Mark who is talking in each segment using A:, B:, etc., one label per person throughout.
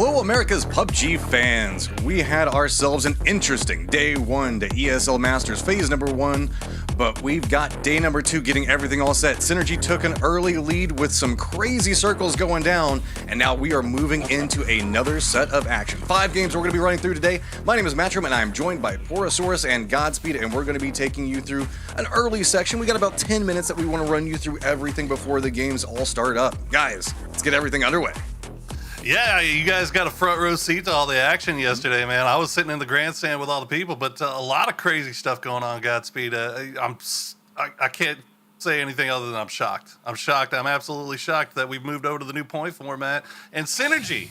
A: Hello, America's PUBG fans. We had ourselves an interesting day one to ESL Masters phase number 1, but we've got day number 2 getting everything all set. Synergy took an early lead with some crazy circles going down, and now we are moving into another set of action. 5 games we're going to be running through today. My name is Matchroom, and I'm joined by Porosaurus and Godspeed, and we're going to be taking you through an early section. We got about 10 minutes that we want to run you through everything before the games all start up. Guys, let's get everything underway.
B: Yeah, you guys got a front row seat to all the action yesterday, man. I was sitting in the grandstand with all the people, but a lot of crazy stuff going on, Godspeed. I can't say anything other than I'm shocked. I'm shocked. I'm absolutely shocked that we've moved over to the new point format. And Synergy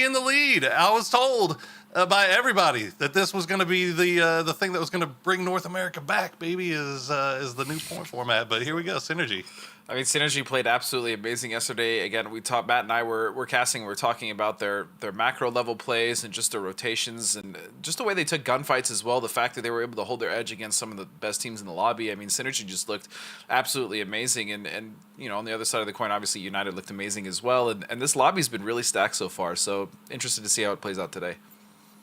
B: in the lead. I was told by everybody that this was going to be the thing that was going to bring North America back, baby, is the new point format. But here we go, Synergy.
C: I mean, Synergy played absolutely amazing yesterday. Again, Matt and I were casting. We're talking about their macro level plays and just their rotations and just the way they took gunfights as well. The fact that they were able to hold their edge against some of the best teams in the lobby. I mean, Synergy just looked absolutely amazing. And you know, on the other side of the coin, obviously United looked amazing as well. And this lobby's been really stacked so far. So interested to see how it plays out today.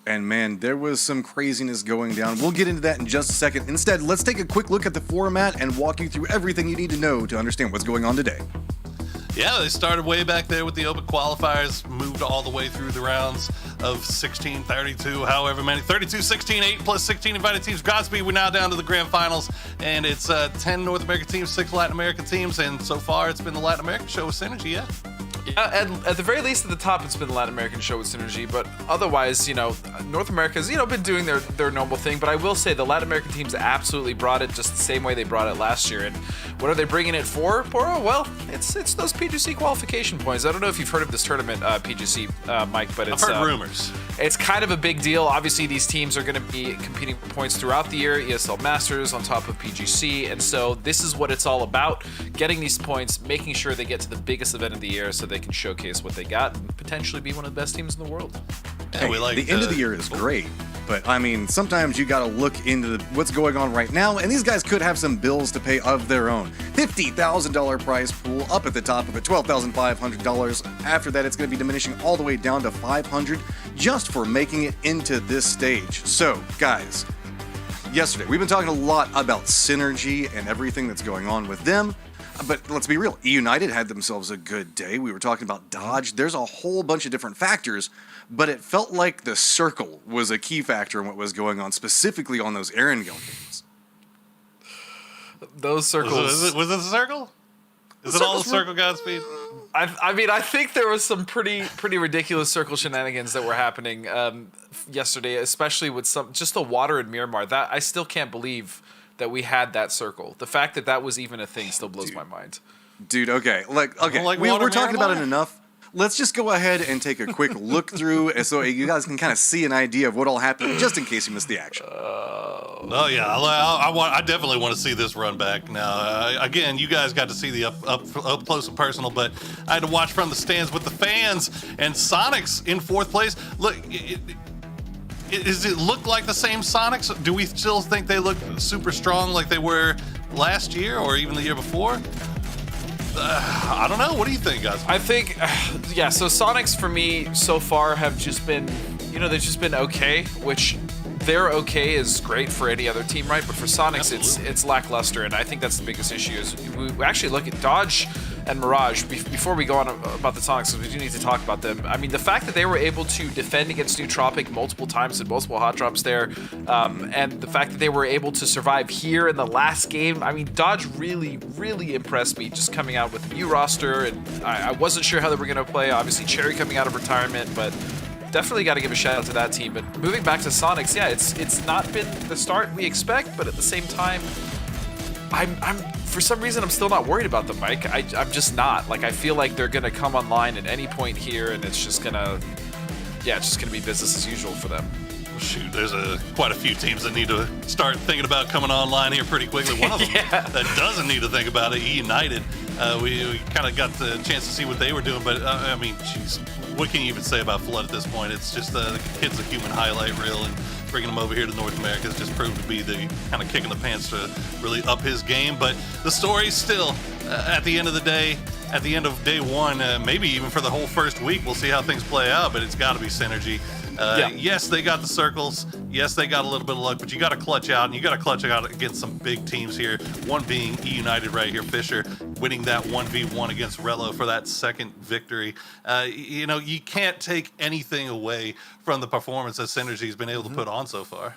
A: And man, there was some craziness going down. We'll get into that in just a second. Instead, let's take a quick look at the format and walk you through everything you need to know to understand what's going on today.
B: Yeah, they started way back there with the open qualifiers, moved all the way through the rounds of 16, 32, however many, 32, 16, 8 plus 16 invited teams. Godspeed, we're now down to the grand finals, and it's 10 North American teams, 6 Latin American teams, and so far it's been the Latin American show with Synergy, yeah.
C: Yeah, and at the very least at the top, it's been the Latin American show with Synergy, but otherwise, you know, North America's, been doing their normal thing, but I will say the Latin American teams absolutely brought it just the same way they brought it last year, and what are they bringing it for, Poro? Well, it's those PGC Qualification Points. I don't know if you've heard of this tournament, PGC, Mike, but it's...
B: I've heard rumors.
C: It's kind of a big deal. Obviously, these teams are going to be competing for points throughout the year, ESL Masters on top of PGC, and so this is what it's all about, getting these points, making sure they get to the biggest event of the year so they can showcase what they got and potentially be one of the best teams in the world.
A: Hey, the end of the year is great, but I mean, sometimes you got to look into what's going on right now, and these guys could have some bills to pay of their own. $50,000 prize pool up at the top of it, $12,500. After that, it's going to be diminishing all the way down to $500 just for making it into this stage. So, guys, yesterday we've been talking a lot about Synergy and everything that's going on with them. But let's be real, United had themselves a good day. We were talking about dodge. There's a whole bunch of different factors, but it felt like the circle was a key factor in what was going on, specifically on those Erangel games.
C: Those circles...
B: Was it the circle? Is it all the circle, Godspeed?
C: I mean, I think there was some pretty ridiculous circle shenanigans that were happening yesterday, especially with just the water in Miramar. That I still can't believe that we had that circle. The fact that was even a thing still blows my mind.
A: Dude, okay. We're talking about it enough. Let's just go ahead and take a quick look through so you guys can kind of see an idea of what all happened, just in case you missed the action.
B: Oh, yeah. I definitely want to see this run back now. Again, you guys got to see the up close and personal, but I had to watch from the stands with the fans, and Sonics in 4th place. Look, does it look like the same Sonics? Do we still think they look super strong like they were last year or even the year before? I don't know. What do you think, guys?
C: I think, yeah, so Sonics for me so far have just been, they've just been okay, which their okay is great for any other team, right? But for Sonics, it's lackluster, and I think that's the biggest issue is we actually look at Dodge and Mirage, before we go on about the Sonics, because we do need to talk about them. I mean, the fact that they were able to defend against Nootropic multiple times and multiple hot drops there, and the fact that they were able to survive here in the last game, I mean, Dodge really, really impressed me just coming out with a new roster, and I wasn't sure how they were going to play. Obviously, Cherry coming out of retirement, but definitely got to give a shout out to that team. But moving back to Sonics, yeah, it's not been the start we expect, but at the same time, I'm for some reason I'm still not worried about them, Mike. I'm just not. Like, I feel like they're gonna come online at any point here, and it's just gonna be business as usual for them.
B: Shoot, there's quite a few teams that need to start thinking about coming online here pretty quickly. One of them that doesn't need to think about it, United. We kind of got the chance to see what they were doing, but I mean, geez, what can you even say about Flood at this point? It's just the kid's a human highlight reel, and bringing him over here to North America has just proved to be the kind of kick in the pants to really up his game. But the story still, at the end of the day, at the end of day one, maybe even for the whole first week. We'll see how things play out, but it's got to be synergy. Yes, they got the circles. Yes, they got a little bit of luck, but you got to clutch out, and you got to clutch out against some big teams here. One being E United right here. Fisher winning that 1v1 against Rello for that second victory. You know, you can't take anything away from the performance that Synergy's been able to put on so far.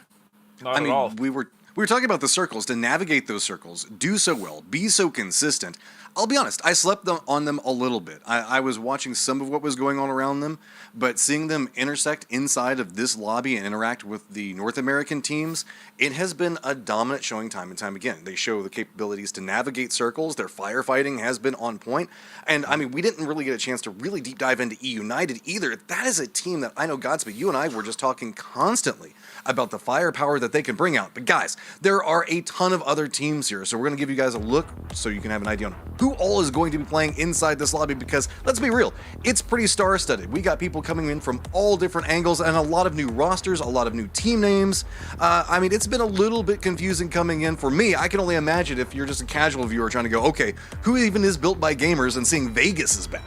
C: Not at all.
A: We were talking about the circles. To navigate those circles, do so well, be so consistent. I'll be honest, I slept on them a little bit. I was watching some of what was going on around them, but seeing them intersect inside of this lobby and interact with the North American teams, it has been a dominant showing time and time again. They show the capabilities to navigate circles. Their firefighting has been on point. And, I mean, we didn't really get a chance to really deep dive into E United either. That is a team that I know, Godspeed, you and I were just talking constantly about the firepower that they can bring out. But, guys, there are a ton of other teams here, so we're going to give you guys a look so you can have an idea on who all is going to be playing inside this lobby, because let's be real, it's pretty star-studded. We got people coming in from all different angles and a lot of new rosters, a lot of new team names. I mean, it's been a little bit confusing coming in for me. I can only imagine if you're just a casual viewer trying to go, okay, who even is built by gamers, and seeing Vegas is back.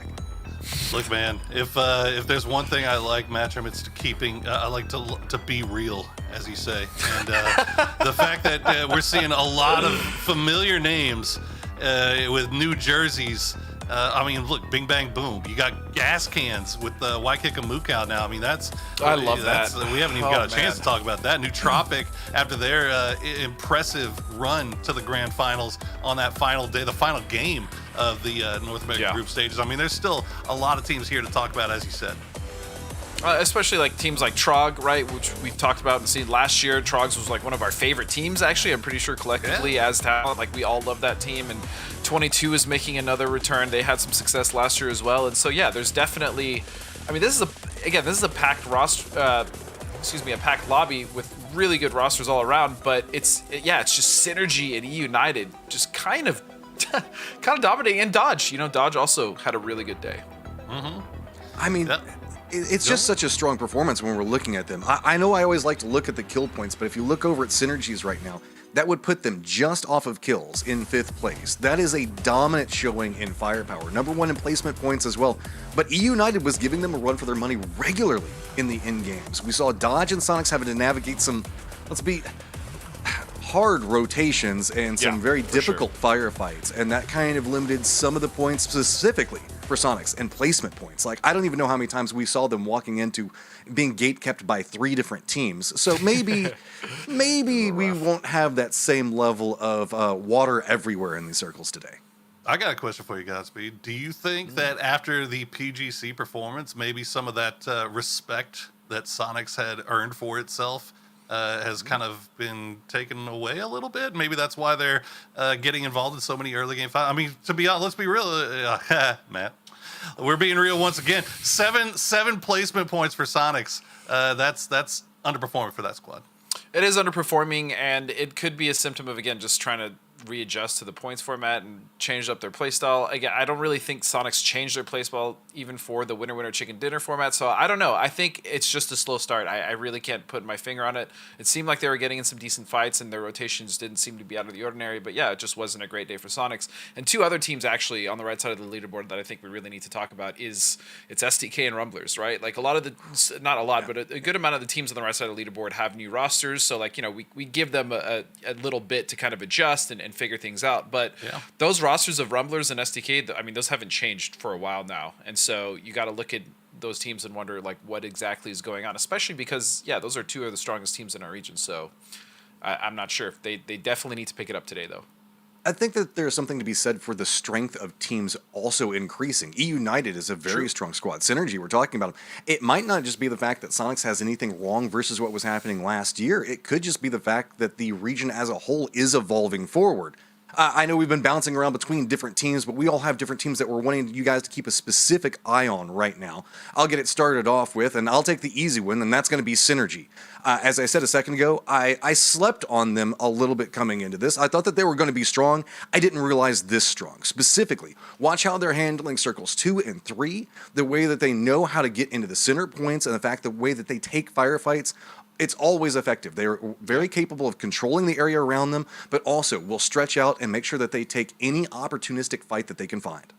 B: Look, man, if there's one thing I like, Matchroom, it's I like to be real, as you say. And the fact that we're seeing a lot of familiar names with new jerseys. I mean, look, Bing Bang Boom. You got gas cans with Waikika Mukau now. I mean,
C: I love that.
B: We haven't even got a chance to talk about that. Nootropic, after their impressive run to the grand finals on that final day, the final game of the North American group stages. I mean, there's still a lot of teams here to talk about, as you said.
C: Especially like teams like Trog, right, which we've talked about and seen last year. Trogs was like one of our favorite teams, actually. I'm pretty sure collectively as talent, like we all love that team. And 22 is making another return. They had some success last year as well. And so, yeah, there's definitely, I mean, this is a packed roster, a packed lobby with really good rosters all around. But it's just Synergy and E United just kind of dominating. And Dodge, Dodge also had a really good day.
B: Mm-hmm.
A: I mean, it's just such a strong performance when we're looking at them. I know I always like to look at the kill points, but if you look over at Synergies right now, that would put them just off of kills in 5th place. That is a dominant showing in firepower. Number 1 in placement points as well. But E United was giving them a run for their money regularly in the end games. We saw Dodge and Sonics having to navigate some, hard rotations and some very difficult firefights, and that kind of limited some of the points specifically for Sonics and placement points. Like, I don't even know how many times we saw them walking into being gate kept by 3 different teams. So maybe we won't have that same level of water everywhere in these circles today.
B: I got a question for you, Godspeed. Do you think that after the PGC performance, maybe some of that respect that Sonics had earned for itself has kind of been taken away a little bit? Maybe that's why they're getting involved in so many early game fights. I mean, to be honest, let's be real, Matt. We're being real once again. Seven placement points for Sonics. That's underperforming for that squad.
C: It is underperforming, and it could be a symptom of, again, just trying to readjust to the points format and change up their playstyle. Again, I don't really think Sonics changed their playstyle even for the winner chicken dinner format. So I don't know. I think it's just a slow start. I really can't put my finger on it. It seemed like they were getting in some decent fights and their rotations didn't seem to be out of the ordinary. But yeah, it just wasn't a great day for Sonics. And 2 other teams actually on the right side of the leaderboard that I think we really need to talk about it's SDK and Rumblers, right? Like a lot of the, not a lot, but a good amount of the teams on the right side of the leaderboard have new rosters. So like, we give them a little bit to kind of adjust and figure things out. But those rosters of Rumblers and SDK, I mean, those haven't changed for a while now. And so you got to look at those teams and wonder like what exactly is going on, especially because, those are 2 of the strongest teams in our region. So I'm not sure. They definitely need to pick it up today, though.
A: I think that there's something to be said for the strength of teams also increasing. E United is a very strong squad. Synergy, we're talking about them. It might not just be the fact that Sonics has anything wrong versus what was happening last year. It could just be the fact that the region as a whole is evolving forward. I know we've been bouncing around between different teams, but we all have different teams that we're wanting you guys to keep a specific eye on right now. I'll get it started off with, and I'll take the easy one, and that's going to be Synergy. As I said a second ago, I slept on them a little bit coming into this. I thought that they were going to be strong. I didn't realize this strong. Specifically, watch how they're handling circles 2 and 3, the way that they know how to get into the center points, and the way that they take firefights. It's always effective. They're very capable of controlling the area around them, but also will stretch out and make sure that they take any opportunistic fight that they can find.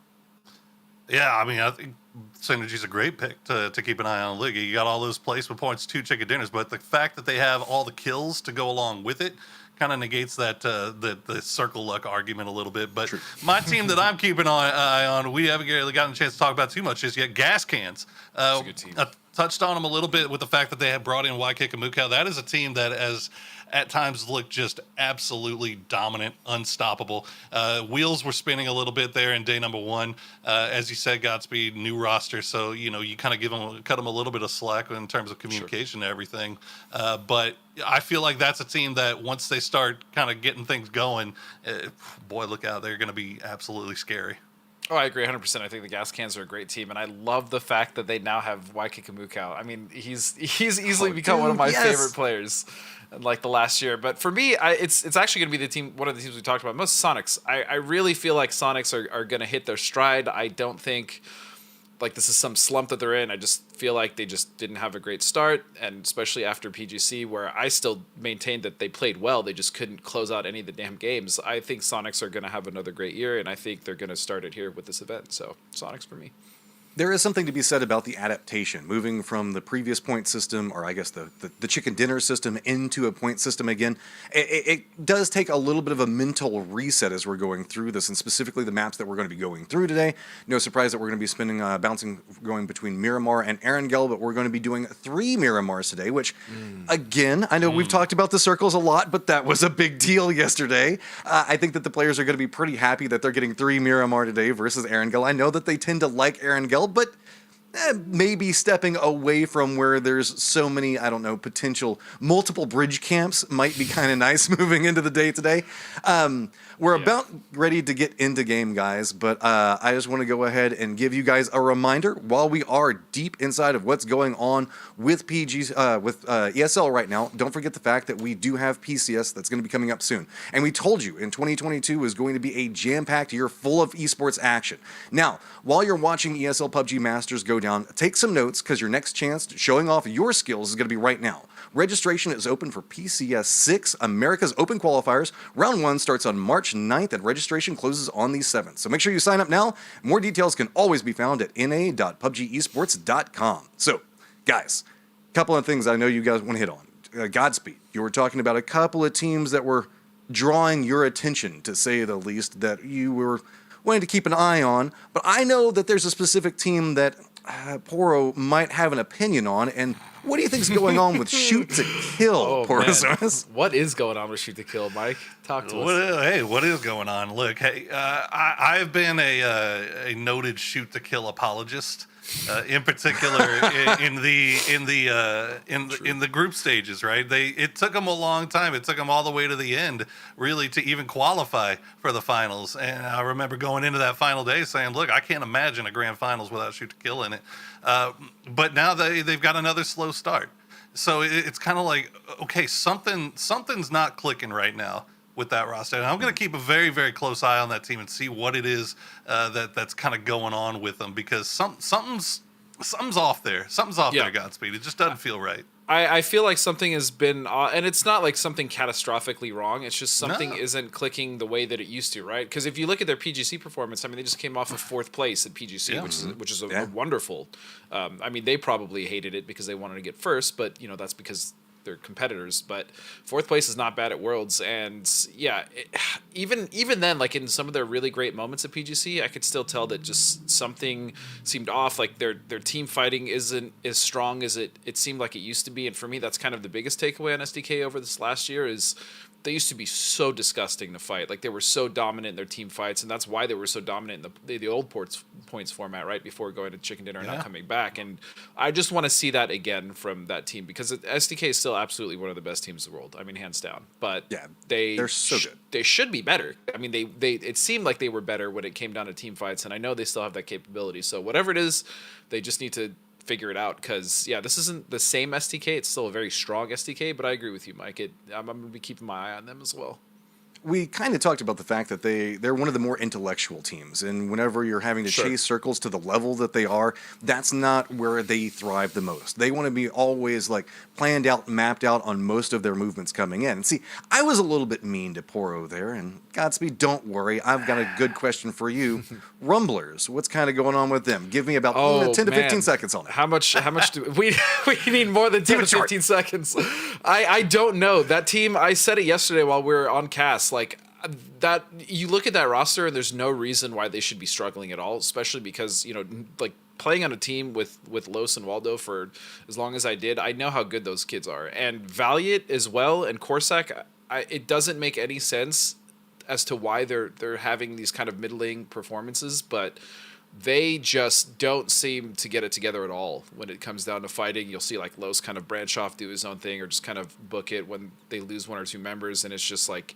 B: Yeah, I mean, I think Synergy's a great pick to keep an eye on. Look, you got all those placement points, 2 chicken dinners, but the fact that they have all the kills to go along with it kind of negates that the circle luck argument a little bit. But
A: True.
B: my team that I'm keeping an eye on, we haven't really gotten a chance to talk about too much just yet. Gas Cans.
C: That's a good team.
B: I touched on them a little bit with the fact that they have brought in YK Kamukau. That is a team that has at times looked just absolutely dominant, unstoppable. Wheels were spinning a little bit there in day number 1. As you said, Godspeed, new roster, so you kind of cut them a little bit of slack in terms of communication and everything. But I feel like that's a team that once they start kind of getting things going, boy, look out, they're going to be absolutely scary.
C: Oh, I agree 100%. I think the Gas Cans are a great team, and I love the fact that they now have YK Kamukau. I mean, he's easily become one of my favorite players in like the last year. But for me, it's actually going to be one of the teams we talked about most. Sonics. I really feel like Sonics are going to hit their stride. I don't think like this is some slump that they're in. I just feel like they just didn't have a great start, and especially after PGC, where I still maintained that they played well, they just couldn't close out any of the damn games. I think Sonics are going to have another great year, and I think they're going to start it here with this event. So Sonics for me.
A: There is something to be said about the adaptation, moving from the previous point system, or I guess the chicken dinner system, into a point system again. It does take a little bit of a mental reset as we're going through this, and specifically the maps that we're going to be going through today. No surprise that we're going to be spending, bouncing, going between Miramar and Erangel, but we're going to be doing 3 Miramars today, which, again, I know we've talked about the circles a lot, but that was a big deal yesterday. I think that the players are going to be pretty happy that they're getting 3 Miramar today versus Erangel. I know that they tend to like Erangel, but maybe stepping away from where there's so many, I don't know, potential multiple bridge camps might be kind of nice moving into the day today. We're about ready to get into game, guys, but I just want to go ahead and give you guys a reminder while we are deep inside of what's going on with ESL right now. Don't forget the fact that we do have PCS that's going to be coming up soon. And we told you in 2022 is going to be a jam-packed year full of esports action. Now, while you're watching ESL PUBG Masters go down, take some notes because your next chance to showing off your skills is going to be right now. Registration is open for PCS 6, America's Open Qualifiers. Round 1 starts on March 9th and registration closes on the 7th. So make sure you sign up now. More details can always be found at na.pubgesports.com. So, guys, a couple of things I know you guys want to hit on. Godspeed. You were talking about a couple of teams that were drawing your attention, to say the least, that you were wanting to keep an eye on. But I know that there's a specific team that Poro might have an opinion on, and what do you think's going on with Shoot to Kill, Poro?
C: What is going on with Shoot to Kill, Mike? Talk to us.
B: What is going on? Look, hey, I've been a noted Shoot to Kill apologist. In particular, in the group stages, right? It took them a long time. It took them all the way to the end, really, to even qualify for the finals. And I remember going into that final day saying, "Look, I can't imagine a grand finals without Shoot to Kill in it." But now they've got another slow start, so it's kind of like, okay, something's not clicking right now with that roster. And I'm going to keep a very, very close eye on that team and see what it is that's kind of going on with them, because something's off there. Something's off there, Godspeed. It just doesn't feel right.
C: I feel like something has been, and it's not like something catastrophically wrong. It's just something isn't clicking the way that it used to, right? Because if you look at their PGC performance, I mean, they just came off of 4th place at PGC, which is a wonderful. I mean, they probably hated it because they wanted to get first, but that's because they're competitors. But 4th place is not bad at Worlds, and even then, like in some of their really great moments at PGC, I could still tell that just something seemed off. Like their team fighting isn't as strong as it seemed like it used to be. And for me, that's kind of the biggest takeaway on SDK over this last year is they used to be so disgusting to fight. Like they were so dominant in their team fights, and that's why they were so dominant in the old points format, right before going to Chicken Dinner and not coming back. And I just want to see that again from that team, because SDK is still absolutely one of the best teams in the world. I mean, hands down. But
A: they're so good.
C: They should be better. I mean, they it seemed like they were better when it came down to team fights, and I know they still have that capability. So whatever it is, they just need to figure it out, because this isn't the same SDK. It's still a very strong SDK, but I agree with you, Mike. I'm going to be keeping my eye on them as well.
A: we kind of talked about the fact that they're one of the more intellectual teams, and whenever you're having to chase circles to the level that they are, that's not where they thrive the most. They want to be always like planned out, mapped out on most of their movements coming in. And see, I was a little bit mean to Poro there, and Godspeed, don't worry, I've got a good question for you. Rumblers, what's kind of going on with them? Give me about 10 to 15 seconds on it.
C: How much do we need more than 10 to 15 seconds? I don't know. That team, I said it yesterday while we were on cast, like that you look at that roster and there's no reason why they should be struggling at all, especially because, you know, like playing on a team with Los and Waldo for as long as I did, I know how good those kids are. And Valiant as well and Corsac, it doesn't make any sense as to why they're having these kind of middling performances, but they just don't seem to get it together at all when it comes down to fighting. You'll see like Los kind of branch off, do his own thing, or just kind of book it when they lose one or two members, and it's just like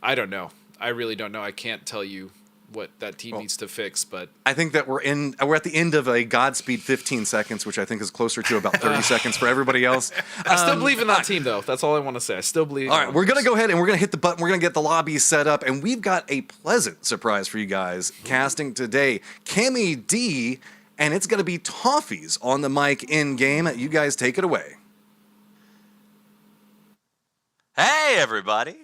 C: I don't know. I really don't know. I can't tell you what that team needs to fix, but
A: I think that we're at the end of a Godspeed 15 seconds, which I think is closer to about 30 seconds for everybody else.
C: I still believe in that team, though. That's all I want to say. I still believe.
A: All right, we're going to go ahead and we're going to hit the button. We're going to get the lobby set up, and we've got a pleasant surprise for you guys casting today. Cammy D, and it's going to be Toffees on the mic in game. You guys take it away.
D: Hey, everybody.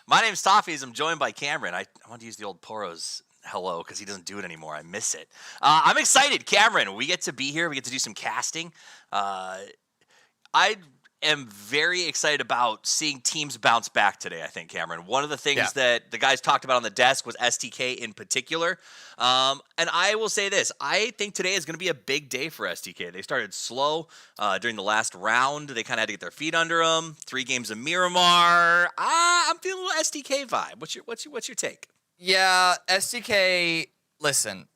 D: My name's Toffees. I'm joined by Cameron. I want to use the old Poro's hello because he doesn't do it anymore. I miss it. I'm excited, Cameron. We get to be here. We get to do some casting. I am very excited about seeing teams bounce back today, I think, Cameron. One of the things that the guys talked about on the desk was STK in particular. And I will say this. I think today is going to be a big day for STK. They started slow during the last round. They kind of had to get their feet under them. 3 games of Miramar. I'm feeling a little STK vibe. What's your take?
E: Yeah, STK, listen,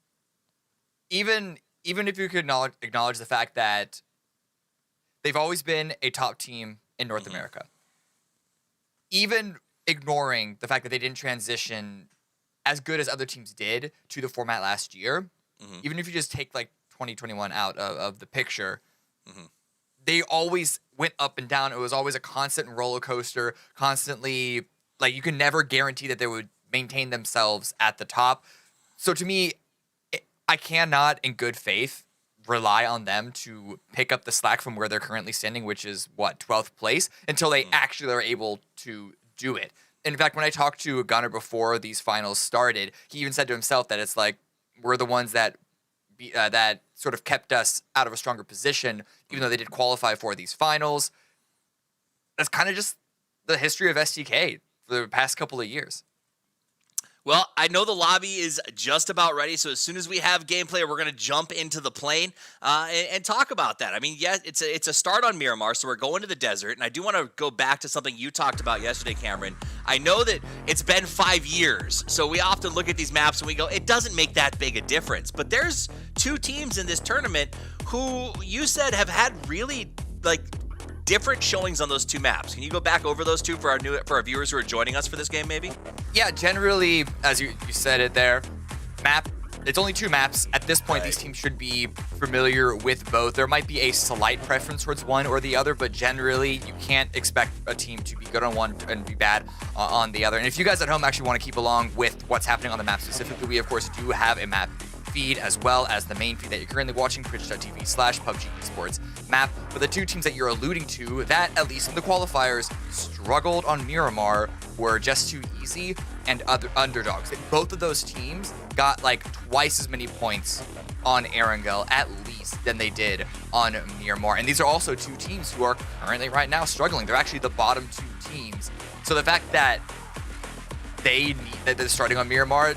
E: even if you could acknowledge the fact that they've always been a top team in North America, even ignoring the fact that they didn't transition as good as other teams did to the format last year, even if you just take like 2021 out of the picture, they always went up and down. It was always a constant roller coaster, constantly, like you can never guarantee that they would maintain themselves at the top. So to me, I cannot, in good faith, rely on them to pick up the slack from where they're currently standing, which is, 12th place, until they actually are able to do it. In fact, when I talked to Gunnar before these finals started, he even said to himself that it's like, we're the ones that that sort of kept us out of a stronger position, even though they did qualify for these finals. That's kind of just the history of STK for the past couple of years.
D: Well, I know the lobby is just about ready, so as soon as we have gameplay, we're going to jump into the plane and talk about that. I mean, yeah, it's a start on Miramar, so we're going to the desert, and I do want to go back to something you talked about yesterday, Cameron. I know that it's been 5 years, so we often look at these maps and we go, it doesn't make that big a difference. But there's 2 teams in this tournament who you said have had really, like, different showings on those 2 maps. Can you go back over those 2 for our viewers who are joining us for this game, maybe?
E: Yeah, generally, as you said it there, it's only 2 maps. At this point, these teams should be familiar with both. There might be a slight preference towards one or the other, but generally, you can't expect a team to be good on one and be bad on the other. And if you guys at home actually want to keep along with what's happening on the map specifically, we, of course, do have a map feed as well as the main feed that you're currently watching, twitch.tv/PUBG Esports map. But the 2 teams that you're alluding to that, at least in the qualifiers, struggled on Miramar were Just Too Easy and other underdogs. Both of those teams got like twice as many points on Erangel, at least, than they did on Miramar. And these are also 2 teams who are currently right now struggling. They're actually the bottom 2 teams. So the fact that they're starting on Miramar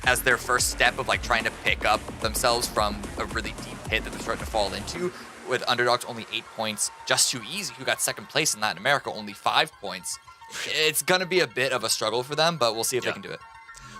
E: as their first step of like trying to pick up themselves from a really deep pit that they're starting to fall into, with underdogs only 8 points, Just Too Easy, who got second place in Latin America, only 5 points. It's going to be a bit of a struggle for them, but we'll see if they can do it.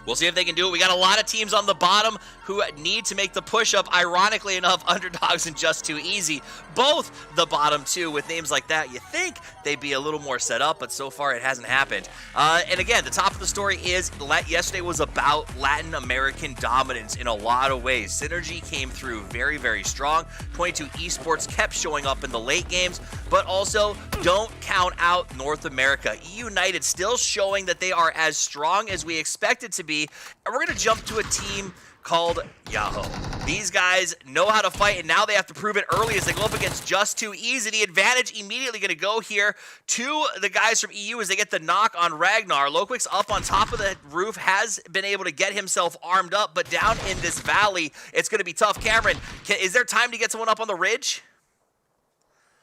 D: We'll see if they can do it. We got a lot of teams on the bottom who need to make the push-up. Ironically enough, underdogs and Just Too Easy. Both the bottom two with names like that. You think they'd be a little more set up, but so far it hasn't happened. And again, the top of the story is yesterday was about Latin American dominance in a lot of ways. Synergy came through very, very strong. 22 Esports kept showing up in the late games, but also don't count out North America. United still showing that they are as strong as we expect it to be. And we're going to jump to a team called Yahoo. These guys know how to fight, and now they have to prove it early as they go up against Just Too Easy. The advantage immediately going to go here to the guys from EU as they get the knock on Ragnar. Loquix up on top of the roof has been able to get himself armed up, but down in this valley, it's going to be tough. Cameron, is there time to get someone up on the ridge?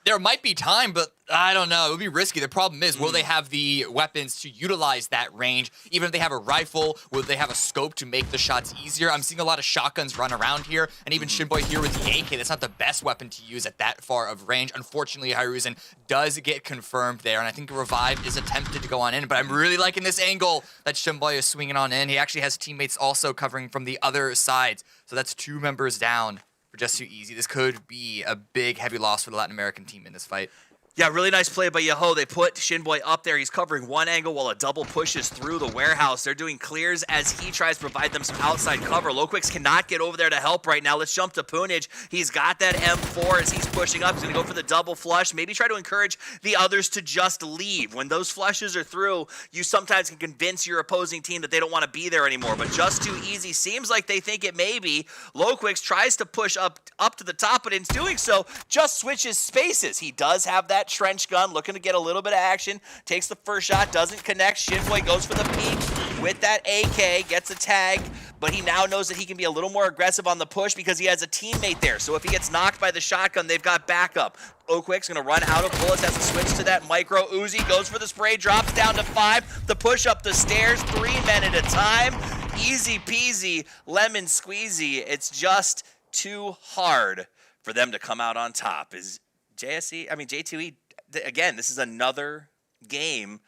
E: There might be time, but I don't know. It would be risky. The problem is, will they have the weapons to utilize that range? Even if they have a rifle, will they have a scope to make the shots easier? I'm seeing a lot of shotguns run around here, and even Shinboy here with the AK. That's not the best weapon to use at that far of range. Unfortunately, Hiruzen does get confirmed there, and I think a revive is attempted to go on in, but I'm really liking this angle that Shinboy is swinging on in. He actually has teammates also covering from the other sides, so that's 2 members down. For Just Too Easy. This could be a big, heavy loss for the Latin American team in this fight.
D: Yeah, really nice play by Yahoo. They put Shinboy up there. He's covering one angle while a double pushes through the warehouse. They're doing clears as he tries to provide them some outside cover. Loquix cannot get over there to help right now. Let's jump to Punij. He's got that M4 as he's pushing up. He's going to go for the double flush. Maybe try to encourage the others to just leave. When those flushes are through, you sometimes can convince your opposing team that they don't want to be there anymore. But Just Too Easy seems like they think it may be. Loquix tries to push up to the top, but in doing so, just switches spaces. He does have that trench gun, looking to get a little bit of action. Takes the first shot, doesn't connect. Shinboy goes for the peek with that AK, gets a tag, but he now knows that he can be a little more aggressive on the push because he has a teammate there. So if he gets knocked by the shotgun, they've got backup. Oakwick's gonna run out of bullets, has to switch to that micro Uzi, goes for the spray, drops down to 5. The push up the stairs, 3 men at a time. Easy peasy, lemon squeezy. It's just too hard for them to come out on top. Is J2E, again, this is another game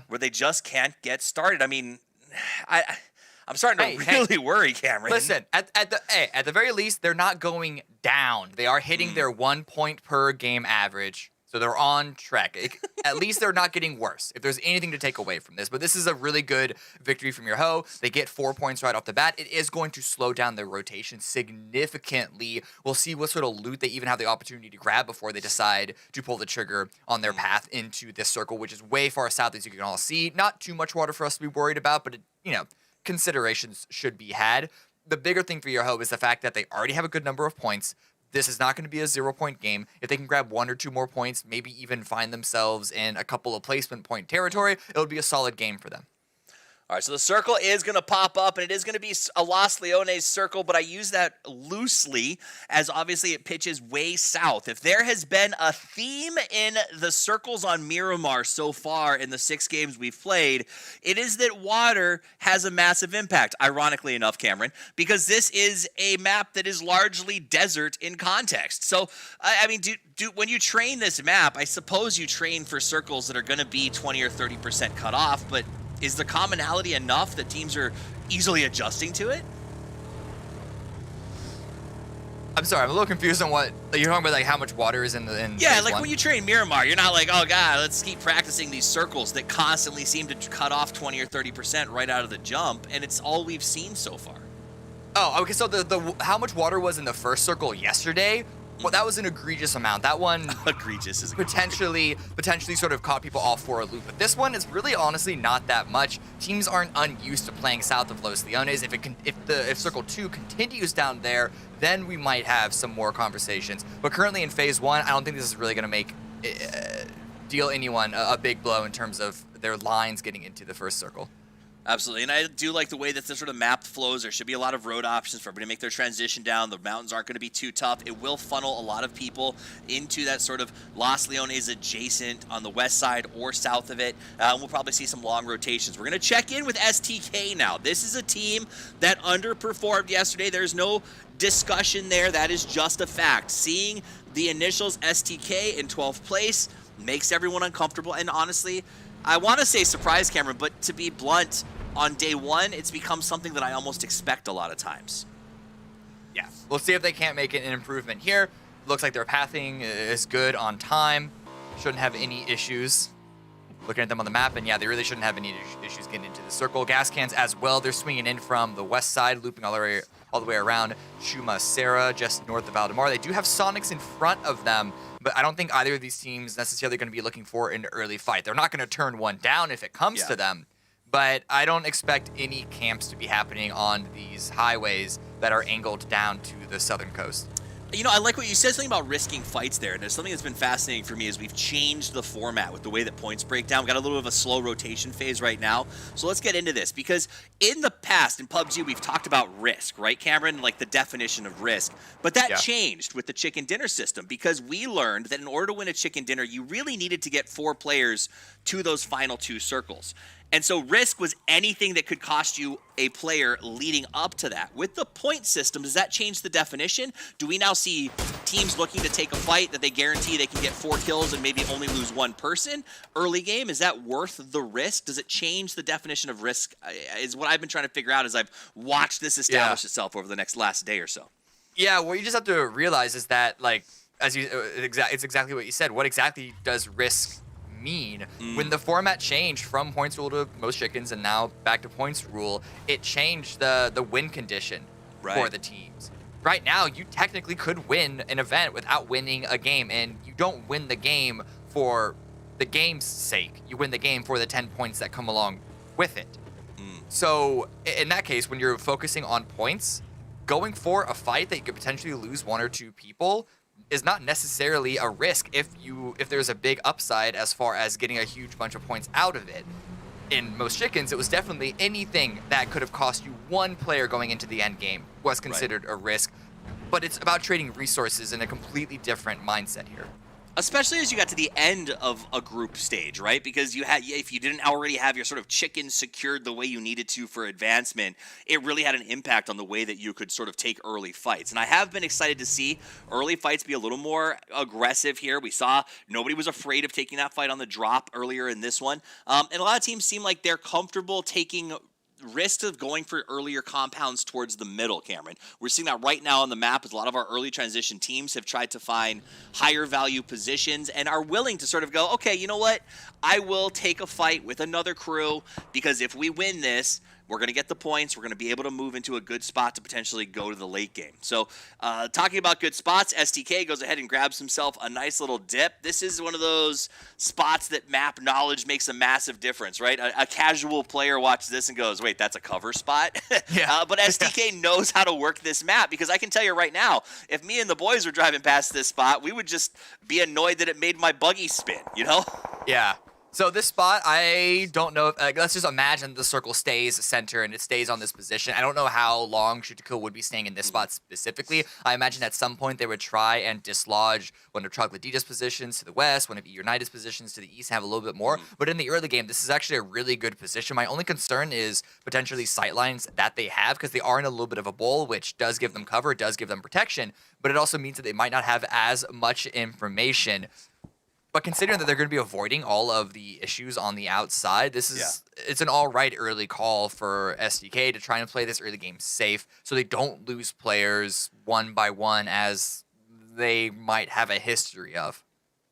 D: where they just can't get started. I mean, I'm starting to really worry, Cameron.
E: Listen, at the very least, they're not going down. They are hitting their 1 point per game average. So they're on track. At least they're not getting worse, if there's anything to take away from this. But this is a really good victory from your Ho. They get 4 points right off the bat. It is going to slow down their rotation significantly. We'll see what sort of loot they even have the opportunity to grab before they decide to pull the trigger on their path into this circle, which is way far south, as you can all see. Not too much water for us to be worried about, but, considerations should be had. The bigger thing for your Ho is the fact that they already have a good number of points. This is not going to be a 0-point game. If they can grab 1 or 2 more points, maybe even find themselves in a couple of placement point territory, it would be a solid game for them.
D: All right, so the circle is going to pop up, and it is going to be a Los Leones circle, but I use that loosely as obviously it pitches way south. If there has been a theme in the circles on Miramar so far in the 6 games we've played, it is that water has a massive impact, ironically enough, Cameron, because this is a map that is largely desert in context. So, I mean, when you train this map, I suppose you train for circles that are going to be 20 or 30% cut off, but is the commonality enough that teams are easily adjusting to it?
E: I'm sorry, I'm a little confused on what you're talking about, like how much water is in
D: yeah, like when you train Miramar, you're not like, oh god, let's keep practicing these circles that constantly seem to cut off 20 or 30% right out of the jump, and it's all we've seen so far.
E: Oh, okay, so the how much water was in the first circle yesterday? Well, that was an egregious amount. That one
D: egregious is
E: potentially sort of caught people off for a loop. But this one is really honestly not that much. Teams aren't unused to playing south of Los Leones. If Circle 2 continues down there, then we might have some more conversations. But currently in Phase 1, I don't think this is really going to deal anyone a big blow in terms of their lines getting into the first circle.
D: Absolutely, and I do like the way that this sort of map flows. There should be a lot of road options for everybody to make their transition down. The mountains aren't going to be too tough. It will funnel a lot of people into that sort of Los Leones adjacent on the west side or south of it. We'll probably see some long rotations. We're going to check in with STK now. This is a team that underperformed yesterday. There's no discussion there. That is just a fact. Seeing the initials STK in 12th place makes everyone uncomfortable, and honestly, I want to say surprise, Cameron, but to be blunt, on day one, it's become something that I almost expect a lot of times.
E: Yeah, we'll see if they can't make an improvement here. Looks like their pathing is good on time. Shouldn't have any issues. Looking at them on the map, and yeah, they really shouldn't have any issues getting into the circle. Gas cans as well. They're swinging in from the west side, looping all the way around Shuma Serra, just north of Valdemar. They do have Sonics in front of them, but I don't think either of these teams necessarily going to be looking for an early fight. They're not going to turn one down if it comes to them, but I don't expect any camps to be happening on these highways that are angled down to the southern coast.
D: You know, I like what you said, something about risking fights there. And there's something that's been fascinating for me is we've changed the format with the way that points break down. We've got a little bit of a slow rotation phase right now. So let's get into this, because in the past, in PUBG, we've talked about risk, right, Cameron? Like the definition of risk. But that changed with the chicken dinner system, because we learned that in order to win a chicken dinner, you really needed to get 4 players to those final 2 circles. And so risk was anything that could cost you a player leading up to that. With the point system, does that change the definition? Do we now see teams looking to take a fight that they guarantee they can get 4 kills and maybe only lose 1 person early game? Is that worth the risk? Does it change the definition of risk? Is what I've been trying to figure out as I've watched this establish itself over the next last day or so. Yeah,
E: what you just have to realize is that, like, it's exactly what you said. What exactly does risk mean? When the format changed from points rule to most chickens and now back to points rule, it changed the win condition for the teams. Right now, you technically could win an event without winning a game, and you don't win the game for the game's sake. You win the game for the 10 points that come along with it. So in that case, when you're focusing on points, going for a fight that you could potentially lose 1 or 2 people is not necessarily a risk if there's a big upside as far as getting a huge bunch of points out of it. In most chickens, it was definitely anything that could have cost you 1 player going into the end game was considered a risk. But it's about trading resources in a completely different mindset here.
D: Especially as you got to the end of a group stage, right? Because if you didn't already have your sort of chicken secured the way you needed to for advancement, it really had an impact on the way that you could sort of take early fights. And I have been excited to see early fights be a little more aggressive here. We saw nobody was afraid of taking that fight on the drop earlier in this one. And a lot of teams seem like they're comfortable taking risk of going for earlier compounds towards the middle, Cameron. We're seeing that right now on the map as a lot of our early transition teams have tried to find higher value positions and are willing to sort of go, okay, you know what? I will take a fight with another crew, because if we win this, we're going to get the points. We're going to be able to move into a good spot to potentially go to the late game. So talking about good spots, STK goes ahead and grabs himself a nice little dip. This is one of those spots that map knowledge makes a massive difference, right? A casual player watches this and goes, wait, that's a cover spot? But STK knows how to work this map, because I can tell you right now, if me and the boys were driving past this spot, we would just be annoyed that it made my buggy spin, you know?
E: Yeah. So this spot, I don't know. Let's just imagine the circle stays center and it stays on this position. I don't know how long Shoot to Kill would be staying in this spot specifically. I imagine at some point they would try and dislodge one of Trogloditas' positions to the west, one of United's positions to the east, and have a little bit more. But in the early game, this is actually a really good position. My only concern is potentially sightlines that they have, because they are in a little bit of a bowl, which does give them cover, does give them protection, but it also means that they might not have as much information. But considering that they're going to be avoiding all of the issues on the outside, it's an all right early call for SDK to try and play this early game safe so they don't lose players 1 by 1 as they might have a history of.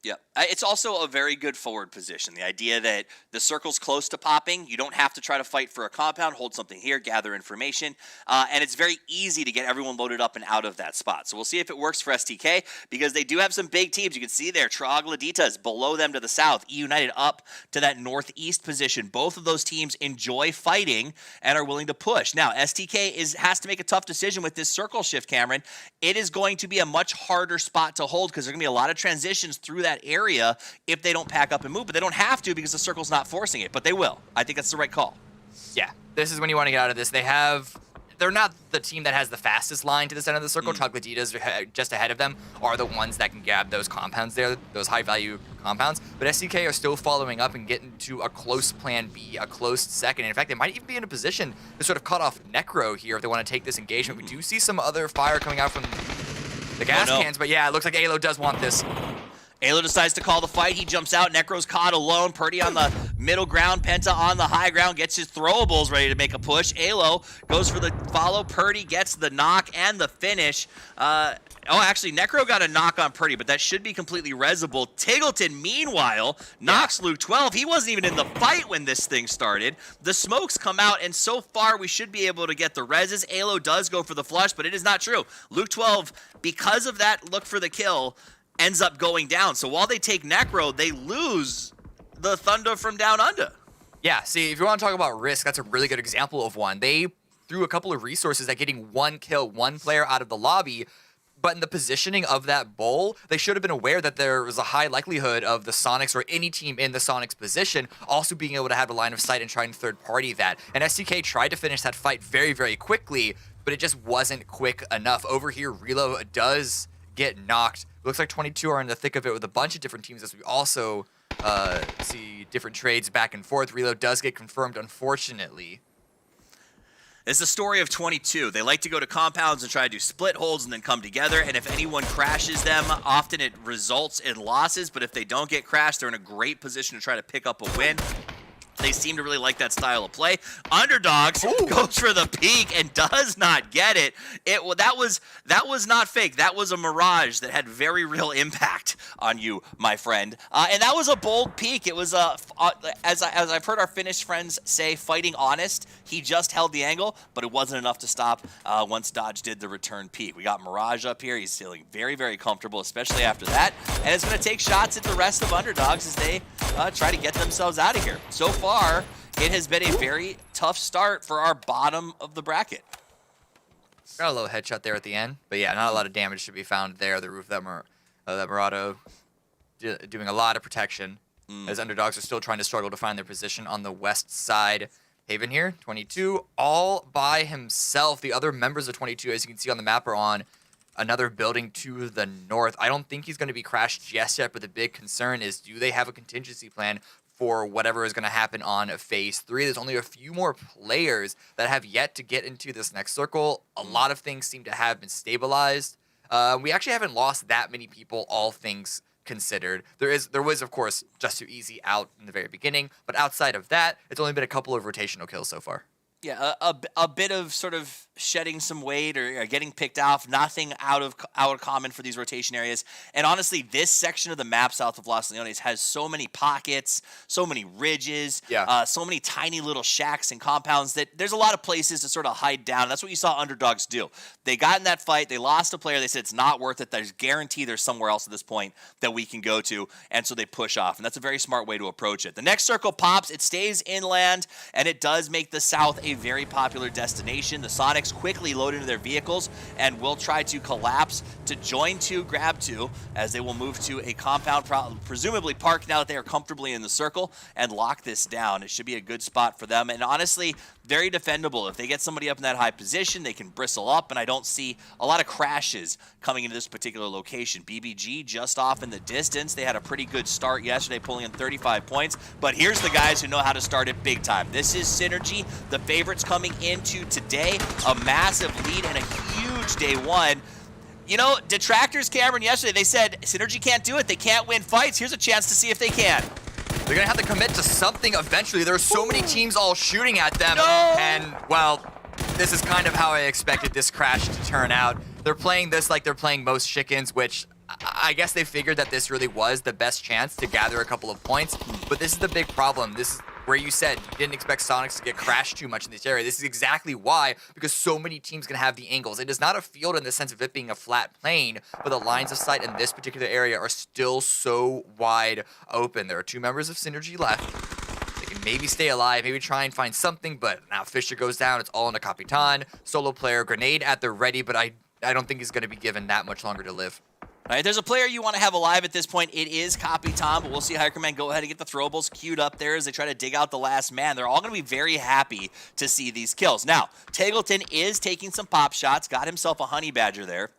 D: Yeah, it's also a very good forward position. The idea that the circle's close to popping, you don't have to try to fight for a compound, hold something here, gather information, and it's very easy to get everyone loaded up and out of that spot. So we'll see if it works for STK, because they do have some big teams. You can see there, Trogloditas below them to the south, E United up to that northeast position. Both of those teams enjoy fighting and are willing to push. Now, STK has to make a tough decision with this circle shift, Cameron. It is going to be a much harder spot to hold, because there are going to be a lot of transitions through that area if they don't pack up and move, but they don't have to because the circle's not forcing it, but they will. I think that's the right call.
E: Yeah, this is when you want to get out of this. They're not the team that has the fastest line to the center of the circle. Trogloditas just ahead of them are the ones that can grab those compounds there, those high value compounds, but SDK are still following up and getting to a close plan B, a close second. In fact, they might even be in a position to sort of cut off Necro here if they want to take this engagement. We do see some other fire coming out from the gas cans, but yeah, it looks like Alo does want this.
D: Alo decides to call the fight. He jumps out. Necro's caught alone. Purdy on the middle ground. Penta on the high ground, gets his throwables ready to make a push. Alo goes for the follow. Purdy gets the knock and the finish. Actually, Necro got a knock on Purdy, but that should be completely resable. Tigleton, meanwhile, knocks Luke 12. He wasn't even in the fight when this thing started. The smokes come out, and so far we should be able to get the reses. Alo does go for the flush, but it is not true. Luke 12, because of that look for the kill, ends up going down. So while they take Necro, they lose the Thunder from down under.
E: Yeah, see, if you want to talk about risk, that's a really good example of one. They threw a couple of resources at getting one kill, one player out of the lobby, but in the positioning of that bowl, they should have been aware that there was a high likelihood of the Sonics or any team in the Sonics position also being able to have a line of sight and trying to third party that. And STK tried to finish that fight very, very quickly, but it just wasn't quick enough. Over here, Relo does get knocked. Looks like 22 are in the thick of it with a bunch of different teams as we also see different trades back and forth. Relo does get confirmed, unfortunately.
D: It's the story of 22. They like to go to compounds and try to do split holds and then come together, and if anyone crashes them, often it results in losses, but if they don't get crashed, they're in a great position to try to pick up a win. They seem to really like that style of play. Underdogs goes for the peak and does not get it. That was not fake. That was a mirage that had very real impact on you, my friend. And that was a bold peak. It was as I've heard our Finnish friends say, fighting honest. He just held the angle, but it wasn't enough to stop once Dodge did the return peak. We got Mirage up here. He's feeling very, very comfortable, especially after that. And it's going to take shots at the rest of Underdogs as they try to get themselves out of here. So far, it has been a very tough start for our bottom of the bracket.
E: Got a little headshot there at the end, but yeah, not a lot of damage to be found there. The roof of that Murado doing a lot of protection as Underdogs are still trying to struggle to find their position on the west side. Haven here, 22, all by himself. The other members of 22, as you can see on the map, are on another building to the north. I don't think he's going to be crashed just yet, but the big concern is, do they have a contingency plan for whatever is going to happen on phase 3? There's only a few more players that have yet to get into this next circle. A lot of things seem to have been stabilized. We actually haven't lost that many people, all things considered. There was, of course, Just Too Easy out in the very beginning, but outside of that, it's only been a couple of rotational kills so far.
D: Yeah, a bit of sort of shedding some weight or getting picked off. Nothing out of common for these rotation areas. And honestly, this section of the map south of Los Leones has so many pockets, so many ridges, so many tiny little shacks and compounds that there's a lot of places to sort of hide down. That's what you saw Underdogs do. They got in that fight. They lost a player. They said it's not worth it. There's guarantee there's somewhere else at this point that we can go to. And so they push off. And that's a very smart way to approach it. The next circle pops. It stays inland. And it does make the south a very popular destination. The Sonics quickly load into their vehicles and will try to collapse to join 2, grab 2, as they will move to a compound, presumably parked now that they are comfortably in the circle, and lock this down. It should be a good spot for them, and honestly, very defendable. If they get somebody up in that high position, they can bristle up, and I don't see a lot of crashes coming into this particular location. BBG just off in the distance. They had a pretty good start yesterday, pulling in 35 points, but here's the guys who know how to start it big time. This is Synergy, the favorites coming into today, a massive lead and a huge day one. You know, detractors, Cameron, yesterday, they said Synergy can't do it. They can't win fights. Here's a chance to see if they can.
E: They're going to have to commit to something eventually. There are so many teams all shooting at them.
D: No!
E: And, well, this is kind of how I expected this crash to turn out. They're playing this like they're playing most chickens, which I guess they figured that this really was the best chance to gather a couple of points. But this is the big problem. This is where you said you didn't expect Sonics to get crashed too much in this area. This is exactly why, because so many teams can have the angles. It is not a field in the sense of it being a flat plane, but the lines of sight in this particular area are still so wide open. There are 2 members of Synergy left. They can maybe stay alive, maybe try and find something, but now Fisher goes down. It's all in a Capitan. Solo player, grenade at the ready, but I don't think he's going to be given that much longer to live.
D: All right, there's a player you want to have alive at this point. It is Capitan, but we'll see Hikerman go ahead and get the throwables queued up there as they try to dig out the last man. They're all going to be very happy to see these kills. Now, Tagleton is taking some pop shots, got himself a honey badger there.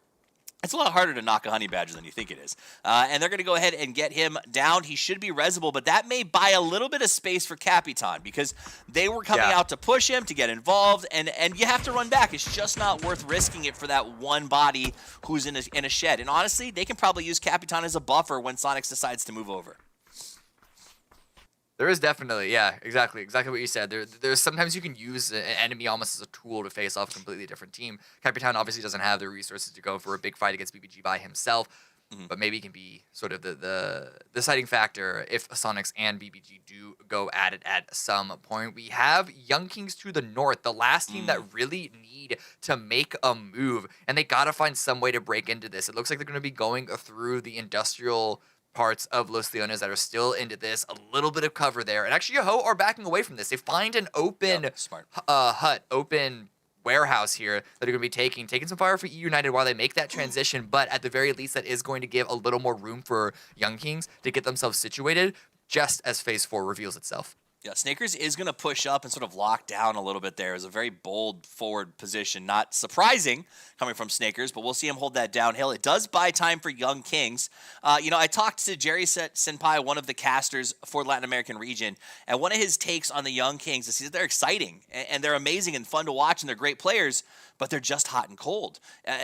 D: It's a lot harder to knock a honey badger than you think it is. And they're going to go ahead and get him down. He should be resable, but that may buy a little bit of space for Capitan because they were coming out to push him, to get involved, and you have to run back. It's just not worth risking it for that one body who's in a shed. And honestly, they can probably use Capitan as a buffer when Sonics decides to move over.
E: There is definitely, yeah, exactly what you said. There's sometimes you can use an enemy almost as a tool to face off a completely different team. Capitan obviously doesn't have the resources to go for a big fight against BBG by himself, but maybe he can be sort of the deciding factor if Sonics and BBG do go at it at some point. We have Young Kings to the north, the last team that really need to make a move, and they gotta find some way to break into this. It looks like they're gonna be going through the industrial parts of Los Leones that are still into this. A little bit of cover there. And actually, Yoho are backing away from this. They find an open hut, open warehouse here that they're going to be taking some fire for E United while they make that transition. But at the very least, that is going to give a little more room for Young Kings to get themselves situated just as Phase 4 reveals itself.
D: Yeah, Snakers is going to push up and sort of lock down a little bit there. It's a very bold forward position. Not surprising coming from Snakers, but we'll see him hold that downhill. It does buy time for Young Kings. I talked to Jerry Senpai, one of the casters for Latin American region, and one of his takes on the Young Kings is that they're exciting, and they're amazing and fun to watch, and they're great players, but they're just hot and cold.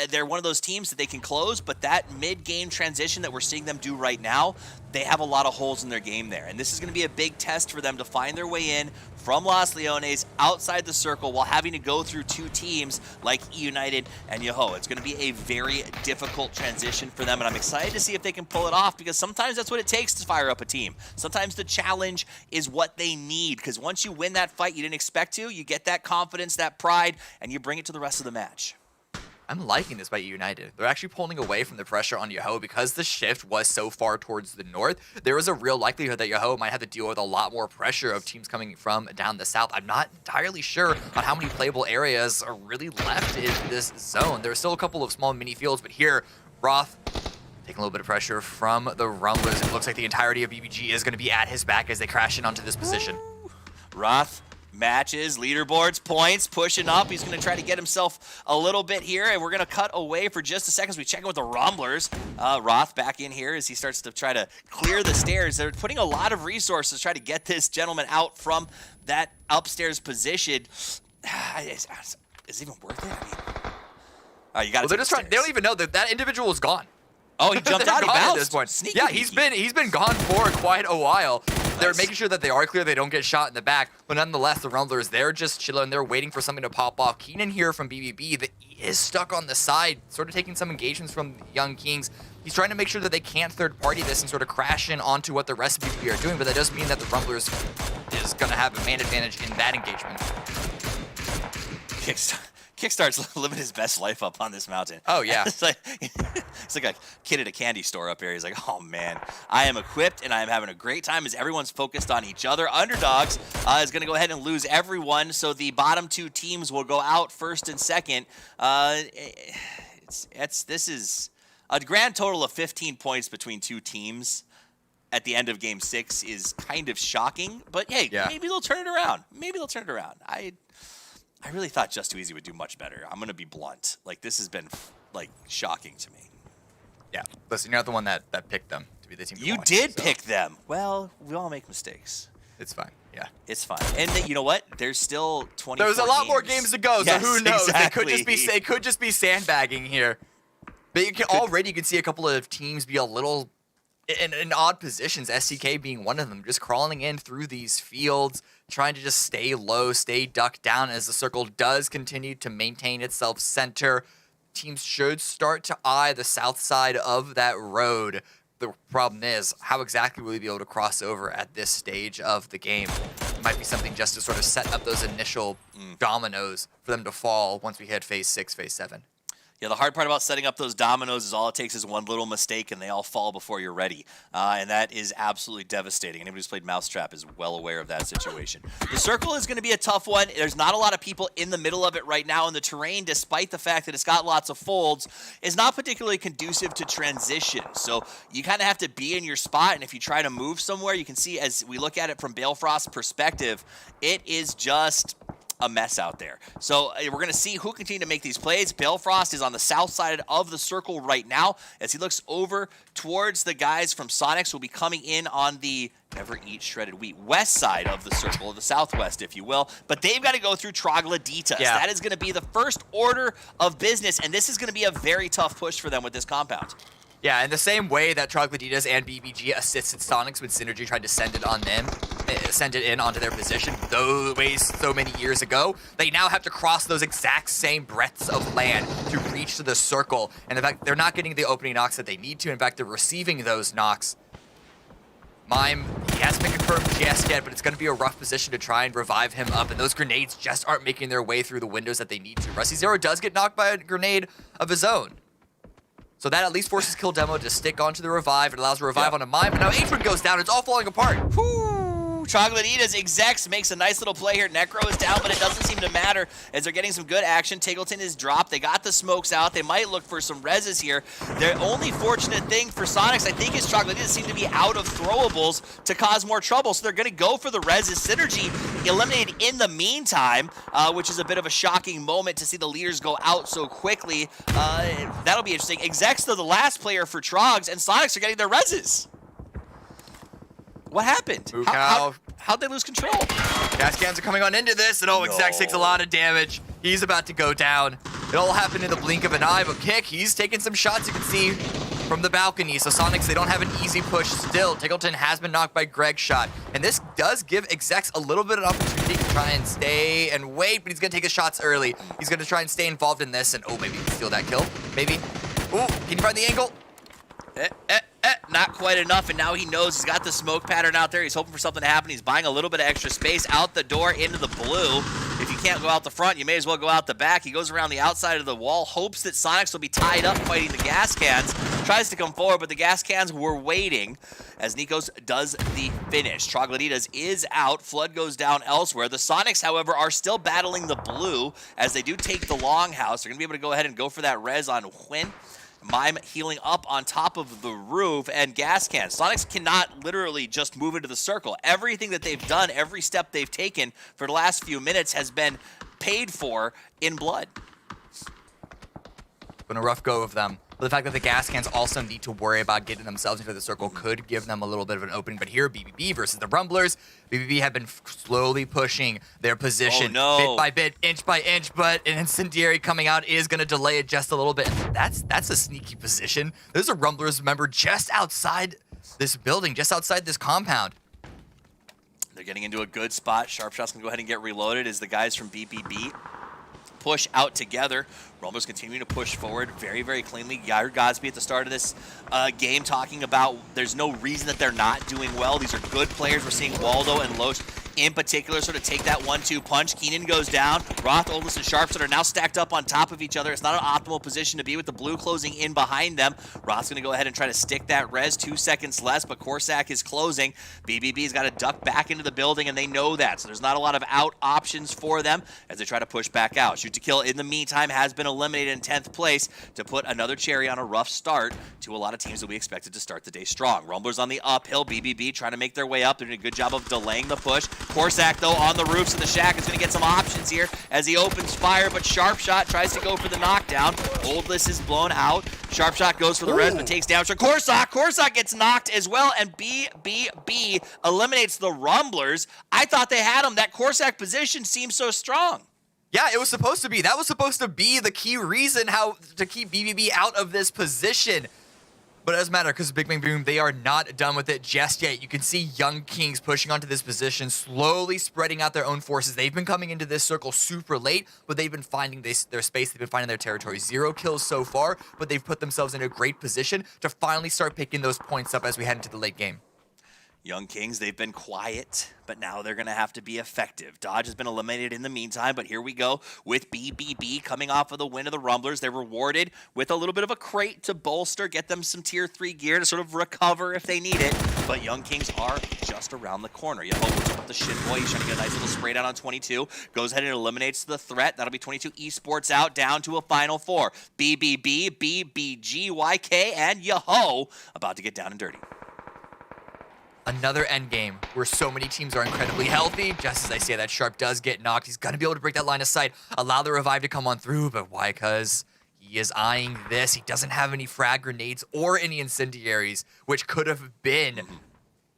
D: They're one of those teams that they can close, but that mid-game transition that we're seeing them do right now, they have a lot of holes in their game there. And this is going to be a big test for them to find their way in from Los Leones outside the circle while having to go through two teams like E United and Yoho. It's going to be a very difficult transition for them, and I'm excited to see if they can pull it off, because sometimes that's what it takes to fire up a team. Sometimes the challenge is what they need, because once you win that fight you didn't expect to, you get that confidence, that pride, and you bring it to the rest of the match.
E: I'm liking this by United. They're actually pulling away from the pressure on Yoho because the shift was so far towards the north. There is a real likelihood that Yoho might have to deal with a lot more pressure of teams coming from down the south. I'm not entirely sure on how many playable areas are really left in this zone. There are still a couple of small mini fields, but here, Roth taking a little bit of pressure from the Rumblers. It looks like the entirety of BBG is going to be at his back as they crash in onto this position.
D: Roth matches, leaderboards, points, pushing up. He's going to try to get himself a little bit here, and we're going to cut away for just a second as we check in with the Rumblers. Roth back in here as he starts to try to clear the stairs. They're putting a lot of resources to try to get this gentleman out from that upstairs position. Is it even worth it? I mean, you got to.
E: They're just trying. They don't even know that individual is gone.
D: Oh, he jumped out. He bounced
E: at this point.
D: Sneaky.
E: Yeah, he's been gone for quite a while.
D: Nice.
E: They're making sure that they are clear, they don't get shot in the back. But nonetheless, the Rumblers, they're just chilling. They're waiting for something to pop off. Keenan here from BBB, that is stuck on the side, sort of taking some engagements from Young Kings. He's trying to make sure that they can't third-party this and sort of crash in onto what the rest of BBB are doing. But that does mean that the Rumblers is going to have a man advantage in that engagement.
D: Kickstart's living his best life up on this mountain.
E: Oh, yeah.
D: It's like a kid at a candy store up here. He's like, oh, man, I am equipped, and I am having a great time as everyone's focused on each other. Underdogs is going to go ahead and lose everyone, so the bottom two teams will go out first and second. This is a grand total of 15 points between two teams at the end of Game 6 is kind of shocking, but, hey, maybe they'll turn it around. I really thought Just Too Easy would do much better. I'm going to be blunt. Like, this has been, like, shocking to me.
E: Yeah. Listen, you're not the one that picked them to be the team.
D: You did pick them. Well, we all make mistakes.
E: It's fine. Yeah.
D: It's fine. And you know what? There's still 24
E: There's a lot more games to go,
D: yes,
E: so who knows?
D: Exactly.
E: They could just be sandbagging here. But you can see a couple of teams be a little in odd positions, SCK being one of them, just crawling in through these fields, trying to just stay low, stay ducked down as the circle does continue to maintain itself center. Teams should start to eye the south side of that road. The problem is, how exactly will we be able to cross over at this stage of the game? It might be something just to sort of set up those initial dominoes for them to fall once we hit Phase 6, Phase 7.
D: Yeah, the hard part about setting up those dominoes is all it takes is one little mistake and they all fall before you're ready. And that is absolutely devastating. Anybody who's played Mousetrap is well aware of that situation. The circle is going to be a tough one. There's not a lot of people in the middle of it right now, and the terrain, despite the fact that it's got lots of folds, is not particularly conducive to transition. So you kind of have to be in your spot, and if you try to move somewhere, you can see as we look at it from Balefrost's perspective, it is just a mess out there. So we're going to see who continue to make these plays. Balefrost is on the south side of the circle right now as he looks over towards the guys from Sonics who will be coming in on the never eat shredded wheat west side of the circle, of the southwest, if you will. But they've got to go through Trogloditas.
E: Yeah.
D: That is going to be the first order of business, and this is going to be a very tough push for them with this compound.
E: Yeah, in the same way that Troglodytas and BBG assisted Sonics when Synergy tried to send it on them, send it in onto their position those ways so many years ago, they now have to cross those exact same breadths of land to reach to the circle. And in fact, they're not getting the opening knocks that they need to. In fact, they're receiving those knocks. Mime, he hasn't been confirmed just yet, but it's going to be a rough position to try and revive him up, and those grenades just aren't making their way through the windows that they need to. Rusty Zero does get knocked by a grenade of his own. So that at least forces Kill Demo to stick onto the revive. It allows a revive onto Mime, but now H1 goes down. It's all falling apart.
D: Troglodytas Execs makes a nice little play here. Necro is down, but it doesn't seem to matter as they're getting some good action. Tiggleton is dropped. They got the smokes out. They might look for some reses here. The only fortunate thing for Sonics, I think, is Troglodytas seem to be out of throwables to cause more trouble, so they're going to go for the reses. Synergy eliminated in the meantime, which is a bit of a shocking moment to see the leaders go out so quickly. That'll be interesting. Execs, though, the last player for Trogs, and Sonics are getting their reses. What happened? How'd they lose control?
E: Gas cans are coming on into this, and Execs takes a lot of damage. He's about to go down. It all happened in the blink of an eye, but Kick, he's taking some shots, you can see, from the balcony. So Sonics, they don't have an easy push still. Tiggleton has been knocked by Greg's shot, and this does give Execs a little bit of opportunity to try and stay and wait, but he's going to take his shots early. He's going to try and stay involved in this, and maybe he can steal that kill. Maybe. Ooh, can you find the angle?
D: Not quite enough, and now he knows he's got the smoke pattern out there. He's hoping for something to happen. He's buying a little bit of extra space out the door into the blue. If you can't go out the front, you may as well go out the back. He goes around the outside of the wall, hopes that Sonics will be tied up fighting the gas cans. Tries to come forward, but the gas cans were waiting as Nikos does the finish. Troglodytas is out. Flood goes down elsewhere. The Sonics, however, are still battling the blue as they do take the longhouse. They're going to be able to go ahead and go for that res on Hwin. Mime healing up on top of the roof, and gas cans. Sonics cannot literally just move into the circle. Everything that they've done, every step they've taken for the last few minutes has been paid for in blood.
E: Been a rough go of them. But the fact that the gas cans also need to worry about getting themselves into the circle could give them a little bit of an opening. But here, BBB versus the Rumblers. BBB have been slowly pushing their position bit by bit, inch by inch, but an incendiary coming out is going to delay it just a little bit. That's a sneaky position. There's a Rumblers member just outside this building, just outside this compound.
D: They're getting into a good spot. Sharpshot's going to go ahead and get reloaded as the guys from BBB push out together. Rumblers continuing to push forward very, very cleanly. You heard Godsby at the start of this game talking about there's no reason that they're not doing well. These are good players. We're seeing Waldo and Loach in particular sort of take that 1-2 punch. Keenan goes down. Roth, Oldest, and Sharpshot are now stacked up on top of each other. It's not an optimal position to be with the blue closing in behind them. Roth's going to go ahead and try to stick that res. 2 seconds less, but Corsac is closing. BBB's got to duck back into the building, and they know that. So there's not a lot of out options for them as they try to push back out. Shoot to Kill, in the meantime, has been eliminated in 10th place to put another cherry on a rough start to a lot of teams that we expected to start the day strong. Rumblers on the uphill. BBB trying to make their way up. They're doing a good job of delaying the push. Corsac, though, on the roofs of the shack is going to get some options here as he opens fire, but Sharpshot tries to go for the knockdown. Oldless is blown out. Sharpshot goes for the res, but takes down Corsac. Corsac gets knocked as well, and BBB eliminates the Rumblers. I thought they had him. That Corsac position seems so strong.
E: Yeah, it was supposed to be. That was supposed to be the key reason how to keep BBB out of this position. But it doesn't matter because Big Bang Boom, they are not done with it just yet. You can see Young Kings pushing onto this position, slowly spreading out their own forces. They've been coming into this circle super late, but they've been finding their space. They've been finding their territory. 0 kills so far, but they've put themselves in a great position to finally start picking those points up as we head into the late game.
D: Young Kings, they've been quiet, but now they're going to have to be effective. Dodge has been eliminated in the meantime, but here we go with BBB coming off of the win of the Rumblers. They're rewarded with a little bit of a crate to bolster, get them some tier 3 gear to sort of recover if they need it. But Young Kings are just around the corner. You hope with the Shin Boy. He's trying to get a nice little spray down on 22. Goes ahead and eliminates the threat. That'll be 22 Esports out, down to a final 4. BBB, BBG, YK, and Yoho about to get down and dirty.
E: Another endgame where so many teams are incredibly healthy. Just as I say that, Sharp does get knocked. He's going to be able to break that line of sight, allow the revive to come on through. But why? Because he is eyeing this. He doesn't have any frag grenades or any incendiaries, which could have been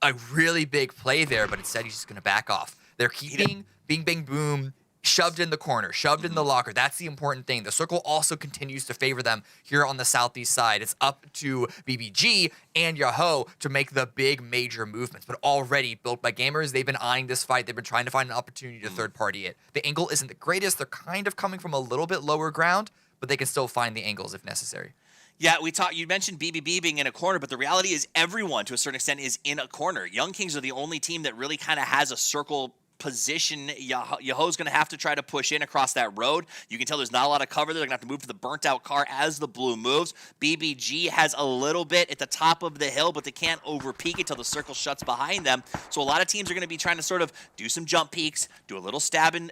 E: a really big play there. But instead, he's just going to back off. They're keeping Bing Bang Boom shoved in the corner, shoved in the locker. That's the important thing. The circle also continues to favor them here on the southeast side. It's up to BBG and Yahoo to make the big major movements. But already built by gamers, they've been eyeing this fight. They've been trying to find an opportunity to third party it. The angle isn't the greatest. They're kind of coming from a little bit lower ground, but they can still find the angles if necessary.
D: Yeah, you mentioned BBB being in a corner, but the reality is everyone, to a certain extent, is in a corner. Young Kings are the only team that really kind of has a circle position. Yahoo's going to have to try to push in across that road. You can tell there's not a lot of cover there. They're going to have to move to the burnt-out car as the blue moves. BBG has a little bit at the top of the hill, but they can't over-peek it till the circle shuts behind them. So a lot of teams are going to be trying to sort of do some jump peeks, do a little stab and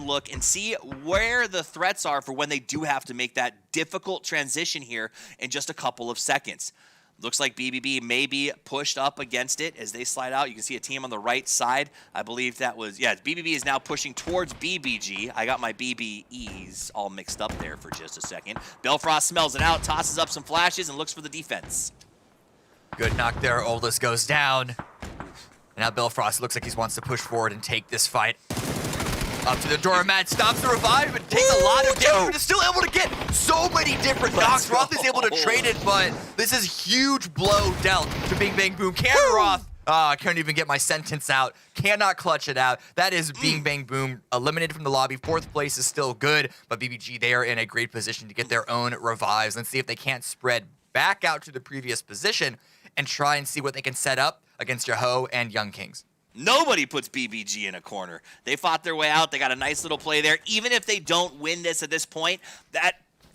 D: look, and see where the threats are for when they do have to make that difficult transition here in just a couple of seconds. Looks like BBB may be pushed up against it as they slide out. You can see a team on the right side. I believe that was, yeah, BBB is now pushing towards BBG. I got my BBEs all mixed up there for just a second. Belfrost smells it out, tosses up some flashes, and looks for the defense.
E: Good knock there. Oldest goes down. And now Belfrost looks like he wants to push forward and take this fight. Up to the doormat, stops the revive, but takes a lot of damage, but is still able to get so many different knocks. Roth is able to trade it, but this is huge blow dealt to Bing Bang Boom. Cameron Roth, I can't even get my sentence out. Cannot clutch it out. That is Bing Bang Boom eliminated from the lobby. 4th place is still good, but BBG, they are in a great position to get their own revives. Let's see if they can't spread back out to the previous position and try and see what they can set up against Yahoo and Young Kings.
D: Nobody puts BBG in a corner. They fought their way out. They got a nice little play there. Even if they don't win this at this point,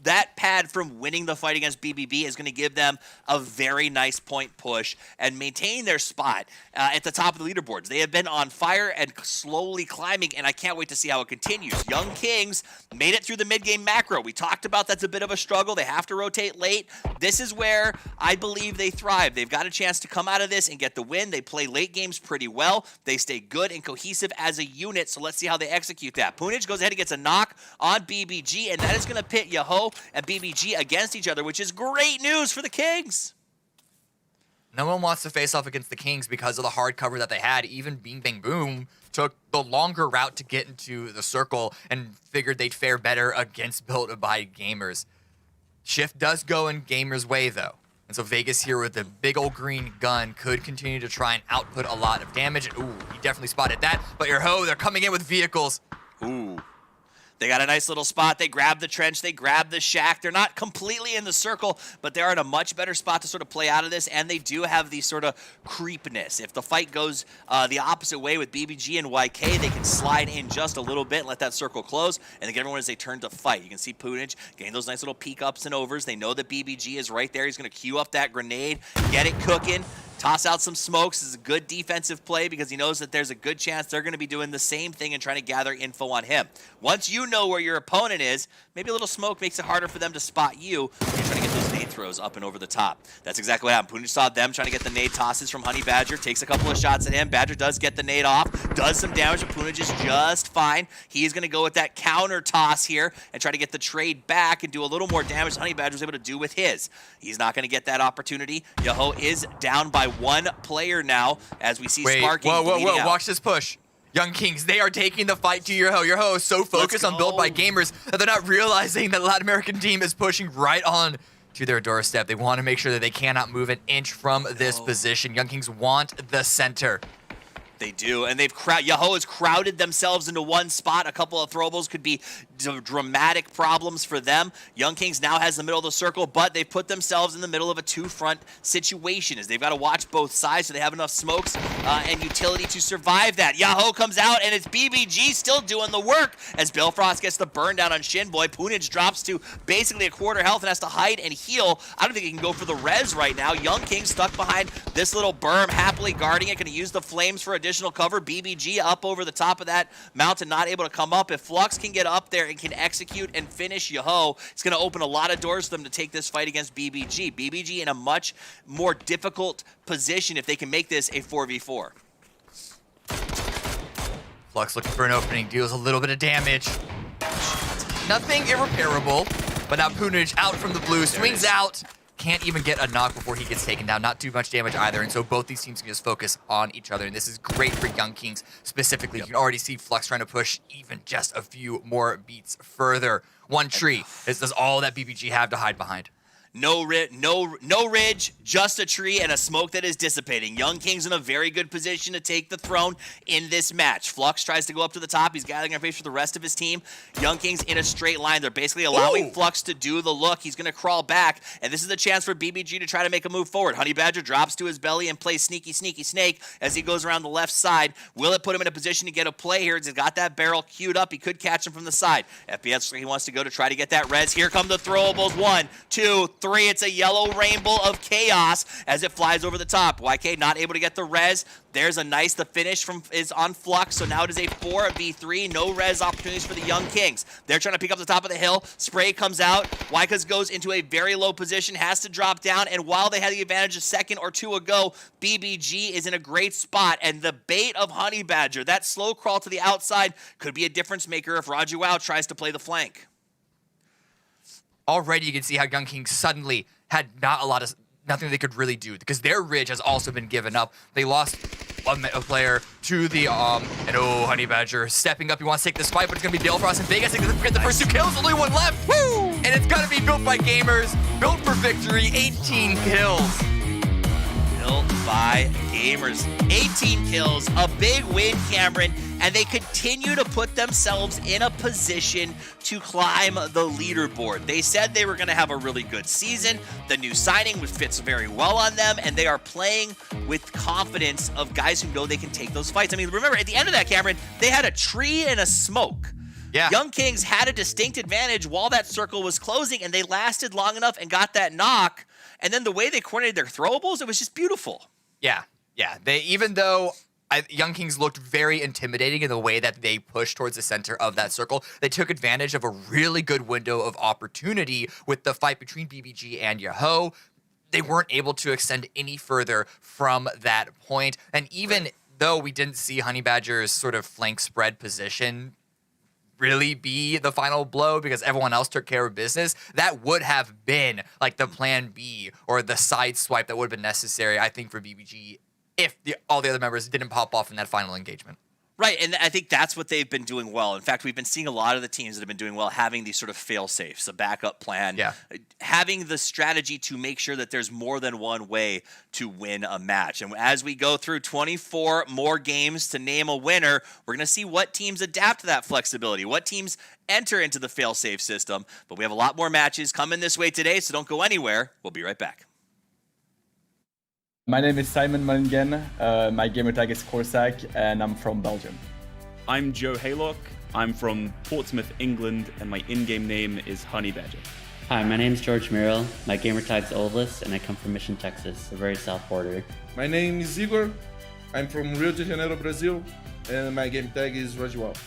D: that pad from winning the fight against BBB is going to give them a very nice point push and maintain their spot at the top of the leaderboards. They have been on fire and slowly climbing, and I can't wait to see how it continues. Young Kings made it through the mid-game macro. We talked about that's a bit of a struggle. They have to rotate late. This is where I believe they thrive. They've got a chance to come out of this and get the win. They play late games pretty well. They stay good and cohesive as a unit, so let's see how they execute that. Punij goes ahead and gets a knock on BBG, and that is going to pit Yahoo and BBG against each other, which is great news for the Kings.
E: No one wants to face off against the Kings because of the hard cover that they had. Even Bing Bang Boom took the longer route to get into the circle and figured they'd fare better against Built by Gamers. Shift does go in Gamers' way, though. And so Vegas here with the big old green gun could continue to try and output a lot of damage. Ooh, he definitely spotted that. But Yahoo, they're coming in with vehicles.
D: Ooh. They got a nice little spot. They grab the trench. They grab the shack. They're not completely in the circle, but they're in a much better spot to sort of play out of this, and they do have the sort of creepness. If the fight goes the opposite way with BBG and YK, they can slide in just a little bit and let that circle close, and then get everyone as they turn to fight. You can see Punij getting those nice little peek ups and overs. They know that BBG is right there. He's going to queue up that grenade, get it cooking. Toss out some smokes. This is a good defensive play because he knows that there's a good chance they're going to be doing the same thing and trying to gather info on him. Once you know where your opponent is, maybe a little smoke makes it harder for them to spot you. You're trying to get those nade throws up and over the top. That's exactly what happened. Punij saw them trying to get the nade tosses from Honey Badger. Takes a couple of shots at him. Badger does get the nade off. Does some damage, but Punij is just fine. He's going to go with that counter toss here and try to get the trade back and do a little more damage than Honey Badger was able to do with his. He's not going to get that opportunity. Yahoo is down by one player now as we see Sparky.
E: Whoa. Watch this push. Young Kings, they are taking the fight to Yahoo. Yahoo is so focused on Built by Gamers that they're not realizing that the Latin American team is pushing right on to their doorstep. They want to make sure that they cannot move an inch from this position. Young Kings want the center.
D: They do, and Yahoo has crowded themselves into one spot. A couple of throwables could be dramatic problems for them. Young Kings now has the middle of the circle, but they've put themselves in the middle of a two-front situation as they've got to watch both sides so they have enough smokes and utility to survive that. Yahoo comes out, and it's BBG still doing the work as Billfrost gets the burn down on Shinboy. Punij drops to basically a quarter health and has to hide and heal. I don't think he can go for the res right now. Young Kings stuck behind this little berm, happily guarding it, going to use the flames for additional cover. BBG up over the top of that mountain, not able to come up. If Flux can get up there and can execute and finish Yahoo, it's going to open a lot of doors for them to take this fight against BBG. BBG in a much more difficult position if they can make this a 4v4.
E: Flux looking for an opening, deals a little bit of damage. Nothing irreparable, but now Punij out from the blue, swings out, can't even get a knock before he gets taken down. Not too much damage either, and so both these teams can just focus on each other, and this is great for Young Kings specifically. You can already see Flux trying to push even just a few more beats further. One tree is all that BBG have to hide behind.
D: No ridge, just a tree and a smoke that is dissipating. Young King's in a very good position to take the throne in this match. Flux tries to go up to the top. He's gathering our face for the rest of his team. Young King's in a straight line. They're basically allowing Flux to do the look. He's going to crawl back, and this is the chance for BBG to try to make a move forward. Honey Badger drops to his belly and plays sneaky, sneaky snake as he goes around the left side. Will it put him in a position to get a play here? He's got that barrel queued up. He could catch him from the side. FPS, he wants to go to try to get that res. Here come the throwables. 1, 2, 3. It's a yellow rainbow of chaos as it flies over the top. YK not able to get the res. There's a nice, the finish is on Flux, so now it is a 4v3. No res opportunities for the Young Kings. They're trying to pick up the top of the hill. Spray comes out. YK goes into a very low position, has to drop down, and while they had the advantage a second or two ago, BBG is in a great spot, and the bait of Honey Badger, that slow crawl to the outside, could be a difference maker if Raju Wow tries to play the flank.
E: Already you can see how Young Kings suddenly had nothing they could really do because their ridge has also been given up. They lost a player to the and Honey Badger stepping up. He wants to take this fight, but it's gonna be Balefrost and Vegas. They get the first 2 kills, only 1 left. Woo! And it's gonna be built by gamers, built for victory, 18 kills.
D: Built by gamers. 18 kills, a big win, Cameron, and they continue to put themselves in a position to climb the leaderboard. They said they were going to have a really good season. The new signing fits very well on them, and they are playing with confidence of guys who know they can take those fights. I mean, remember, at the end of that, Cameron, they had a tree and a smoke.
E: Yeah.
D: Young Kings had a distinct advantage while that circle was closing, and they lasted long enough and got that knock. And then the way they coordinated their throwables, it was just beautiful.
E: Yeah. Even though Young Kings looked very intimidating in the way that they pushed towards the center of that circle, they took advantage of a really good window of opportunity with the fight between BBG and Yahoo. They weren't able to extend any further from that point. And even though we didn't see Honey Badger's sort of flank spread position really be the final blow because everyone else took care of business, that would have been like the plan B or the side swipe that would have been necessary, I think, for BBG if all the other members didn't pop off in that final engagement.
D: Right, and I think that's what they've been doing well. In fact, we've been seeing a lot of the teams that have been doing well having these sort of fail-safes, a backup plan, having the strategy to make sure that there's more than one way to win a match. And as we go through 24 more games to name a winner, we're going to see what teams adapt to that flexibility, what teams enter into the fail-safe system. But we have a lot more matches coming this way today, so don't go anywhere. We'll be right back.
F: My name is Simon Mulligan, my gamer tag is Corsac, and I'm from Belgium.
G: I'm Joe Haylock, I'm from Portsmouth, England, and my in-game name is Honey Badger.
H: Hi, my name is George Muriel, my gamer tag's Olis, and I come from Mission, Texas, the very south border.
I: My name is Igor, I'm from Rio de Janeiro, Brazil, and my game tag is Rajual.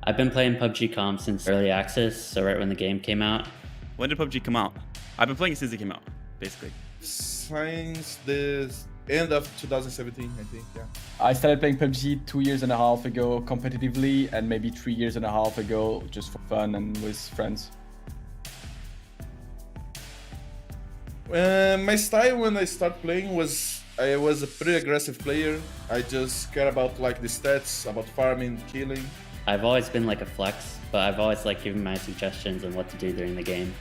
H: I've been playing PUBG Comp since early access, so right when the game came out.
G: When did PUBG come out? I've been playing it since it came out, basically.
I: Since the end of 2017, I think, yeah.
F: I started playing PUBG 2.5 years ago competitively, and maybe 3.5 years ago just for fun and with friends.
I: My style when I started playing was, I was a pretty aggressive player. I just care about like the stats, about farming, killing.
H: I've always been like a flex, but I've always liked giving my suggestions on what to do during the game.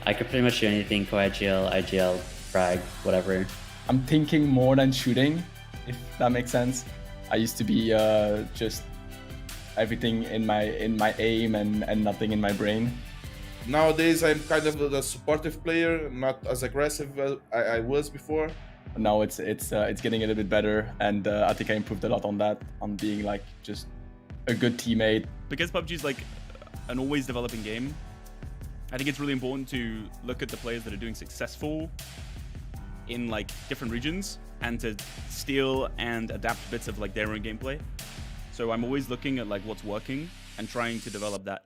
H: I could pretty much do anything, co-IGL, IGL, frag, whatever.
F: I'm thinking more than shooting, if that makes sense. I used to be just everything in my aim and nothing in my brain.
I: Nowadays I'm kind of a supportive player, not as aggressive as I was before.
F: Now it's getting a little bit better, and I think I improved a lot on that, on being like just a good teammate.
G: Because PUBG is like an always developing game, I think it's really important to look at the players that are doing successful in like different regions and to steal and adapt bits of like their own gameplay. So I'm always looking at like what's working and trying to develop that.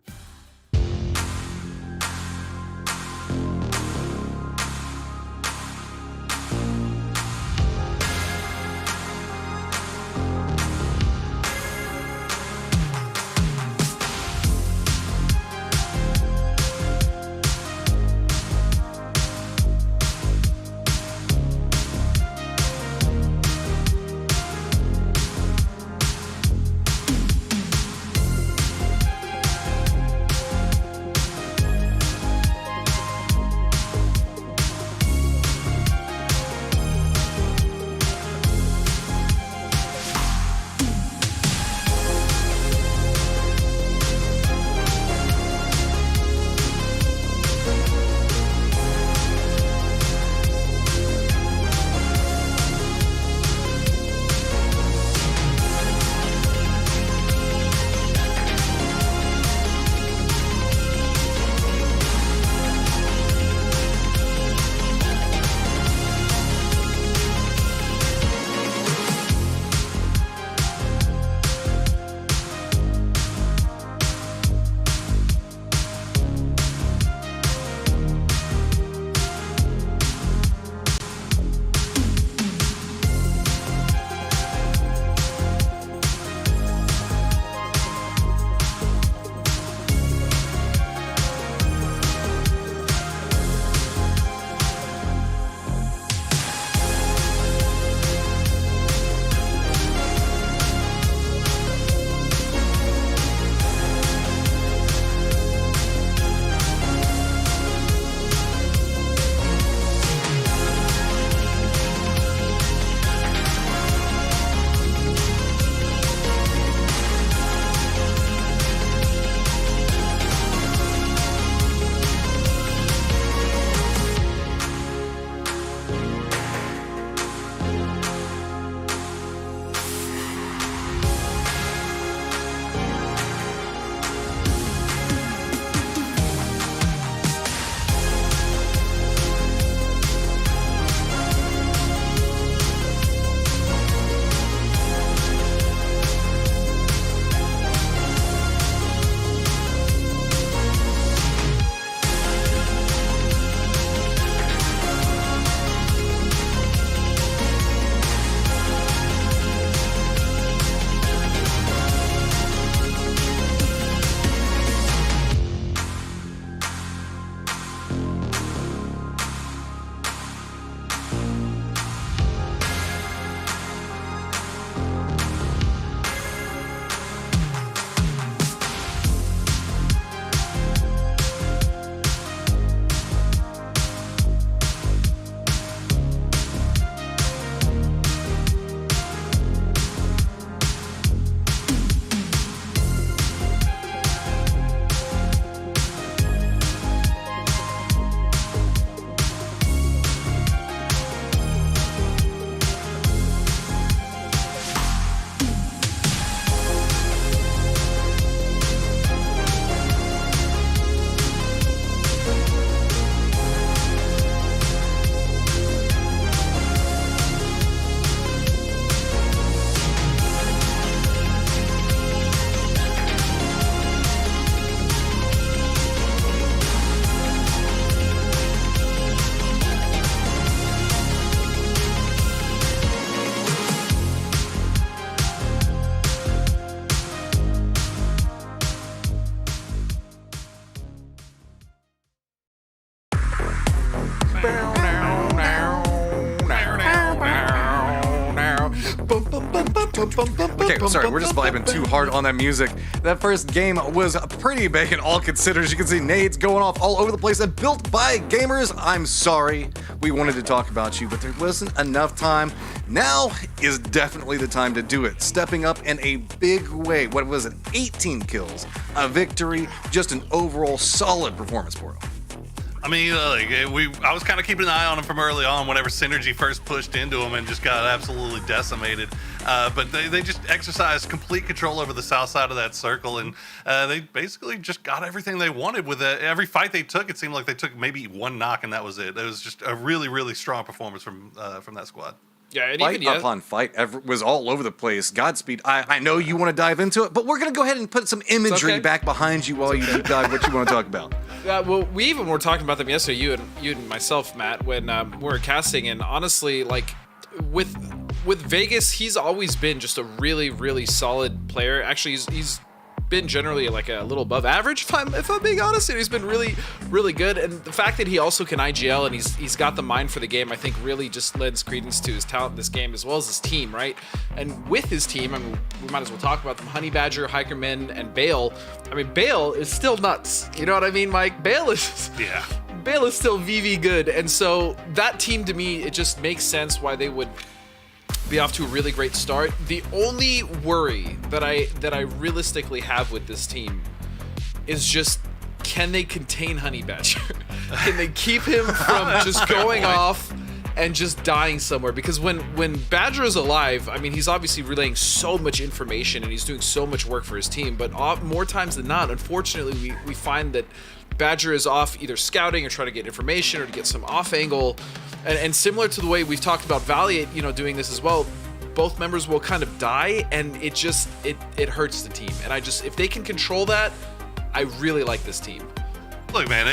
A: Okay, sorry, we're just vibing too hard on that music. That first game was pretty banging, all considered. As you can see, nades going off all over the place. And Built by Gamers, I'm sorry. We wanted to talk about you, but there wasn't enough time. Now is definitely the time to do it. Stepping up in a big way. What was it? 18 kills, a victory, just an overall solid performance for him.
B: I mean, I was kind of keeping an eye on him from early on whenever Synergy first pushed into him and just got absolutely decimated. But they just exercised complete control over the south side of that circle, and they basically just got everything they wanted with it. Every fight they took, it seemed like they took maybe one knock, and that was it. It was just a really, really strong performance from that squad.
C: Yeah, and
A: Fight upon fight was all over the place. Godspeed. I know you want to dive into it, but we're going to go ahead and put some imagery back behind you while you deep dive what you want to talk about.
C: Well, we even were talking about them yesterday, you and myself, Matt, when we were casting, and honestly, like with Vegas, he's always been just a really, really solid player. Actually, he's been generally like a little above average, if I'm being honest, and he's been really, really good. And the fact that he also can IGL and he's got the mind for the game, I think really just lends credence to his talent in this game as well as his team, right? And with his team, I mean, we might as well talk about them: Honey Badger, Hikerman, and Bale. I mean, Bale is still nuts. You know what I mean, Mike? Bale is still VV good, and so that team to me, it just makes sense why they would be off to a really great start. The only worry that I realistically have with this team is just, can they contain Honey Badger? Can they keep him from just going off and just dying somewhere? Because when Badger is alive, I mean, he's obviously relaying so much information and he's doing so much work for his team, but more times than not, unfortunately, we find that Badger is off either scouting or trying to get information or to get some off angle. And similar to the way we've talked about Valiant, doing this as well, both members will kind of die, and it just it hurts the team. And if they can control that, I really like this team.
B: Look, man,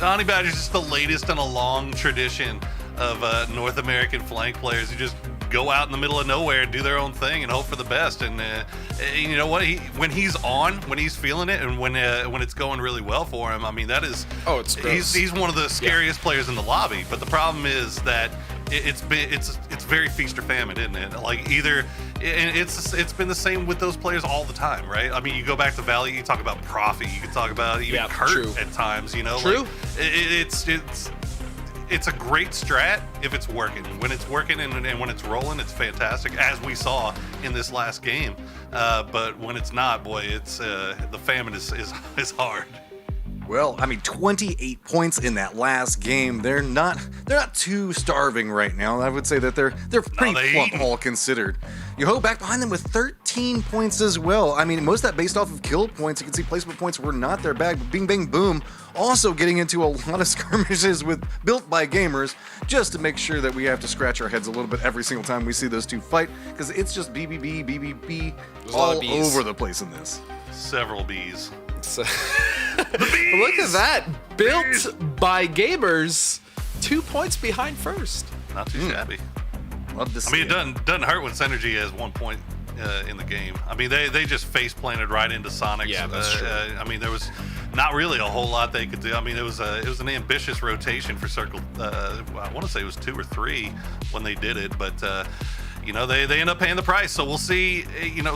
B: Honey Badger's just the latest in a long tradition of North American flank players who just go out in the middle of nowhere and do their own thing and hope for the best. And you know what? When he's feeling it, and when it's going really well for him, I mean, that is
C: it's gross.
B: He's one of the scariest players in the lobby. But the problem is that it's very feast or famine, isn't it? Like it's been the same with those players all the time, right? I mean, you go back to Valley, you talk about Profi, you can talk about even Kurt at times.
C: True.
B: Like, it's a great strat if it's working. When it's working and when it's rolling, it's fantastic, as we saw in this last game. But when it's not, boy, it's the famine is hard.
A: Well, I mean, 28 points in that last game. They're not too starving right now. I would say that they're pretty plump, all considered. Yoho back behind them with 13 points as well. I mean, most of that based off of kill points. You can see placement points were not their bag. But Bing Bang Boom also getting into a lot of skirmishes with Built by Gamers, just to make sure that we have to scratch our heads a little bit every single time we see those two fight, because it's just BBB all over the place in this.
B: Several Bs.
C: So, look at that. Built by Gamers, 2 points behind first.
B: Not too shabby.
A: Love to see
B: it doesn't hurt when Synergy has 1 point in the game. I mean, they just face planted right into Sonics.
C: Yeah, that's true.
B: I mean, there was not really a whole lot they could do. I mean, it was an ambitious rotation for Circle. I want to say it was 2 or 3 when they did it, but they end up paying the price. So we'll see.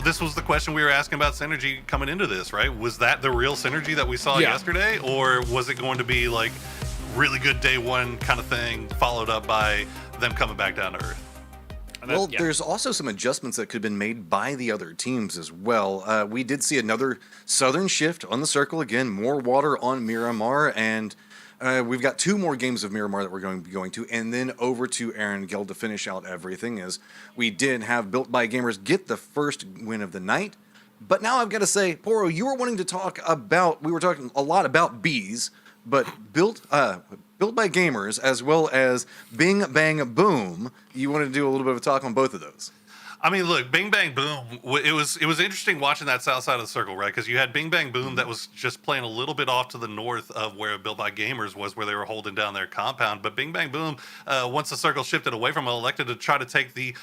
B: This was the question we were asking about Synergy coming into this, right? Was that the real Synergy that we saw yesterday, or was it going to be like really good day one kind of thing, followed up by them coming back down to earth?
A: Well, there's also some adjustments that could have been made by the other teams as well. We did see another southern shift on the circle. Again, more water on Miramar, and we've got 2 more games of Miramar that we're going to be going to, and then over to Erangel to finish out everything, as we did have Built by Gamers get the first win of the night. But now I've got to say, Poro, you were wanting to talk about, we were talking a lot about bees, but Built by Gamers, as well as Bing Bang Boom, you wanted to do a little bit of a talk on both of those.
B: I mean, look, Bing Bang Boom. It was interesting watching that south side of the circle, right? Because you had Bing Bang Boom that was just playing a little bit off to the north of where Built by Gamers was, where they were holding down their compound. But Bing Bang Boom, once the circle shifted away from it, elected to try to take the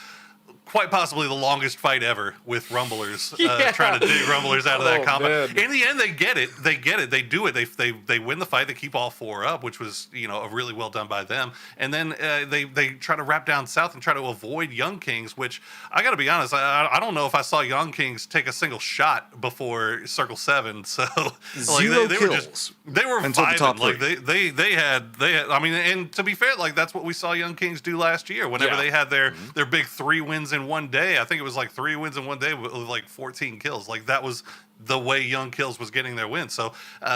B: quite possibly the longest fight ever with Rumblers, trying to dig Rumblers out of that combat.
I: man.
B: In the end, they get it. They do it. They win the fight. They keep all 4 up, which was really well done by them. And then they try to wrap down south and try to avoid Young Kings, which I got to be honest, I don't know if I saw Young Kings take a single shot before Circle 7. So
A: Zero
B: they
A: kills
B: they were
A: until the
B: vibing.
A: top
B: Like
A: three.
B: they had. I mean, and to be fair, like that's what we saw Young Kings do last year. Whenever they had their big 3 wins in one day, I think it was like 3 wins in one day with like 14 kills. Like that was the way Young Kills was getting their win. So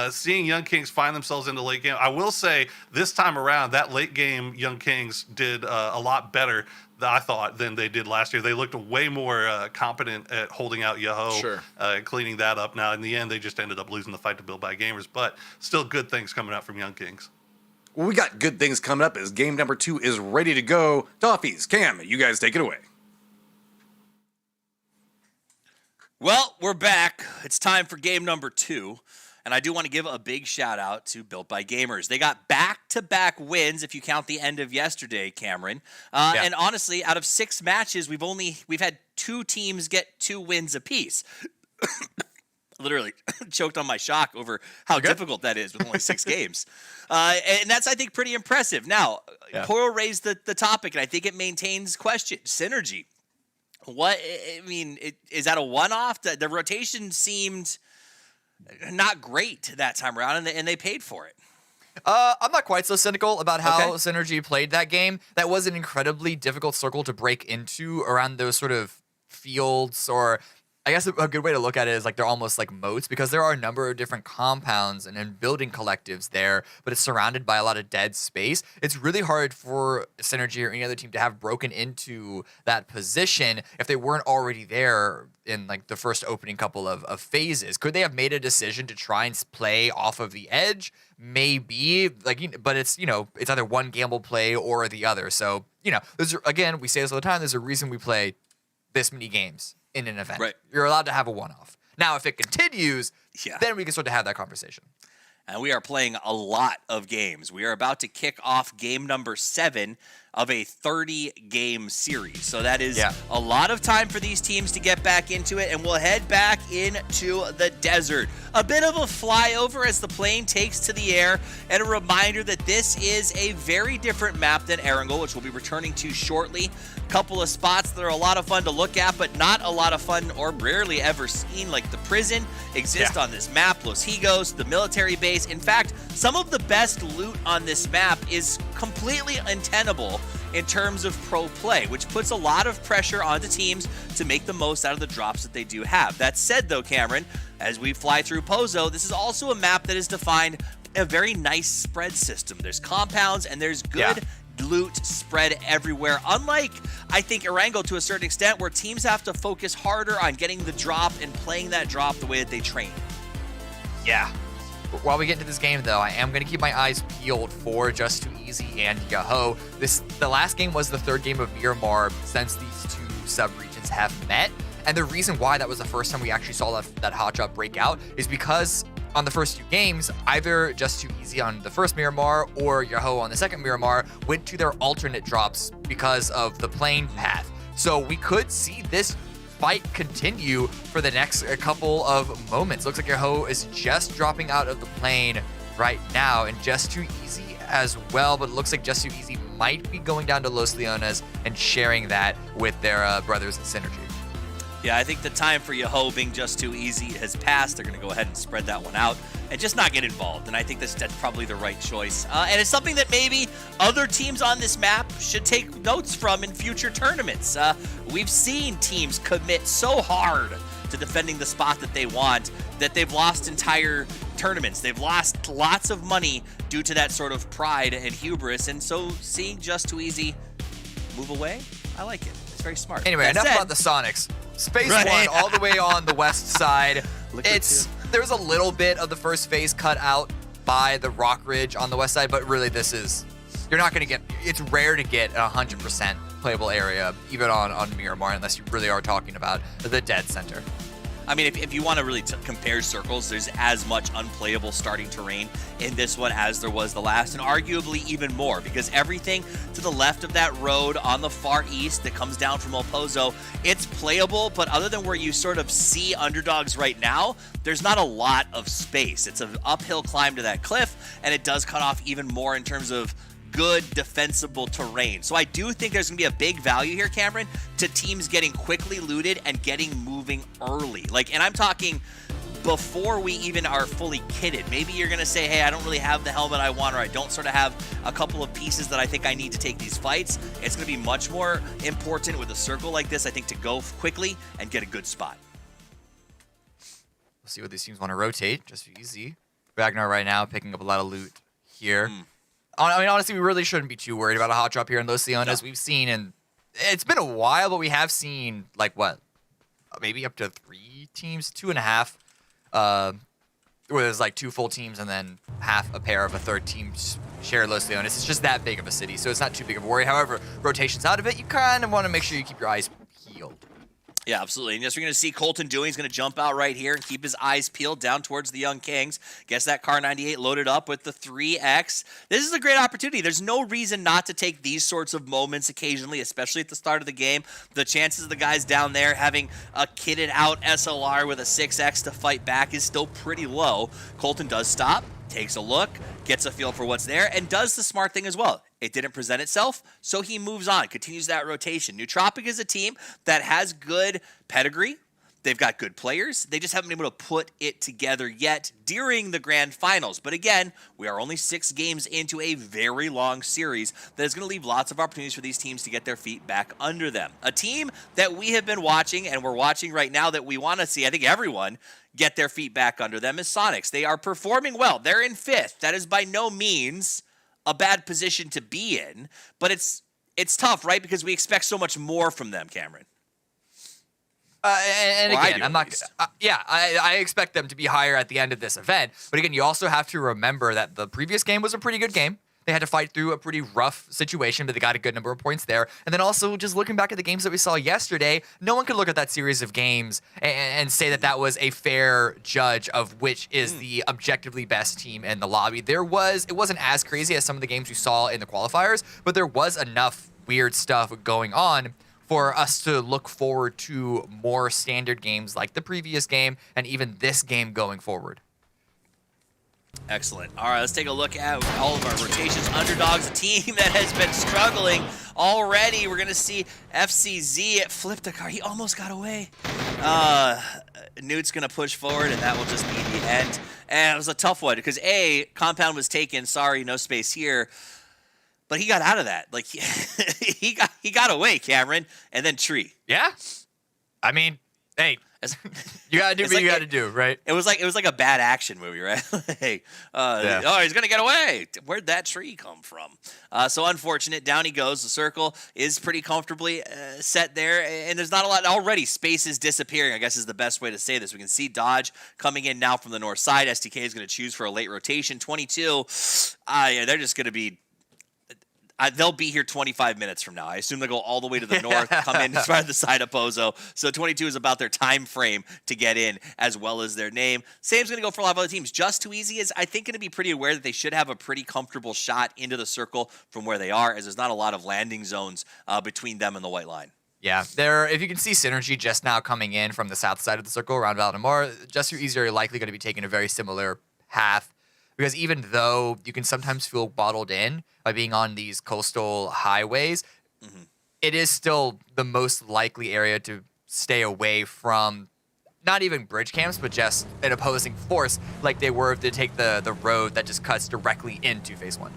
B: seeing Young Kings find themselves in the late game, I will say this time around that late game Young Kings did a lot better, I thought, than they did last year. They looked way more competent at holding out Yahoo and cleaning that up. Now in the end they just ended up losing the fight to Build by Gamers, but still good things coming out from Young Kings.
A: Well, we got good things coming up as game number 2 is ready to go. Toffees, Cam, you guys take it away.
D: Well, we're back. It's time for game number 2. And I do want to give a big shout out to Built by Gamers. They got back-to-back wins, if you count the end of yesterday, Cameron. And honestly, out of 6 matches, we've had 2 teams get 2 wins apiece. Literally choked on my shock over how difficult that is with only 6 games. And that's, I think, pretty impressive. Now, Poro raised the topic, and I think it maintains question. Synergy. Is that a one-off? The rotation seemed not great that time around, and they paid for it.
E: I'm not quite so cynical about how Synergy played that game. That was an incredibly difficult circle to break into around those sort of fields, or I guess a good way to look at it is like they're almost like moats, because there are a number of different compounds and building collectives there, but it's surrounded by a lot of dead space. It's really hard for Synergy or any other team to have broken into that position if they weren't already there in like the first opening couple of phases. Could they have made a decision to try and play off of the edge? Maybe, but it's it's either one gamble play or the other. So again, we say this all the time. There's a reason we play this many games in an event.
D: Right.
E: You're allowed to have a one-off. Now, if it continues, then we can start to have that conversation.
D: And we are playing a lot of games. We are about to kick off game number 7 of a 30-game series. So that is a lot of time for these teams to get back into it, and we'll head back into the desert. A bit of a flyover as the plane takes to the air, and a reminder that this is a very different map than Erangel, which we'll be returning to shortly. Couple of spots that are a lot of fun to look at, but not a lot of fun or rarely ever seen, like the prison exists on this map, Los Higos, the military base. In fact, some of the best loot on this map is completely untenable in terms of pro play, which puts a lot of pressure onto teams to make the most out of the drops that they do have. That said, though, Cameron, as we fly through Pozo, this is also a map that is defined a very nice spread system. There's compounds and there's good loot spread everywhere. Unlike, I think, Erangel to a certain extent, where teams have to focus harder on getting the drop and playing that drop the way that they train.
E: Yeah. While we get into this game, though, I am going to keep my eyes peeled for Just Too Easy and Yahoo. The last game was the 3rd game of Miramar since these 2 sub-regions have met. And the reason why that was the first time we actually saw that hot drop break out is because on the first 2 games, either Just Too Easy on the first Miramar or Yahoo on the second Miramar went to their alternate drops because of the plane path. So we could see this fight continue for the next couple of moments. Looks like Yahoo is just dropping out of the plane right now, and Just Too Easy as well, but it looks like Just Too Easy might be going down to Los Leones and sharing that with their brothers in Synergy.
D: Yeah, I think the time for Yahoo being Just Too Easy has passed. They're going to go ahead and spread that one out and just not get involved. And I think that's probably the right choice. And it's something that maybe other teams on this map should take notes from in future tournaments. We've seen teams commit so hard to defending the spot that they want that they've lost entire tournaments. They've lost lots of money due to that sort of pride and hubris. And so seeing Just Too Easy move away, I like it. It's very smart.
E: Anyway, enough about the Sonics. Space One, all the way on the west side. There's a little bit of the first phase cut out by the rock ridge on the west side, but really you're not going to get, it's rare to get 100% playable area, even on Miramar, unless you really are talking about the dead center.
D: I mean, if you want to really compare circles, there's as much unplayable starting terrain in this one as there was the last, and arguably even more, because everything to the left of that road on the far east that comes down from El Pozo, it's playable, but other than where you sort of see underdogs right now, there's not a lot of space. It's an uphill climb to that cliff, and it does cut off even more in terms of good defensible terrain. So I do think there's going to be a big value here, Cameron, to teams getting quickly looted and getting moving early. Like, and I'm talking before we even are fully kitted. Maybe you're going to say, hey, I don't really have the helmet I want, or I don't sort of have a couple of pieces that I think I need to take these fights. It's going to be much more important with a circle like this, I think, to go quickly and get a good spot.
E: We'll see what these teams want to rotate. Just easy. Ragnar right now picking up a lot of loot here. I mean, honestly, we really shouldn't be too worried about a hot drop here in Los Leones. We've seen, and it's been a while, but we have seen, like, what? Maybe up to 3 teams, 2.5, where there's like 2 full teams and then half a pair of a third team share Los Leones. It's just that big of a city, so it's not too big of a worry. However, rotations out of it, you kind of want to make sure you keep your eyes peeled.
D: Yeah, absolutely. And yes, we're going to see Colton doing. He's going to jump out right here and keep his eyes peeled down towards the Young Kings. Gets that Car 98 loaded up with the 3X. This is a great opportunity. There's no reason not to take these sorts of moments occasionally, especially at the start of the game. The chances of the guys down there having a kitted out SLR with a 6X to fight back is still pretty low. Colton does stop, takes a look, gets a feel for what's there, and does the smart thing as well. It didn't present itself, so he moves on, continues that rotation. Nootropic is a team that has good pedigree. They've got good players. They just haven't been able to put it together yet during the grand finals. But again, we are only 6 games into a very long series that is going to leave lots of opportunities for these teams to get their feet back under them. A team that we have been watching, and we're watching right now, that we want to see, I think everyone, get their feet back under them, is Sonics. They are performing well. They're in 5th. That is by no means a bad position to be in, but it's tough, right? Because we expect so much more from them, Cameron.
E: And again, I'm not. I expect them to be higher at the end of this event. But again, you also have to remember that the previous game was a pretty good game. They had to fight through a pretty rough situation, but they got a good number of points there. And then also, just looking back at the games that we saw yesterday, no one could look at that series of games and say that that was a fair judge of which is the objectively best team in the lobby. It wasn't as crazy as some of the games we saw in the qualifiers, but there was enough weird stuff going on for us to look forward to more standard games like the previous game and even this game going forward.
D: Excellent. All right, let's take a look at all of our rotations. Underdogs, a team that has been struggling already. We're going to see FCZ flip the car. He almost got away. Newt's going to push forward, and that will just be the end. And it was a tough one because, A, compound was taken. Sorry, no space here. But he got out of that. Like, he got away, Cameron, and then Tree.
E: Yeah? I mean, hey, you gotta do what you gotta do, right?
D: It was like a bad action movie, right? Oh, he's gonna get away. Where'd that tree come from? So unfortunate. Down he goes. The circle is pretty comfortably set there, and there's not a lot already. Space is disappearing, I guess is the best way to say this. We can see Dodge coming in now from the north side. STK is going to choose for a late rotation. 22. Yeah, they're just going to be. They'll be here 25 minutes from now. I assume they'll go all the way to the north, come in by the side of Pozo. So 22 is about their time frame to get in, as well as their name. Same's going to go for a lot of other teams. Just Too Easy is, I think, going to be pretty aware that they should have a pretty comfortable shot into the circle from where they are, as there's not a lot of landing zones between them and the white line.
E: Yeah, if you can see Synergy just now coming in from the south side of the circle around Valdemar, Just Too Easy are likely going to be taking a very similar path. Because even though you can sometimes feel bottled in by being on these coastal highways, it is still the most likely area to stay away from not even bridge camps, but just an opposing force like they were if they take the road that just cuts directly into Phase 1.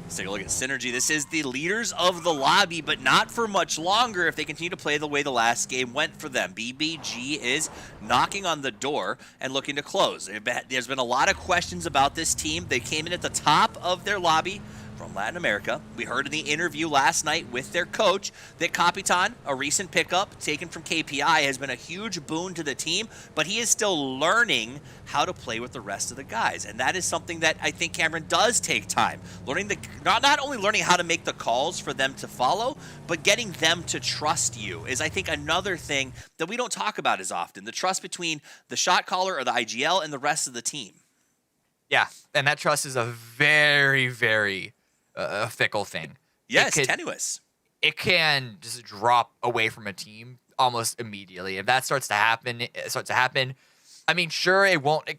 D: Let's take a look at Synergy. This is the leaders of the lobby, but not for much longer if they continue to play the way the last game went for them. BBG is knocking on the door and looking to close. There's been a lot of questions about this team. They came in at the top of their lobby from Latin America. We heard in the interview last night with their coach that Capitan, a recent pickup taken from KPI, has been a huge boon to the team, but he is still learning how to play with the rest of the guys. And that is something that I think Cameron does take time. Learning not only learning how to make the calls for them to follow, but getting them to trust you is, I think, another thing that we don't talk about as often. The trust between the shot caller or the IGL and the rest of the team.
E: Yeah, and that trust is a very, very fickle thing.
D: Yes, tenuous.
E: It can just drop away from a team almost immediately. If that starts to happen, I mean, sure, it won't.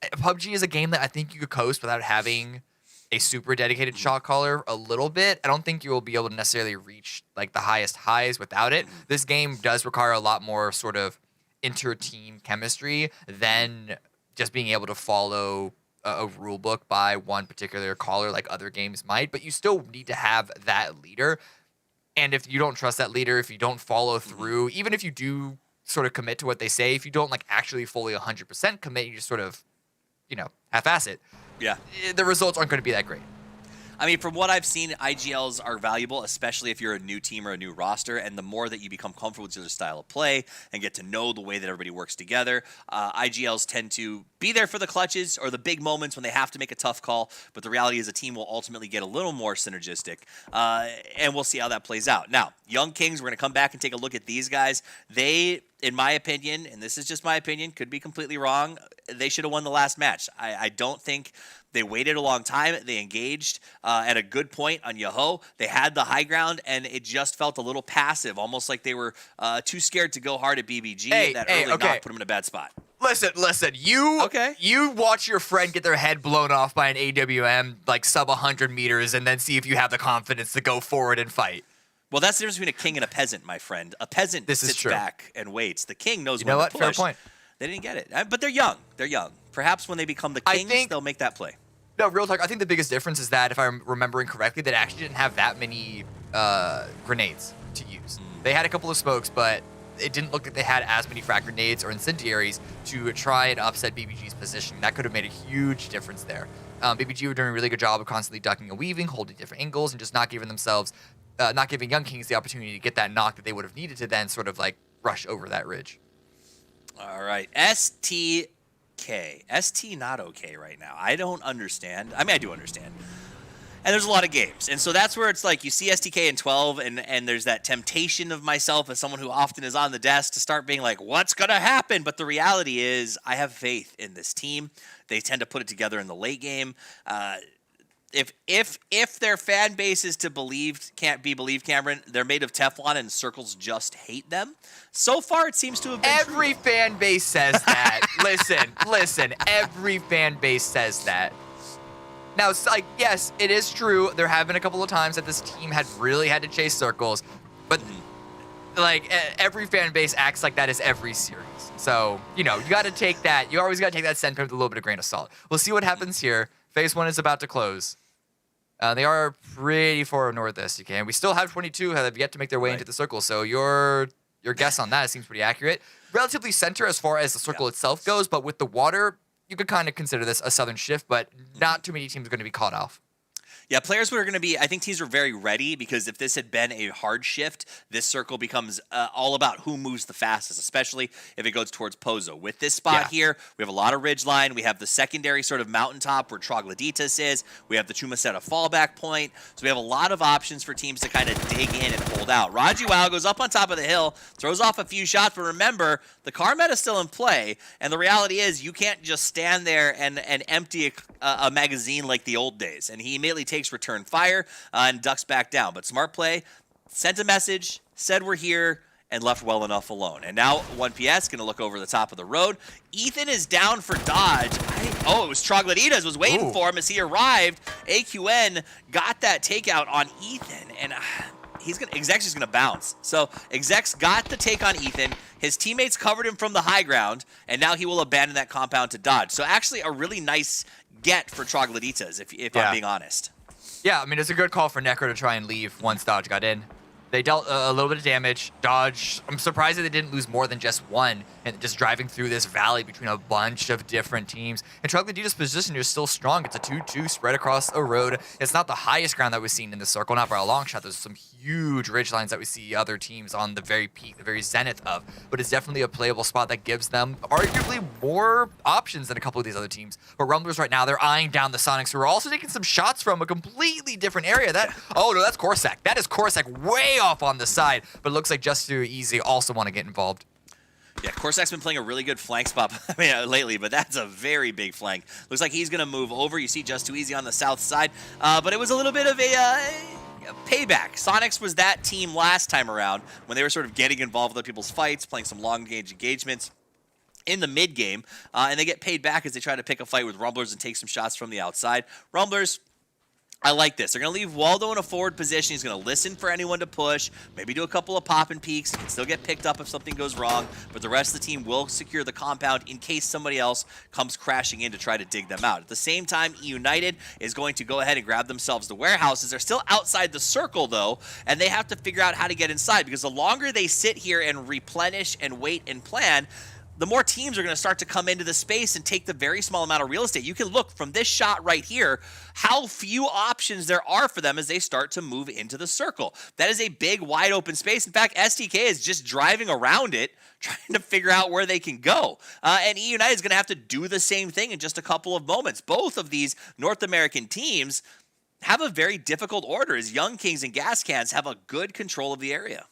E: PUBG is a game that I think you could coast without having a super dedicated shot caller a little bit. I don't think you will be able to necessarily reach like the highest highs without it. This game does require a lot more sort of inter-team chemistry than just being able to follow a rule book by one particular caller like other games might, but you still need to have that leader. And if you don't trust that leader, if you don't follow through, even if you do sort of commit to what they say, if you don't like actually fully 100% commit, you just sort of, half-ass it.
D: Yeah.
E: The results aren't going to be that great.
D: I mean, from what I've seen, IGLs are valuable, especially if you're a new team or a new roster, and the more that you become comfortable with your style of play and get to know the way that everybody works together, IGLs tend to be there for the clutches or the big moments when they have to make a tough call, but the reality is a team will ultimately get a little more synergistic, and we'll see how that plays out. Now, Young Kings, we're going to come back and take a look at these guys. They, in my opinion, and this is just my opinion, could be completely wrong, they should have won the last match. I don't think they waited a long time. They engaged at a good point on Yoho. They had the high ground, and it just felt a little passive, almost like they were too scared to go hard at BBG. That early knock put them in a bad spot.
E: Listen. You watch your friend get their head blown off by an AWM like sub 100 meters, and then see if you have the confidence to go forward and fight.
D: Well, that's the difference between a king and a peasant, my friend. A peasant sits back and waits. The king knows when to push.
E: Fair point.
D: They didn't get it, but they're young. They're young. Perhaps when they become the kings, they'll make that play.
E: No, real talk. I think the biggest difference is that, if I'm remembering correctly, that actually didn't have that many grenades to use. They had a couple of smokes, but it didn't look like they had as many frag grenades or incendiaries to try and upset BBG's position. That could have made a huge difference there. BBG were doing a really good job of constantly ducking and weaving, holding different angles, and just not giving Young Kings the opportunity to get that knock that they would have needed to then sort of like rush over that ridge.
D: All right, STK. ST not okay right now. I don't understand. I mean, I do understand. And there's a lot of games. And so that's where it's like you see STK in 12, and there's that temptation of myself as someone who often is on the desk to start being like, what's going to happen? But the reality is I have faith in this team. They tend to put it together in the late game. If their fan base is can't be believed, Cameron, they're made of Teflon and circles just hate them. So far, it seems to have been
E: Every
D: true.
E: fan base says that. Listen. Every fan base says that. Now, it's like, yes, it is true. There have been a couple of times that this team had really had to chase circles, but like every fan base acts like that is every series. So, you got to take that. You always got to take that sentiment with a little bit of grain of salt. We'll see what happens here. Phase 1 is about to close. They are pretty far north, SDK, and we still have 22 that have yet to make their way into the circle. So your guess on that seems pretty accurate. Relatively center as far as the circle itself goes, but with the water, you could kind of consider this a southern shift, but not too many teams are going to be caught off.
D: Yeah, players were going to be, I think teams were very ready, because if this had been a hard shift, this circle becomes all about who moves the fastest, especially if it goes towards Pozo. With this spot here, we have a lot of ridgeline. We have the secondary sort of mountaintop where Trogloditas is. We have the Chumaceta fallback point. So we have a lot of options for teams to kind of dig in and hold out. Rajuau goes up on top of the hill, throws off a few shots, but remember, the car meta is still in play, and the reality is you can't just stand there and empty a magazine like the old days. And he immediately takes return fire and ducks back down. But smart play, sent a message, said we're here, and left well enough alone. And now 1PS going to look over the top of the road. Ethan is down for dodge. It was Trogloditas was waiting for him as he arrived. AQN got that takeout on Ethan, and Exec's is going to bounce. So Exec's got the take on Ethan. His teammates covered him from the high ground, and now he will abandon that compound to dodge. So actually a really nice get for Trogloditas, if I'm being honest.
E: Yeah, I mean, it's a good call for Necro to try and leave once dodge got in. They dealt a little bit of damage. Dodge. I'm surprised that they didn't lose more than just one. And just driving through this valley between a bunch of different teams. And Troglodita's position is still strong. It's a 2-2 spread across a road. It's not the highest ground that we've seen in the circle, not by a long shot. There's some huge ridge lines that we see other teams on the very peak, the very zenith of. But it's definitely a playable spot that gives them arguably more options than a couple of these other teams. But Rumblers right now, they're eyeing down the Sonics, who are also taking some shots from a completely different area. Oh no, that's Corsac. That is Corsac way off on the side. But it looks like Just Too Easy also want to get involved.
D: Yeah, Corsac's been playing a really good flank spot lately, but that's a very big flank. Looks like he's going to move over. You see Just Too Easy on the south side, but it was a little bit of a payback. Sonics was that team last time around when they were sort of getting involved with other people's fights, playing some long-range engagements in the mid-game, and they get paid back as they try to pick a fight with Rumblers and take some shots from the outside. Rumblers, I like this. They're going to leave Waldo in a forward position. He's going to listen for anyone to push, maybe do a couple of pop and peeks. He can still get picked up if something goes wrong, but the rest of the team will secure the compound in case somebody else comes crashing in to try to dig them out. At the same time, E United is going to go ahead and grab themselves the warehouses. They're still outside the circle, though, and they have to figure out how to get inside, because the longer they sit here and replenish and wait and plan, the more teams are going to start to come into the space and take the very small amount of real estate. You can look from this shot right here how few options there are for them as they start to move into the circle. That is a big, wide open space. In fact, STK is just driving around it, trying to figure out where they can go. And E United is going to have to do the same thing in just a couple of moments. Both of these North American teams have a very difficult order, as Young Kings and Gas Cans have a good control of the area.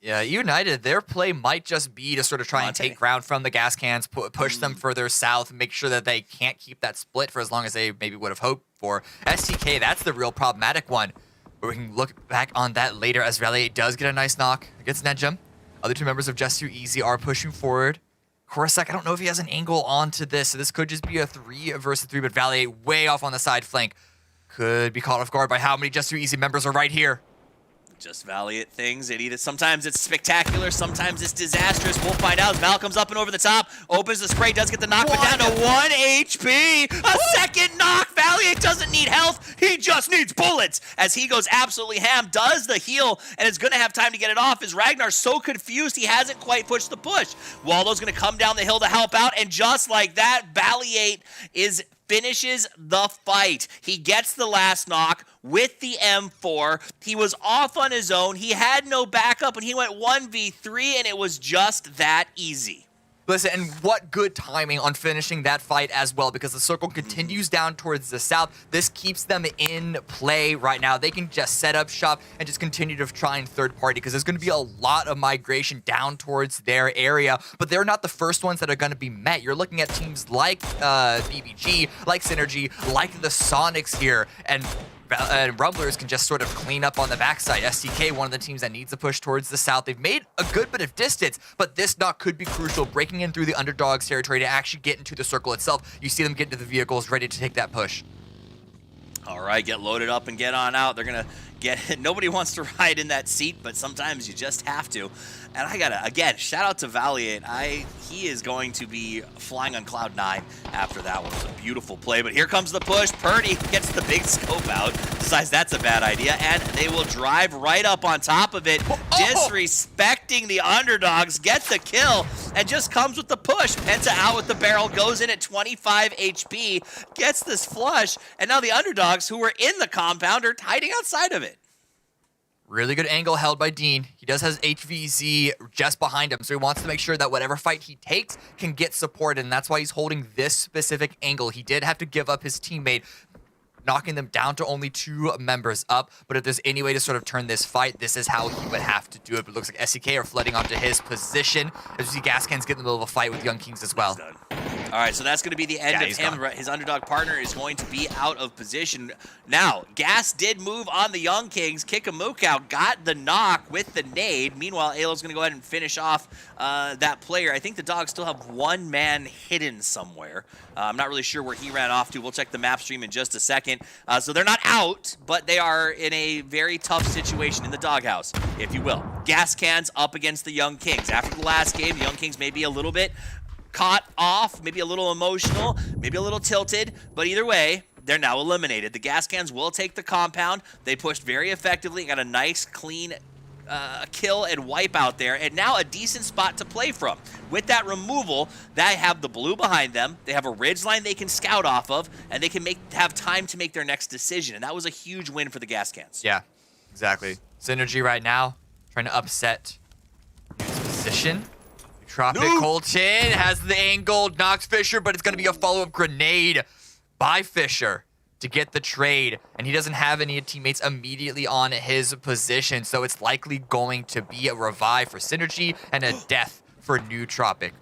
E: Yeah, United, their play might just be to sort of try and take ground from the Gas Cans, push them further south, make sure that they can't keep that split for as long as they maybe would have hoped for. STK, that's the real problematic one. But we can look back on that later as Valiant does get a nice knock against Nedjum. Other two members of Just Too Easy are pushing forward. Corsac, I don't know if he has an angle onto this, so this could just be a 3 versus 3, but Valiant way off on the side flank. Could be caught off guard by how many Just Too Easy members are right here.
D: Just Valiant things. Sometimes it's spectacular, sometimes it's disastrous. We'll find out as Val comes up and over the top, opens the spray, does get the knock, but down to 1 HP. A second knock. Valiant doesn't need health, he just needs bullets. As he goes absolutely ham, does the heal, and is going to have time to get it off. As Ragnar's so confused, he hasn't quite pushed the push. Waldo's going to come down the hill to help out, and just like that, Valiant finishes the fight. He gets the last knock with the M4. He was off on his own. He had no backup, and he went 1v3, and it was just that easy.
E: Listen, and what good timing on finishing that fight as well, because the circle continues down towards the south. This keeps them in play right now. They can just set up shop and just continue to try and third party, because there's going to be a lot of migration down towards their area, but they're not the first ones that are going to be met. You're looking at teams like BBG, like Synergy, like the Sonics here, and Rumblers can just sort of clean up on the backside. STK, one of the teams that needs to push towards the south. They've made a good bit of distance, but this knock could be crucial, breaking in through the underdog's territory to actually get into the circle itself. You see them get into the vehicles, ready to take that push.
D: All right, get loaded up and get on out. They're going to get... Nobody wants to ride in that seat, but sometimes you just have to. And I got to, again, shout out to Valiant. He is going to be flying on Cloud 9 after that one. It was a beautiful play, but here comes the push. Purdy gets the big scope out, decides that's a bad idea, and they will drive right up on top of it, disrespecting the underdogs, gets the kill, and just comes with the push. Penta out with the barrel, goes in at 25 HP, gets this flush, and now the underdogs who were in the compound are hiding outside of it.
E: Really good angle held by Dean. He does has HVZ just behind him, so he wants to make sure that whatever fight he takes can get supported, and that's why he's holding this specific angle. He did have to give up his teammate, knocking them down to only 2 members up, but if there's any way to sort of turn this fight, this is how he would have to do it. But it looks like SCK are flooding onto his position, as you see Gascans get in the middle of a fight with Young Kings as well.
D: All right, so that's going to be the end of him. Gone. His underdog partner is going to be out of position. Now, Gas did move on the Young Kings. Kikamukau got the knock with the nade. Meanwhile, Alo's going to go ahead and finish off that player. I think the dogs still have 1 man hidden somewhere. I'm not really sure where he ran off to. We'll check the map stream in just a second. So they're not out, but they are in a very tough situation in the doghouse, if you will. Gas Cans up against the Young Kings. After the last game, the Young Kings may be a little bit caught off, maybe a little emotional, maybe a little tilted, but either way, they're now eliminated. The Gas Cans will take the compound. They pushed very effectively, got a nice, clean kill and wipe out there, and now a decent spot to play from. With that removal, they have the blue behind them, they have a ridge line they can scout off of, and they can have time to make their next decision, and that was a huge win for the Gas Cans.
E: Yeah, exactly. Synergy right now, trying to upset Nuke's position. Tropic Colton has the angle, knocks Fisher, but it's going to be a follow-up grenade by Fisher to get the trade, and he doesn't have any teammates immediately on his position, so it's likely going to be a revive for Synergy and a death for New Tropic.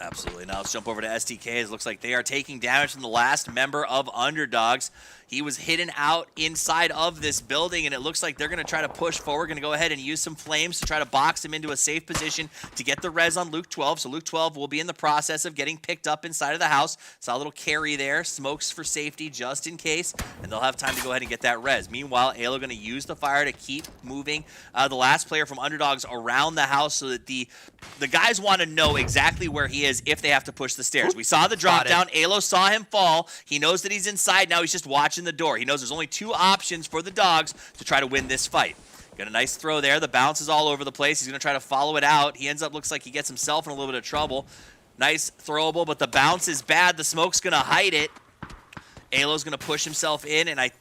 D: Absolutely. Now let's jump over to STK. It looks like they are taking damage from the last member of Underdogs. He was hidden out inside of this building, and it looks like they're going to try to push forward. Going to go ahead and use some flames to try to box him into a safe position to get the res on Luke 12. So Luke 12 will be in the process of getting picked up inside of the house. Saw a little carry there. Smokes for safety just in case, and they'll have time to go ahead and get that res. Meanwhile, Alo going to use the fire to keep moving the last player from Underdogs around the house so that the guys want to know exactly where he is if they have to push the stairs. We saw the drop down. Alo saw him fall. He knows that he's inside. Now he's just watching the door. He knows there's only 2 options for the Dogs to try to win this fight. Got a nice throw there. The bounce is all over the place. He's going to try to follow it out. He ends up, looks like he gets himself in a little bit of trouble. Nice throwable, but the bounce is bad. The smoke's going to hide it. Alo's going to push himself in, and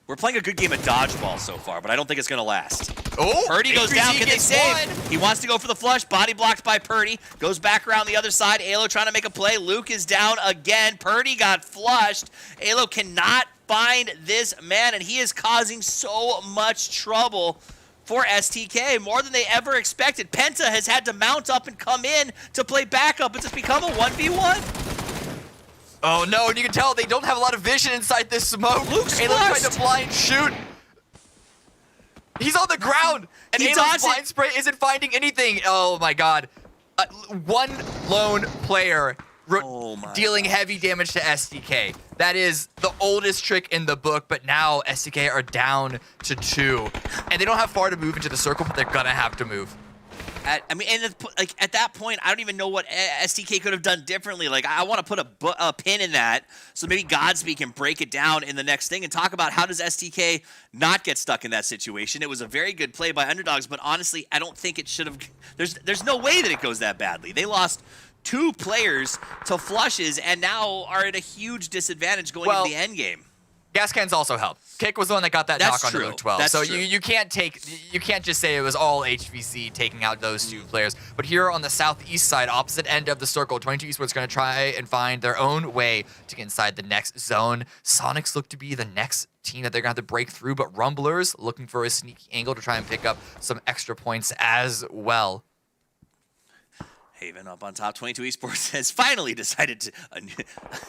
D: we're playing a good game of dodgeball so far, but I don't think it's going to last.
E: Oh,
D: Purdy goes down. Can they save? He wants to go for the flush. Body blocked by Purdy. Goes back around the other side. Alo trying to make a play. Luke is down again. Purdy got flushed. Alo cannot find this man, and he is causing so much trouble for STK, more than they ever expected. Penta has had to mount up and come in to play backup. It's become a 1v1.
E: Oh no, and you can tell they don't have a lot of vision inside this smoke.
D: Luke's
E: Alo's trying
D: flushed.
E: to blind shoot. He's on the ground, and Alo's blind spray isn't finding anything. Oh my god. One lone player dealing heavy damage to SDK. That is the oldest trick in the book, but now SDK are down to 2. And they don't have far to move into the circle, but they're gonna have to move.
D: At that point, I don't even know what STK could have done differently. Like, I want to put a pin in that, so maybe Godspeed can break it down in the next thing and talk about how does STK not get stuck in that situation. It was a very good play by Underdogs, but honestly, I don't think it should have. There's no way that it goes that badly. They lost 2 players to flushes and now are at a huge disadvantage going into the end game.
E: Gas Cans also helped. Kick was the one that got that knock on Luke 12.
D: That's
E: so
D: true.
E: you can't just say it was all HVC taking out those 2 players. But here on the southeast side, opposite end of the circle, 22 Esports going to try and find their own way to get inside the next zone. Sonics look to be the next team that they're going to have to break through, but Rumblers looking for a sneaky angle to try and pick up some extra points as well.
D: Haven up on top. 22 Esports has finally decided to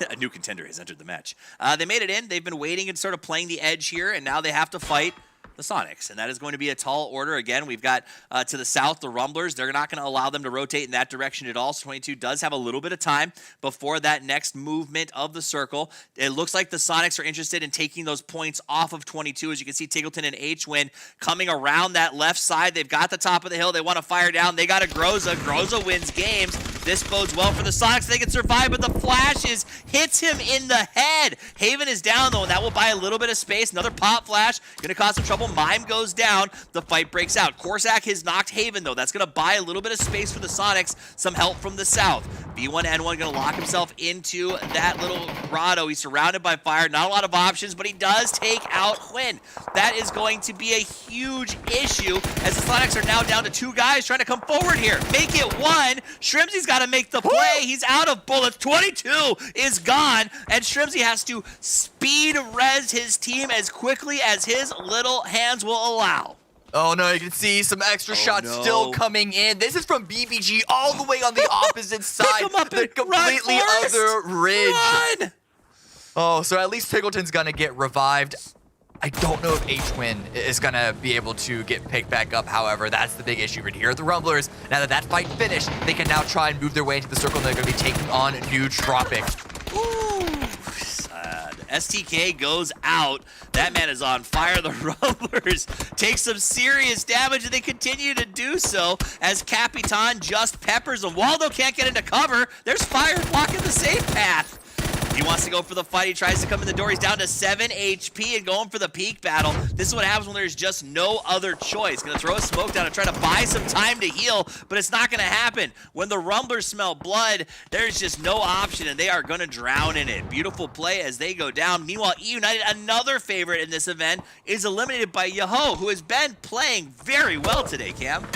D: a new contender has entered the match. They made it in. They've been waiting and sort of playing the edge here, and now they have to fight the Sonics, and that is going to be a tall order. Again, we've got to the south the Rumblers. They're not going to allow them to rotate in that direction at all, so 22 does have a little bit of time before that next movement of the circle. It looks like the Sonics are interested in taking those points off of 22. As you can see, Tiggleton and H-Win coming around that left side. They've got the top of the hill. They want to fire down. They got a Groza. Groza wins games. This bodes well for the Sonics. They can survive, but the flashes hits him in the head. Haven is down, though, and that will buy a little bit of space. Another pop flash. Going to cause some trouble. Mime goes down. The fight breaks out. Corsac has knocked Haven, though. That's going to buy a little bit of space for the Sonics. Some help from the south. B1N1 going to lock himself into that little grotto. He's surrounded by fire. Not a lot of options, but he does take out Quinn. That is going to be a huge issue as the Sonics are now down to 2 guys trying to come forward here. Make it 1. Shrimsey's got to make the play. He's out of bullets. 22 is gone, and Shrimsey has to speed res his team as quickly as his little hands will allow.
E: Oh no, you can see some extra shots still coming in. This is from BBG all the way on the opposite side.
D: Pick 'em up
E: the
D: and
E: completely
D: run,
E: other ridge.
D: Run!
E: Oh, so at least Tiggleton's gonna get revived. I don't know if H-Win is gonna be able to get picked back up. However, that's the big issue right here. The Rumblers, now that that fight finished, they can now try and move their way into the circle, and they're gonna be taking on New Tropic.
D: Ooh, sad. STK goes out. That man is on fire. The Rumblers take some serious damage, and they continue to do so as Capitan just peppers them. Waldo can't get into cover. There's fire blocking the safe path. He wants to go for the fight. He tries to come in the door. He's down to 7 HP and going for the peak battle. This is what happens when there's just no other choice. Gonna throw a smoke down and try to buy some time to heal, but it's not gonna happen. When the Rumblers smell blood, there's just no option, and they are gonna drown in it. Beautiful play as they go down. Meanwhile, E United, another favorite in this event, is eliminated by Yaho, who has been playing very well today, Cam.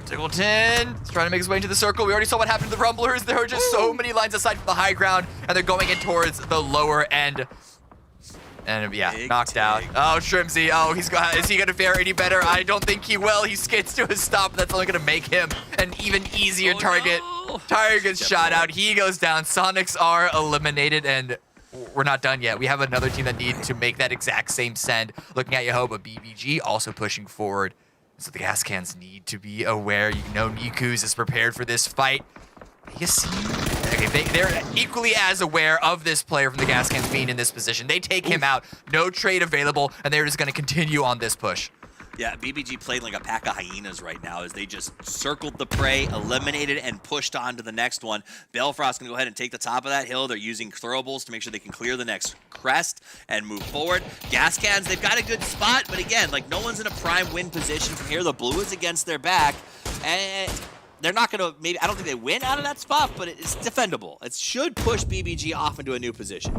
E: Tiggleton trying to make his way into the circle. We already saw what happened to the Rumblers. There are just so many lines aside from the high ground, and they're going in towards the lower end. And yeah,
D: Big
E: knocked out. Oh, Shrimsy. Oh, is he going to fare any better? I don't think he will. He skids to a stop. That's only going to make him an even easier target.
D: No.
E: Tiger gets shot out. He goes down. Sonics are eliminated, and we're not done yet. We have another team that needs to make that exact same send. Looking at Yaho, but BBG also pushing forward. So the gas cans need to be aware. You know Niku's is prepared for this fight. Okay, they're equally as aware of this player from the gas cans being in this position. They take him out, no trade available, and they're just going to continue on this push.
D: Yeah, BBG played like a pack of hyenas right now as they just circled the prey, eliminated, and pushed on to the next one. Balefrost's going to go ahead and take the top of that hill. They're using throwables to make sure they can clear the next crest and move forward. Gas cans, they've got a good spot, but again, like no one's in a prime win position from here. The blue is against their back, and they're not going to, maybe, I don't think they win out of that spot, but it's defendable. It should push BBG off into a new position.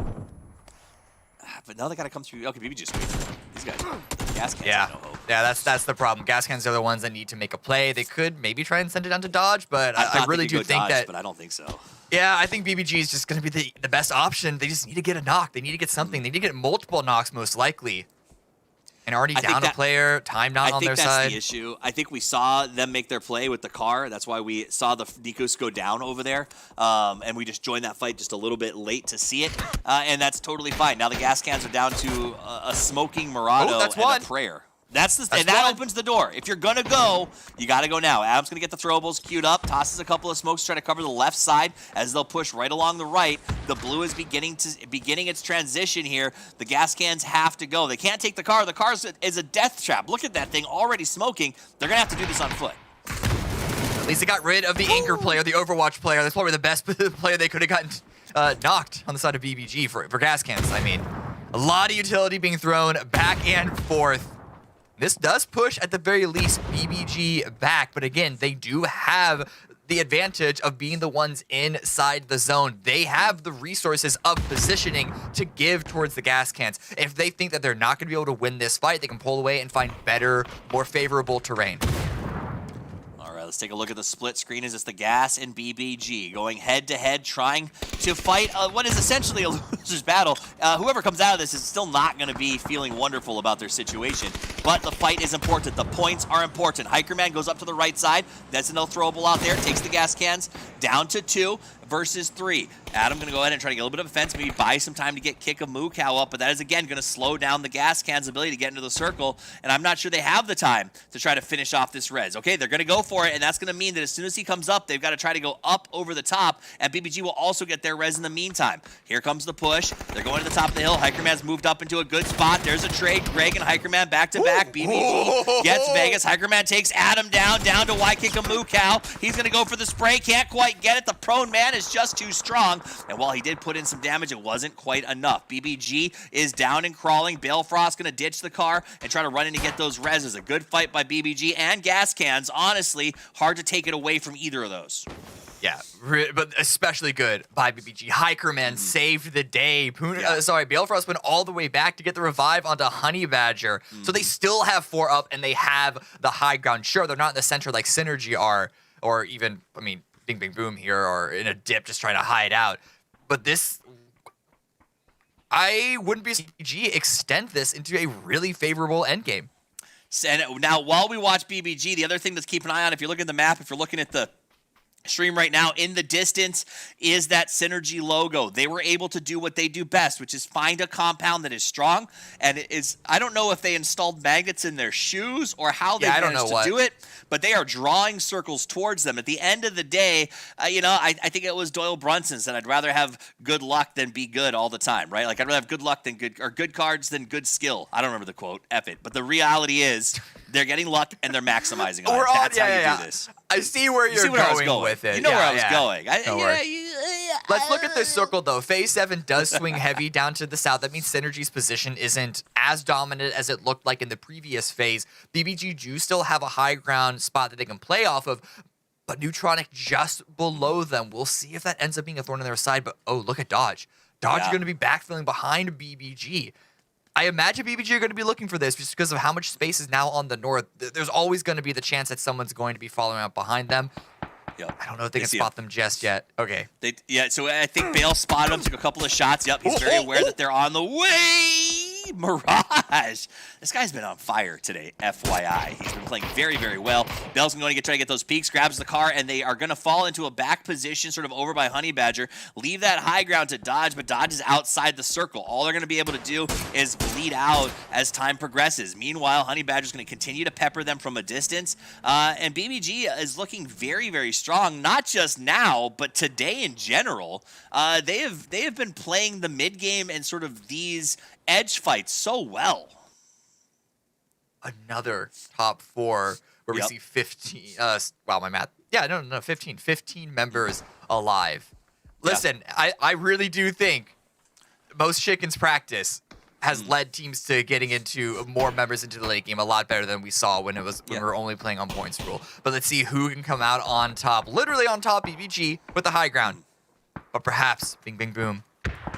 D: But now they got to come through. Okay, BBG just wait for them. These guys, the gas cans have no hope.
E: Yeah, that's the problem. Gas cans are the ones that need to make a play. They could maybe try and send it down to Dodge, but I really do think
D: Dodge,
E: that.
D: But I don't think so.
E: Yeah, I think BBG is just going to be the best option. They just need to get a knock. They need to get something. They need to get multiple knocks, most likely. And already down a player, time not on their side.
D: I think that's the issue. I think we saw them make their play with the car. That's why we saw the Nikos go down over there. And we just joined that fight just a little bit late to see it. And that's totally fine. Now the gas cans are down to a smoking Murado and a prayer. That opens the door. If you're gonna go, you gotta go now. Adam's gonna get the throwables queued up, tosses a couple of smokes, trying to cover the left side as they'll push right along the right. The blue is beginning its transition here. The gas cans have to go. They can't take the car. The car is a death trap. Look at that thing already smoking. They're gonna have to do this on foot.
E: At least they got rid of the anchor player, the Overwatch player. That's probably the best player they could have gotten knocked on the side of BBG for gas cans. I mean, a lot of utility being thrown back and forth. This does push, at the very least, BBG back. But again, they do have the advantage of being the ones inside the zone. They have the resources of positioning to give towards the gas cans. If they think that they're not going to be able to win this fight, they can pull away and find better, more favorable terrain.
D: All right, let's take a look at the split screen. Is this the Gas and BBG going head-to-head, trying to fight what is essentially a loser's battle? Whoever comes out of this is still not going to be feeling wonderful about their situation, but the fight is important. The points are important. Hikerman goes up to the right side. That's another throwable out there. Takes the gas cans down to 2 versus 3. Adam going to go ahead and try to get a little bit of offense, maybe buy some time to get kick of Moo Cow up, but that is, again, going to slow down the gas cans' ability to get into the circle, and I'm not sure they have the time to try to finish off this res. Okay, they're going to go for it, and that's going to mean that as soon as he comes up, they've got to try to go up over the top, and BBG will also get their res in the meantime. Here comes the push. They're going to the top of the hill. Hikerman's moved up into a good spot. There's a trade. Greg and Hikerman back-to-back. BBG gets Vegas. Hikerman takes Adam down to Y kick of Moo Cow. He's going to go for the spray. Can't quite get it. The prone man is just too strong, and while he did put in some damage, it wasn't quite enough. BBG is down and crawling. Balefrost going to ditch the car and try to run in to get those reses. A good fight by BBG and gas cans. Honestly, hard to take it away from either of those.
E: Yeah, but especially good by BBG. Hikerman saved the day. Balefrost went all the way back to get the revive onto Honey Badger. So they still have 4 up, and they have the high ground. Sure, they're not in the center like Synergy are, or even, I mean, Bing Bing Boom here, or in a dip just trying to hide out. But this, I wouldn't be BBG extend this into a really favorable endgame.
D: And now, while we watch BBG, the other thing to keep an eye on, if you're looking at the map, if you're looking at the stream right now, in the distance is that Synergy logo. They were able to do what they do best, which is find a compound that is strong. And it is, I don't know if they installed magnets in their shoes or how they managed to do it, but they are drawing circles towards them. At the end of the day, I think it was Doyle Brunson said, I'd rather have good luck than be good all the time, right? Like, I'd rather have good luck than good cards than good skill. I don't remember the quote, F it. But the reality is they're getting luck and they're maximizing on it. That's how you do this.
E: I see where you're going with with it.
D: You know
E: Yeah,
D: where I was
E: yeah.
D: going.
E: Don't worry. Let's look at this circle, though. Phase 7 does swing heavy down to the south. That means Synergy's position isn't as dominant as it looked like in the previous phase. BBG do still have a high ground spot that they can play off of, but Neutronic just below them. We'll see if that ends up being a thorn in their side, but oh, look at Dodge. Dodge are going to be backfilling behind BBG. I imagine BBG are going to be looking for this just because of how much space is now on the north. There's always going to be the chance that someone's going to be following up behind them.
D: Yep.
E: I don't know if they can spot them just yet. Okay.
D: So I think Bale spotted him, took a couple of shots. Yep, he's very aware that they're on the way. Mirage. This guy's been on fire today, FYI. He's been playing very, very well. Bale's going to try to get those peaks, grabs the car, and they are going to fall into a back position sort of over by Honey Badger. Leave that high ground to Dodge, but Dodge is outside the circle. All they're going to be able to do is bleed out as time progresses. Meanwhile, Honey Badger's going to continue to pepper them from a distance, and BBG is looking very, very strong, not just now, but today in general. They have been playing the mid game and sort of these edge fights so well.
E: Another top 4 where we see 15. Wow, my math. Yeah, no, 15. 15 members alive. Listen, I really do think most chickens practice has led teams to getting into more members into the late game a lot better than we saw when we were only playing on points rule. But let's see who can come out on top, literally on top, BBG with the high ground. But perhaps Bing Bing Boom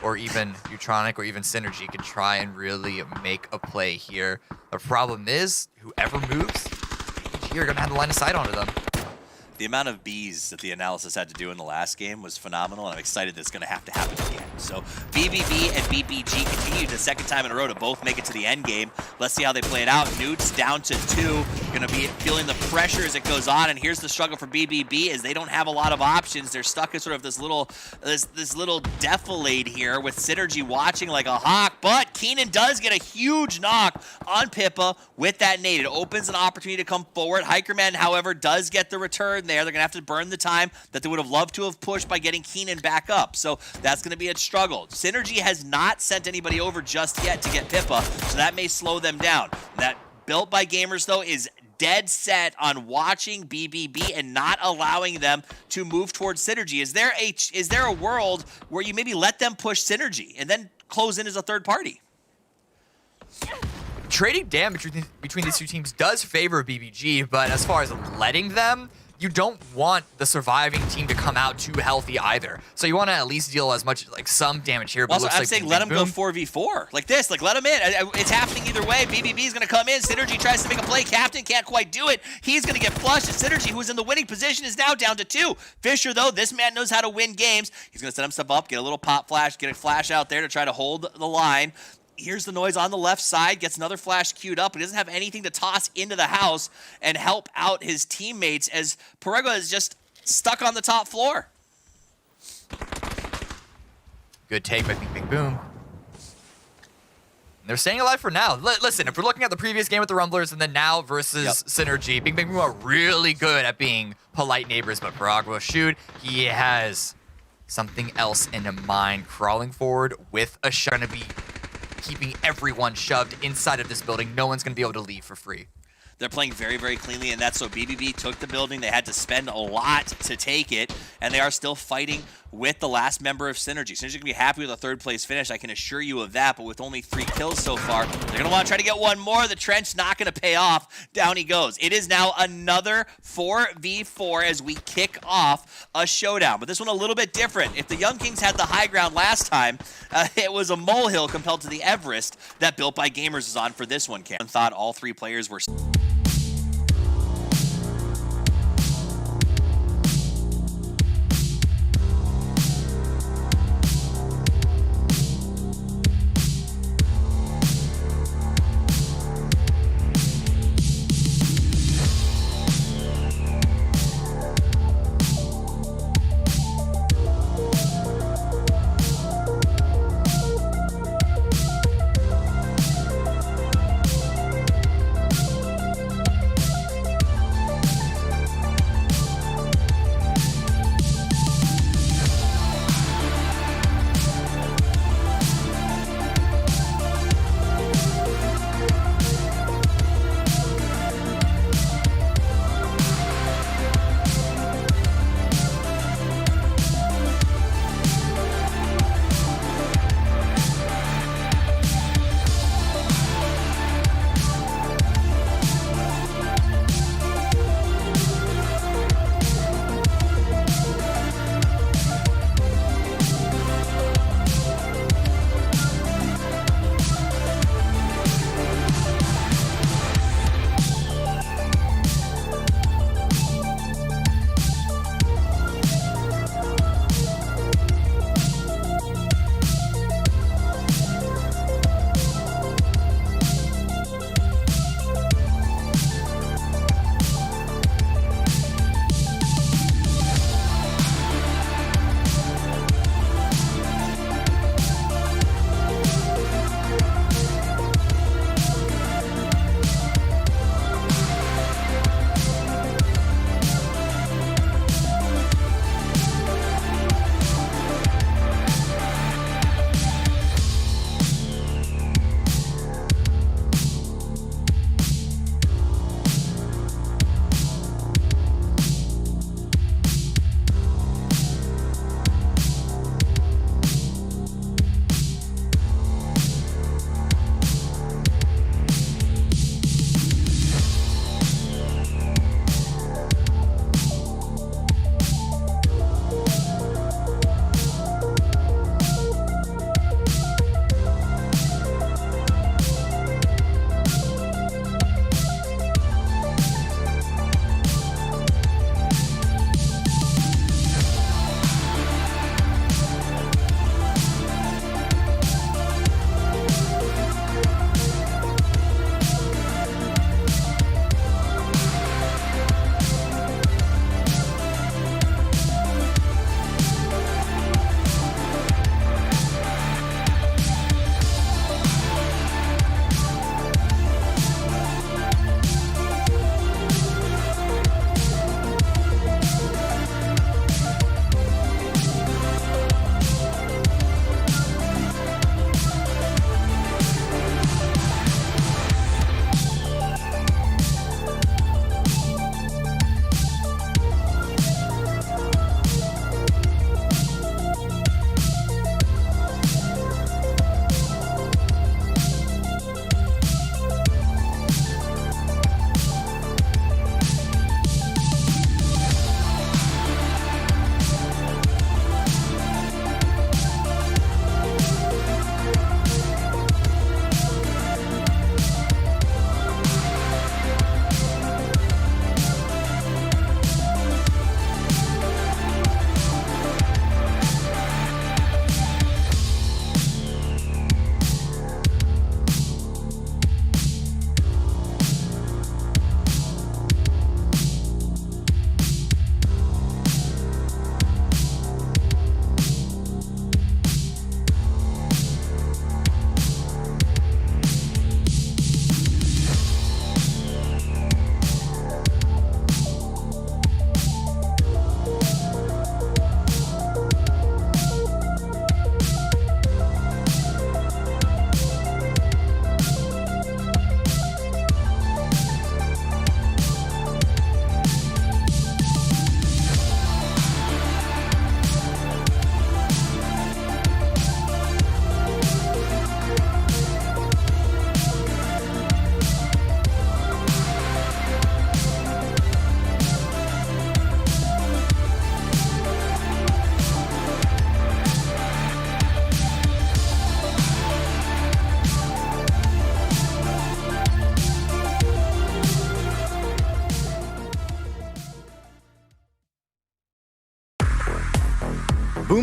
E: or even Neutronic or even Synergy can try and really make a play here. The problem is, whoever moves, BBG are going to have the line of sight onto them.
D: The amount of Bs that the analysis had to do in the last game was phenomenal, and I'm excited that it's going to have to happen again. So BBB and BBG continue the second time in a row to both make it to the end game. Let's see how they play it out. Newt's down to 2, going to be feeling the pressure as it goes on, and here's the struggle for BBB as they don't have a lot of options. They're stuck in sort of this little defilade here with Synergy watching like a hawk, but Keenan does get a huge knock on Pippa with that nade. It opens an opportunity to come forward. Hikerman, however, does get the return there. They're going to have to burn the time that they would have loved to have pushed by getting Keenan back up. So that's going to be a struggle. Synergy has not sent anybody over just yet to get Pippa, so that may slow them down. That Built by Gamers, though, is dead set on watching BBB and not allowing them to move towards Synergy. Is there a world where you maybe let them push Synergy and then close in as a third party?
E: Trading damage between these two teams does favor BBG, but as far as letting them, you don't want the surviving team to come out too healthy either. So you want to at least deal as much, like some damage here. But
D: also, I'm saying let them go 4v4. Like this, like let them in. It's happening either way. BBB is going to come in. Synergy tries to make a play. Captain can't quite do it. He's going to get flushed. And Synergy, who was in the winning position, is now down to 2. Fisher, though, this man knows how to win games. He's going to set himself up, get a little pop flash, get a flash out there to try to hold the line. Here's the noise on the left side, gets another flash queued up. He doesn't have anything to toss into the house and help out his teammates as Parega is just stuck on the top floor.
E: Good take by Bing Bing Boom. They're staying alive for now. Listen, if we're looking at the previous game with the Rumblers and then now versus Synergy, Bing Bing Boom are really good at being polite neighbors, but Parag shoot, he has something else in mind. Crawling forward with a shot, gonna be keeping everyone shoved inside of this building. No one's going to be able to leave for free.
D: They're playing very, very cleanly, and that's so BBB took the building. They had to spend a lot to take it, and they are still fighting with the last member of Synergy. Synergy can be happy with a third-place finish, I can assure you of that, but with only 3 kills so far, they're going to want to try to get one more. The trench not going to pay off. Down he goes. It is now another 4v4 as we kick off a showdown, but this one a little bit different. If the Young Kings had the high ground last time, it was a molehill compared to the Everest that Built by Gamers is on for this one, Cam. Thought all 3 players were...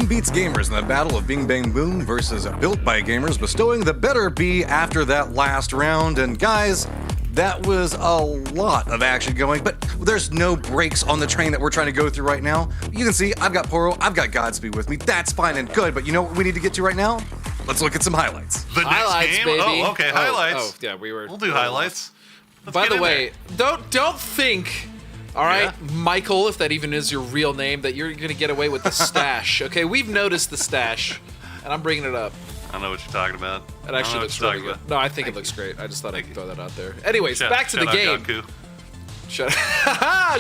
A: Game beats gamers in the battle of Bing Bang Boom versus Built by Gamers, bestowing the better B after that last round. And guys, that was a lot of action going, but there's no brakes on the train that we're trying to go through right now. You can see I've got Poro, I've got Godspeed with me. That's fine and good, but you know what we need to get to right now? Let's look at some highlights.
B: The next
C: Highlights,
B: game?
C: baby.
B: Oh, okay, highlights.
C: Oh, yeah,
B: We'll do highlights. Let's
C: By
B: get
C: the
B: in
C: way, don't think, all right,
B: Yeah.
C: Michael, if that even is your real name, that you're gonna get away with the stash. Okay, we've noticed the stash, and I'm bringing it up.
B: I don't know what you're talking about.
C: It actually looks really good. No, I think it looks great. I just thought I could throw that out there. Anyways, back to the game. Shut up.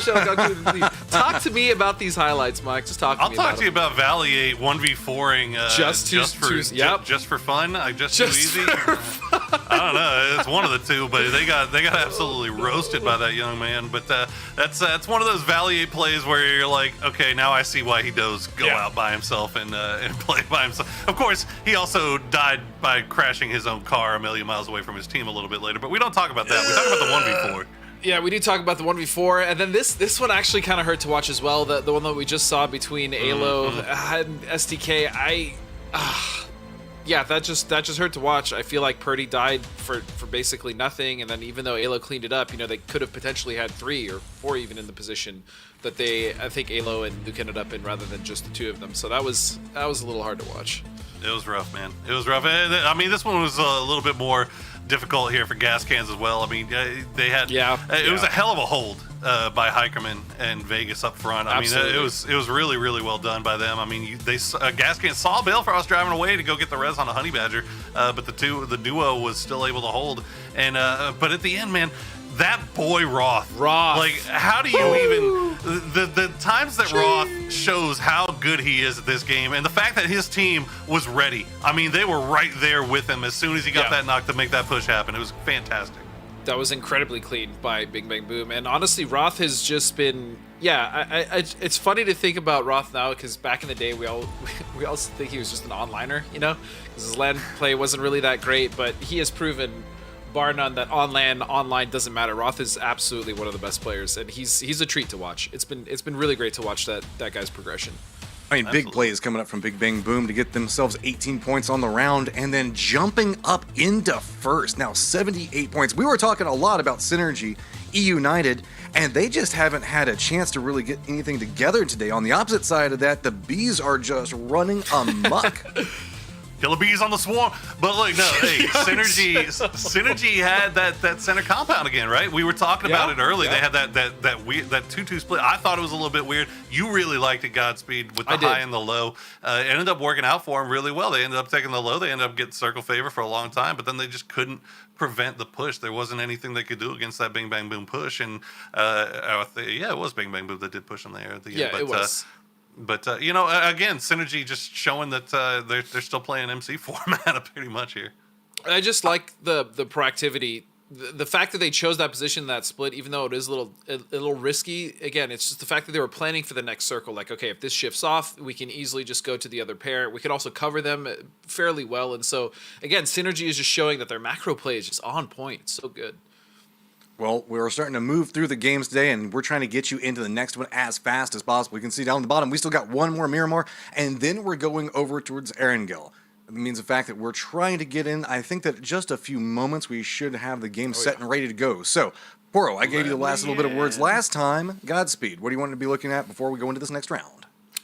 C: Talk to me about these highlights, Mike. Just talk to
B: I'll
C: me
B: talk
C: about
B: to you
C: them.
B: about Valley 8 1v4ing just for fun. Just too easy. I don't know. It's one of the two, but they got absolutely roasted by that young man. But that's one of those Valley 8 plays where you're like, okay, now I see why he does go out by himself and play by himself. Of course, he also died by crashing his own car a million miles away from his team a little bit later. But we don't talk about that. We talk about the 1v4.
C: Yeah, we do talk about the 1v4, and then this one actually kind of hurt to watch as well. The one that we just saw between Alo and STK. Yeah, that just hurt to watch. I feel like Purdy died for basically nothing, and then even though Alo cleaned it up, they could have potentially had 3 or 4 even in the position that I think Alo and Luke ended up in rather than just the 2 of them. So that was a little hard to watch.
B: It was rough, man. It was rough. I mean, this one was a little bit more difficult here for gas cans as well. I mean, they had it was a hell of a hold by Hikerman and Vegas up front. I mean, it was really, really well done by them. I mean, gas can saw Balefrost driving away to go get the res on a Honey Badger, but the duo was still able to hold. And but at the end, man, that boy Roth. Like, how do you even the times that Roth shows how good he is at this game, and the fact that his team was ready. I mean, they were right there with him as soon as he got that knock to make that push happen. It was fantastic.
C: That was incredibly clean by Bing Bang Boom, and honestly, Roth has just been. It's funny to think about Roth now because back in the day, we all think he was just an onliner, because his LAN play wasn't really that great, but he has proven, bar none, that on LAN, online doesn't matter. Roth is absolutely one of the best players, and he's a treat to watch. It's been really great to watch that guy's progression.
A: I mean, big plays coming up from Big Bang Boom to get themselves 18 points on the round and then jumping up into first. Now 78 points. We were talking a lot about Synergy, E-United, and they just haven't had a chance to really get anything together today. On the opposite side of that, the Bees are just running amok.
B: Killer bees on the swarm, but look, no, hey, Synergy had that center compound again, right? We were talking about it early. They had that weird 2-2 split. I thought it was a little bit weird. You really liked it, Godspeed, with the high and the low. It ended up working out for them really well. They ended up taking the low. They ended up getting circle favor for a long time, but then they just couldn't prevent the push. There wasn't anything they could do against that Bing Bang Boom push, and it was Bing Bang Boom that did push them there at the end.
C: It was.
B: But again, Synergy just showing that they're still playing MC format pretty much here.
C: I just like the proactivity, the fact that they chose that position, that split, even though it is a little risky. Again, it's just the fact that they were planning for the next circle. Like, okay, if this shifts off, we can easily just go to the other pair. We could also cover them fairly well. And so, again, Synergy is just showing that their macro play is just on point. It's so good.
A: Well, we're starting to move through the games today, and we're trying to get you into the next one as fast as possible. You can see down the bottom, we still got one more Miramar, and then we're going over towards Erangel. It means the fact that we're trying to get in. I think that just a few moments, we should have the game set and ready to go. So, Poro, I gave you the last little bit of words last time. Godspeed. What do you want to be looking at before we go into this next round?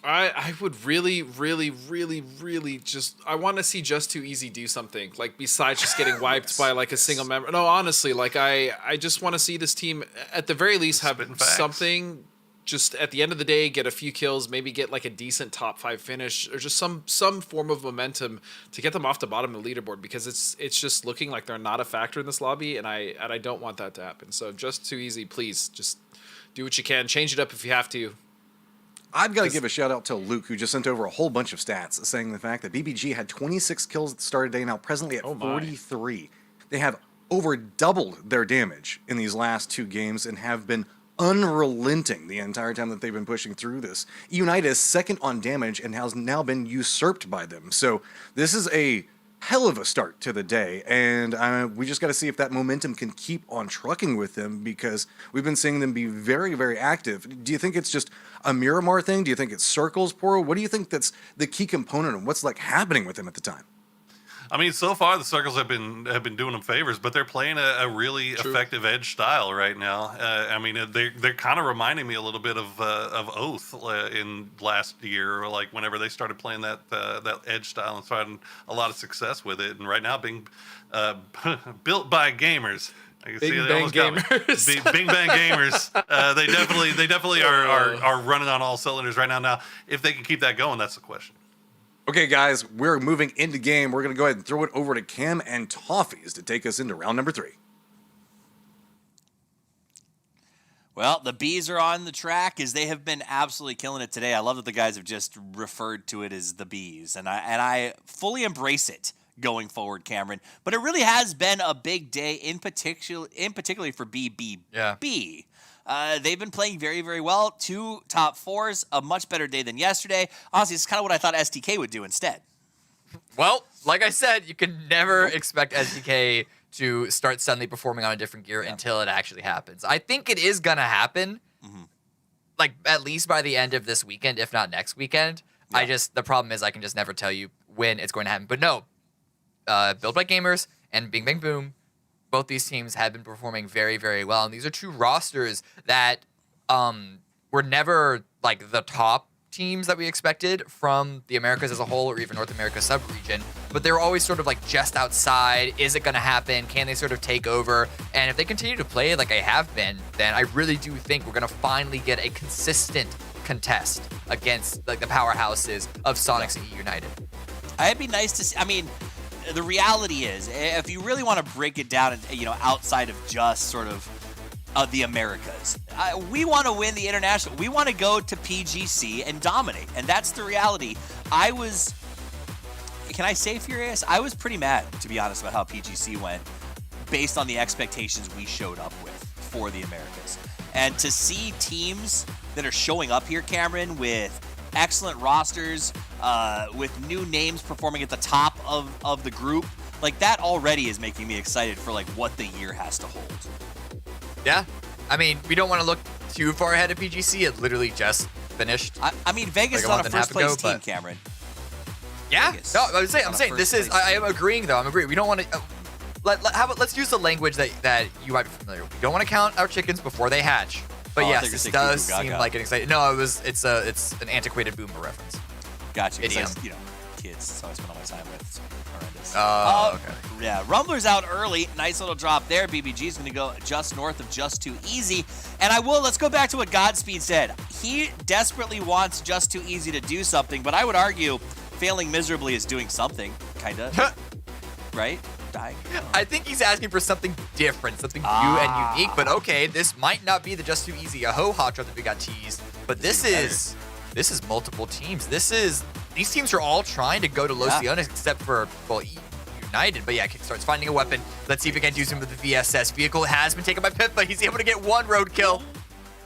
C: I would really, really, really, really just... I want to see Just Too Easy do something. Like, besides just getting wiped by, like, a single member. No, honestly, like, I just want to see this team, at the very least, have something... Just, at the end of the day, get a few kills, maybe get, like, a decent top 5 finish, or just some form of momentum to get them off the bottom of the leaderboard, because it's just looking like they're not a factor in this lobby, and I don't want that to happen. So, Just Too Easy, please, just do what you can. Change it up if you have to.
A: I've got to give a shout out to Luke, who just sent over a whole bunch of stats saying the fact that BBG had 26 kills at the start of the day, now presently at 43. They have over doubled their damage in these last 2 games and have been unrelenting the entire time that they've been pushing through this. United is second on damage and has now been usurped by them. So this is a hell of a start to the day, and we just got to see if that momentum can keep on trucking with them, because we've been seeing them be very, very active. Do you think it's just a Miramar thing? Do you think it's circles, Poro? What do you think that's the key component of what's like happening with them at the time?
B: I mean, so far the circles have been doing them favors, but they're playing a really effective edge style right now. I mean, they're kind of reminding me a little bit of Oath in last year, like whenever they started playing that edge style and started a lot of success with it. And right now, being built by gamers. I can see they almost got me. Bing Bang Gamers. They definitely are running on all cylinders right now. Now, if they can keep that going, that's the question.
A: Okay, guys, we're moving into game. We're going to go ahead and throw it over to Cam and Toffees to take us into round number 3.
D: Well, the Bees are on the track as they have been absolutely killing it today. I love that the guys have just referred to it as the Bees, and I fully embrace it going forward, Cameron. But it really has been a big day, in particularly for BBB.
E: Yeah.
D: They've been playing very, very well. 2 top 4s, a much better day than yesterday. Honestly, it's kind of what I thought STK would do instead.
E: Well, like I said, you can never expect SDK to start suddenly performing on a different gear until it actually happens. I think it is going to happen, like at least by the end of this weekend, if not next weekend.
D: Yeah.
E: The problem is I can just never tell you when it's going to happen. But no, Build by Gamers and Bing Bang Boom, both these teams have been performing very, very well. And these are 2 rosters that were never like the top teams that we expected from the Americas as a whole, or even North America sub-region. But they're always sort of like just outside. Is it going to happen? Can they sort of take over? And if they continue to play like they have been, then I really do think we're going to finally get a consistent contest against like the powerhouses of Sonics and United.
D: It'd be nice to see. I mean, the reality is, if you really want to break it down, outside of just sort of the Americas, we want to win the international. We want to go to PGC and dominate, and that's the reality. Can I say furious? I was pretty mad, to be honest, about how PGC went, based on the expectations we showed up with for the Americas. And to see teams that are showing up here, Cameron, with excellent rosters, with new names performing at the top of the group, like that already is making me excited for like what the year has to hold.
E: Yeah. I mean, we don't want to look too far ahead of PGC. It literally just finished.
D: I mean, Vegas
E: like
D: is on a first place team, Cameron.
E: Yeah.
D: Vegas
E: No, I'm saying this is, I am agreeing though. I'm agreeing. We don't want to, let's use the language that you might be familiar with. We don't want to count our chickens before they hatch. But yes, this does seem like an exciting. No, it's an antiquated boomer reference.
D: Gotcha.
E: Idiom.
D: Kids. So I spend all my time with. It's horrendous.
E: Okay.
D: Yeah, Rumbler's out early. Nice little drop there. BBG's going to go just north of Just Too Easy. And let's go back to what Godspeed said. He desperately wants Just Too Easy to do something, but I would argue failing miserably is doing something, kind of. Right? Dying.
E: I think he's asking for something different, something new and unique. But okay, this might not be the Just Too Easy hot drop that we got teased. But this is multiple teams. These teams are all trying to go to Los Leones except for United. But yeah, Kickstart's finding a weapon. Let's see if we can do something with the VSS. Vehicle has been taken by Pip, but he's able to get 1 roadkill.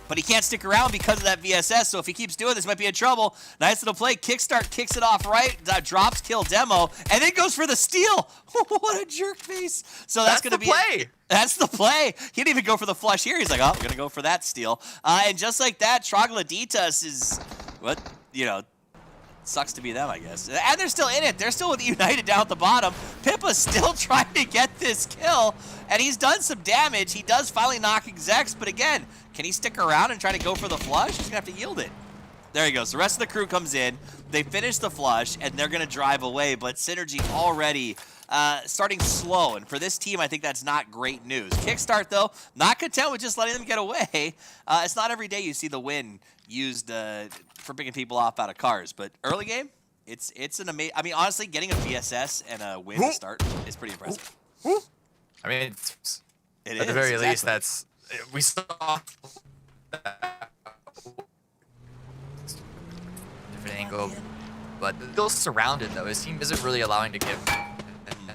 D: But he can't stick around because of that VSS, so if he keeps doing this, he might be in trouble. Nice little play. Kickstart kicks it off right. Drops kill demo, and then goes for the steal. What a jerk face. So that's going to be
E: play.
D: That's the play. He didn't even go for the flush here. He's like, I'm going to go for that steal. And just like that, Trogloditas is, sucks to be them, I guess. And they're still in it. They're still with United down at the bottom. Pippa's still trying to get this kill, and he's done some damage. He does finally knock execs, but again, can he stick around and try to go for the flush? He's going to have to yield it. There he goes. The rest of the crew comes in. They finish the flush, and they're going to drive away, but Synergy already starting slow, and for this team, I think that's not great news. Kickstart, though, not content with just letting them get away. It's not every day you see the win used for picking people off out of cars, but early game, it's an amazing. I mean, honestly, getting a VSS and a win to start is pretty impressive.
E: I mean, at the very least, we saw different angle, but still surrounded though. His team isn't really allowing to give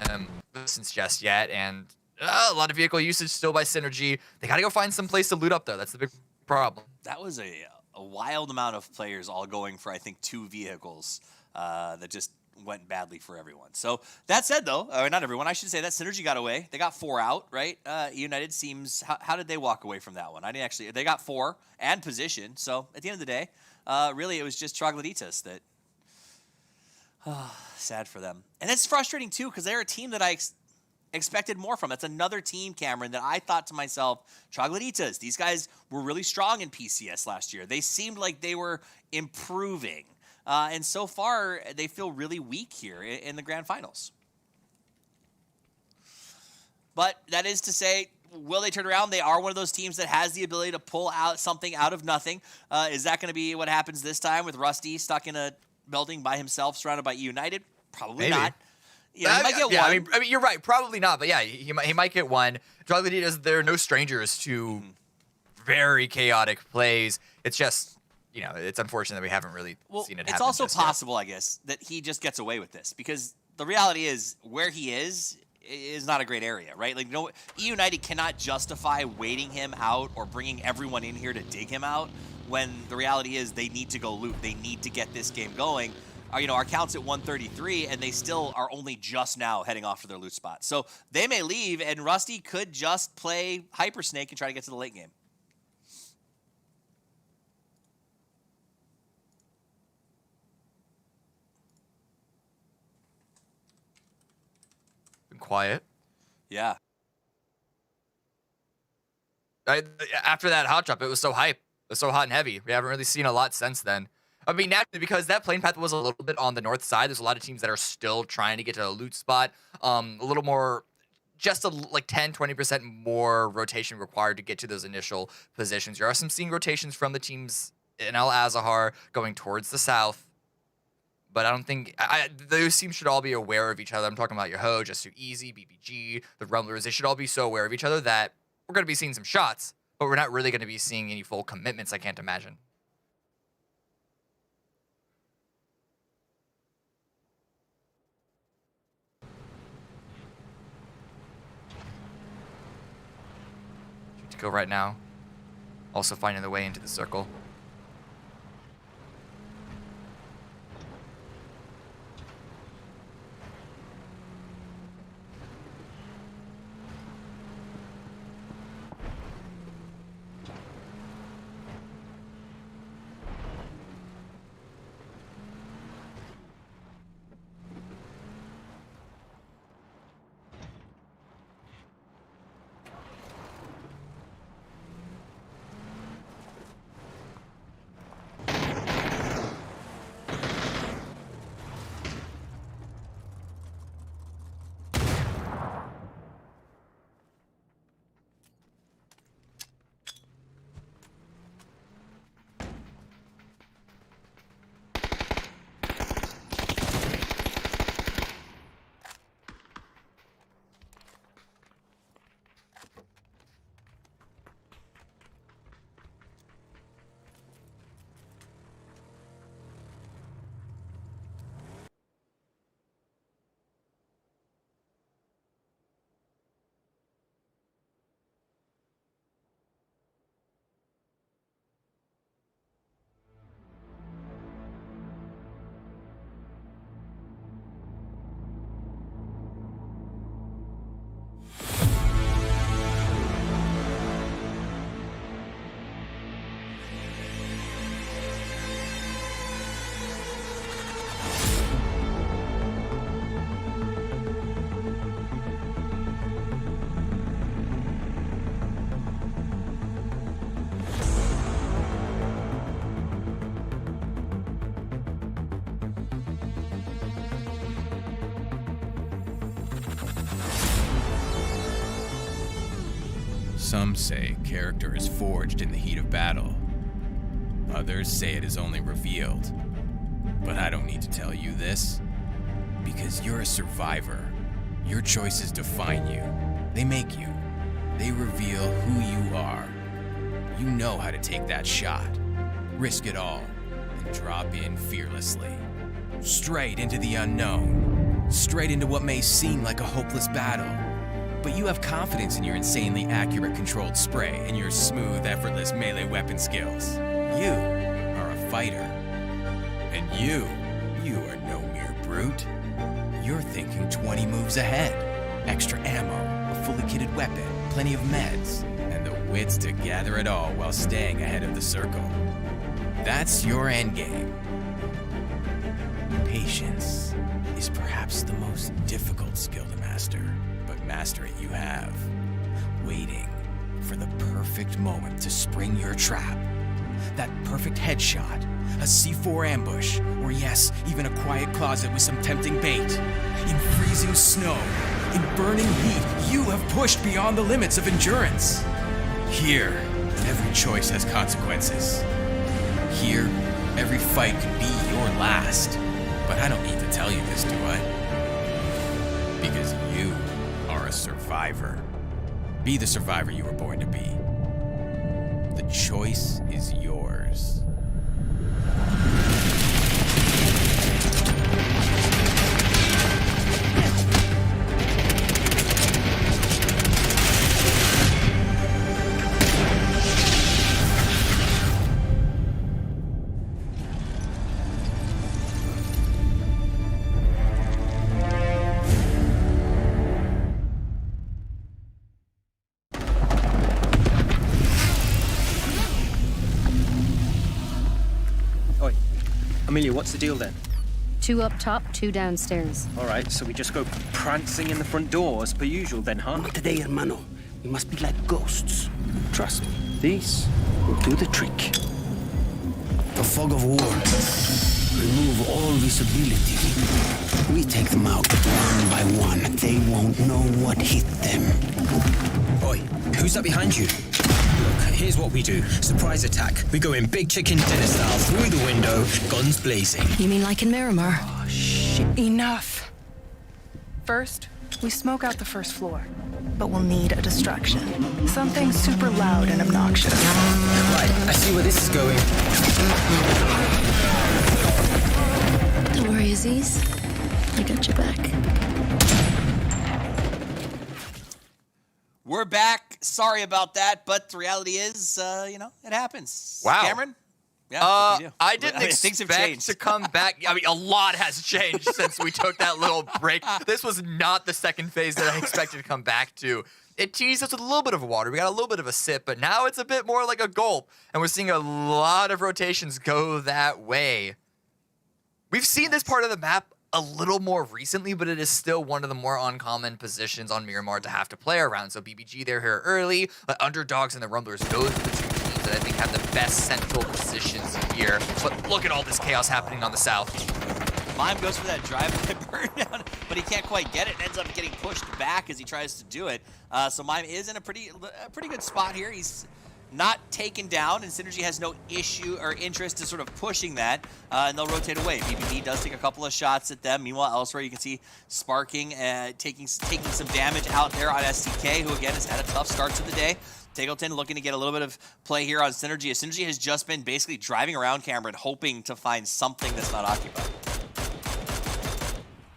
E: him distance just yet, and a lot of vehicle usage still by Synergy. They got to go find some place to loot up though. That's the big problem.
D: That was a wild amount of players all going for, I think, 2 vehicles that just went badly for everyone. So that said, though, or not everyone, I should say that Synergy got away. They got 4 out, right? United seems. How did they walk away from that one? I didn't actually. They got 4 and position. So at the end of the day, really, it was just Trogloditas that. Sad for them, and it's frustrating too because they're a team that I expected more from. That's another team, Cameron, that I thought to myself, Trogloditas. These guys were really strong in PCS last year. They seemed like they were improving. And so far, they feel really weak here in the grand finals. But that is to say, will they turn around? They are one of those teams that has the ability to pull out something out of nothing. Is that going to be what happens this time with Rusty stuck in a building by himself, surrounded by United? Probably not. Yeah, he might get one.
E: I mean, you're right. Probably not. But yeah, he might get one. Trogloditas, they're no strangers to very chaotic plays. It's just, it's unfortunate that we haven't really seen it happen.
D: It's also
E: just yet.
D: possible, I guess, that he just gets away with this because the reality is where he is not a great area, right? Like, E United cannot justify waiting him out or bringing everyone in here to dig him out when the reality is they need to go loot. They need to get this game going. Our count's at 133, and they still are only just now heading off to their loot spot. So they may leave, and Rusty could just play Hyper Snake and try to get to the late game.
E: Been quiet.
D: Yeah.
E: After that hot drop, it was so hype. It was so hot and heavy. We haven't really seen a lot since then. I mean, naturally, because that plane path was a little bit on the north side, there's a lot of teams that are still trying to get to a loot spot. A little more, just like 10, 20% more rotation required to get to those initial positions. You are seeing rotations from the teams in El Azahar going towards the south. But I don't think those teams should all be aware of each other. I'm talking about your Ho, Just Too Easy, BBG, the Rumblers. They should all be so aware of each other that we're going to be seeing some shots, but we're not really going to be seeing any full commitments, I can't imagine. To go right now. Also finding the way into the circle.
J: Some say character is forged in the heat of battle. Others say it is only revealed. But I don't need to tell you this, because you're a survivor. Your choices define you. They make you. They reveal who you are. You know how to take that shot, risk it all, and drop in fearlessly. Straight into the unknown. Straight into what may seem like a hopeless battle. But you have confidence in your insanely accurate controlled spray and your smooth, effortless melee weapon skills. You are a fighter. And you are no mere Groot? You're thinking 20 moves ahead. Extra ammo, a fully kitted weapon, plenty of meds, and the wits to gather it all while staying ahead of the circle. That's your endgame. Patience is perhaps the most difficult skill to master, but master it you have. Waiting for the perfect moment to spring your trap. That perfect headshot, a C4 ambush, or yes, even a quiet closet with some tempting bait. In freezing snow, in burning heat, you have pushed beyond the limits of endurance. Here, every choice has consequences. Here, every fight could be your last. But I don't need to tell you this, do I? Because you are a survivor. Be the survivor you were born to be. The choice is yours.
K: Amelia, what's the deal then?
L: 2 up top, 2 downstairs.
K: All right, so we just go prancing in the front door as per usual then, huh?
M: Not today, hermano. We must be like ghosts. Trust me, these will do the trick. The fog of war. Remove all visibility. We take them out one by one. They won't know what hit them.
N: Oi, who's that behind you? Look, here's what we do. Surprise attack. We go in big chicken dinner style through the window, guns blazing.
L: You mean like in Mirimar?
N: Oh, shit.
O: Enough. First, we smoke out the first floor, but we'll need a distraction. Something super loud and obnoxious.
N: Right, I see where this is going.
L: Don't worry, Aziz. I got your back.
D: We're back. Sorry about that, but the reality is, you know, it happens.
E: Wow.
D: Cameron? Yeah, what'd you do?
E: I didn't
D: things have
E: expect
D: changed.
E: to come back. I mean, a lot has changed since we took that little break. This was not the second phase that I expected to come back to. It teased us with a little bit of water. We got a little bit of a sip, but now it's a bit more like a gulp. And we're seeing a lot of rotations go that way. We've seen this part of the map a little more recently, but it is still one of the more uncommon positions on Miramar to have to play around. So BBG, they're here early. The Underdogs and the Rumblers, those are the two teams that I think have the best central positions here. But look at all this chaos happening on the south.
D: Mime goes for that drive-by burn down, but he can't quite get it. Ends up getting pushed back as he tries to do it. So Mime is in a pretty good spot here. He's not taken down, and Synergy has no issue or interest in sort of pushing that, and they'll rotate away. BBD does take a couple of shots at them. Meanwhile, elsewhere, you can see Sparking taking some damage out there on STK, who again has had a tough start to the day. Tackleton looking to get a little bit of play here on Synergy. Synergy has just been basically driving around Cameron, hoping to find something that's not occupied.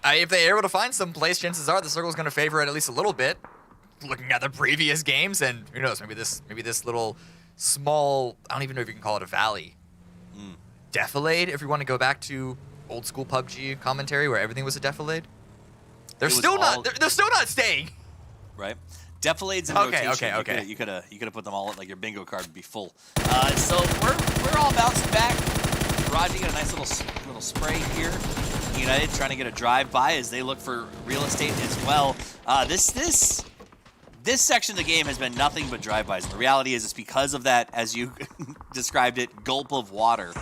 E: If they're able to find some place, chances are the circle's going to favor it at least a little bit. Looking at the previous games, and who knows, maybe this little small, I don't even know if you can call it a valley. Defilade, if we want to go back to old school PUBG commentary where everything was a defilade. They're still not staying.
D: Right. Defilade's in
E: Okay.
D: You could have put them all like your bingo card would be full. So we're all bouncing back. Raji got a nice little spray here. United trying to get a drive-by as they look for real estate as well. This section of the game has been nothing but drive-bys. And the reality is it's because of that, as you described it, gulp of water.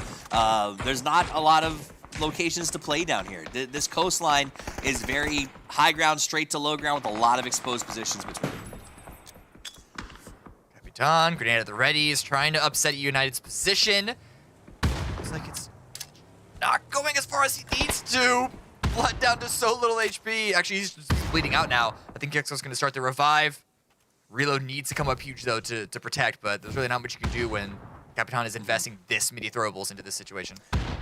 D: There's not a lot of locations to play down here. This coastline is very high ground, straight to low ground with a lot of exposed positions between.
E: Capitan, grenade at the ready, is trying to upset United's position. Looks like it's not going as far as he needs to. Blood down to so little HP. Actually, he's bleeding out now. I think Gexo's going to start the revive. Reload needs to come up huge, though, to protect, but there's really not much you can do when Capitan is investing this many throwables into this situation.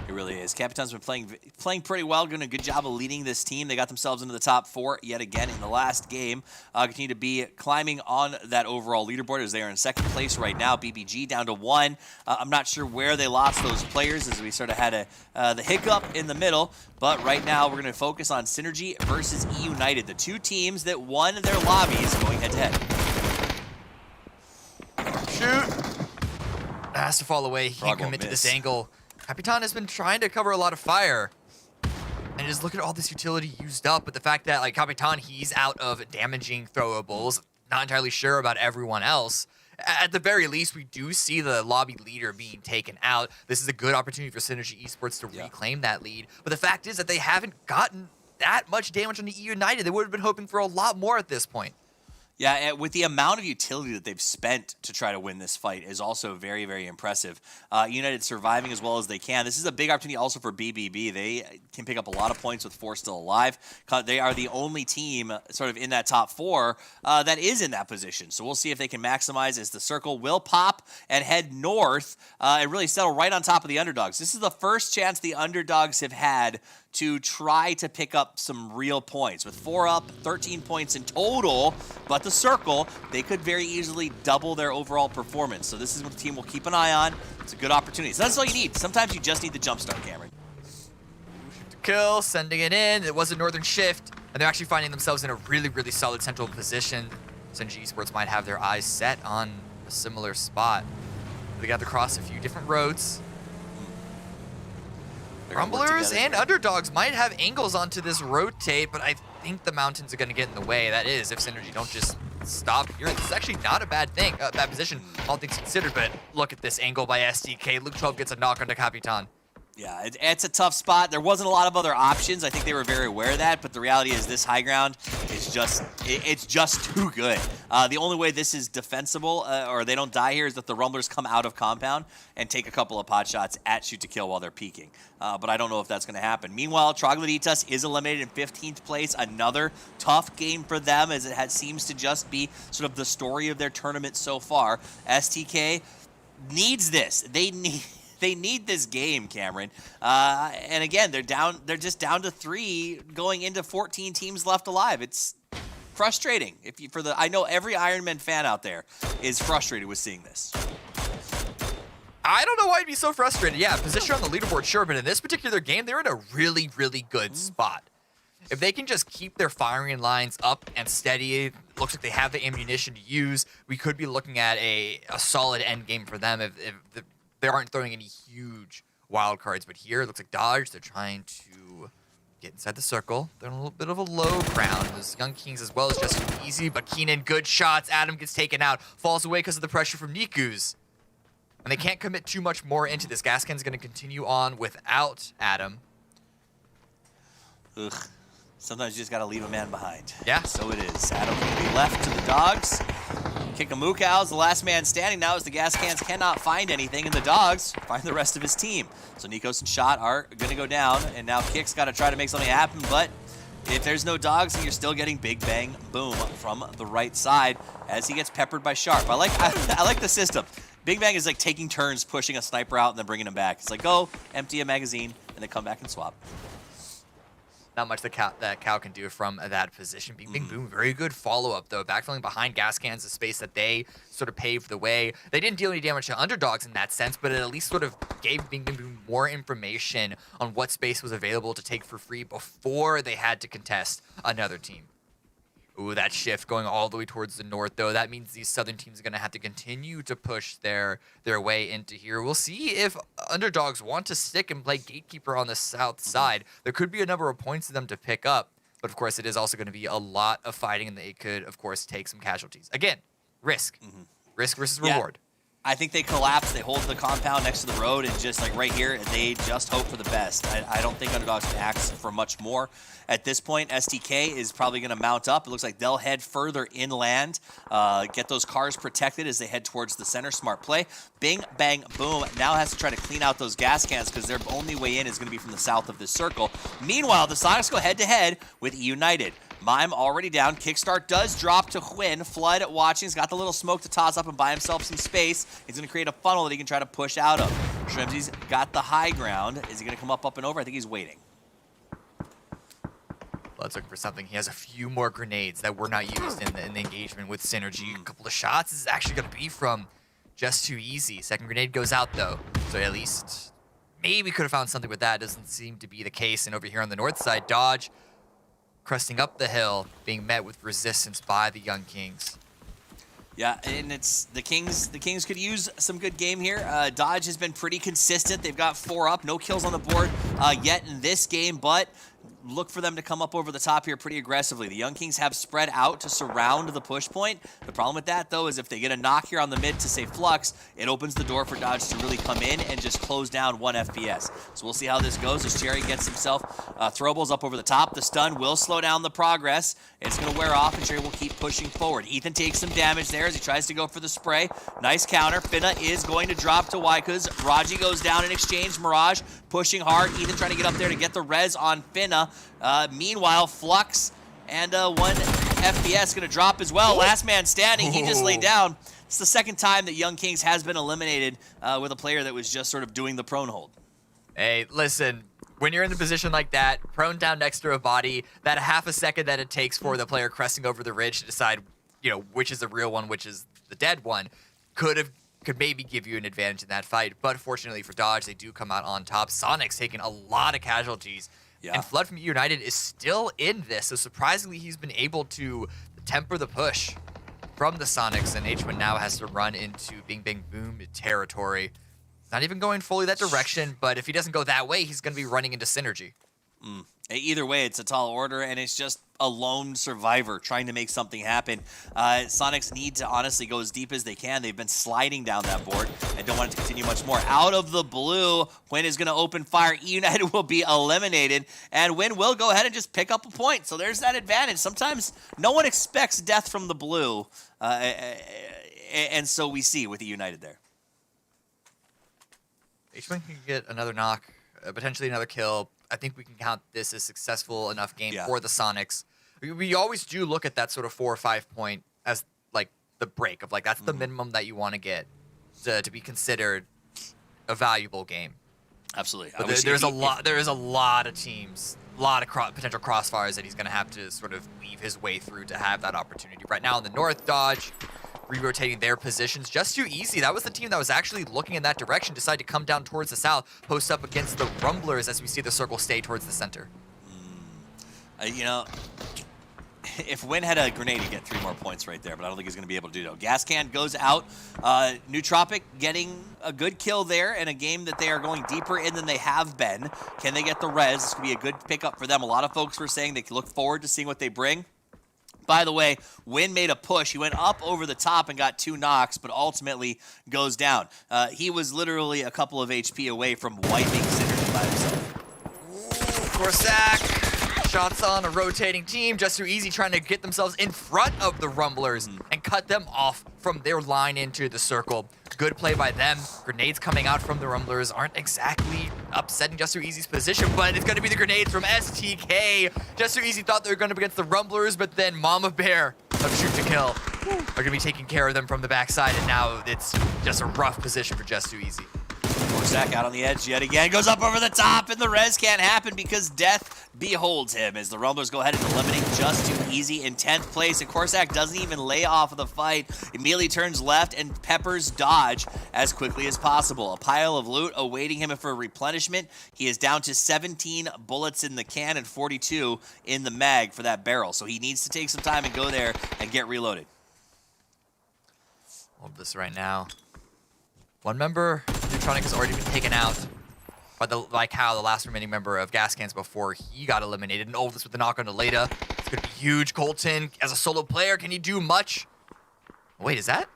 D: You're It really is. Capitan's been playing pretty well, doing a good job of leading this team. They got themselves into the top 4 yet again in the last game. Continue to be climbing on that overall leaderboard as they are in second place right now. BBG down to 1. I'm not sure where they lost those players as we sort of had the hiccup in the middle. But right now we're going to focus on Synergy versus E United, the two teams that won their lobbies going head-to-head.
E: Shoot! Has to fall away. He can't commit to this angle. Capitan has been trying to cover a lot of fire. And just look at all this utility used up. But the fact that, like, Capitan, he's out of damaging throwables. Not entirely sure about everyone else. At the very least, we do see the lobby leader being taken out. This is a good opportunity for Synergy Esports to reclaim that lead. But the fact is that they haven't gotten that much damage on the E United. They would have been hoping for a lot more at this point.
D: Yeah, with the amount of utility that they've spent to try to win this fight is also very, very impressive. United surviving as well as they can. This is a big opportunity also for BBB. They can pick up a lot of points with 4 still alive. They are the only team sort of in that top 4 that is in that position. So we'll see if they can maximize as the circle will pop and head north and really settle right on top of the underdogs. This is the first chance the underdogs have had to try to pick up some real points. With 4 up, 13 points in total, but the circle, they could very easily double their overall performance. So this is what the team will keep an eye on. It's a good opportunity. So that's all you need. Sometimes you just need the jump start, Cameron.
E: Kill, sending it in. It was a northern shift, and they're actually finding themselves in a really, really solid central position. Synergy Esports might have their eyes set on a similar spot. They got to cross a few different roads. Rumblers and underdogs might have angles onto this rotate, but I think the mountains are going to get in the way. That is, if Synergy don't just stop here. This is actually not a bad thing, bad position, all things considered, but look at this angle by SDK. Luke 12 gets a knock onto Capitan.
D: Yeah, it's a tough spot. There wasn't a lot of other options. I think they were very aware of that, but the reality is this high ground is it's just too good. The only way this is defensible or they don't die here is that the Rumblers come out of compound and take a couple of pot shots at shoot to kill while they're peeking. But I don't know if that's going to happen. Meanwhile, Trogloditas is eliminated in 15th place. Another tough game for them as it seems to just be sort of the story of their tournament so far. STK needs this. They need this game, Cameron. And again, they're just down to 3 going into 14 teams left alive. It's frustrating. I know every Ironman fan out there is frustrated with seeing this.
E: I don't know why I'd be so frustrated. Yeah, position on the leaderboard, sure, but in this particular game, they're in a really, really good spot. If they can just keep their firing lines up and steady, it looks like they have the ammunition to use, we could be looking at a solid end game for them if they aren't throwing any huge wild cards. But here, it looks like Dodge, they're trying to get inside the circle. They're on a little bit of a low ground. There's Young Kings as well as just easy, but Keenan, good shots. Adam gets taken out, falls away because of the pressure from Niku's. And they can't commit too much more into this. Gaskin's going to continue on without Adam.
D: Ugh. Sometimes you just got to leave a man behind.
E: Yeah.
D: So it is. Adam will be left to the dogs. Kikamukao's the last man standing now as the Gascans cannot find anything, and the dogs find the rest of his team. So Nikos and Shot are going to go down, and now Kick's got to try to make something happen, but if there's no dogs, then you're still getting big bang boom from the right side as he gets peppered by Sharp. I like the system. Big Bang is like taking turns pushing a sniper out and then bringing him back. It's like, go, empty a magazine, and then come back and swap.
E: Not much that Cow can do from that position. Bing, bing, boom. Very good follow-up, though. Backfilling behind Gascans, a space that they sort of paved the way. They didn't deal any damage to underdogs in that sense, but it at least sort of gave Bing, bing, boom more information on what space was available to take for free before they had to contest another team. Ooh, that shift going all the way towards the north, though. That means these southern teams are going to have to continue to push their way into here. We'll see if underdogs want to stick and play gatekeeper on the south side. There could be a number of points for them to pick up, but of course it is also going to be a lot of fighting, and they could, of course, take some casualties. Again, risk. Risk versus reward.
D: I think they collapse. They hold the compound next to the road, and just like right here, they just hope for the best. I don't think underdogs can ask for much more. At this point, STK is probably going to mount up. It looks like they'll head further inland, get those cars protected as they head towards the center. Smart play. Bing, bang, boom. Now has to try to clean out those gas cans because their only way in is going to be from the south of this circle. Meanwhile, the Sonics go head-to-head with United. Mime already down. Kickstart does drop to Quinn. Flood watching. He's got the little smoke to toss up and buy himself some space. He's going to create a funnel that he can try to push out of. Shrimsy's got the high ground. Is he going to come up and over? I think he's waiting.
E: Blood's looking for something. He has a few more grenades that were not used in the engagement with Synergy. A couple of shots. This is actually going to be from Just Too Easy. Second grenade goes out, though. So at least maybe could have found something with that. Doesn't seem to be the case. And over here on the north side, Dodge cresting up the hill, being met with resistance by the Young Kings.
D: Yeah, and it's the Kings. The Kings could use some good game here. Dodge has been pretty consistent. They've got 4 up, no kills on the board yet in this game, but look for them to come up over the top here pretty aggressively. The Young Kings have spread out to surround the push point. The problem with that, though, is if they get a knock here on the mid to, say, Flux, it opens the door for Dodge to really come in and just close down 1 FPS. So we'll see how this goes as Cherry gets himself throwables up over the top. The stun will slow down the progress. It's going to wear off, and Cherry will keep pushing forward. Ethan takes some damage there as he tries to go for the spray. Nice counter. Finna is going to drop to Waikuz. Raji goes down in exchange. Mirage pushing hard. Ethan trying to get up there to get the res on Finna. Meanwhile, Flux and 1 FPS going to drop as well. Last man standing. He just laid down. It's the second time that Young Kings has been eliminated with a player that was just sort of doing the prone hold.
E: Hey, listen. When you're in a position like that, prone down next to a body, that half a second that it takes for the player cresting over the ridge to decide, which is the real one, which is the dead one, could maybe give you an advantage in that fight. But fortunately for Dodge, they do come out on top. Sonic's taking a lot of casualties. Yeah. And Flood from United is still in this, so surprisingly he's been able to temper the push from the Sonics, and H1 now has to run into Bing Bang Boom territory. Not even going fully that direction, but if he doesn't go that way, he's going to be running into Synergy.
D: Either way, it's a tall order, and it's just a lone survivor trying to make something happen. Sonics need to honestly go as deep as they can. They've been sliding down that board and don't want it to continue much more. Out of the blue, Win is going to open fire. United will be eliminated, and Win will go ahead and just pick up a point. So there's that advantage. Sometimes no one expects death from the blue, and so we see with the United there.
E: H1 can get another knock, potentially another kill. I think we can count this as successful enough game for the Sonics. We always do look at that sort of 4 or 5 point as like the break of like that's the minimum that you want to get to be considered a valuable game.
D: Absolutely.
E: But there is a lot of teams, a lot of potential crossfires that he's going to have to sort of weave his way through to have that opportunity. Right now in the north, Dodge re-rotating their positions. Just Too Easy. That was the team that was actually looking in that direction. Decided to come down towards the south, post up against the Rumblers as we see the circle stay towards the center.
D: If Win had a grenade, he'd get 3 more points right there, but I don't think he's going to be able to do that. Gas Can goes out. Nootropic getting a good kill there in a game that they are going deeper in than they have been. Can they get the res? This could be a good pickup for them. A lot of folks were saying they look forward to seeing what they bring. By the way, Win made a push. He went up over the top and got 2 knocks, but ultimately goes down. He was literally a couple of HP away from wiping Synergy by himself.
E: Corsac, shots on a rotating team. Just Too Easy trying to get themselves in front of the Rumblers and cut them off from their line into the circle. Good play by them. Grenades coming out from the Rumblers aren't exactly upsetting Just Too Easy's position, but it's going to be the grenades from STK. Just Too Easy thought they were going to be against the Rumblers, but then Mama Bear of Shoot to Kill are going to be taking care of them from the backside, and now it's just a rough position for Just Too Easy.
D: Corsac out on the edge yet again, goes up over the top, and the res can't happen because death beholds him as the Rumblers go ahead and eliminate Just Too Easy in 10th place, and Corsac doesn't even lay off of the fight, immediately turns left and peppers Dodge as quickly as possible. A pile of loot awaiting him for replenishment. He is down to 17 bullets in the can and 42 in the mag for that barrel, so he needs to take some time and go there and get reloaded.
E: All of this right now. One member, Neutronic, has already been taken out by how the last remaining member of Gas Cans before he got eliminated. And all of this with the knock on to Leda. It's going to be huge. Colton, as a solo player, can he do much? Wait, is that?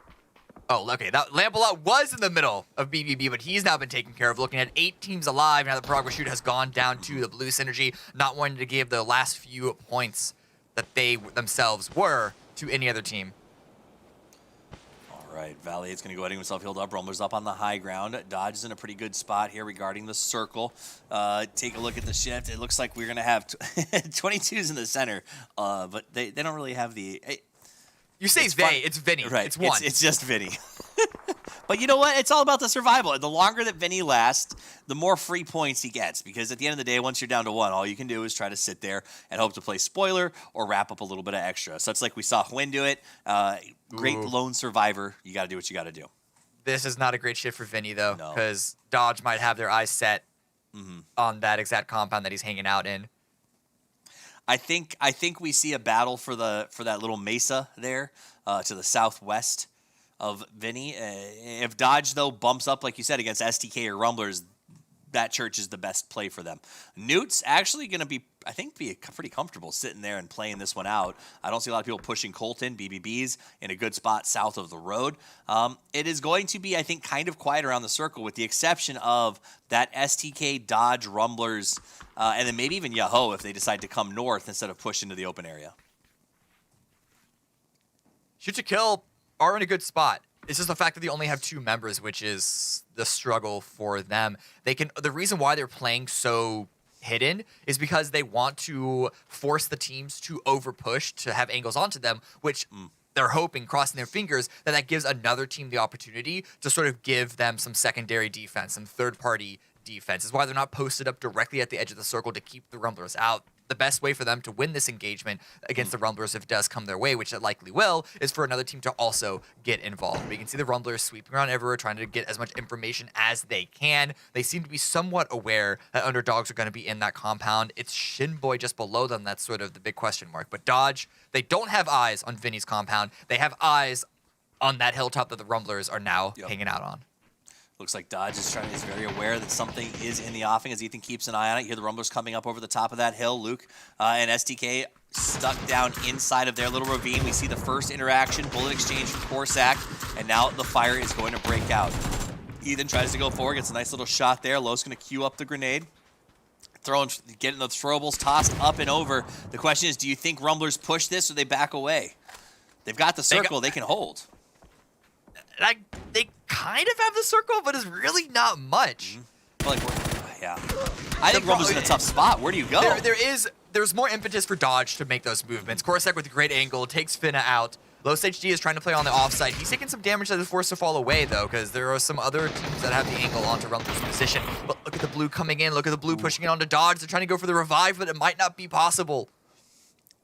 E: Oh, okay. That Lampola was in the middle of BBB, but he's now been taken care of. Looking at 8 teams alive. Now the progress shoot has gone down to the blue Synergy, not wanting to give the last few points that they themselves were to any other team.
D: All right, Valley is going to go ahead and get himself healed up. Rumblers up on the high ground. Dodge is in a pretty good spot here regarding the circle. Take a look at the shift. It looks like we're going to have 22s in the center, but they don't really have the...
E: You say it's they, it's Vinny.
D: Right.
E: It's one.
D: It's just Vinny. But you know what? It's all about the survival. The longer that Vinny lasts, the more free points he gets. Because at the end of the day, once you're down to 1, all you can do is try to sit there and hope to play spoiler or wrap up a little bit of extra. So it's like we saw Hwin do it. Great lone survivor. You got to do what you got to do.
E: This is not a great shit for Vinny, though, because Dodge might have their eyes set on that exact compound that he's hanging out in.
D: I think we see a battle for that little mesa there to the southwest of Vinny. If Dodge, though, bumps up, like you said, against STK or Rumblers, that church is the best play for them. Newt's actually going to be pretty comfortable sitting there and playing this one out. I don't see a lot of people pushing Colton. BBB's in a good spot south of the road. It is going to be, I think, kind of quiet around the circle with the exception of that STK, Dodge, Rumblers, and then maybe even Yahoo if they decide to come north instead of push into the open area.
E: Shoot to Kill are in a good spot. It's just the fact that they only have 2 members, which is the struggle for them. The reason why they're playing so hidden is because they want to force the teams to overpush to have angles onto them, which they're hoping, crossing their fingers, that gives another team the opportunity to sort of give them some secondary defense, some third-party defense. Is why they're not posted up directly at the edge of the circle to keep the Rumblers out. The best way for them to win this engagement against the Rumblers, if it does come their way, which it likely will, is for another team to also get involved. We can see the Rumblers sweeping around everywhere, trying to get as much information as they can. They seem to be somewhat aware that underdogs are going to be in that compound. It's Shinboy just below them that's sort of the big question mark. But Dodge, they don't have eyes on Vinny's compound. They have eyes on that hilltop that the Rumblers are now hanging out on.
D: Looks like Dodge is very aware that something is in the offing as Ethan keeps an eye on it. You hear the Rumblers coming up over the top of that hill. Luke and STK stuck down inside of their little ravine. We see the first interaction, bullet exchange from Corsac, and now the fire is going to break out. Ethan tries to go forward, gets a nice little shot there. Lowe's going to queue up the grenade. Getting the throwables tossed up and over. The question is, do you think Rumblers push this or they back away? They've got the circle they can hold.
E: They kind of have the circle, but it's really not much.
D: I think Rumblers in a tough spot. Where do you go?
E: There's more impetus for Dodge to make those movements. Corsac with a great angle takes Finna out. Los HD is trying to play on the offside. He's taking some damage that is forced to fall away, though, because there are some other teams that have the angle onto Rumblers' position. But look at the blue coming in. Look at the blue pushing it onto Dodge. They're trying to go for the revive, but it might not be possible.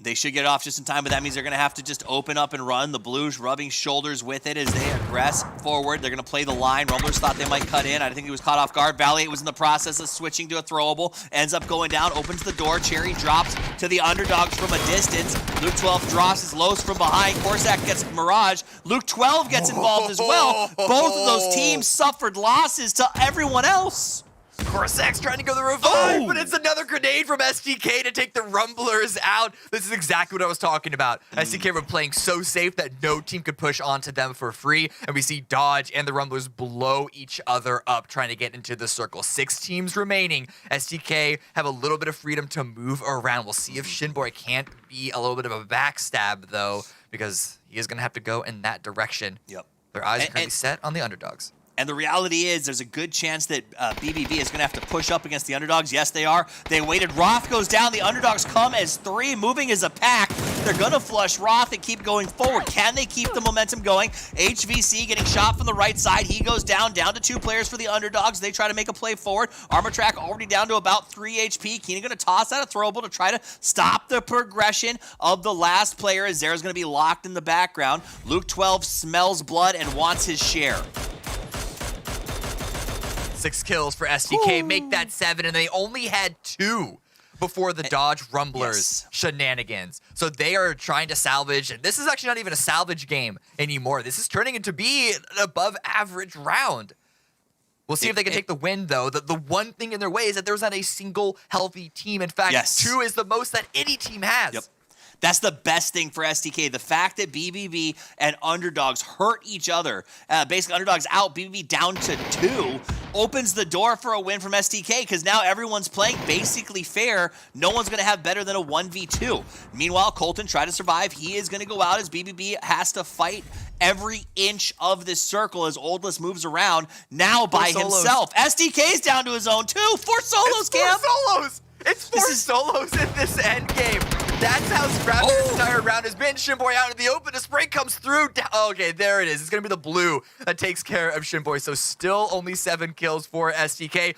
D: They should get off just in time, but that means they're going to have to just open up and run. The Blues rubbing shoulders with it as they aggress forward. They're going to play the line. Rumblers thought they might cut in. I think he was caught off guard. Valiant was in the process of switching to a throwable. Ends up going down, opens the door. Cherry drops to the underdogs from a distance. Luke 12 drops his lows from behind. Corsac gets Mirage. Luke 12 gets involved as well. Both of those teams suffered losses to everyone else.
E: Corsac's trying to go the revive, but it's another grenade from STK to take the Rumblers out. This is exactly what I was talking about. STK were playing so safe that no team could push onto them for free, and we see Dodge and the Rumblers blow each other up trying to get into the circle. 6 teams remaining. STK have a little bit of freedom to move around. We'll see if Shinboy can't be a little bit of a backstab, though, because he is going to have to go in that direction.
D: Yep.
E: Their eyes are currently set on the underdogs.
D: And the reality is there's a good chance that BBB is going to have to push up against the underdogs. Yes, they are. They waited. Roth goes down. The underdogs come as 3, moving as a pack. They're going to flush Roth and keep going forward. Can they keep the momentum going? HVC getting shot from the right side. He goes down to 2 players for the underdogs. They try to make a play forward. Armor Track already down to about 3 HP. Keenan going to toss out a throwable to try to stop the progression of the last player as Zera's going to be locked in the background. Luke 12 smells blood and wants his share.
E: 6 kills for STK, make that 7, and they only had 2 before the Dodge Rumblers shenanigans. So they are trying to salvage, and this is actually not even a salvage game anymore. This is turning into be an above average round. We'll see if they can take the win, though. The one thing in their way is that there's not a single healthy team. In fact, 2 is the most that any team has.
D: Yep. That's the best thing for STK. The fact that BBB and underdogs hurt each other, basically underdogs out, BBB down to 2, opens the door for a win from STK because now everyone's playing basically fair. No one's going to have better than a 1v2. Meanwhile, Colton tried to survive. He is going to go out as BBB has to fight every inch of this circle as Oldless moves around now by himself. STK's down to his own too. 4 solos, Cam.
E: It's 4 solos in this end game. That's how scrappy this entire round has been. Shinboy out in the open. The spray comes through. Okay, there it is. It's going to be the blue that takes care of Shinboy. So still only 7 kills for STK.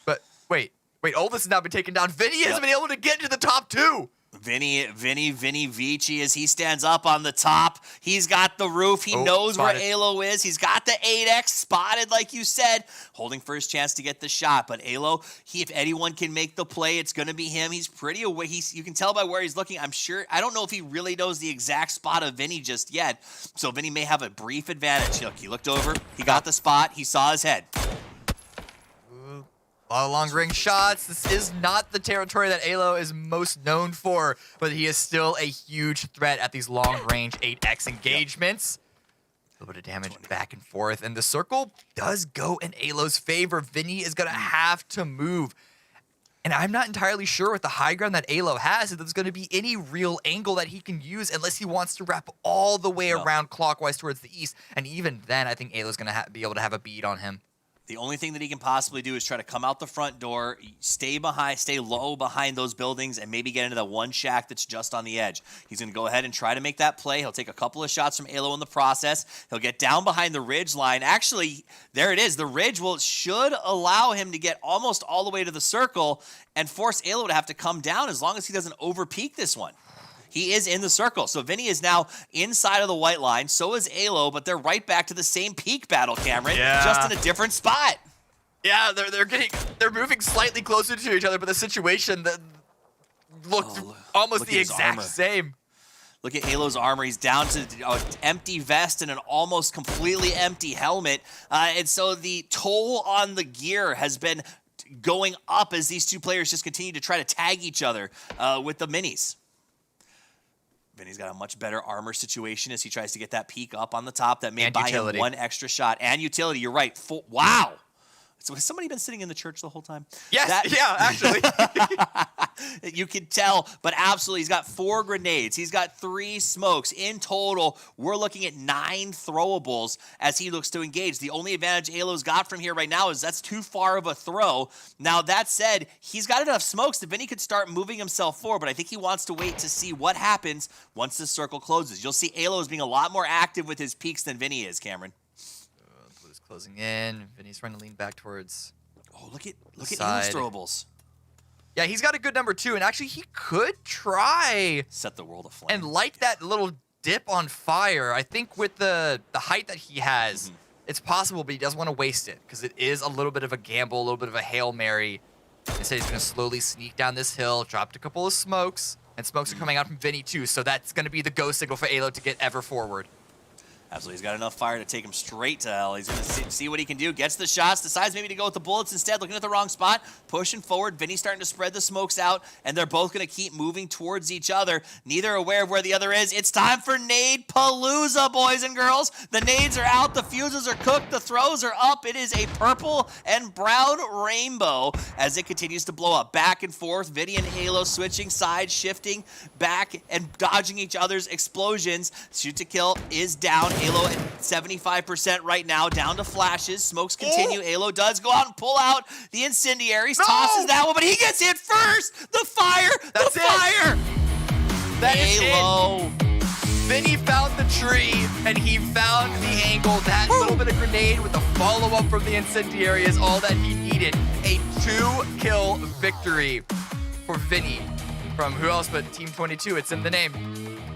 E: But wait. Oldest has now been taken down. Vinny has been able to get into the top 2.
D: Vinny Vici, as he stands up on the top. He's got the roof. He knows
E: spotted.
D: where Alo is. He's got the 8x spotted, like you said, holding first chance to get the shot. But Alo, if anyone can make the play, it's going to be him. He's pretty away. You can tell by where he's looking. I don't know if he really knows the exact spot of Vinny just yet. So Vinny may have a brief advantage. Look, he looked over. He got the spot. He saw his head.
E: A lot of long-range shots. This is not the territory that Alo is most known for, but he is still a huge threat at these long-range 8x engagements. A little bit of damage back and forth, and the circle does go in Alo's favor. Vinny is going to have to move. And I'm not entirely sure with the high ground that Alo has if there's going to be any real angle that he can use unless he wants to wrap all the way around clockwise towards the east. And even then, I think Alo's going to be able to have a bead on him.
D: The only thing that he can possibly do is try to come out the front door, stay low behind those buildings, and maybe get into the one shack that's just on the edge. He's going to go ahead and try to make that play. He'll take a couple of shots from Alo in the process. He'll get down behind the ridge line. Actually, there it is. The ridge should allow him to get almost all the way to the circle and force Alo to have to come down as long as he doesn't overpeak this one. He is in the circle. So Vinny is now inside of the white line. So is Alo, but they're right back to the same peak battle, Cameron.
E: Yeah.
D: Just in a different spot.
E: Yeah, they're moving slightly closer to each other, but the situation that looked almost the exact same.
D: Look at Alo's armor. He's down to an empty vest and an almost completely empty helmet. And so the toll on the gear has been going up as these two players just continue to try to tag each other with the minis. Vinny's got a much better armor situation as he tries to get that peak up on the top. That may buy him one extra shot. And utility, you're right. Wow. So has somebody been sitting in the church the whole time?
E: Yes, actually.
D: You can tell, but absolutely, he's got 4 grenades. He's got 3 smokes. In total, we're looking at 9 throwables as he looks to engage. The only advantage Alo's got from here right now is that's too far of a throw. Now, that said, he's got enough smokes that Vinny could start moving himself forward, but I think he wants to wait to see what happens once the circle closes. You'll see Alo is being a lot more active with his peaks than Vinny is, Cameron.
E: Blue's closing in. Vinny's trying to lean back towards.
D: Oh, look at Alo's throwables.
E: Yeah, he's got a good number 2, and actually he could try
D: set the world aflame
E: and light that little dip on fire. I think with the height that he has, it's possible, but he doesn't want to waste it because it is a little bit of a gamble, a little bit of a Hail Mary. Instead, he's going to slowly sneak down this hill, dropped a couple of smokes, and smokes are coming out from Vinny too, so that's going to be the go signal for Alo to get ever forward.
D: Absolutely, he's got enough fire to take him straight to hell. He's going to see what he can do. Gets the shots, decides maybe to go with the bullets instead, looking at the wrong spot, pushing forward. Vinny's starting to spread the smokes out, and they're both going to keep moving towards each other, neither aware of where the other is. It's time for Nade Palooza, boys and girls. The nades are out, the fuses are cooked, the throws are up. It is a purple and brown rainbow as it continues to blow up. Back and forth, Vinny and Alo switching sides, shifting back and dodging each other's explosions. Shoot to kill is down. Alo at 75% right now, down to flashes. Smokes continue. Alo does go out and pull out the incendiaries. Tosses that one, but he gets hit first. The fire.
E: That's
D: the fire.
E: That
D: Alo.
E: is it. Vinny found the tree, and he found the angle. That little bit of grenade with the follow-up from the incendiary is all that he needed. A 2-kill victory for Vinny. From who else but Team 22? It's in the name.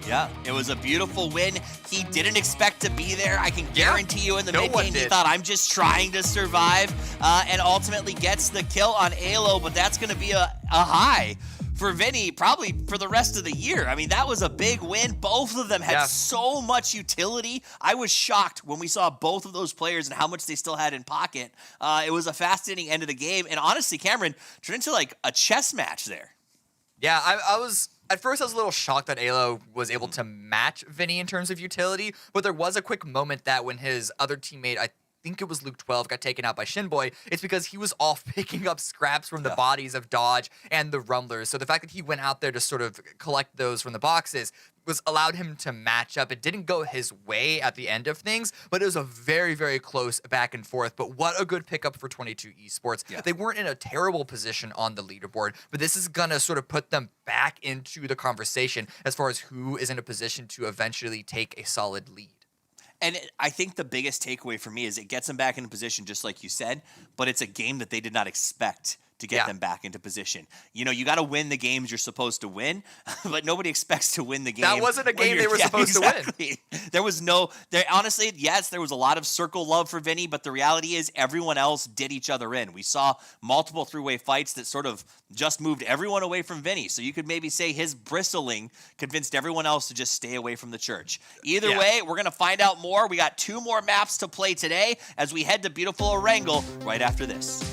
D: Yeah, it was a beautiful win. He didn't expect to be there. I can guarantee you in the mid-game, he thought, I'm just trying to survive, and ultimately gets the kill on Alo, but that's going to be a high for Vinny probably for the rest of the year. I mean, that was a big win. Both of them had so much utility. I was shocked when we saw both of those players and how much they still had in pocket. It was a fascinating end of the game, and honestly, Cameron, turned into like a chess match there.
E: Yeah, I was... At first, I was a little shocked that Alo was able to match Vinny in terms of utility, but there was a quick moment that when his other teammate, I think it was Luke 12, got taken out by Shinboy, it's because he was off picking up scraps from the bodies of Dodge and the Rumblers. So the fact that he went out there to sort of collect those from the boxes was allowed him to match up. It didn't go his way at the end of things, but it was a very, very close back and forth. But what a good pickup for 22 Esports.
D: Yeah.
E: They weren't in a terrible position on the leaderboard, but this is going to sort of put them back into the conversation as far as who is in a position to eventually take a solid lead.
D: And I think the biggest takeaway for me is it gets them back into position, just like you said, but it's a game that they did not expect to get them back into position. You know, you got to win the games you're supposed to win, but nobody expects to win the game.
E: That wasn't a game they were supposed to win.
D: There was honestly, yes, there was a lot of circle love for Vinny, but the reality is everyone else did each other in. We saw multiple three-way fights that sort of just moved everyone away from Vinny. So you could maybe say his bristling convinced everyone else to just stay away from the church. Either way, we're going to find out more. We got 2 more maps to play today as we head to beautiful Erangel right after this.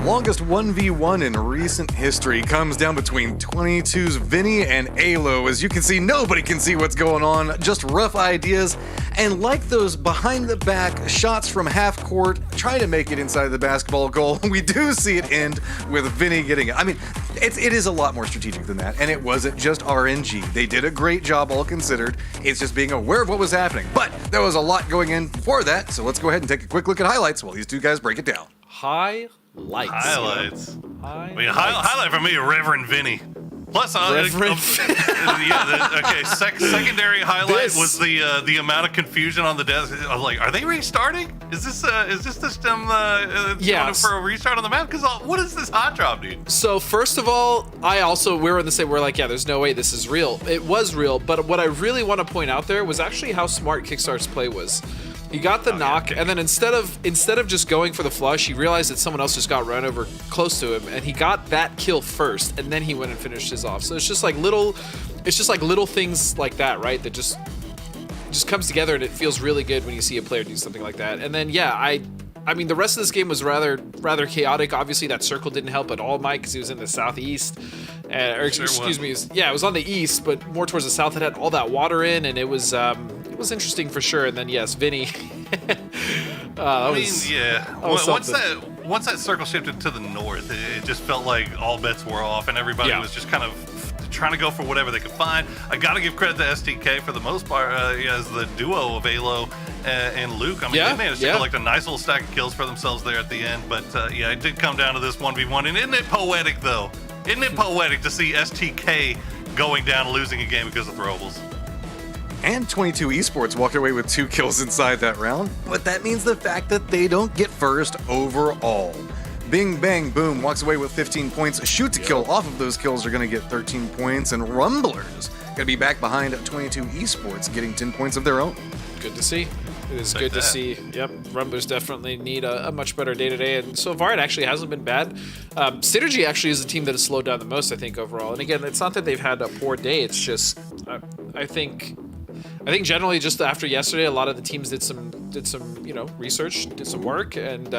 A: longest 1v1 in recent history comes down between 22's Vinny and Alo. As you can see, nobody can see what's going on, just rough ideas. And like those behind-the-back shots from half court, trying to make it inside the basketball goal, we do see it end with Vinny getting it. I mean, it is a lot more strategic than that, and it wasn't just RNG. They did a great job, all considered. It's just being aware of what was happening. But there was a lot going in for that, so let's go ahead and take a quick look at highlights while these two guys break it down.
B: Highlights.
C: Highlights.
B: Highlight for me, Reverend Vinny. Plus, secondary highlight was the amount of confusion on the desk. I was like, are they restarting? Is this them going for a restart on the map? Because what is this hot drop, dude?
C: So first of all, we were in the same. We're like, yeah, there's no way this is real. It was real, but what I really want to point out there was actually how smart Kickstar's play was. He got the knock, and then instead of just going for the flush, he realized that someone else just got run over close to him, and he got that kill first, and then he went and finished his off. So it's just like little things like that, right? That just comes together, and it feels really good when you see a player do something like that. And then I mean, the rest of this game was rather chaotic. Obviously, that circle didn't help at all, Mike, because he was in the southeast. It was on the east, but more towards the south. It had all that water in, and it was interesting for sure. And then yes, Vinny.
B: Once that circle shifted to the north, it just felt like all bets were off, and everybody was just kind of trying to go for whatever they could find. I got to give credit to STK for the most part as the duo of Alo and Luke. I mean, they managed to collect a nice little stack of kills for themselves there at the end. But it did come down to this 1v1. And isn't it poetic, though? Isn't it poetic to see STK going down and losing a game because of throwables?
A: And 22 Esports walked away with 2 kills inside that round, but that means the fact that they don't get first overall. Bing Bang Boom walks away with 15 points. Shoot to kill off of those kills are going to get 13 points, and Rumblers going to be back behind 22 Esports, getting 10 points of their own.
C: Good to see. It is good to see. Yep, Rumblers definitely need a much better day-to-day, and so far it actually hasn't been bad. Synergy actually is the team that has slowed down the most, I think, overall. And again, it's not that they've had a poor day, it's just, I think generally just after yesterday, a lot of the teams did some research, did some work, and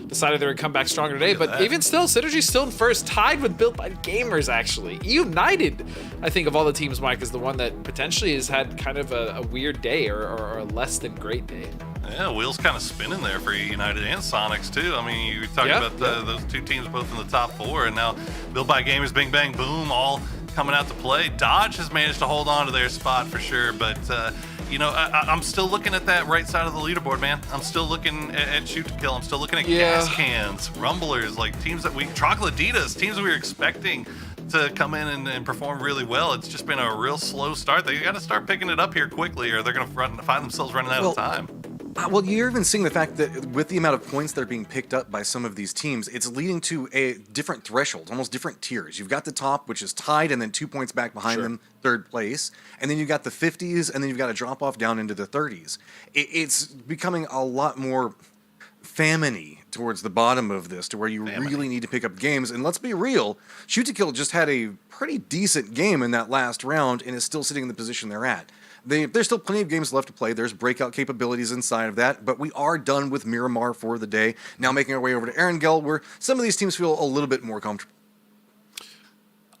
C: decided they would come back stronger today. But even still, Synergy's still in first, tied with Built by Gamers, actually. United, I think, of all the teams, Mike, is the one that potentially has had kind of a weird day or a less than great day.
B: Yeah, wheels kind of spinning there for United and Sonics, too. I mean, you're talking about those two teams both in the top 4, and now Built by Gamers, Bing Bang Boom, all coming out to play. Dodge has managed to hold on to their spot for sure, but I'm still looking at that right side of the leaderboard, man. I'm still looking at Shoot to Kill. I'm still looking at Gas Cans, Rumblers, like teams that Trogloditas, teams that we were expecting to come in and perform really well. It's just been a real slow start. They got to start picking it up here quickly, or they're going to find themselves running out of time.
A: Well, you're even seeing the fact that with the amount of points that are being picked up by some of these teams, it's leading to a different threshold, almost different tiers. You've got the top, which is tied, and then 2 points back behind them, third place. And then you've got the 50s, and then you've got a drop off down into the 30s. It's becoming a lot more famine-y towards the bottom of this, to where you really need to pick up games. And let's be real, Shoot to Kill just had a pretty decent game in that last round and is still sitting in the position they're at. There's still plenty of games left to play. There's breakout capabilities inside of that, but we are done with Miramar for the day. Now making our way over to Erangel, where some of these teams feel a little bit more comfortable.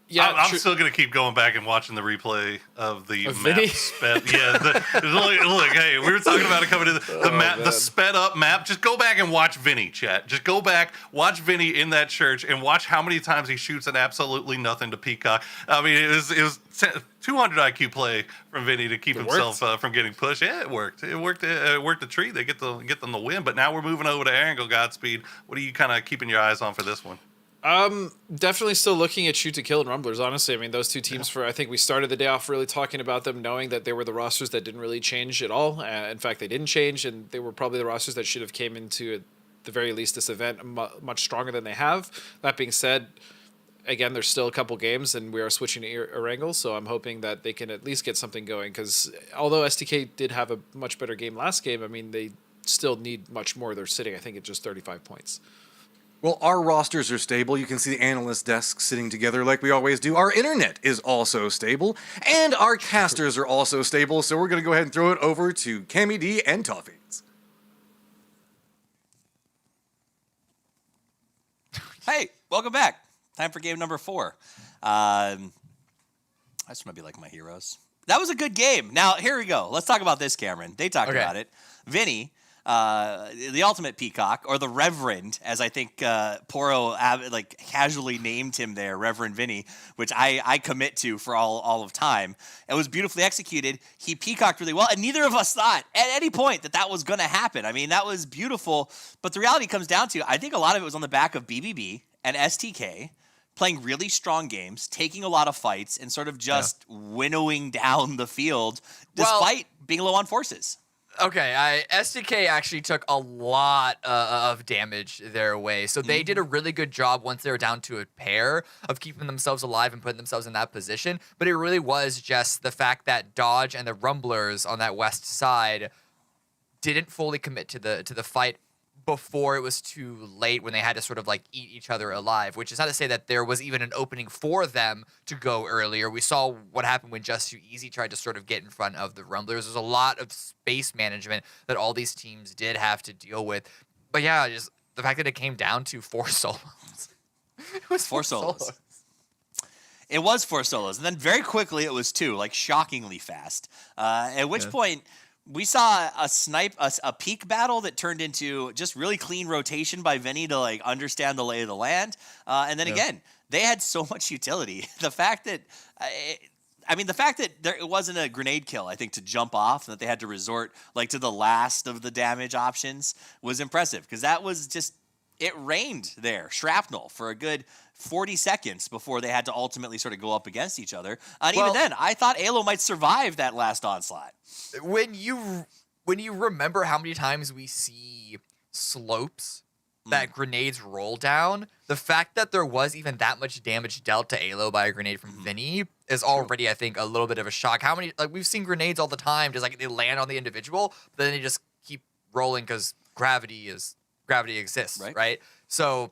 B: Yeah, I'm still gonna keep going back and watching the replay of the map sped. Look, hey, we were talking about it coming to the map, the sped up map. Just go back and watch Vinny, chat. Just go back, watch Vinny in that church, and watch how many times he shoots at absolutely nothing to Peacock. I mean, it was 200 IQ play from Vinny to keep himself from getting pushed. Yeah, it worked. It worked a treat. They get them the win. But now we're moving over to Erangel. Godspeed. What are you kind of keeping your eyes on for this one?
C: Definitely still looking at Shoot to Kill and Rumblers, honestly. I mean, those two teams, I think we started the day off really talking about them, knowing that they were the rosters that didn't really change at all. In fact, they didn't change, and they were probably the rosters that should have came into, at the very least, this event much stronger than they have. That being said, again, there's still a couple games, and we are switching to Erangel, so I'm hoping that they can at least get something going, because although STK did have a much better game last game, I mean, they still need much more. They're sitting, I think, at just 35 points.
A: Well, our rosters are stable. You can see the analyst desks sitting together like we always do. Our internet is also stable, and our casters are also stable, so we're going to go ahead and throw it over to Cammy D and Toffees.
D: Hey, welcome back. Time for game number 4. I just want to be like my heroes. That was a good game. Now, here we go. Let's talk about this, Cameron. They talked about it. Vinny, the ultimate peacock, or the Reverend, as I think Poro casually named him there, Reverend Vinny, which I commit to for all of time. It was beautifully executed. He peacocked really well, and neither of us thought at any point that was going to happen. I mean, that was beautiful. But the reality comes down to, I think a lot of it was on the back of BBB and STK, playing really strong games, taking a lot of fights, and sort of just winnowing down the field despite being low on forces.
E: Okay, SDK actually took a lot of damage their way. So they did a really good job once they were down to a pair of keeping themselves alive and putting themselves in that position. But it really was just the fact that Dodge and the Rumblers on that west side didn't fully commit to the fight before it was too late, when they had to sort of like eat each other alive, which is not to say that there was even an opening for them to go earlier. We saw what happened when Just Too Easy tried to sort of get in front of the Rumblers. There's a lot of space management that all these teams did have to deal with. But yeah, just the fact that it came down to 4 solos. It was 4 solos.
D: It was 4 solos. And then very quickly it was 2, like shockingly fast. At which point we saw a peak battle that turned into just really clean rotation by Vinny to like understand the lay of the land. And then again, they had so much utility. The fact that, it wasn't a grenade kill, I think, to jump off, and that they had to resort like to the last of the damage options was impressive, because that was just, it rained there, shrapnel, for a good 40 seconds before they had to ultimately sort of go up against each other. And even then, I thought Alo might survive that last onslaught.
E: When you remember how many times we see slopes that grenades roll down, the fact that there was even that much damage dealt to Alo by a grenade from Vinny is already, I think, a little bit of a shock. How many, like, we've seen grenades all the time, just like they land on the individual, but then they just keep rolling because gravity exists, right? So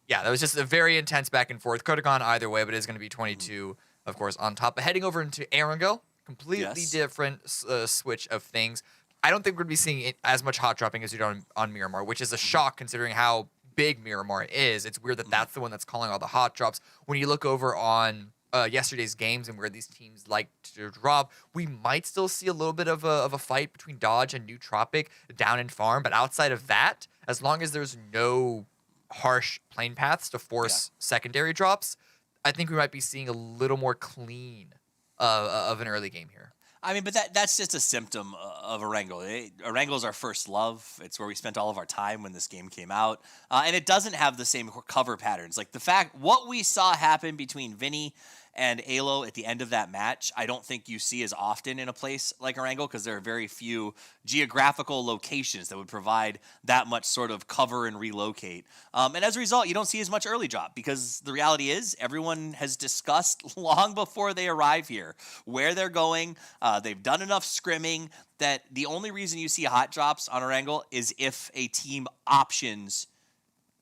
E: yeah, that was just a very intense back and forth. Could have gone either way, but it's going to be 22, of course, on top. But heading over into Erangel, completely different switch of things. I don't think we're going to be seeing as much hot dropping as we do on Miramar, which is a shock considering how big Miramar is. It's weird that that's the one that's calling all the hot drops. When you look over on yesterday's games and where these teams like to drop, we might still see a little bit of a fight between Dodge and Nootropic down in farm. But outside of that, as long as there's no harsh plane paths to force secondary drops, I think we might be seeing a little more clean of an early game here.
D: I mean, but that's just a symptom of Erangel. Erangel is our first love. It's where we spent all of our time when this game came out. And it doesn't have the same cover patterns. Like what we saw happen between Vinny and Alo at the end of that match, I don't think you see as often in a place like Erangel, because there are very few geographical locations that would provide that much sort of cover and relocate. And as a result, you don't see as much early drop, because the reality is everyone has discussed long before they arrive here where they're going. They've done enough scrimming that the only reason you see hot drops on Erangel is if a team options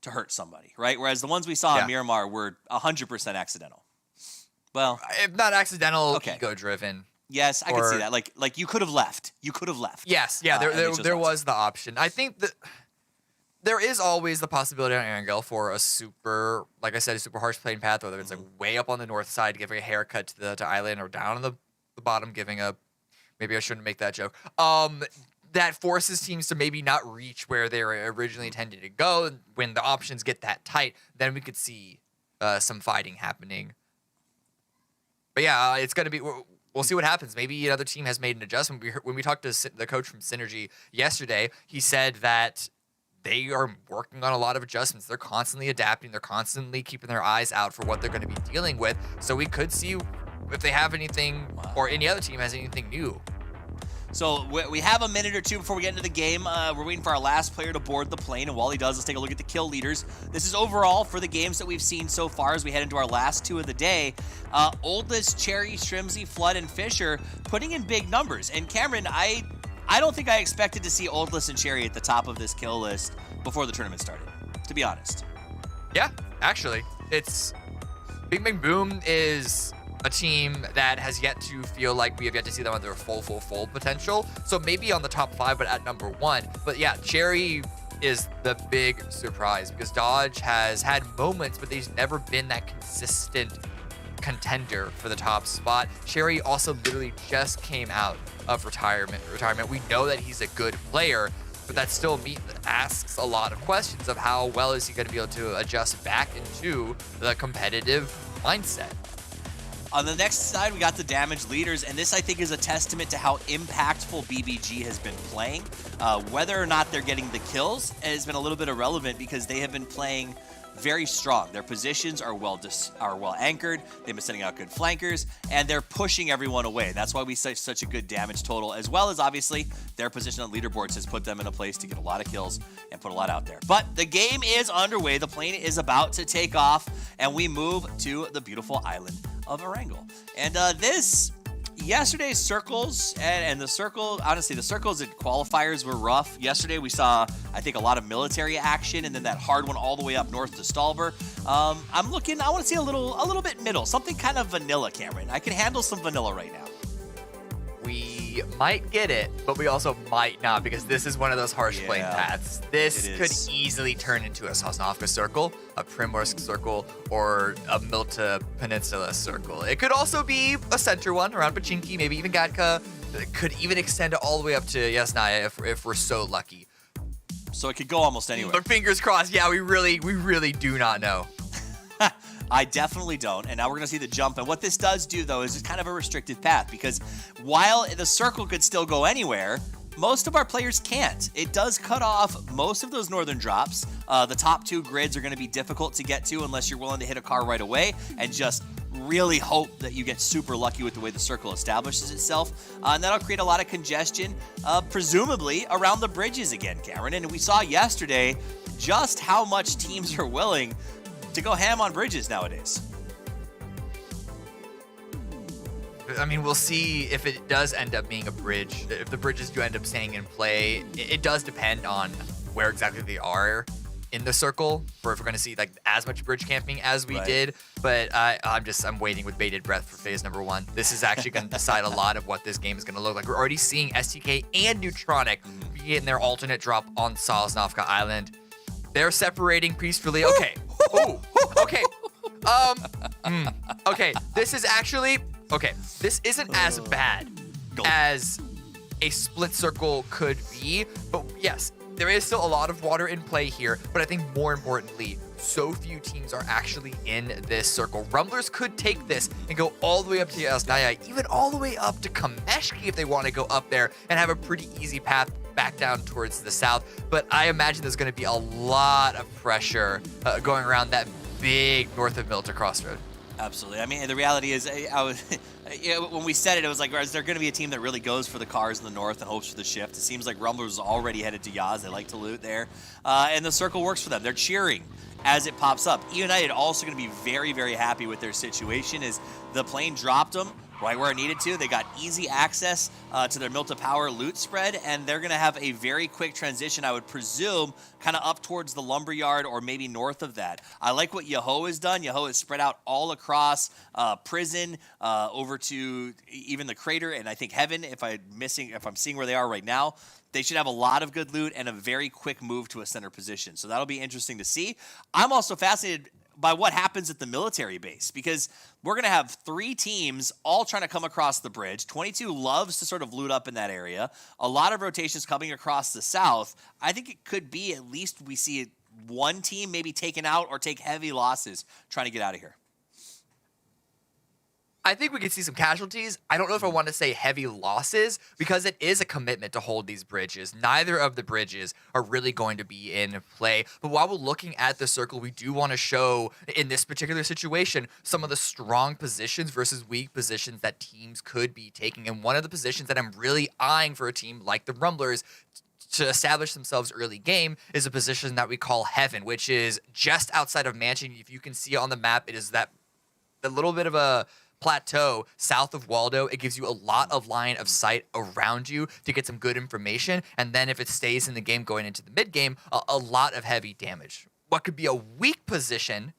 D: to hurt somebody, right? Whereas the ones we saw in Miramar were 100% accidental. Well,
E: if not accidental, ego-driven.
D: Yes, I can see that. Like you could have left. You could have left.
E: Yes, yeah, there was the option. I think that there is always the possibility on Erangel for a super, like I said, a super harsh plane path, whether it's like way up on the north side, giving a haircut to island, or down on the bottom, giving a, maybe I shouldn't make that joke. That forces teams to maybe not reach where they were originally intended to go. When the options get that tight, then we could see some fighting happening. But yeah, it's going to be, we'll see what happens. Maybe another team has made an adjustment. When we talked to the coach from Synergy yesterday, he said that they are working on a lot of adjustments. They're constantly adapting. They're constantly keeping their eyes out for what they're going to be dealing with. So we could see if they have anything, or any other team has anything new.
D: So we have a minute or two before we get into the game. We're waiting for our last player to board the plane, and while he does, let's take a look at the kill leaders. This is overall for the games that we've seen so far as we head into our last 2 of the day. Oldest, Cherry, Shrimsy, Flood, and Fisher putting in big numbers. And Cameron, I don't think I expected to see Oldest and Cherry at the top of this kill list before the tournament started, to be honest.
E: Yeah, actually. It's Big Bang Boom is a team that has yet to feel like we have yet to see them on their full potential. So maybe on the top 5, but at number 1. But yeah, Cherry is the big surprise because Dodge has had moments, but they've never been that consistent contender for the top spot. Sherry also literally just came out of retirement. We know that he's a good player, but that still asks a lot of questions of how well is he going to be able to adjust back into the competitive mindset.
D: On the next side, we got the damage leaders, and this, I think, is a testament to how impactful BBG has been playing. Whether or not they're getting the kills has been a little bit irrelevant because they have been playing very strong. Their positions are well anchored. They've been sending out good flankers, and they're pushing everyone away. That's why we see such a good damage total, as well as, obviously, their position on leaderboards has put them in a place to get a lot of kills and put a lot out there. But the game is underway. The plane is about to take off, and we move to the beautiful island of Erangel. And yesterday's circles and the circle, honestly, the circles and qualifiers were rough. Yesterday we saw, I think, a lot of military action, and then that hard one all the way up north to Stalber. I want to see a little bit middle, something kind of vanilla, Cameron. I can handle some vanilla right now.
E: We might get it, but we also might not because this is one of those harsh playing paths. This could easily turn into a Sosnovka circle, a Primorsk circle, or a Milta Peninsula circle. It could also be a center one around Pachinki, maybe even Gatka. It could even extend all the way up to Yasnaya if we're so lucky.
D: So it could go almost anywhere.
E: But fingers crossed, yeah, we really do not know.
D: I definitely don't, and now we're going to see the jump. And what this does do, though, is it's kind of a restricted path because while the circle could still go anywhere, most of our players can't. It does cut off most of those northern drops. The top two grids are going to be difficult to get to unless you're willing to hit a car right away and just really hope that you get super lucky with the way the circle establishes itself. And that'll create a lot of congestion, presumably around the bridges again, Cameron. And we saw yesterday just how much teams are willing to go ham on bridges nowadays.
E: I mean, we'll see if it does end up being a bridge. If the bridges do end up staying in play, it does depend on where exactly they are in the circle for if we're going to see like as much bridge camping as we did. But I'm waiting with bated breath for phase number 1. This is actually going to decide a lot of what this game is going to look like. We're already seeing STK and Neutronic getting their alternate drop on Sosnovka Island. They're separating peacefully. Okay. Ooh. Okay. Okay. This is actually This isn't as bad as a split circle could be, but yes, there is still a lot of water in play here. But I think more importantly, so few teams are actually in this circle. Rumblers could take this and go all the way up to Yasnaya, even all the way up to Kameshki if they want to go up there and have a pretty easy path back down towards the south. But I imagine there's going to be a lot of pressure going around that big north of Milta crossroad.
D: Absolutely. I mean, the reality is, when we said it, it was like, is there going to be a team that really goes for the cars in the north and hopes for the shift? It seems like Rumblers is already headed to Yaz. They like to loot there. And the circle works for them. They're cheering as it pops up. United also going to be very, very happy with their situation as the plane dropped them right where it needed to. They got easy access to their Milta Power loot spread, and they're going to have a very quick transition, I would presume, kind of up towards the lumberyard or maybe north of that. I like what Yaho has done. Yaho has spread out all across prison over to even the crater, and I think heaven, if I'm seeing where they are right now. They should have a lot of good loot and a very quick move to a center position. So that'll be interesting to see. I'm also fascinated by what happens at the military base because we're going to have 3 teams all trying to come across the bridge. 22 loves to sort of loot up in that area. A lot of rotations coming across the south. I think it could be at least we see one team maybe taken out or take heavy losses trying to get out of here.
E: I think we could see some casualties. I don't know if I want to say heavy losses because it is a commitment to hold these bridges. Neither of the bridges are really going to be in play. But while we're looking at the circle, we do want to show, in this particular situation, some of the strong positions versus weak positions that teams could be taking. And one of the positions that I'm really eyeing for a team like the Rumblers to establish themselves early game is a position that we call Heaven, which is just outside of Mansion. If you can see on the map, it is the little bit of a plateau south of Waldo. It gives you a lot of line of sight around you to get some good information, and then if it stays in the game going into the mid game, a lot of heavy damage. What could be a weak position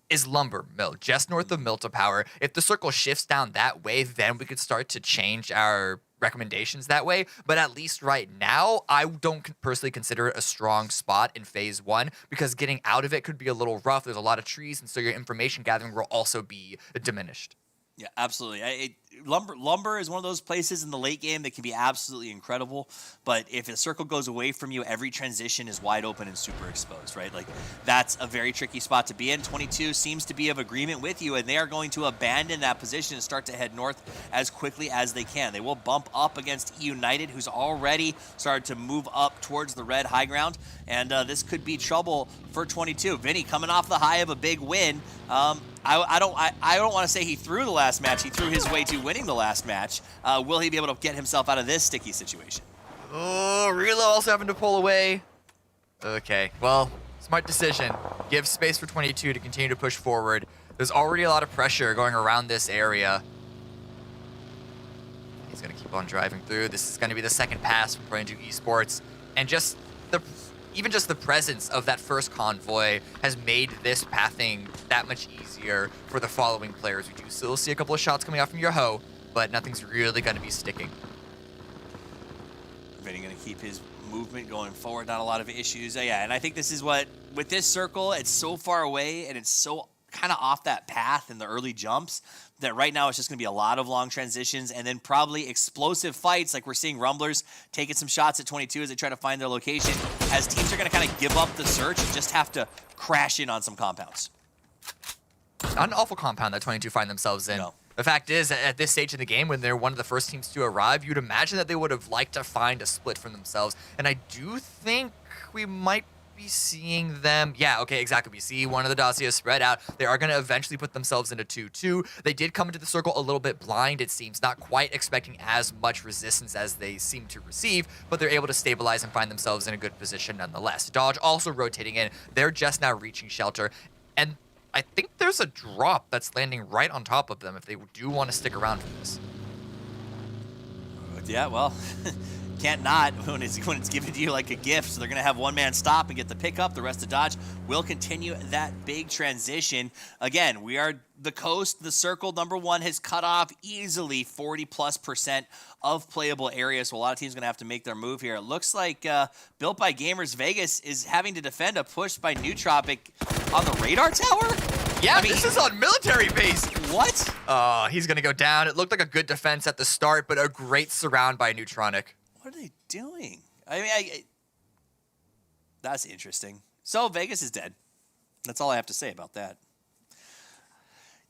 E: is Lumber Mill, just north of Milta Power. If the circle shifts down that way, then we could start to change our recommendations that way, but at least right now, I don't personally consider it a strong spot in phase 1 because getting out of it could be a little rough. There's a lot of trees, and so your information gathering will also be diminished.
D: Yeah, absolutely. Lumber is one of those places in the late game that can be absolutely incredible, but if a circle goes away from you, every transition is wide open and super exposed, right? Like, that's a very tricky spot to be in. 22 seems to be of agreement with you, and they are going to abandon that position and start to head north as quickly as they can. They will bump up against United, who's already started to move up towards the red high ground, and this could be trouble for 22. Vinny coming off the high of a big win. I don't want to say he threw the last match. He threw his way to winning the last match. Will he be able to get himself out of this sticky situation?
E: Oh, Relo also having to pull away. Okay, well, smart decision. Give space for 22 to continue to push forward. There's already a lot of pressure going around this area. He's going to keep on driving through. This is going to be the second pass from 22 Esports. And even just the presence of that first convoy has made this pathing that much easier for the following players. We do still see a couple of shots coming out from Yoho, but nothing's really going to be sticking.
D: Vinny going to keep his movement going forward, not a lot of issues. Yeah, and I think this is what, with this circle, it's so far away and it's so kind of off that path in the early jumps that right now it's just going to be a lot of long transitions and then probably explosive fights, like we're seeing Rumblers taking some shots at 22 as they try to find their location, as teams are going to kind of give up the search and just have to crash in on some compounds.
E: Not an awful compound that 22 find themselves in.
D: No.
E: The fact is, at this stage in the game, when they're one of the first teams to arrive, you'd imagine that they would have liked to find a split for themselves. And I do think we might be seeing them. Yeah, okay, exactly. We see one of the dossiers spread out. They are going to eventually put themselves into 2-2. They did come into the circle a little bit blind, it seems, not quite expecting as much resistance as they seem to receive, but they're able to stabilize and find themselves in a good position nonetheless. Dodge also rotating in. They're just now reaching shelter. And I think there's a drop that's landing right on top of them if they do want to stick around for this.
D: Yeah, well, can't not when it's given to you like a gift. So they're going to have one man stop and get the pickup. The rest of Dodge will continue that big transition. Again, we are the coast. The circle number 1 has cut off easily 40+% of playable areas. So a lot of teams are going to have to make their move here. It looks like Built by Gamers Vegas is having to defend a push by Nootropic on the radar tower.
E: Yeah, I mean, this is on military base.
D: What?
E: Oh, he's going to go down. It looked like a good defense at the start, but a great surround by Neutronic.
D: What are they doing? I mean, that's interesting. So Vegas is dead. That's all I have to say about that.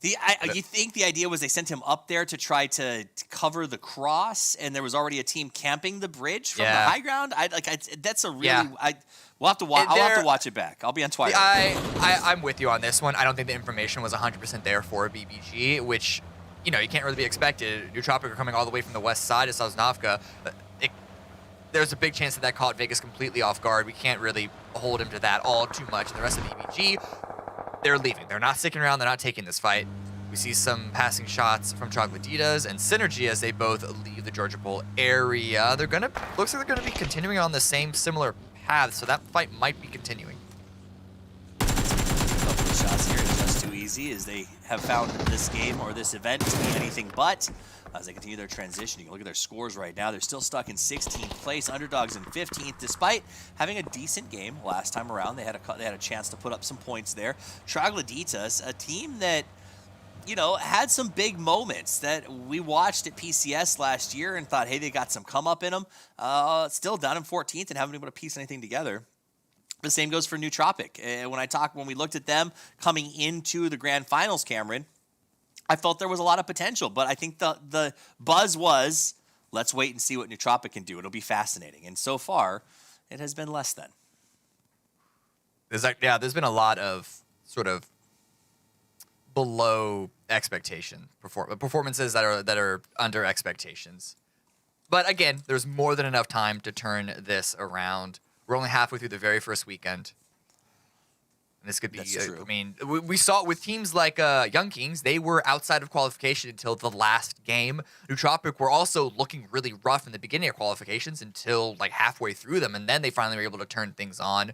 D: You think the idea was they sent him up there to try to cover the cross, and there was already a team camping the bridge from the high ground? That's a really we'll have to watch. I'll have to watch it back. I'll be on Twilight.
E: I'm with you on this one. I don't think the information was 100% there for BBG, which you can't really be expected. Nootropic are coming all the way from the west side of Sosnovka. There's a big chance that caught Vegas completely off guard. We can't really hold him to that all too much. And the rest of BBG, they're leaving. They're not sticking around. They're not taking this fight. We see some passing shots from Chocolatitas and Synergy as they both leave the Georgia Bowl area. Looks like they're gonna be continuing on the same similar path, so that fight might be continuing.
D: A couple of shots here, just too easy, as they have found this game or this event to be anything but. As they continue their transition, you can look at their scores right now. They're still stuck in 16th place, underdogs in 15th, despite having a decent game last time around. They had a chance to put up some points there. Trogloditas, a team that had some big moments that we watched at PCS last year and thought, hey, they got some come up in them. Still down in 14th and haven't been able to piece anything together. The same goes for Nootropic. When we looked at them coming into the grand finals, Cameron, I felt there was a lot of potential, but I think the buzz was, let's wait and see what Nootropic can do. It'll be fascinating. And so far, it has been less than.
E: There's been a lot of sort of below expectation performances that are under expectations. But again, there's more than enough time to turn this around. We're only halfway through the very first weekend. And this could be, I mean, we saw it with teams like Young Kings. They were outside of qualification until the last game. Nootropic were also looking really rough in the beginning of qualifications until like halfway through them, and then they finally were able to turn things on.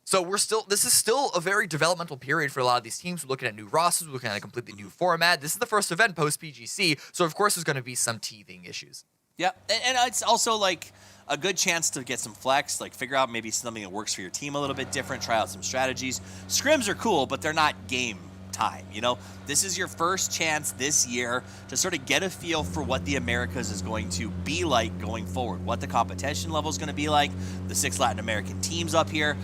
E: So this is still a very developmental period for a lot of these teams. We're looking at new rosters, we're looking at a completely new format. This is the first event post-PGC, so of course there's going to be some teething issues.
D: Yeah, and it's also like a good chance to get some flex, like figure out maybe something that works for your team a little bit different, try out some strategies. Scrims are cool, but they're not game time, you know? This is your first chance this year to sort of get a feel for what the Americas is going to be like going forward, what the competition level is going to be like, the 6 Latin American teams up here.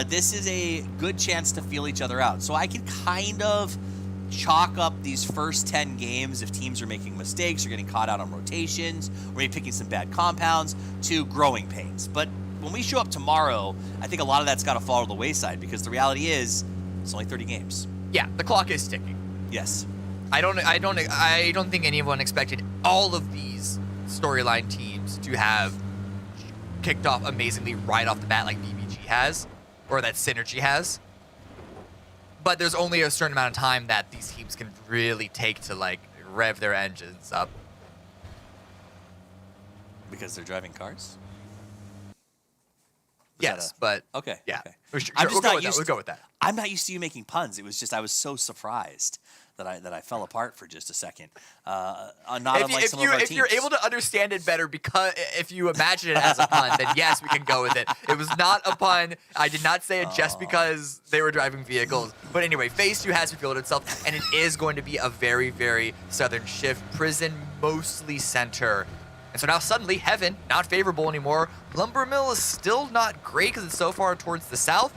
D: This is a good chance to feel each other out. So I can kind of chalk up these first 10 games if teams are making mistakes or getting caught out on rotations or maybe picking some bad compounds to growing pains. But when we show up tomorrow, I think a lot of that's got to fall to the wayside because the reality is it's only 30 games.
E: Yeah, the clock is ticking.
D: Yes.
E: I don't think anyone expected all of these storyline teams to have kicked off amazingly right off the bat like BBG has or that Synergy has. But there's only a certain amount of time that these teams can really take to like rev their engines up.
D: Because they're driving cars?
E: Yes, but
D: okay.
E: Yeah.
D: Okay.
E: We'll go with that.
D: I'm not used to you making puns. It was just I was so surprised that I fell apart for just a second. Not unlike some of our teams.
E: If you're able to understand it better, because if you imagine it as a pun, then yes, we can go with it. It was not a pun. I did not say it just because they were driving vehicles. But anyway, Phase 2 has revealed itself, and it is going to be a very, very southern shift. Prison, mostly center. And so now suddenly, Heaven, not favorable anymore. Lumber Mill is still not great because it's so far towards the south.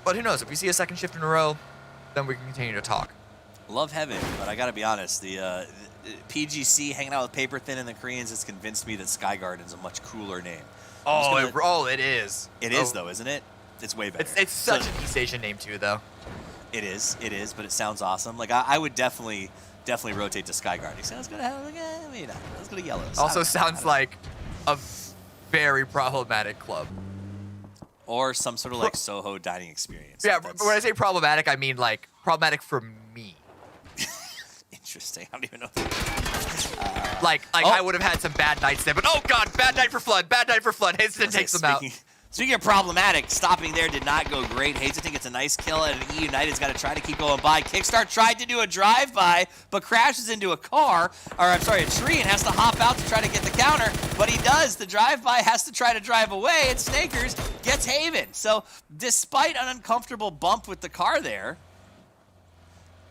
E: But who knows? If we see a second shift in a row, then we can continue to talk.
D: Love Heaven, but I got to be honest. The PGC hanging out with Paper Thin and the Koreans has convinced me that Sky Garden's a much cooler name.
E: It is.
D: It is, though, isn't it? It's way better.
E: It's such an East Asian name, too, though.
D: It is, but it sounds awesome. Like, I would definitely rotate to Sky Garden. Let's go to Yellow.
E: Also sounds like a very problematic club.
D: Or some sort of like Soho dining experience.
E: Yeah, but when I say problematic, I mean like problematic for me.
D: Interesting. I don't even know.
E: I would have had some bad nights there, but oh god, bad night for Flood. Hazen takes them out.
D: Speaking of problematic, stopping there did not go great. Hazen gets a nice kill, and E United's got to try to keep going by. Kickstart tried to do a drive-by, but crashes into a tree, and has to hop out to try to get the counter. But he does. The drive-by has to try to drive away, and Snakers gets Haven. So, despite an uncomfortable bump with the car there,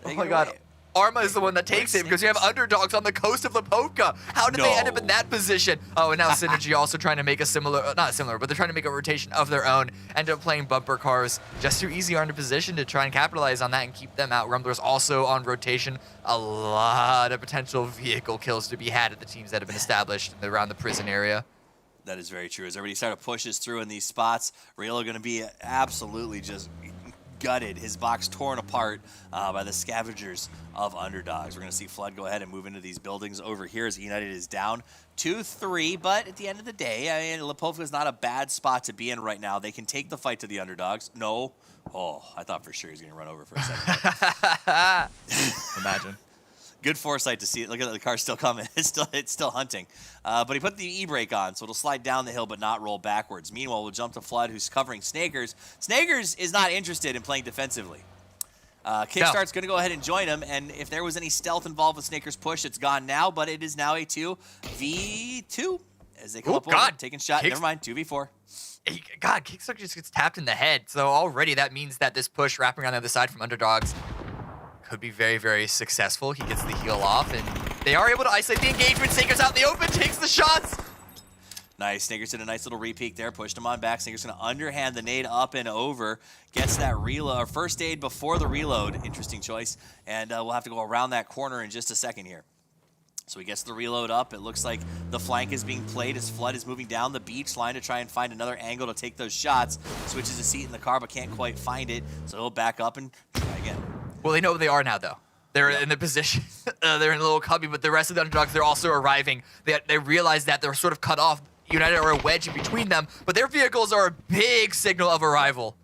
E: oh my god. Arma is the one that takes it because you have underdogs on the coast of Lipovka. How did they end up in that position? Oh, and now Synergy also trying to make a not similar, but they're trying to make a rotation of their own. End up playing bumper cars. Just too easy are in a position to try and capitalize on that and keep them out. Rumblers also on rotation. A lot of potential vehicle kills to be had at the teams that have been established around the prison area.
D: That is very true. As everybody sort of pushes through in these spots, Riolo going to be absolutely just gutted, his box torn apart by the scavengers of underdogs. We're going to see Flood go ahead and move into these buildings over here as United is down 2-3, but at the end of the day, I mean, Lipovka is not a bad spot to be in right now. They can take the fight to the underdogs. No. Oh, I thought for sure he was going to run over for a second.
E: Imagine.
D: Good foresight to see it. Look at the car still coming. It's still hunting. But he put the e-brake on, so it'll slide down the hill but not roll backwards. Meanwhile, we'll jump to Flood, who's covering Snakers. Snakers is not interested in playing defensively. Kickstart's going to go ahead and join him, and if there was any stealth involved with Snakers' push, it's gone now, but it is now a 2v2 as they come up over, taking shot. Never mind, 2v4.
E: God, Kickstarter just gets tapped in the head, so already that means that this push wrapping around the other side from underdogs could be very, very successful. He gets the heal off, and they are able to isolate the engagement. Snakers out in the open, takes the shots.
D: Nice. Snakers did a nice little repeat there, pushed him on back. Snakers going to underhand the nade up and over. Gets that reload, or first aid before the reload. Interesting choice. And we'll have to go around that corner in just a second here. So he gets the reload up. It looks like the flank is being played as Flood is moving down the beach line to try and find another angle to take those shots. Switches a seat in the car, but can't quite find it. So he'll back up and try again.
E: Well, they know where they are now, though. They're in the position. They're in a little cubby, but the rest of the underdogs, they're also arriving. They realize that they're sort of cut off. United are a wedge in between them, but their vehicles are a big signal of arrival.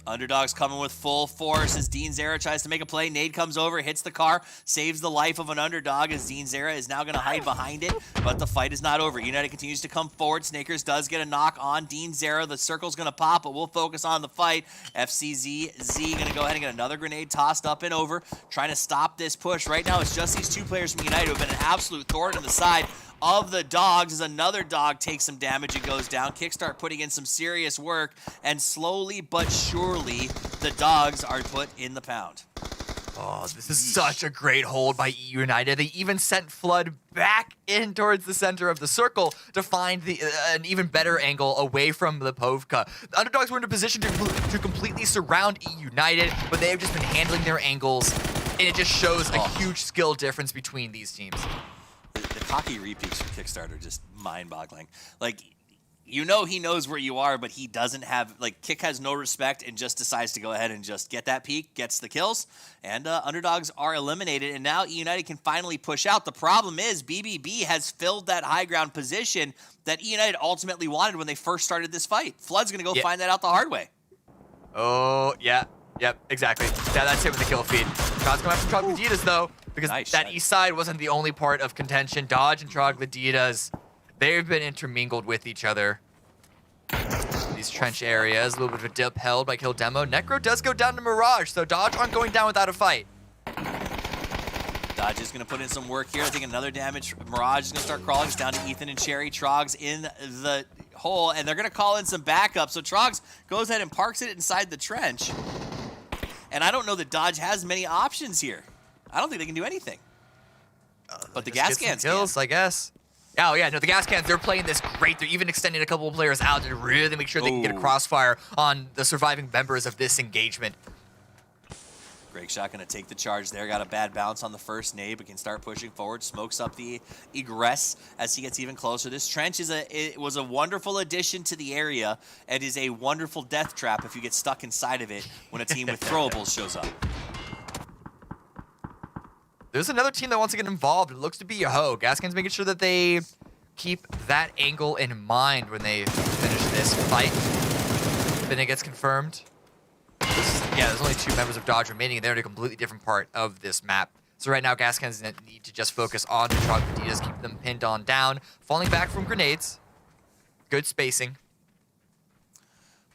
D: Underdogs coming with full force as Dean Zera tries to make a play. Nade comes over, hits the car, saves the life of an underdog as Dean Zera is now going to hide behind it, but the fight is not over. United continues to come forward. Snakers does get a knock on Dean Zera. The circle's going to pop, but we'll focus on the fight. FCZZ going to go ahead and get another grenade tossed up and over, trying to stop this push. Right now, it's just these two players from United who have been an absolute thorn in the side. of the dogs as another dog takes some damage and goes down. Kickstart putting in some serious work, and slowly but surely, the dogs are put in the pound.
E: Oh, this is such a great hold by EU United. They even sent Flood back in towards the center of the circle to find an even better angle away from the Povka. The underdogs were in a position to completely surround EU United, but they have just been handling their angles, and it just shows a huge skill difference between these teams.
D: The cocky repeats from Kickstart are just mind-boggling. Like, you know he knows where you are, but he doesn't have, like, Kick has no respect and just decides to go ahead and just get that peek, gets the kills, and underdogs are eliminated, and now United can finally push out. The problem is BBB has filled that high ground position that United ultimately wanted when they first started this fight. Flood's going to go find that out the hard way.
E: Oh, yeah. Yep, exactly. Yeah, that's it with the kill feed. Shots coming from Troglodytas, though, because that east side wasn't the only part of contention. Dodge and Troglodytas, they've been intermingled with each other. These trench areas, a little bit of a dip held by Kill Demo. Necro does go down to Mirage, so Dodge aren't going down without a fight.
D: Dodge is going to put in some work here. I think another damage. Mirage is going to start crawling. It's down to Ethan and Cherry. Trogs in the hole, and they're going to call in some backup. So Trogs goes ahead and parks it inside the trench. And I don't know that Dodge has many options here. I don't think they can do anything. But the gas cans
E: kills, I guess. Oh, yeah, no, the gas cans, they're playing this great. They're even extending a couple of players out to really make sure they can get a crossfire on the surviving members of this engagement.
D: Greg Shot going to take the charge there. Got a bad bounce on the first nade, but can start pushing forward. Smokes up the egress as he gets even closer. This trench was a wonderful addition to the area and is a wonderful death trap if you get stuck inside of it when a team with throwables shows up.
E: There's another team that wants to get involved. It looks to be Yahoo. Gaskin's making sure that they keep that angle in mind when they finish this fight. Then it gets confirmed. Yeah, there's only 2 members of Dodge remaining, and they're in a completely different part of this map. So right now, Gaskin's need to just focus on the Troglodytas, keep them pinned on down, falling back from grenades. Good spacing.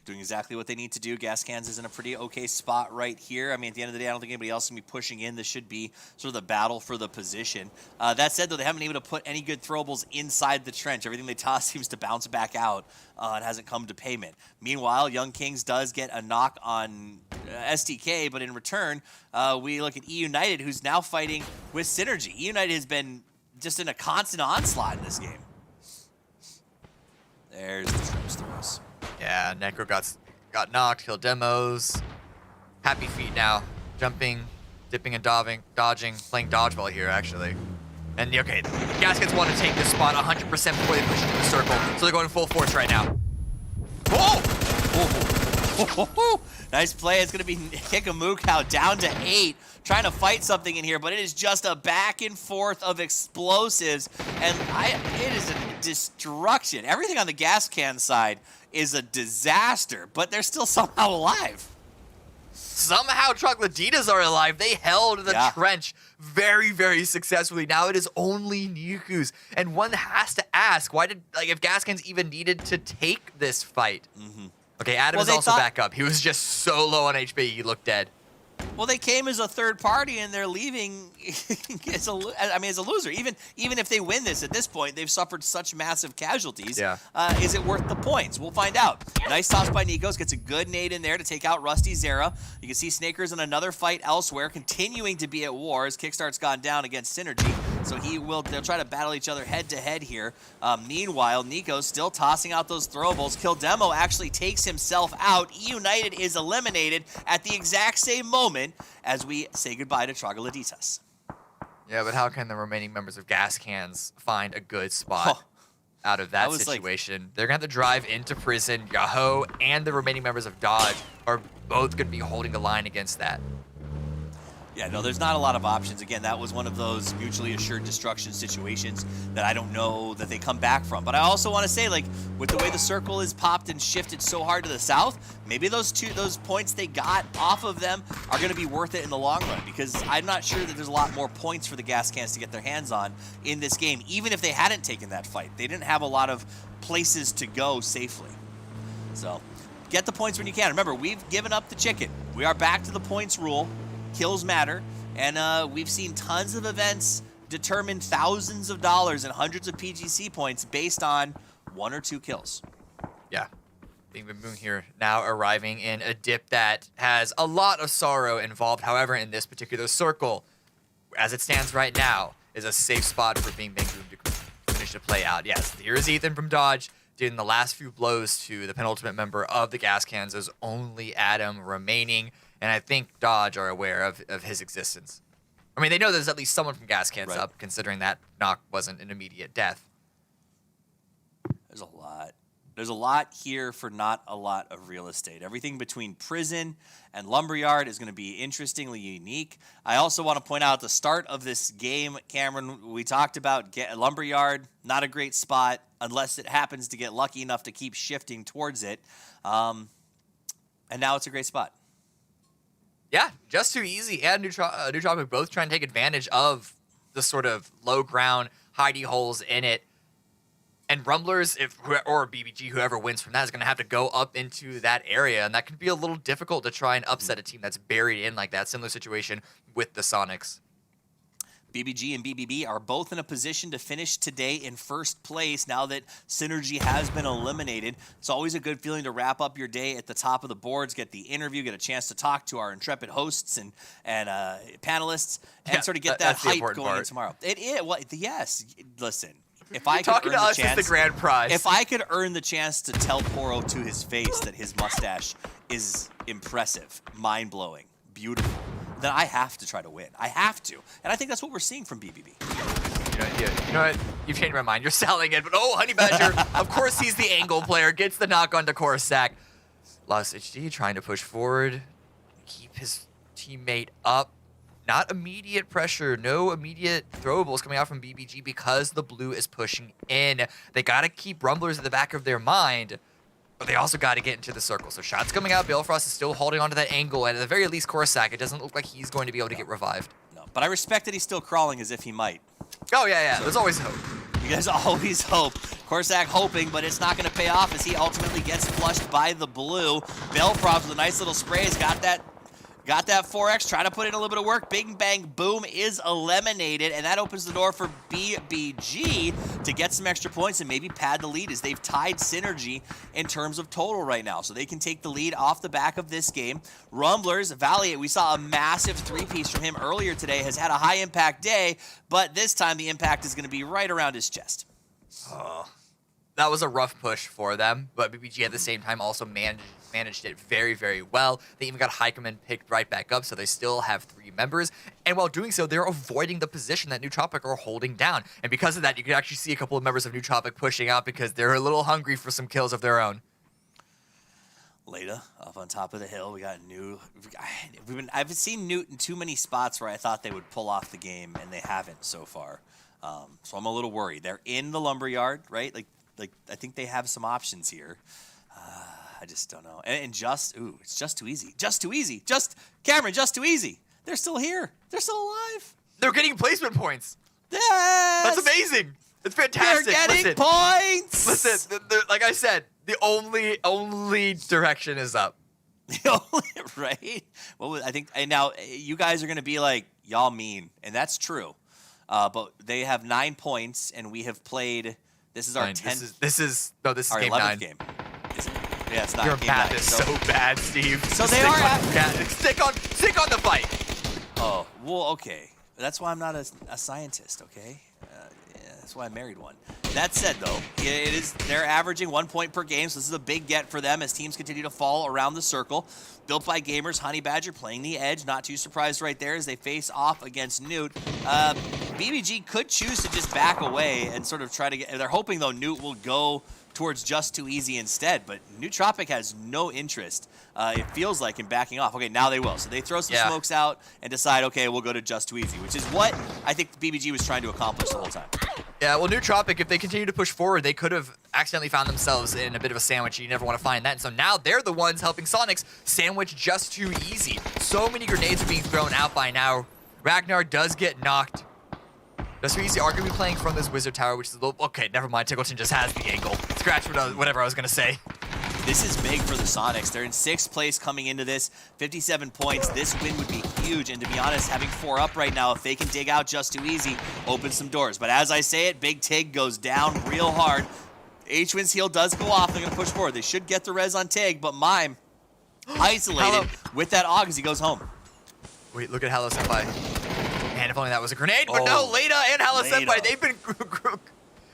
D: Doing exactly what they need to do. Gas Cans is in a pretty okay spot right here. I mean, at the end of the day, I don't think anybody else can be pushing in. This should be sort of the battle for the position. That said, though, they haven't been able to put any good throwables inside the trench. Everything they toss seems to bounce back out and hasn't come to payment. Meanwhile, Young Kings does get a knock on SDK, but in return, we look at E United, who's now fighting with Synergy. E United has been just in a constant onslaught in this game. There's the throws.
E: Yeah, Necro got knocked, killed demos. Happy feet now. Jumping, dipping and dodging, playing dodgeball here, actually. And, okay, the Gaskets want to take this spot 100% before they push into the circle, so they're going full force right now.
D: Oh! Nice play. It's going to be Kikamukau down to 8, trying to fight something in here, but it is just a back and forth of explosives, and it is a destruction. Everything on the gas can side is a disaster, but they're still somehow alive.
E: Somehow Troglodytas are alive. They held the trench very, very successfully. Now it is only Niku's. And one has to ask, why did, like, if Gaskins even needed to take this fight? Okay, Adam is also back up. He was just so low on HP, he looked dead.
D: Well, they came as a third party, and they're leaving as a loser. Even if they win this at this point, they've suffered such massive casualties.
E: Yeah.
D: Is it worth the points? We'll find out. Nice toss by Nikos. Gets a good nade in there to take out Rusty Zera. You can see Snakers in another fight elsewhere, continuing to be at war as Kickstart's gone down against Synergy. So they'll try to battle each other head to head here. Meanwhile, Nikos still tossing out those throwables. Kildemo actually takes himself out. E United is eliminated at the exact same moment as we say goodbye to Troglodytas.
E: Yeah, but how can the remaining members of Gas Cans find a good spot out of that situation? They're going to have to drive into prison. Yahoo and the remaining members of Dodge are both going to be holding the line against that.
D: Yeah, no, there's not a lot of options. Again, that was one of those mutually assured destruction situations that I don't know that they come back from. But I also want to say, like, with the way the circle is popped and shifted so hard to the south, maybe those points they got off of them are going to be worth it in the long run, because I'm not sure that there's a lot more points for the Gas Cans to get their hands on in this game, even if they hadn't taken that fight. They didn't have a lot of places to go safely. So, get the points when you can. Remember, we've given up the chicken. We are back to the points rule. Kills matter, and we've seen tons of events determine thousands of dollars and hundreds of PGC points based on 1 or 2 kills.
E: Yeah. Bing Bing Boom here now arriving in a dip that has a lot of sorrow involved. However, in this particular circle, as it stands right now, is a safe spot for Bing Bing Boom to finish the play out. Yes, here's Ethan from Dodge doing the last few blows to the penultimate member of the Gas Cans. There's only Adam remaining, and I think Dodge are aware of his existence. I mean, they know there's at least someone from Gas Cans up, considering that knock wasn't an immediate death.
D: There's a lot. There's a lot here for not a lot of real estate. Everything between prison and lumberyard is going to be interestingly unique. I also want to point out at the start of this game, Cameron, we talked about lumberyard, not a great spot unless it happens to get lucky enough to keep shifting towards it. And now it's a great spot.
E: Yeah, Just Too Easy and Nootropic both trying to take advantage of the sort of low ground, hidey holes in it. And Rumblers, or BBG, whoever wins from that, is going to have to go up into that area, and that can be a little difficult to try and upset a team that's buried in like that. Similar situation with the Sonics.
D: BBG and BBB are both in a position to finish today in first place now that Synergy has been eliminated. It's always a good feeling to wrap up your day at the top of the boards, get the interview, get a chance to talk to our intrepid hosts and panelists, and sort of get that hype going in tomorrow. It is. Well, yes. Listen. If I could earn the chance,
E: is the grand prize.
D: If I could earn the chance to tell Poro to his face that his mustache is impressive, mind-blowing, beautiful, then I have to try to win. I have to. And I think that's what we're seeing from BBB.
E: You know what? You've changed my mind. You're selling it. But Honey Badger, of course he's the angle player, gets the knock onto Corsac. Lost HD trying to push forward, keep his teammate up. Not immediate pressure, no immediate throwables coming out from BBG because the blue is pushing in. They got to keep Rumblers at the back of their mind, but they also got to get into the circle. So shots coming out. Balefrost is still holding onto that angle, and at the very least, Corsac, it doesn't look like he's going to be able to get revived.
D: No, but I respect that he's still crawling as if he might.
E: Oh, yeah. There's always hope.
D: You guys always hope. Corsac hoping, but it's not going to pay off as he ultimately gets flushed by the blue. Balefrost with a nice little spray has got that 4X, trying to put in a little bit of work. Bing Bang Boom is eliminated, and that opens the door for BBG to get some extra points and maybe pad the lead as they've tied Synergy in terms of total right now. So they can take the lead off the back of this game. Rumblers, Valiant, we saw a massive 3-piece from him earlier today, has had a high-impact day, but this time the impact is going to be right around his chest.
E: Oh, that was a rough push for them, but BBG at the same time also managed it very, very well. They even got Heikeman picked right back up, so they still have 3 members. And while doing so, they're avoiding the position that Nootropic are holding down. And because of that, you can actually see a couple of members of Nootropic pushing out because they're a little hungry for some kills of their own.
D: Leda up on top of the hill. We got Newt. I've seen Newt in too many spots where I thought they would pull off the game, and they haven't so far. So I'm a little worried. They're in the lumberyard, right? Like I think they have some options here. I just don't know. And it's just too easy. Just too easy. Cameron, just too easy. They're still here. They're still alive.
E: They're getting placement points.
D: Yes.
E: That's amazing. It's fantastic.
D: They're getting points.
E: Listen, like I said, the only direction is up.
D: Right? Well, I think, and now you guys are going to be like, y'all mean, and that's true. But they have 9 points, and we have played. This is our 10th.
E: This is
D: our
E: game
D: 11th
E: 9.
D: game. Yeah, it's not
E: Your
D: game
E: math
D: 9.
E: is so bad, Steve.
D: So they are
E: stick on the fight.
D: Oh, well, okay. That's why I'm not a scientist, okay? Yeah, that's why I married one. That said, though, they're averaging 1 point per game, so this is a big get for them as teams continue to fall around the circle. Built by Gamers, Honey Badger playing the edge. Not too surprised right there as they face off against Newt. BBG could choose to just back away and sort of try to get... They're hoping, though, Newt will go towards Just Too Easy instead, but Nootropic has no interest, it feels like, in backing off. Okay, now they will. So they throw some smokes out and decide, okay, we'll go to Just Too Easy, which is what I think BBG was trying to accomplish the whole time.
E: Yeah, well, Nootropic, if they continue to push forward, they could have accidentally found themselves in a bit of a sandwich. You never want to find that. And so now they're the ones helping Sonics sandwich Just Too Easy. So many grenades are being thrown out by now. Ragnar does get knocked. Just Too Easy are going to be playing from this Wizard Tower, which is a little... Okay, never mind. Tickleton just has the angle. Scratch whatever I was going to say.
D: This is big for the Sonics. They're in 6th place coming into this, 57 points. This win would be huge, and to be honest, having 4 up right now, if they can dig out just too easy, opens some doors. But as I say it, Big Tig goes down real hard. H-Win's heal does go off. They're going to push forward. They should get the res on Tig, but Mime isolated with that AUG as he goes home.
E: Wait, look at Hello Senpai. Man, if only that was a grenade. But no, Leda and Hello Senpai, they've been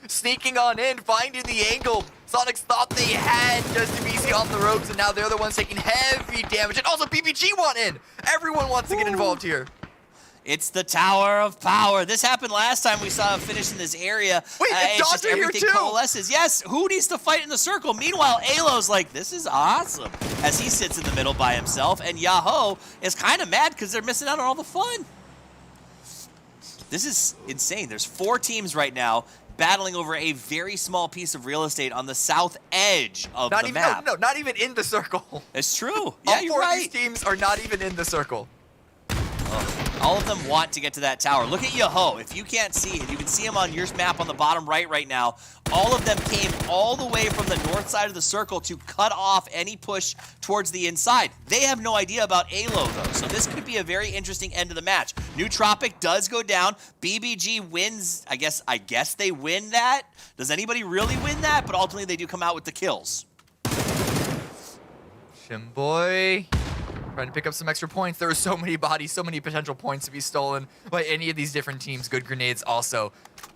E: sneaking on in, finding the angle. Sonics thought they had just BC on the ropes, and now they're the ones taking heavy damage. And also PPG want in. Everyone wants to get involved here.
D: It's the Tower of Power. This happened last time we saw him finish in this area.
E: Wait, it's
D: just
E: Dodger here
D: everything
E: too.
D: coalesces. Yes, who needs to fight in the circle? Meanwhile, Alo's like, this is awesome, as he sits in the middle by himself, and Yahoo is kind of mad because they're missing out on all the fun. This is insane. There's 4 teams right now battling over a very small piece of real estate on the south edge of the map.
E: No, not even in the circle.
D: It's true. Yeah,
E: All 4 of these teams are not even in the circle.
D: All of them want to get to that tower. Look at Yahoo. If you can't see it, you can see him on your map on the bottom right now. All of them came all the way from the north side of the circle to cut off any push towards the inside. They have no idea about Alo, though, so this could be a very interesting end of the match. Nootropic does go down. BBG wins. I guess they win that. Does anybody really win that? But ultimately, they do come out with the kills.
E: Shimboy trying to pick up some extra points. There are so many bodies, so many potential points to be stolen by any of these different teams. Good grenades also.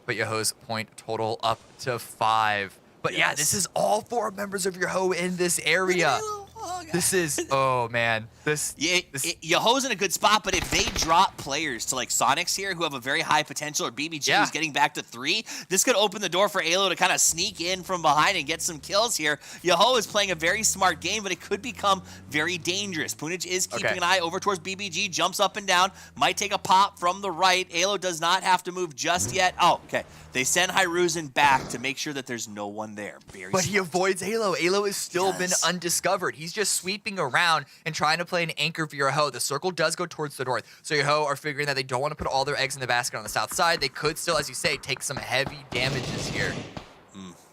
E: But Yahoo's point total up to 5. But yeah, this is all 4 members of Yahoo in this area. This is, oh man.
D: Yahoo's in a good spot, but if they drop players to like Sonics here who have a very high potential, or BBG who's getting back to 3, this could open the door for Alo to kind of sneak in from behind and get some kills here. Yahoo is playing a very smart game, but it could become very dangerous. Punich is keeping an eye over towards BBG, jumps up and down, might take a pop from the right. Alo does not have to move just yet. Oh, okay. They send Hiruzen back to make sure that there's no one there. But
E: he avoids Alo. Alo has still been undiscovered. He's just sweeping around and trying to play an anchor for Yahoo. The circle does go towards the north. So Yahoo are figuring that they don't want to put all their eggs in the basket on the south side. They could still, as you say, take some heavy damages here.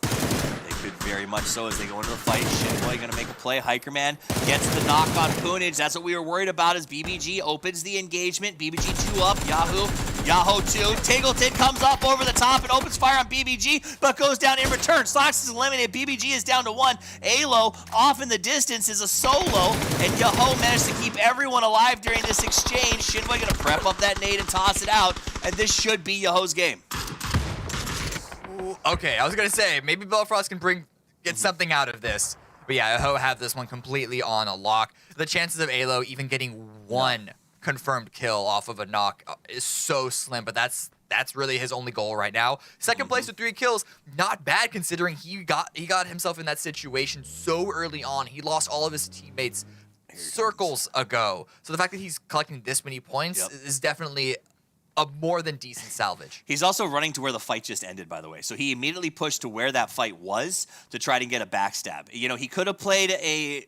D: They could very much so as they go into the fight. Shinboy gonna make a play. Hikerman gets the knock on Punich. That's what we were worried about as BBG opens the engagement. BBG 2 up. Yahoo 2. Tingleton comes up over the top and opens fire on BBG, but goes down in return. Sonics is eliminated. BBG is down to 1. Alo off in the distance is a solo, and Yahoo managed to keep everyone alive during this exchange. Shinboy gonna prep up that nade and toss it out, and this should be Yahoo's game.
E: Okay, I was gonna say maybe Belfrost can get something out of this, but yeah, Yahoo have this one completely on a lock. The chances of Alo even getting 1 confirmed kill off of a knock is so slim, but that's really his only goal right now. Second place with 3 kills, not bad considering he got himself in that situation so early on. He lost all of his teammates circles ago, so the fact that he's collecting this many points is definitely a more than decent salvage.
D: He's also running to where the fight just ended, by the way. So he immediately pushed to where that fight was to try to get a backstab. You know, he could have played a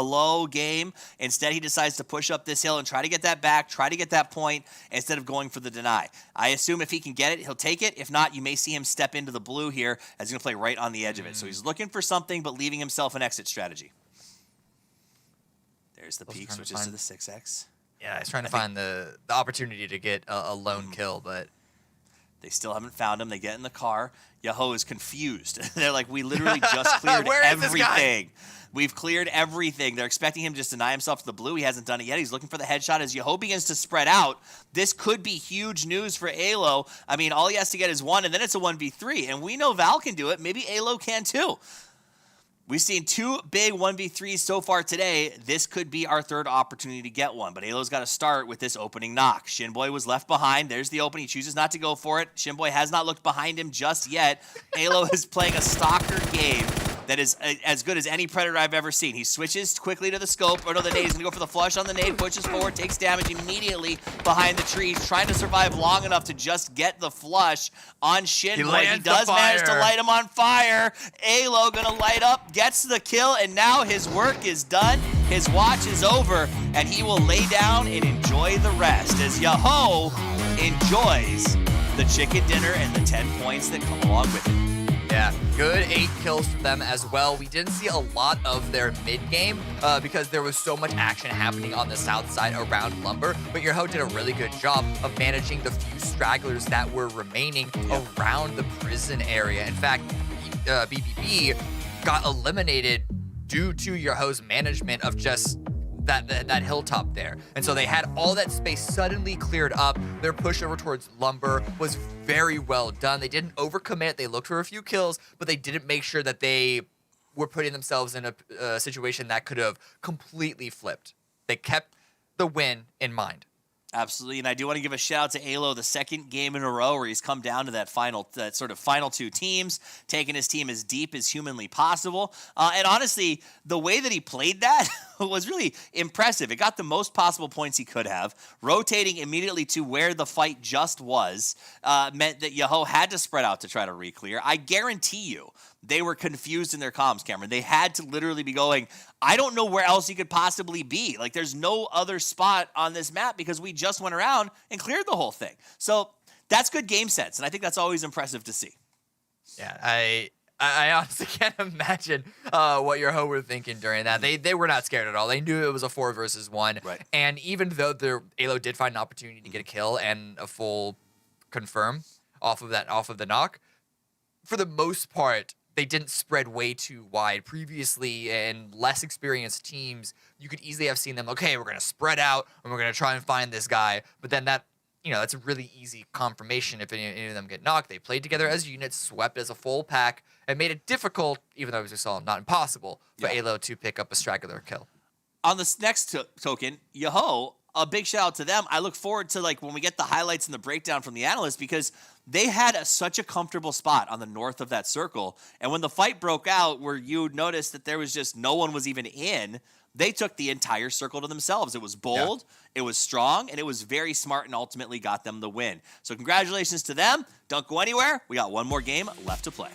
D: low game. Instead, he decides to push up this hill and try to get that back, try to get that point, instead of going for the deny. I assume if he can get it, he'll take it. If not, you may see him step into the blue here as he's going to play right on the edge of it. So he's looking for something, but leaving himself an exit strategy. There's the peak, switches to the 6X.
E: Yeah, he's trying to find the opportunity to get a lone kill, but
D: they still haven't found him. They get in the car. Yahoo is confused. They're like, we literally just cleared everything. We've cleared everything. They're expecting him to just deny himself to the blue. He hasn't done it yet. He's looking for the headshot as Yahoo begins to spread out. This could be huge news for Alo. I mean, all he has to get is 1, and then it's a 1v3. And we know Val can do it. Maybe Alo can too. We've seen 2 big 1v3s so far today. This could be our 3rd opportunity to get one, but Alo's got to start with this opening knock. Shinboy was left behind. There's the opening. He chooses not to go for it. Shinboy has not looked behind him just yet. Alo is playing a stalker game that is as good as any Predator I've ever seen. He switches quickly to the scope, or no, the nade. He's going to go for the flush on the nade, pushes forward, takes damage immediately behind the trees, trying to survive long enough to just get the flush on Shinboy. He does manage to light him on fire. Alo going to light up, gets the kill, and now his work is done. His watch is over, and he will lay down and enjoy the rest as Yahoo enjoys the chicken dinner and the 10 points that come along with it.
E: Yeah, good 8 kills for them as well. We didn't see a lot of their mid-game because there was so much action happening on the south side around Lumber, but Your Ho did a really good job of managing the few stragglers that were remaining around the prison area. In fact, BBB got eliminated due to Your Ho's management of just that hilltop there. And so they had all that space suddenly cleared up. Their push over towards Lumber was very well done. They didn't overcommit. They looked for a few kills, but they didn't make sure that they were putting themselves in a situation that could have completely flipped. They kept the win in mind.
D: Absolutely, and I do want to give a shout out to Alo, the second game in a row where he's come down to that sort of final 2 teams, taking his team as deep as humanly possible. And honestly, the way that he played that was really impressive. It got the most possible points he could have. Rotating immediately to where the fight just was meant that Your Ho had to spread out to try to re-clear. I guarantee you, they were confused in their comms, Cameron. They had to literally be going, I don't know where else he could possibly be. Like, there's no other spot on this map because we just went around and cleared the whole thing. So that's good game sense, and I think that's always impressive to see.
E: Yeah, I honestly can't imagine what Your Ho were thinking during that. They were not scared at all. They knew it was a 4 versus 1.
D: Right.
E: And even though Alo did find an opportunity to get a kill and a full confirm off of the knock, for the most part, they didn't spread way too wide. Previously, and less experienced teams, you could easily have seen them, okay, we're going to spread out and we're going to try and find this guy. But then that's a really easy confirmation if any of them get knocked. They played together as units, swept as a full pack, and made it difficult, even though as we saw, not impossible, for Alo to pick up a straggler kill.
D: On this next token, Your Ho, a big shout out to them. I look forward to when we get the highlights and the breakdown from the analysts because they had such a comfortable spot on the north of that circle. And when the fight broke out where you noticed that there was just no one was even in, they took the entire circle to themselves. It was bold, it was strong, and it was very smart and ultimately got them the win. So congratulations to them. Don't go anywhere. We got one more game left to play.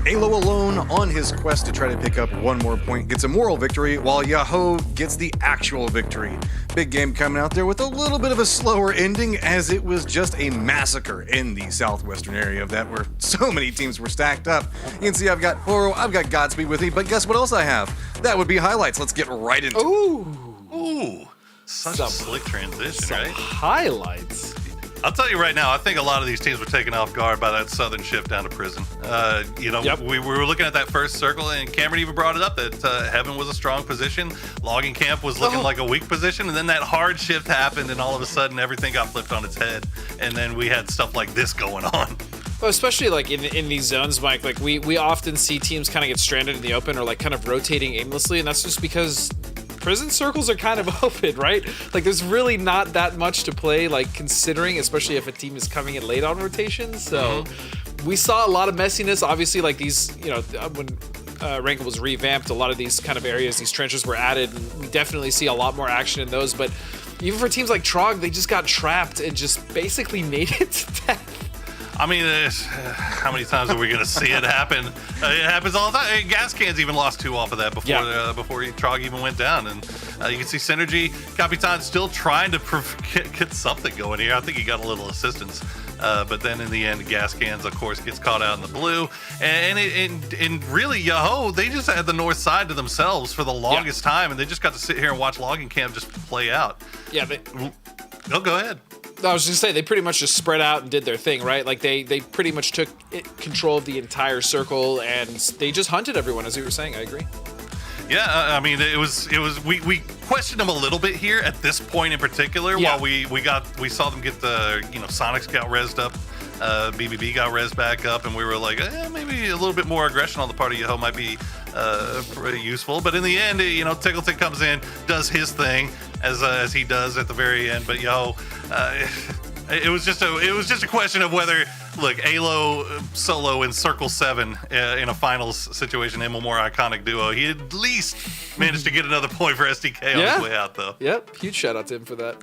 A: Alo alone on his quest to try to pick up one more point gets a moral victory, while Yahoo gets the actual victory. Big game coming out there with a little bit of a slower ending, as it was just a massacre in the southwestern area of that, where so many teams were stacked up. You can see I've got Poro, I've got Godspeed with me, but guess what else I have? That would be highlights. Let's get right into it.
B: Ooh, such a slick transition, right?
C: Highlights.
B: I'll tell you right now, I think a lot of these teams were taken off guard by that southern shift down to prison. We were looking at that first circle, and Cameron even brought it up that Heaven was a strong position, Logging Camp was looking like a weak position, and then that hard shift happened, and all of a sudden everything got flipped on its head, and then we had stuff like this going on.
C: Well, especially like in these zones, Mike, like we often see teams kind of get stranded in the open or like kind of rotating aimlessly, and that's just because prison circles are kind of open, right? Like there's really not that much to play, like considering, especially if a team is coming in late on rotation. So we saw a lot of messiness. Obviously, like these, when Erangel was revamped, a lot of these kind of areas, these trenches were added, and we definitely see a lot more action in those. But even for teams like Trog, they just got trapped and just basically made it to death.
B: I mean, how many times are we going to see it happen? It happens all the time. Hey, Gas Cans even lost 2 off of that before Trog even went down. And you can see Synergy, Capitan still trying to get something going here. I think he got a little assistance. But then in the end, Gas Cans, of course, gets caught out in the blue. And really, Yahoo, they just had the north side to themselves for the longest time. And they just got to sit here and watch Logging Camp just play out.
C: Yeah.
B: Go ahead.
C: I was just gonna say they pretty much just spread out and did their thing, right? Like they pretty much took control of the entire circle and they just hunted everyone, as you were saying. I agree.
B: Yeah, I mean it was we questioned them a little bit here at this point in particular. While we saw them get the Sonics got rezzed up, BBB got rezzed back up, and we were like maybe a little bit more aggression on the part of Yahoo might be pretty useful. But in the end, Tickleton comes in, does his thing as he does at the very end. But it was just a question of whether, look, Alo solo in Circle 7 in a finals situation, him a more iconic duo. He at least managed to get another point for SDK on his way out, though.
C: Yep, huge shout out to him for that.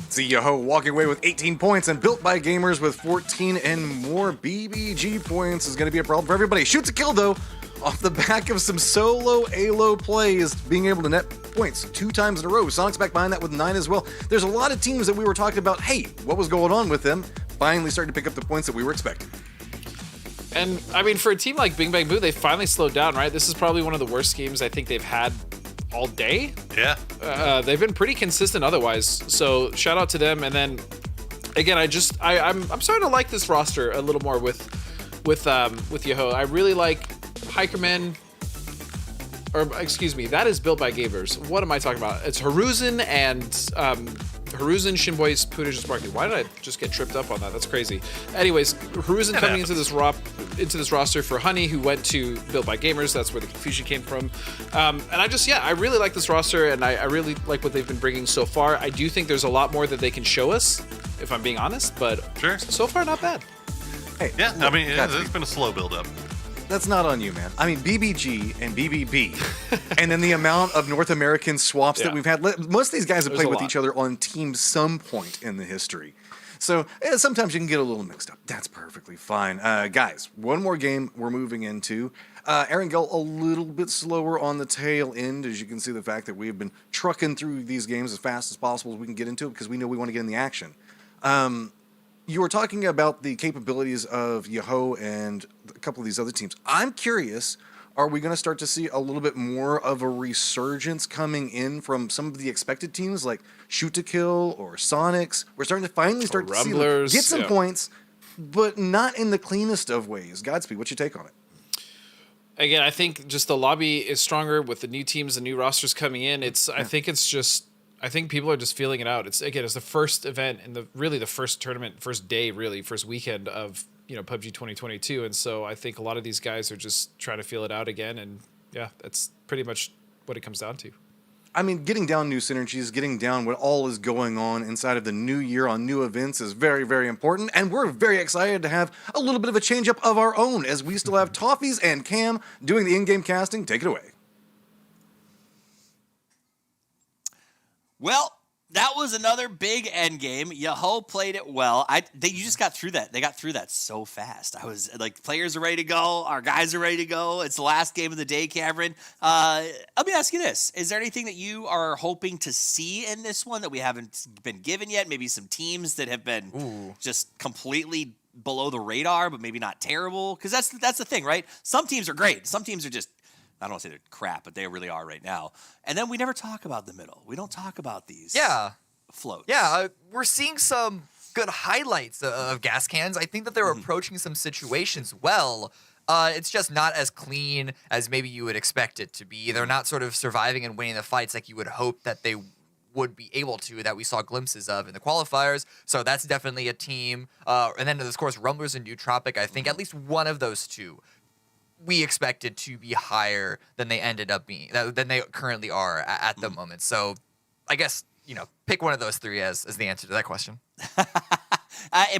A: See Yahoo walking away with 18 points, and Built by Gamers with 14 and more BBG points is going to be a problem for everybody. Shoots a kill, though, off the back of some solo Alo plays, being able to net points 2 times in a row. Sonic's back behind that with 9 as well. There's a lot of teams that we were talking about, hey, what was going on with them? Finally starting to pick up the points that we were expecting.
C: And, I mean, for a team like Bing Bang Boo, they finally slowed down, right? This is probably one of the worst games I think they've had all day.
B: Yeah.
C: They've been pretty consistent otherwise. So, shout out to them. And then, again, I'm starting to like this roster a little more with Yahoo. I really like Hikerman, or excuse me, that is Built by Gamers. What am I talking about? It's Haruzen and Haruzen, Shinboy, Pootage, and Sparky. Why did I just get tripped up on that? That's crazy. Anyways, Haruzen coming into this roster for Honey, who went to Built by Gamers. That's where the confusion came from. And I really like this roster, and I really like what they've been bringing so far. I do think there's a lot more that they can show us, if I'm being honest, but so far, not bad.
A: Hey,
B: yeah, I mean, it's been a slow build-up.
A: That's not on you, man. I mean, BBG and BBB, and then the amount of North American swaps that we've had. Most of these guys have played with each other on teams some point in the history. So sometimes you can get a little mixed up. That's perfectly fine. Guys, one more game we're moving into. Erangel a little bit slower on the tail end, as you can see the fact that we have been trucking through these games as fast as possible as we can get into it, because we know we want to get in the action. You were talking about the capabilities of Yahoo and a couple of these other teams. I'm curious, are we going to start to see a little bit more of a resurgence coming in from some of the expected teams like Shoot to Kill or Sonics? We're starting to finally start to see get some points, but not in the cleanest of ways. Godspeed, what's your take on it?
C: Again, I think just the lobby is stronger with the new teams and new rosters coming in. I think people are just feeling it out. It's the first event and the first tournament, first weekend of PUBG 2022, and so I think a lot of these guys are just trying to feel it out again, and yeah, that's pretty much what it comes down to.
A: I mean, getting down new synergies, getting down what all is going on inside of the new year on new events is very, very important, and we're very excited to have a little bit of a change up of our own, as we still have Toffees and Cam doing the in-game casting. Take it away.
D: Well, That was another big end game. Yoho played it well. You just got through that. They got through that so fast. I was like, players are ready to go. Our guys are ready to go. It's the last game of the day, Cameron. Let me ask you this. Is there anything that you are hoping to see in this one that we haven't been given yet? Maybe some teams that have been just completely below the radar, but maybe not terrible? Because that's the thing, right? Some teams are great. Some teams are just, I don't want to say they're crap, but they really are right now. And then we never talk about the middle. We don't talk about these floats.
E: Yeah, we're seeing some good highlights of gas cans. I think that they're approaching some situations well. It's just not as clean as maybe you would expect it to be. They're not sort of surviving and winning the fights like you would hope that they would be able to, that we saw glimpses of in the qualifiers. So that's definitely a team. And then, of course, Rumblers and Nootropic, I think at least one of those two we expected to be higher than they ended up being, than they currently are at the moment. So I guess, pick one of those three as the answer to that question.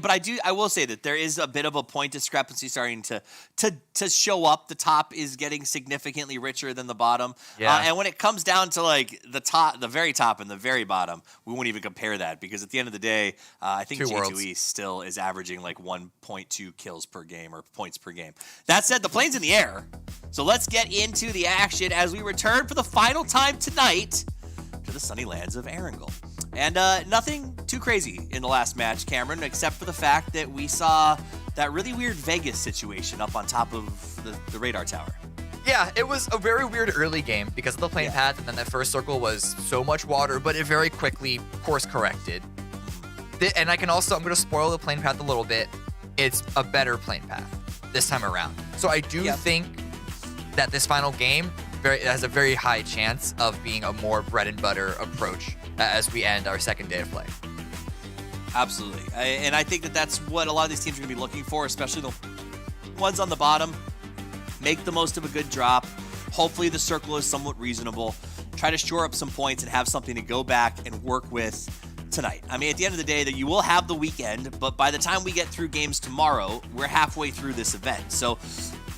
D: But I will say that there is a bit of a point discrepancy starting to show up. The top is getting significantly richer than the bottom.
E: Yeah.
D: And when it comes down to like the very top and the very bottom, we won't even compare that because at the end of the day, I think J2E still is averaging like 1.2 kills per game or points per game. That said, the plane's in the air. So let's get into the action as we return for the final time tonight to the sunny lands of Erangel. And nothing too crazy in the last match, Cameron, except for the fact that we saw that really weird Vegas situation up on top of the radar tower.
E: Yeah, it was a very weird early game because of the plane path, and then that first circle was so much water, but it very quickly course corrected. And I'm going to spoil the plane path a little bit. It's a better plane path this time around. So I do think that this final game has a very high chance of being a more bread and butter approach as we end our second day of play.
D: Absolutely. And I think that that's what a lot of these teams are going to be looking for, especially the ones on the bottom. Make the most of a good drop. Hopefully the circle is somewhat reasonable. Try to shore up some points and have something to go back and work with tonight. I mean, at the end of the day, that you will have the weekend, but by the time we get through games tomorrow, we're halfway through this event. So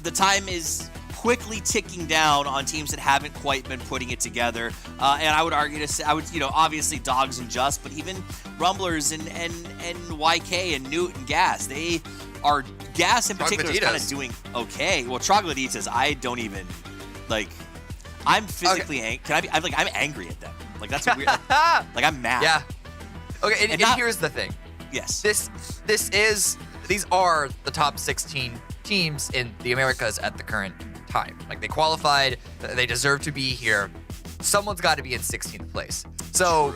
D: the time is quickly ticking down on teams that haven't quite been putting it together. And I would argue to say, obviously Dogs and Just, but even Rumblers and YK and Newt and Gas, they are, Gas in particular is kind of doing okay. Well, Troglodytes, I don't even, I'm physically angry. I'm angry at them. Like, that's weird. Like, I'm mad.
E: Yeah. Okay, and here's the thing.
D: Yes.
E: These are the top 16 teams in the Americas at the current time. Like, they qualified, they deserve to be here. Someone's got to be in 16th place. So,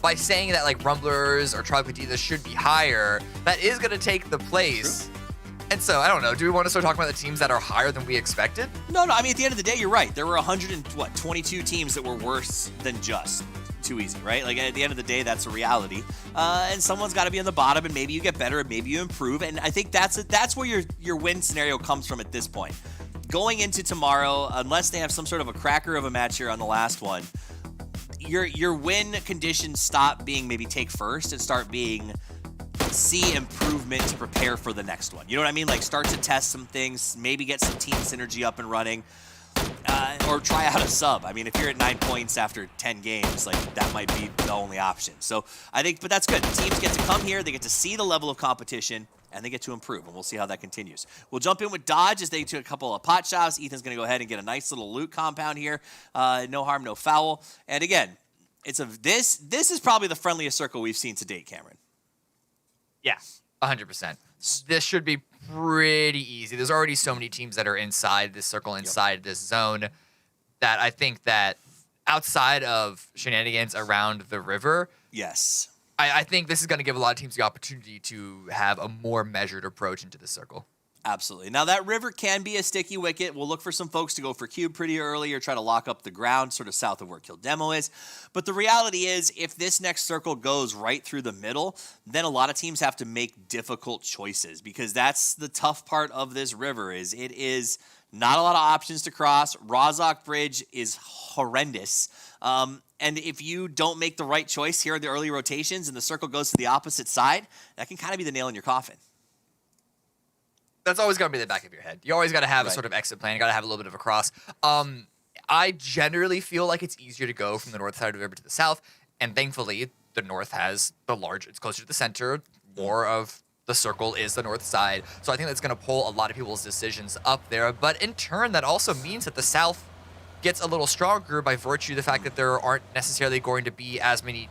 E: by saying that like Rumblers or Troglodytes should be higher, that is going to take the place. And so, I don't know. Do we want to start talking about the teams that are higher than we expected?
D: No. I mean, at the end of the day, you're right. There were 22 teams that were worse than Just. Too easy, right? Like, at the end of the day, that's a reality. And someone's got to be on the bottom, and maybe you get better, and maybe you improve. And I think that's where your win scenario comes from at this point. Going into tomorrow, unless they have some sort of a cracker of a match here on the last one, your win conditions stop being maybe take first and start being see improvement to prepare for the next one. You know what I mean? Like, start to test some things, maybe get some team synergy up and running. Or try out a sub. I mean, if you're at 9 points after 10 games, like, that might be the only option. So I think, but that's good. The teams get to come here, they get to see the level of competition, and they get to improve, and we'll see how that continues. We'll jump in with Dodge as they do a couple of pot shots. Ethan's going to go ahead and get a nice little loot compound here. No harm, no foul. And again, this is probably the friendliest circle we've seen to date, Cameron.
E: Yeah, 100%. This should be pretty easy. There's already so many teams that are inside this circle, inside this zone, that I think that outside of shenanigans around the river,
D: yes,
E: I think this is going to give a lot of teams the opportunity to have a more measured approach into the circle.
D: Absolutely. Now, that river can be a sticky wicket. We'll look for some folks to go for cube pretty early or try to lock up the ground sort of south of where Kill Demo is. But the reality is, if this next circle goes right through the middle, then a lot of teams have to make difficult choices, because that's the tough part of this river. Is it is not a lot of options to cross. Rozhok Bridge is horrendous. And if you don't make the right choice here in the early rotations and the circle goes to the opposite side, that can kind of be the nail in your coffin.
E: That's always got to be in the back of your head. You always got to have a sort of exit plan. You got to have a little bit of a cross. I generally feel like it's easier to go from the north side of the river to the south. And thankfully, the north has the large, it's closer to the center, more of the circle is the north side. So I think that's going to pull a lot of people's decisions up there. But in turn, that also means that the south gets a little stronger by virtue of the fact that there aren't necessarily going to be as many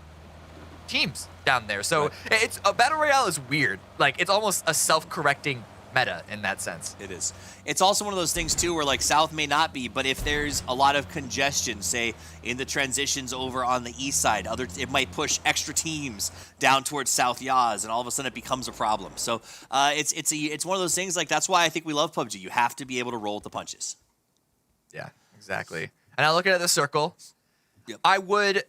E: teams down there. So it's a battle royale is weird. Like, it's almost a self-correcting meta in that sense.
D: It is. It's also one of those things too where like South may not be, but if there's a lot of congestion, say in the transitions over on the east side, it might push extra teams down towards South Yaz, and all of a sudden it becomes a problem. So it's one of those things, like that's why I think we love PUBG. You have to be able to roll with the punches.
E: Yeah, exactly. And now looking at the circle, I would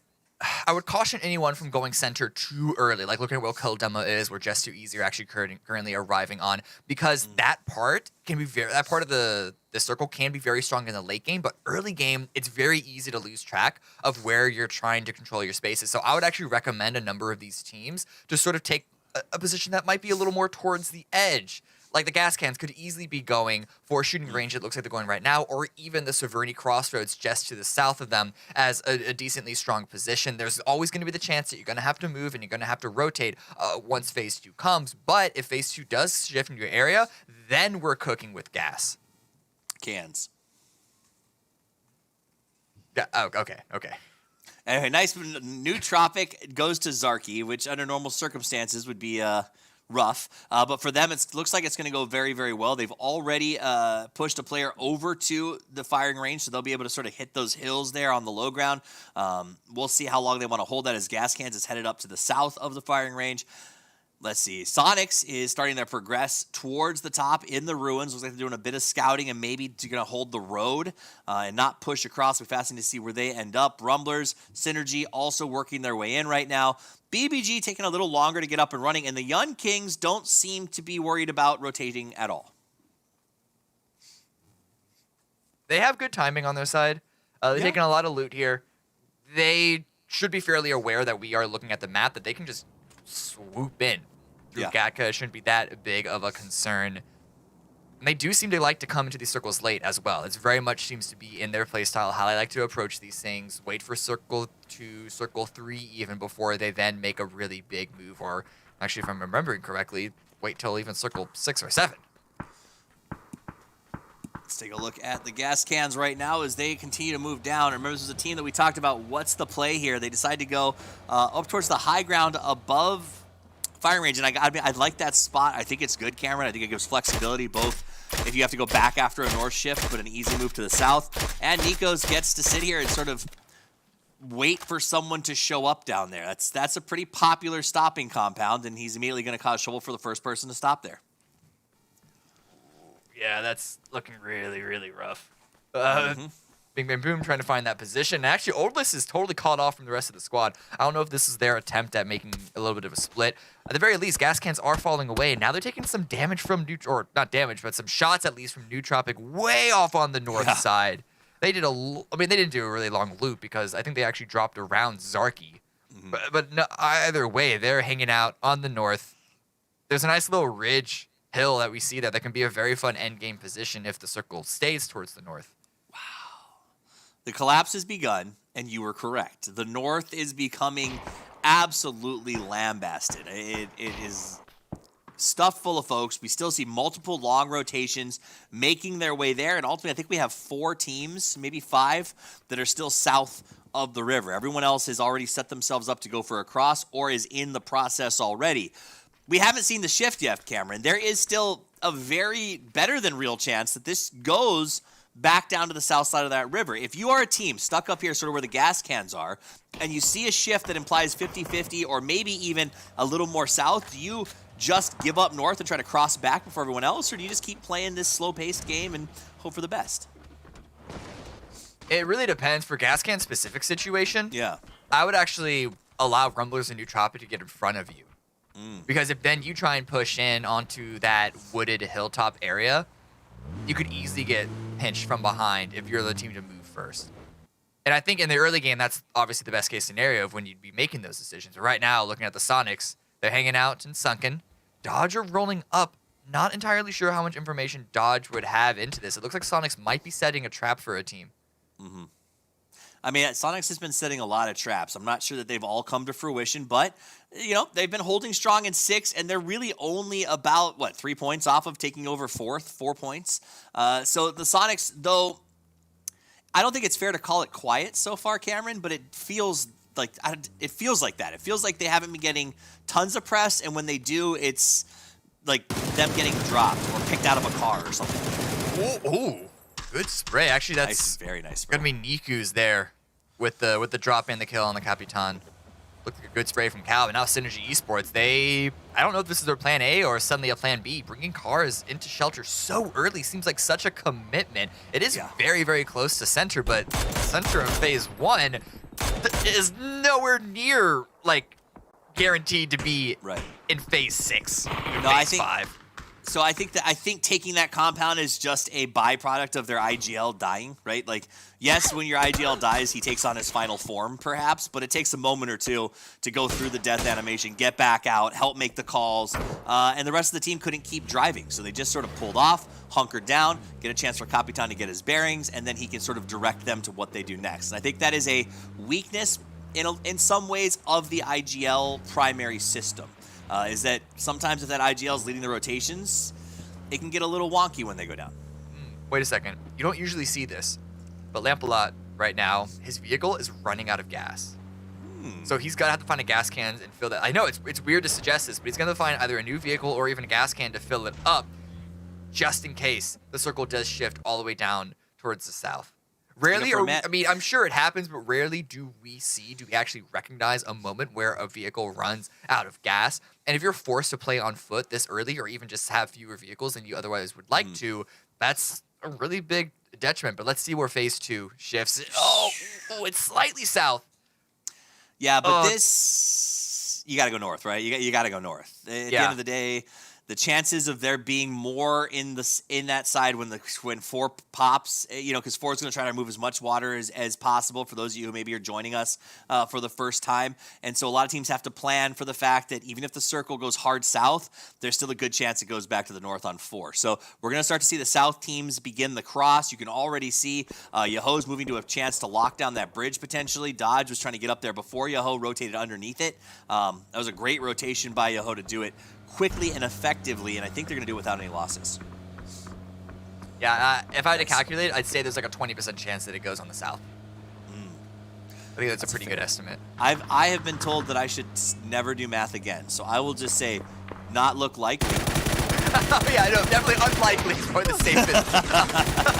E: caution anyone from going center too early. Like looking at where Kill Demo is, where Just Too Easy are actually currently arriving on, because that part can be that part of the circle can be very strong in the late game, but early game it's very easy to lose track of where you're trying to control your spaces. So I would actually recommend a number of these teams to sort of take a position that might be a little more towards the edge. Like the gas cans could easily be going for shooting range, it looks like they're going right now, or even the Severny Crossroads just to the south of them as a decently strong position. There's always going to be the chance that you're going to have to move and you're going to have to rotate once Phase 2 comes. But if Phase 2 does shift into your area, then we're cooking with gas.
D: Cans.
E: Yeah, oh, okay.
D: Anyway, nice new Tropic goes to Zarky, which under normal circumstances would be rough. But for them, it looks like it's going to go very, very well. They've already pushed a player over to the firing range, so they'll be able to sort of hit those hills there on the low ground. We'll see how long they want to hold that as Gas Cans is headed up to the south of the firing range. Let's see. Sonics is starting to progress towards the top in the ruins. Looks like they're doing a bit of scouting and maybe going to hold the road and not push across. We're fascinated to see where they end up. Rumblers, Synergy also working their way in right now. BBG taking a little longer to get up and running, and the Young Kings don't seem to be worried about rotating at all.
E: They have good timing on their side. They're taking a lot of loot here. They should be fairly aware that we are looking at the map, that they can just swoop in through Gatka. It shouldn't be that big of a concern. And they do seem to like to come into these circles late as well. It's very much seems to be in their playstyle how they like to approach these things. Wait for circle 2, circle 3 even before they then make a really big move. Or actually, if I'm remembering correctly, wait till even circle 6 or 7.
D: Let's take a look at the Gas Cans right now as they continue to move down. Remember, this is a team that we talked about. What's the play here? They decide to go up towards the high ground above firing range, and I like that spot. I think it's good, Cameron. I think it gives flexibility, both if you have to go back after a north shift, but an easy move to the south. And Nikos gets to sit here and sort of wait for someone to show up down there. That's a pretty popular stopping compound, and he's immediately going to cause trouble for the first person to stop there.
E: Yeah, that's looking really, really rough. Bing Bang Boom trying to find that position. And actually, Oldless is totally caught off from the rest of the squad. I don't know if this is their attempt at making a little bit of a split. At the very least, Gas Cans are falling away. Now they're taking some damage from or not damage, but some shots at least from Nootropic way off on the north side. They did they didn't do a really long loop because I think they actually dropped around Zarky. But no, either way, they're hanging out on the north. There's a nice little ridge hill that we see there that can be a very fun end game position if the circle stays towards the north.
D: The collapse has begun, and you were correct. The north is becoming absolutely lambasted. It is stuffed full of folks. We still see multiple long rotations making their way there, and ultimately I think we have 4 teams, maybe 5, that are still south of the river. Everyone else has already set themselves up to go for a cross or is in the process already. We haven't seen the shift yet, Cameron. There is still a very better than real chance that this goes back down to the south side of that river. If you are a team stuck up here sort of where the Gas Cans are, and you see a shift that implies 50-50 or maybe even a little more south, do you just give up north and try to cross back before everyone else, or do you just keep playing this slow-paced game and hope for the best?
E: It really depends. For Gas Can's specific situation,
D: yeah,
E: I would actually allow Rumblers and Nootropic to get in front of you. Because if then you try and push in onto that wooded hilltop area, you could easily get pinched from behind if you're the team to move first. And I think in the early game, that's obviously the best case scenario of when you'd be making those decisions. Right now, looking at the Sonics, they're hanging out in Sunken. Dodge are rolling up. Not entirely sure how much information Dodge would have into this. It looks like Sonics might be setting a trap for a team.
D: I mean, Sonics has been setting a lot of traps. I'm not sure that they've all come to fruition, but, you know, they've been holding strong in 6, and they're really only about, 3 points off of taking over 4th, 4 points. So the Sonics, though, I don't think it's fair to call it quiet so far, Cameron, but it feels like that. It feels like they haven't been getting tons of press, and when they do, it's like them getting dropped or picked out of a car or something.
E: Ooh. Good spray. Actually, that's
D: nice, very nice spray.
E: Gonna be Niku's there with the drop and the kill on the Capitan. Looked like a good spray from Cal, but now Synergy Esports, I don't know if this is their plan A or suddenly a plan B. Bringing cars into shelter so early seems like such a commitment. It is very, very close to center, but center of phase 1 is nowhere near, like, guaranteed to be in phase 6.
D: No,
E: phase 5.
D: So I think taking that compound is just a byproduct of their IGL dying, right? Like, yes, when your IGL dies, he takes on his final form, perhaps, but it takes a moment or two to go through the death animation, get back out, help make the calls, and the rest of the team couldn't keep driving, so they just sort of pulled off, hunkered down, get a chance for Capitan to get his bearings, and then he can sort of direct them to what they do next. And I think that is a weakness in some ways of the IGL primary system. Is that sometimes if that IGL is leading the rotations, it can get a little wonky when they go down.
E: Wait a second. You don't usually see this, but Lampalot right now, his vehicle is running out of gas. So he's got to have to find a gas can and fill that. I know it's weird to suggest this, but he's going to find either a new vehicle or even a gas can to fill it up just in case the circle does shift all the way down towards the south. Rarely, I mean, I'm sure it happens, but rarely do we actually recognize a moment where a vehicle runs out of gas. And if you're forced to play on foot this early or even just have fewer vehicles than you otherwise would like to, that's a really big detriment. But let's see where phase 2 shifts. Oh, it's slightly south.
D: Yeah, but this, you got to go north, right? You got to go north. At the end of the day, the chances of there being more in that side when 4 pops, because 4 is going to try to remove as much water as possible for those of you who maybe are joining us for the first time. And so a lot of teams have to plan for the fact that even if the circle goes hard south, there's still a good chance it goes back to the north on 4. So we're going to start to see the south teams begin the cross. You can already see Yaho's moving to a chance to lock down that bridge potentially. Dodge was trying to get up there before Yaho rotated underneath it. That was a great rotation by Yaho to do it quickly and effectively, and I think they're going to do it without any losses.
E: Yeah, if I had to calculate, I'd say there's like a 20% chance that it goes on the south. I think that's a pretty good estimate.
D: I have been told that I should never do math again, so I will just say not look likely.
E: Yeah, no, definitely unlikely is probably the safest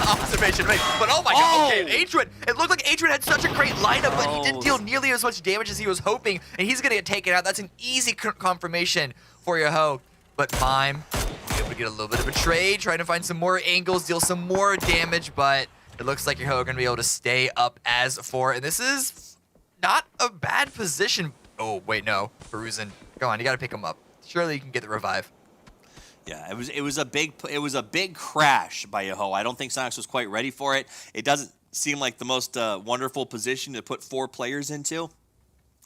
E: observation. But oh my god, okay, Adrian. It looked like Adrian had such a great lineup, but he didn't deal nearly as much damage as he was hoping, and he's going to get taken out. That's an easy confirmation for Yaho. But Mime, able to get a little bit of a trade, trying to find some more angles, deal some more damage, but it looks like Yaho are going to be able to stay up as 4, and this is not a bad position. Oh, wait, no. Peruzan, go on, you got to pick him up. Surely you can get the revive.
D: Yeah, it was a big crash by Yaho. I don't think Sonics was quite ready for it. It doesn't seem like the most wonderful position to put 4 players into.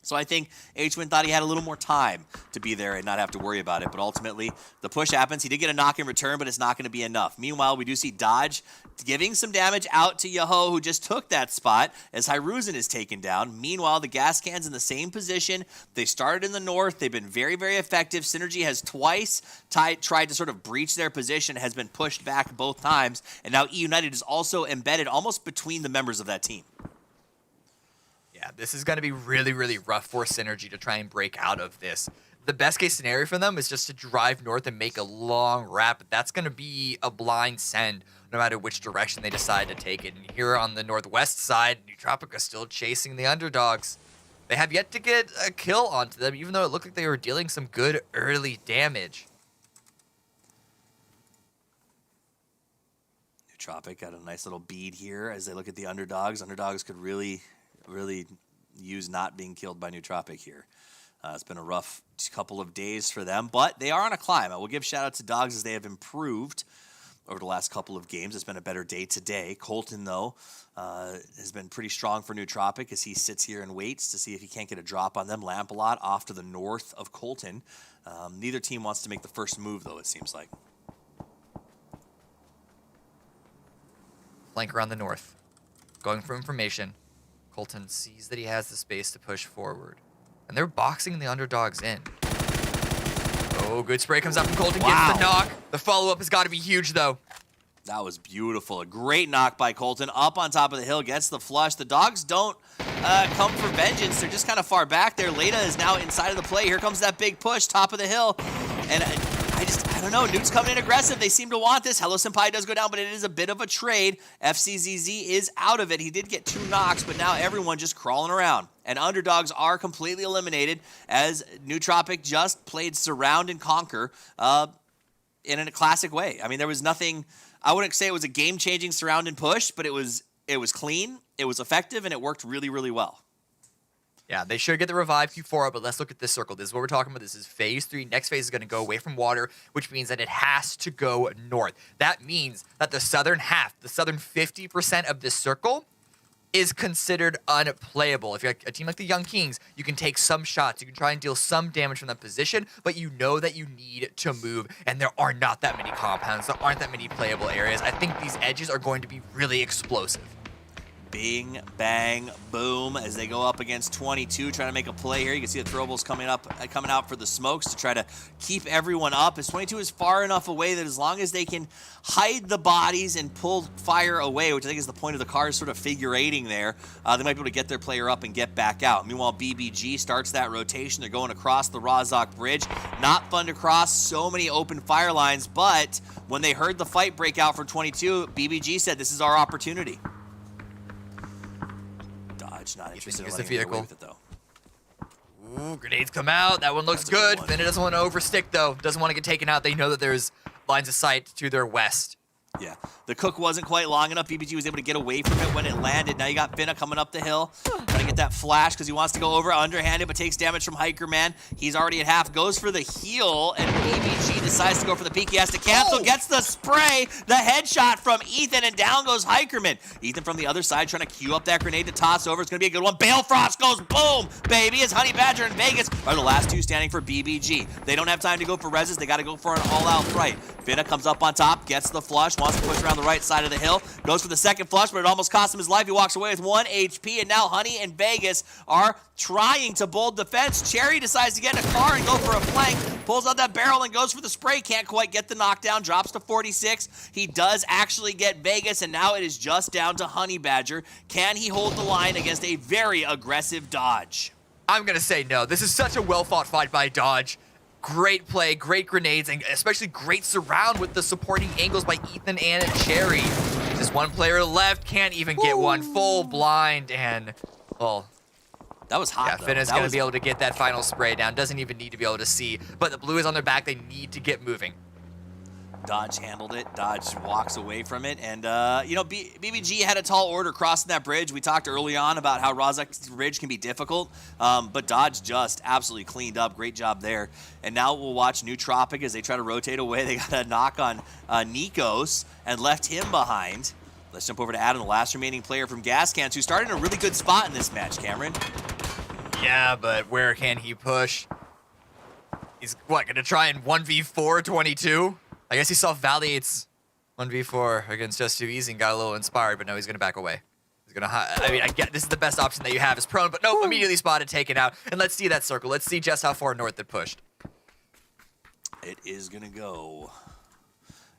D: So I think H-Win thought he had a little more time to be there and not have to worry about it. But ultimately, the push happens. He did get a knock in return, but it's not going to be enough. Meanwhile, we do see Dodge giving some damage out to Yaho, who just took that spot as Hyruzen is taken down. Meanwhile, the gas can's in the same position. They started in the north. They've been very, very effective. Synergy has twice tried to sort of breach their position, has been pushed back both times. And now E United is also embedded almost between the members of that team.
E: Yeah, this is going to be really, really rough for Synergy to try and break out of this. The best case scenario for them is just to drive north and make a long wrap, but that's going to be a blind send no matter which direction they decide to take it. And here on the northwest side, Nootropica still chasing the underdogs. They have yet to get a kill onto them, even though it looked like they were dealing some good early damage.
D: Nootropic got a nice little bead here as they look at the underdogs. Underdogs could really use not being killed by Nootropic here. It's been a rough couple of days for them, but they are on a climb. I will give shout out to Dogs as they have improved over the last couple of games. It's been a better day today. Colton, though, has been pretty strong for Nootropic as he sits here and waits to see if he can't get a drop on them. Lampalot off to the north of Colton. Neither team wants to make the first move, though, it seems like.
E: Flank around the north. Going for information. Colton sees that he has the space to push forward. And they're boxing the underdogs in. Oh, good spray comes out from Colton, gets the knock. The follow-up has got to be huge, though.
D: That was beautiful. A great knock by Colton. Up on top of the hill, gets the flush. The dogs don't come for vengeance. They're just kind of far back there. Leda is now inside of the play. Here comes that big push, top of the hill. And I don't know. Nuke's coming in aggressive. They seem to want this. Hello Senpai does go down, but it is a bit of a trade. FCZZ is out of it. He did get 2 knocks, but now everyone just crawling around. And underdogs are completely eliminated as Nootropic just played Surround and Conquer in a classic way. I mean, there was nothing... I wouldn't say it was a game-changing surround and push, but it was clean, it was effective, and it worked really, really well.
E: Yeah, they should get the revive Q4, but let's look at this circle. This is what we're talking about. This is phase 3. Next phase is going to go away from water, which means that it has to go north. That means that the southern half, the southern 50% of this circle is considered unplayable. If you're a team like the Young Kings, you can take some shots, you can try and deal some damage from that position, but you know that you need to move, and there are not that many compounds, there aren't that many playable areas. I think these edges are going to be really explosive.
D: Bing, bang, boom, as they go up against 22, trying to make a play here. You can see the throwables coming out for the smokes to try to keep everyone up. As 22 is far enough away that as long as they can hide the bodies and pull fire away, which I think is the point of the card, sort of figurating there, they might be able to get their player up and get back out. Meanwhile, BBG starts that rotation. They're going across the Razak Bridge. Not fun to cross, so many open fire lines, but when they heard the fight break out for 22, BBG said, this is our opportunity. Not interested in letting get away with it, though.
E: Ooh, grenades come out. That one looks good. Then it doesn't want to overstick, though. Doesn't want to get taken out. They know that there's lines of sight to their west.
D: Yeah, the cook wasn't quite long enough. BBG was able to get away from it when it landed. Now you got Finna coming up the hill, trying to get that flash because he wants to go over underhanded, but takes damage from Hiker Man. He's already at half, goes for the heal, and BBG decides to go for the peek. He has to cancel, gets the spray, the headshot from Ethan, and down goes Hikerman. Ethan from the other side trying to queue up that grenade to toss over. It's going to be a good one. Balefrost goes boom, baby, as Honey Badger and Vegas are the last two standing for BBG. They don't have time to go for reses. They got to go for an all-out fight. Finna comes up on top, gets the flush, wants to push around the right side of the hill, goes for the second flush, but it almost cost him his life. He walks away with 1 HP, and now Honey and Vegas are trying to bold defense. Cherry decides to get in a car and go for a flank, pulls out that barrel and goes for the spray, can't quite get the knockdown, drops to 46. He does actually get Vegas, and now it is just down to Honey Badger. Can he hold the line against a very aggressive Dodge?
E: I'm going to say no. This is such a well-fought fight by Dodge. Great play, great grenades, and especially great surround with the supporting angles by Ethan and Cherry. Just one player left, can't even get one. Full blind, and, well...
D: That was hot,
E: yeah, Finna's going to be able to get that final spray down. Doesn't even need to be able to see, but the blue is on their back. They need to get moving.
D: Dodge handled it. Dodge walks away from it. And, BBG had a tall order crossing that bridge. We talked early on about how Razak's Bridge can be difficult, but Dodge just absolutely cleaned up. Great job there. And now we'll watch Nootropic as they try to rotate away. They got a knock on Nikos and left him behind. Let's jump over to Adam, the last remaining player from Gas Cans, who started in a really good spot in this match, Cameron.
E: Yeah, but where can he push? He's, going to try and 1v4 22? I guess he saw Valiate's 1v4 against Just Too Easy and got a little inspired, but no, he's going to back away. He's going to I get this is the best option that you have is prone, but nope, immediately spotted, taken out. And let's see that circle. Let's see just how far north it pushed.
D: It is going to go...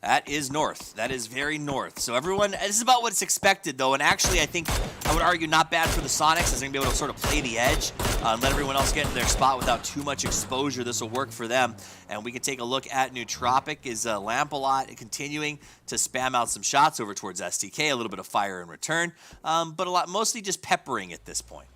D: That is north. That is very north. So everyone, this is about what's expected, though. And actually, I think I would argue not bad for the Sonics, as they're going to be able to sort of play the edge and let everyone else get into their spot without too much exposure. This will work for them. And we can take a look at Nootropic. Is Lampalot continuing to spam out some shots over towards STK, a little bit of fire in return, but mostly just peppering at this point.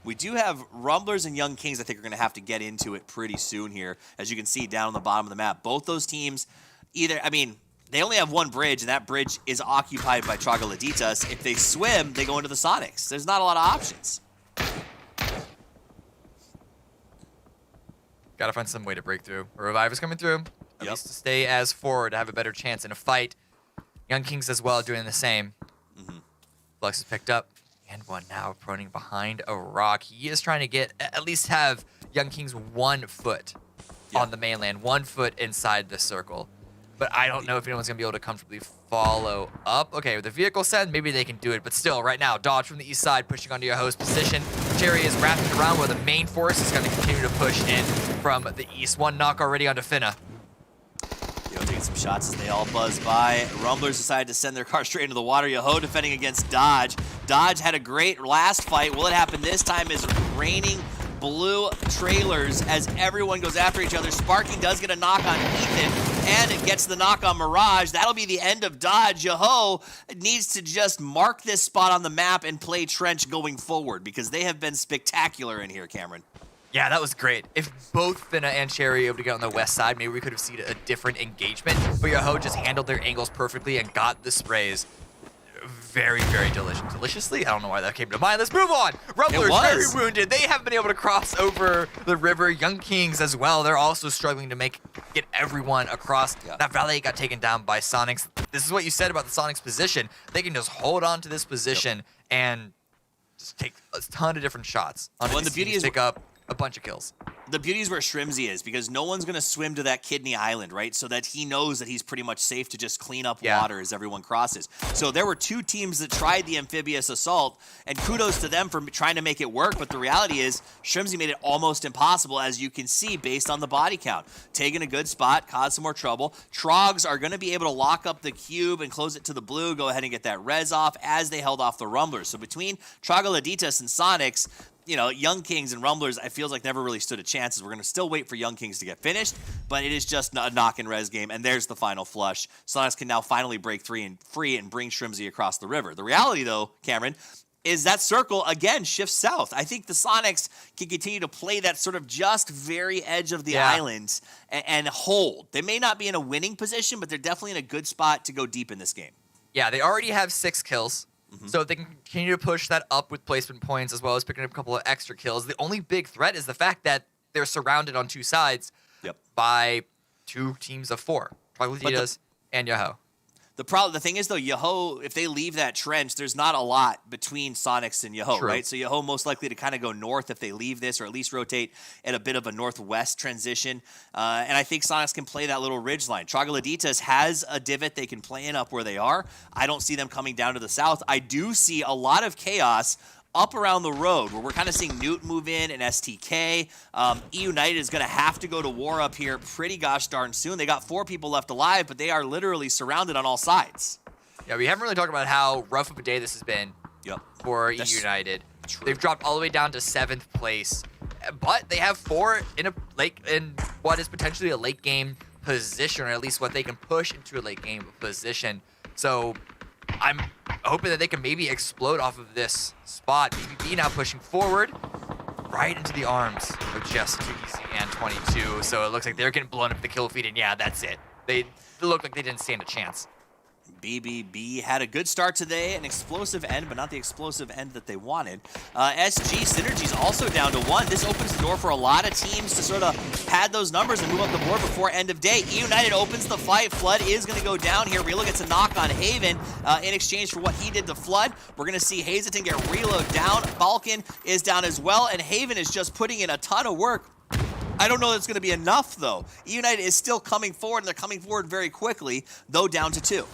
D: We do have Rumblers and Young Kings, I think, are going to have to get into it pretty soon here. As you can see down on the bottom of the map, both those teams... they only have one bridge, and that bridge is occupied by Troglodytas. If they swim, they go into the Sonics. There's not a lot of options.
E: Gotta find some way to break through. A revive is coming through. At least to stay as forward, to have a better chance in a fight. Young Kings as well doing the same. Flux is picked up. And one now proning behind a rock. He is trying to get, at least have Young Kings 1 foot on the mainland. 1 foot inside the circle. but I don't know if anyone's going to be able to comfortably follow up. Okay, with the vehicle send, maybe they can do it, but still, right now, Dodge from the east side pushing onto your host position. Cherry is wrapping around where the main force is going to continue to push in from the east. One knock already onto Finna.
D: Taking some shots as they all buzz by. Rumblers decided to send their car straight into the water. Yoho defending against Dodge. Dodge had a great last fight. Will it happen this time? Is raining blue trailers as everyone goes after each other. Sparking does get a knock on Ethan, and it gets the knock on Mirage. That'll be the end of Dodge. Yoho needs to just mark this spot on the map and play Trench going forward because they have been spectacular in here, Cameron.
E: Yeah, that was great. If both Finna and Cherry were able to get on the west side, maybe we could have seen a different engagement. But Yoho just handled their angles perfectly and got the sprays very, very deliciously. I don't know why that came to mind. Let's move on. Rumblers very wounded. They haven't been able to cross over the river. Young Kings as well. They're also struggling to get everyone across. That Valet got taken down by Sonics. This is what you said about the Sonics position. They can just hold on to this position and just take a ton of different shots.
D: Well, the beauty is
E: pick up a bunch of kills.
D: The beauty is where Shrimsy is because no one's going to swim to that Kidney Island, right? So that he knows that he's pretty much safe to just clean up water as everyone crosses. So there were two teams that tried the amphibious assault, and kudos to them for trying to make it work. But the reality is Shrimsy made it almost impossible, as you can see, based on the body count. Taking a good spot, caused some more trouble. Trogs are going to be able to lock up the cube and close it to the blue, go ahead and get that res off as they held off the Rumblers. So between Trogloditas and Sonics, you know, Young Kings and Rumblers, I feels like never really stood a chance. We're going to still wait for Young Kings to get finished, but it is just a knock and res game, and there's the final flush. Sonics can now finally break free and bring Shrimsy across the river. The reality, though, Cameron, is that circle, again, shifts south. I think the Sonics can continue to play that sort of just very edge of the island and hold. They may not be in a winning position, but they're definitely in a good spot to go deep in this game.
E: Yeah, they already have 6 kills. So if they can continue to push that up with placement points as well as picking up a couple of extra kills, the only big threat is the fact that they're surrounded on two sides by 2 teams of 4, Trogloditas and Yoho.
D: The thing is, though, Yoho, if they leave that trench, there's not a lot between Sonics and Yoho, right? So Yoho most likely to kind of go north if they leave this, or at least rotate at a bit of a northwest transition. And I think Sonics can play that little ridge line. Trogloditas has a divot they can play in up where they are. I don't see them coming down to the south. I do see a lot of chaos up around the road, where we're kind of seeing Newt move in and STK. E United is going to have to go to war up here pretty gosh darn soon. They got 4 people left alive, but they are literally surrounded on all sides.
E: Yeah, we haven't really talked about how rough of a day this has been for E United. They've dropped all the way down to 7th place, but they have 4 in what is potentially a late game position, or at least what they can push into a late game position. So I'm hoping that they can maybe explode off of this spot. BBB now pushing forward right into the arms of just 2easy and 22. So it looks like they're getting blown up the kill feed, and yeah, that's it. They look like they didn't stand a chance.
D: BBB had a good start today, an explosive end, but not the explosive end that they wanted. SG Synergy's also down to 1. This opens the door for a lot of teams to sort of pad those numbers and move up the board before end of day. E United opens the fight. Flood is going to go down here. Relo gets a knock on Haven in exchange for what he did to Flood. We're going to see Hazelton get Relo down. Balkan is down as well, and Haven is just putting in a ton of work. I don't know that's going to be enough, though. E United is still coming forward, and they're coming forward very quickly, though down to 2.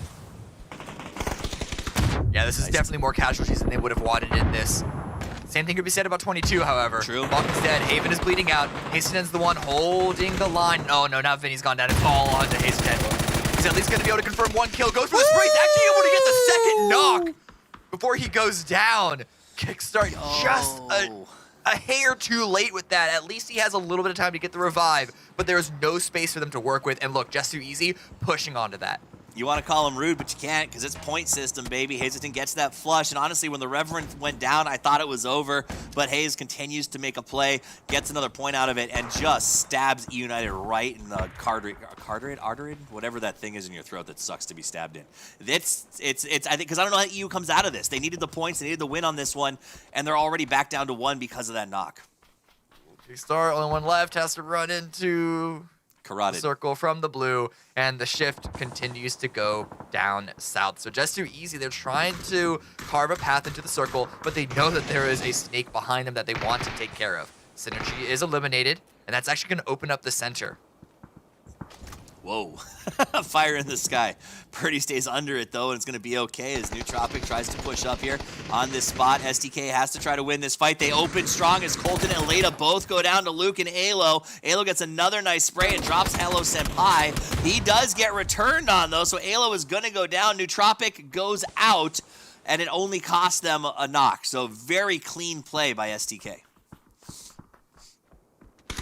E: Yeah, this is definitely more casualties than they would have wanted in this. Same thing could be said about 22, however.
D: True.
E: Balkan's dead. Haven is bleeding out. Hasten's the one holding the line. Oh, no, now Vinny's gone down. It's all onto Hasten. He's at least going to be able to confirm 1 kill. Goes for the spray. He's actually able to get the second knock before he goes down. Kickstart just a hair too late with that. At least he has a little bit of time to get the revive, but there is no space for them to work with. And look, just too easy, pushing onto that.
D: You want to call him rude, but you can't because it's point system, baby. Hazelton gets that flush, and honestly, when the Reverend went down, I thought it was over, but Hayes continues to make a play, gets another point out of it, and just stabs E United right in the artery, whatever that thing is in your throat that sucks to be stabbed in. It's I think, because I don't know how EU comes out of this. They needed the points, they needed the win on this one, and they're already back down to 1 because of that knock.
E: Star, only one left, has to run into
D: Carotid.
E: Circle from the blue, and the shift continues to go down south. So just too easy. They're trying to carve a path into the circle, but they know that there is a snake behind them that they want to take care of. Synergy is eliminated, and that's actually going to open up the center.
D: Whoa. Fire in the sky. Purdy stays under it, though, and it's going to be okay as Nootropic tries to push up here on this spot. SDK has to try to win this fight. They open strong as Colton and Leda both go down to Luke and Alo. Alo gets another nice spray and drops Hello Senpai. He does get returned on, though, so Alo is going to go down. Nootropic goes out, and it only cost them a knock. So very clean play by SDK.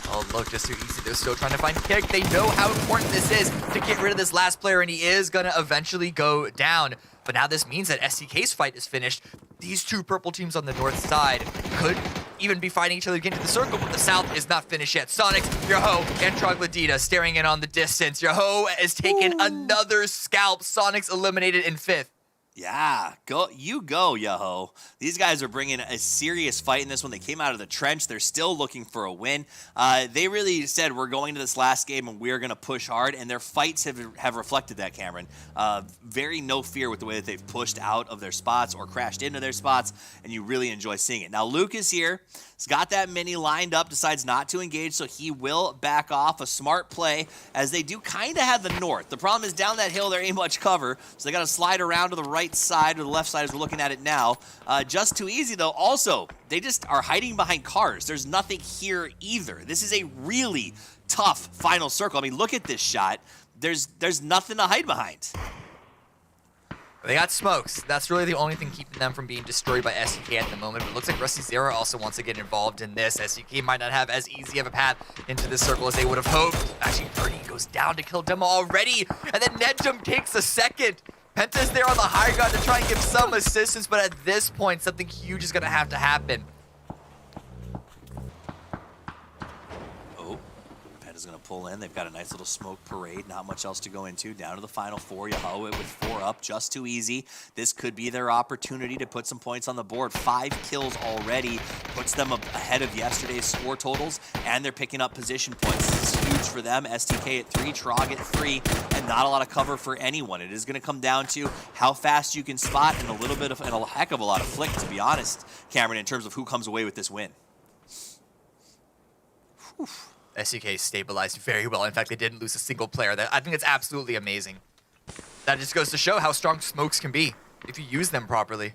E: Oh, look, just too easy. They're still trying to find Kick. They know how important this is to get rid of this last player, and he is going to eventually go down. But now this means that SDK's fight is finished. These two purple teams on the north side could even be fighting each other again to the circle, but the south is not finished yet. Sonic, Yoho, and Troglodyta staring in on the distance. Yoho has taken another scalp. Sonic's eliminated in 5th.
D: Yeah, go Yoho. These guys are bringing a serious fight in this one. They came out of the trench. They're still looking for a win. They really said, we're going to this last game and we're going to push hard, and their fights have reflected that, Cameron. Very no fear with the way that they've pushed out of their spots or crashed into their spots, and you really enjoy seeing it. Now, Luke is here. He's got that mini lined up, decides not to engage, so he will back off. A smart play, as they do kind of have the north. The problem is down that hill, there ain't much cover, so they got to slide around to the right side or the left side as we're looking at it now. Just too easy, though. Also, they just are hiding behind cars. There's nothing here either. This is a really tough final circle. I mean, look at this shot. There's nothing to hide behind.
E: They got smokes. That's really the only thing keeping them from being destroyed by SDK at the moment. But it looks like Rusty Zero also wants to get involved in this. SDK might not have as easy of a path into this circle as they would have hoped. Actually, Purdy goes down to kill Demo already. And then Nedjum takes a second. Penta's there on the high ground to try and give some assistance, but at this point, something huge is going to have to happen.
D: Oh, Penta's going to pull in. They've got a nice little smoke parade. Not much else to go into. Down to the final 4. Yahoo with 4 up. Just too easy. This could be their opportunity to put some points on the board. 5 kills already. Puts them ahead of yesterday's score totals, and they're picking up position points. This is huge for them. STK at 3, Trog at 3, and not a lot of cover for anyone. It is going to come down to how fast you can spot and a heck of a lot of flick, to be honest, Cameron, in terms of who comes away with this win.
E: Whew. SDK stabilized very well. In fact, they didn't lose a single player. I think it's absolutely amazing. That just goes to show how strong smokes can be if you use them properly.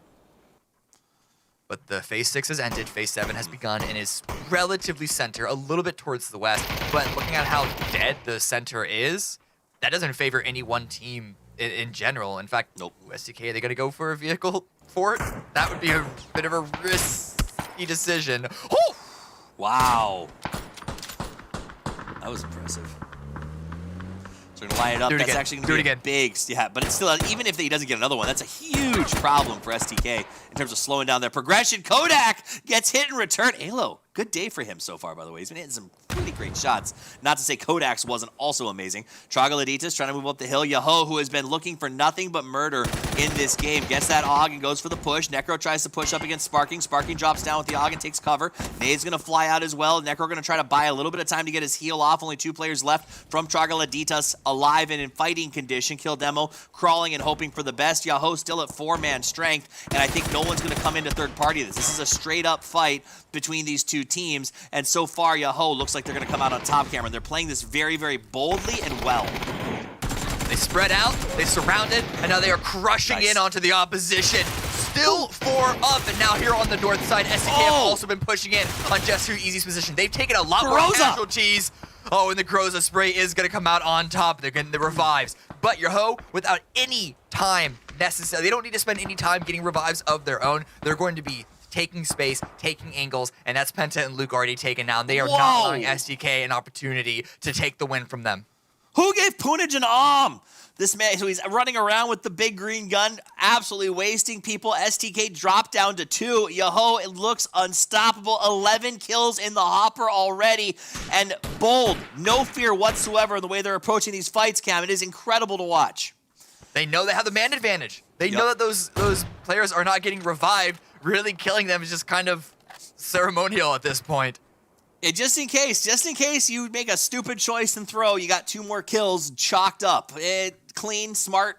E: But the Phase 6 has ended, Phase 7 has begun, and is relatively center, a little bit towards the west. But looking at how dead the center is, that doesn't favor any one team in general. In fact, nope. SDK, are they going to go for a vehicle for it? That would be a bit of a risky decision. Oh!
D: Wow. That was impressive. So we're going to line it up. That's actually going to be a big, yeah, but it's still, even if he doesn't get another one, that's a huge problem for STK in terms of slowing down their progression. Kodak gets hit in return. Alo, good day for him so far, by the way. He's been hitting some really great shots. Not to say Kodak's wasn't also amazing. Troglodyta's trying to move up the hill. Yahoo, who has been looking for nothing but murder in this game, gets that AUG and goes for the push. Necro tries to push up against Sparking. Sparking drops down with the AUG and takes cover. Nade's going to fly out as well. Necro going to try to buy a little bit of time to get his heal off. Only 2 players left from Troglodyta's alive and in fighting condition. Kill Demo crawling and hoping for the best. Yahoo still at 4-man strength, and I think no one's going to come into third party this. This is a straight up fight between these two teams, and so far Yahoo looks like they're going to come out on top, Cameron. They're playing this very, very boldly and well.
E: They spread out, they surrounded, and now they are crushing in onto the opposition. Still 4 up, and now here on the north side, SDK have also been pushing in on just too easy's position. They've taken a lot more casualties. Oh, and the Groza spray is going to come out on top. They're getting the revives. But Yahoo, without any time necessary, they don't need to spend any time getting revives of their own. They're going to be taking space, taking angles, and that's Penta and Luke already taken down. They are not allowing SDK an opportunity to take the win from them.
D: Who gave Punaj an arm? This man, so he's running around with the big green gun, absolutely wasting people. STK dropped down to 2. Yahoo, it looks unstoppable. 11 kills in the hopper already. And bold, no fear whatsoever in the way they're approaching these fights, Cam. It is incredible to watch.
E: They know they have the man advantage. They know that those players are not getting revived. Really killing them is just kind of ceremonial at this point.
D: Yeah, just in case you make a stupid choice and throw, you got 2 more kills chalked up. Clean, smart,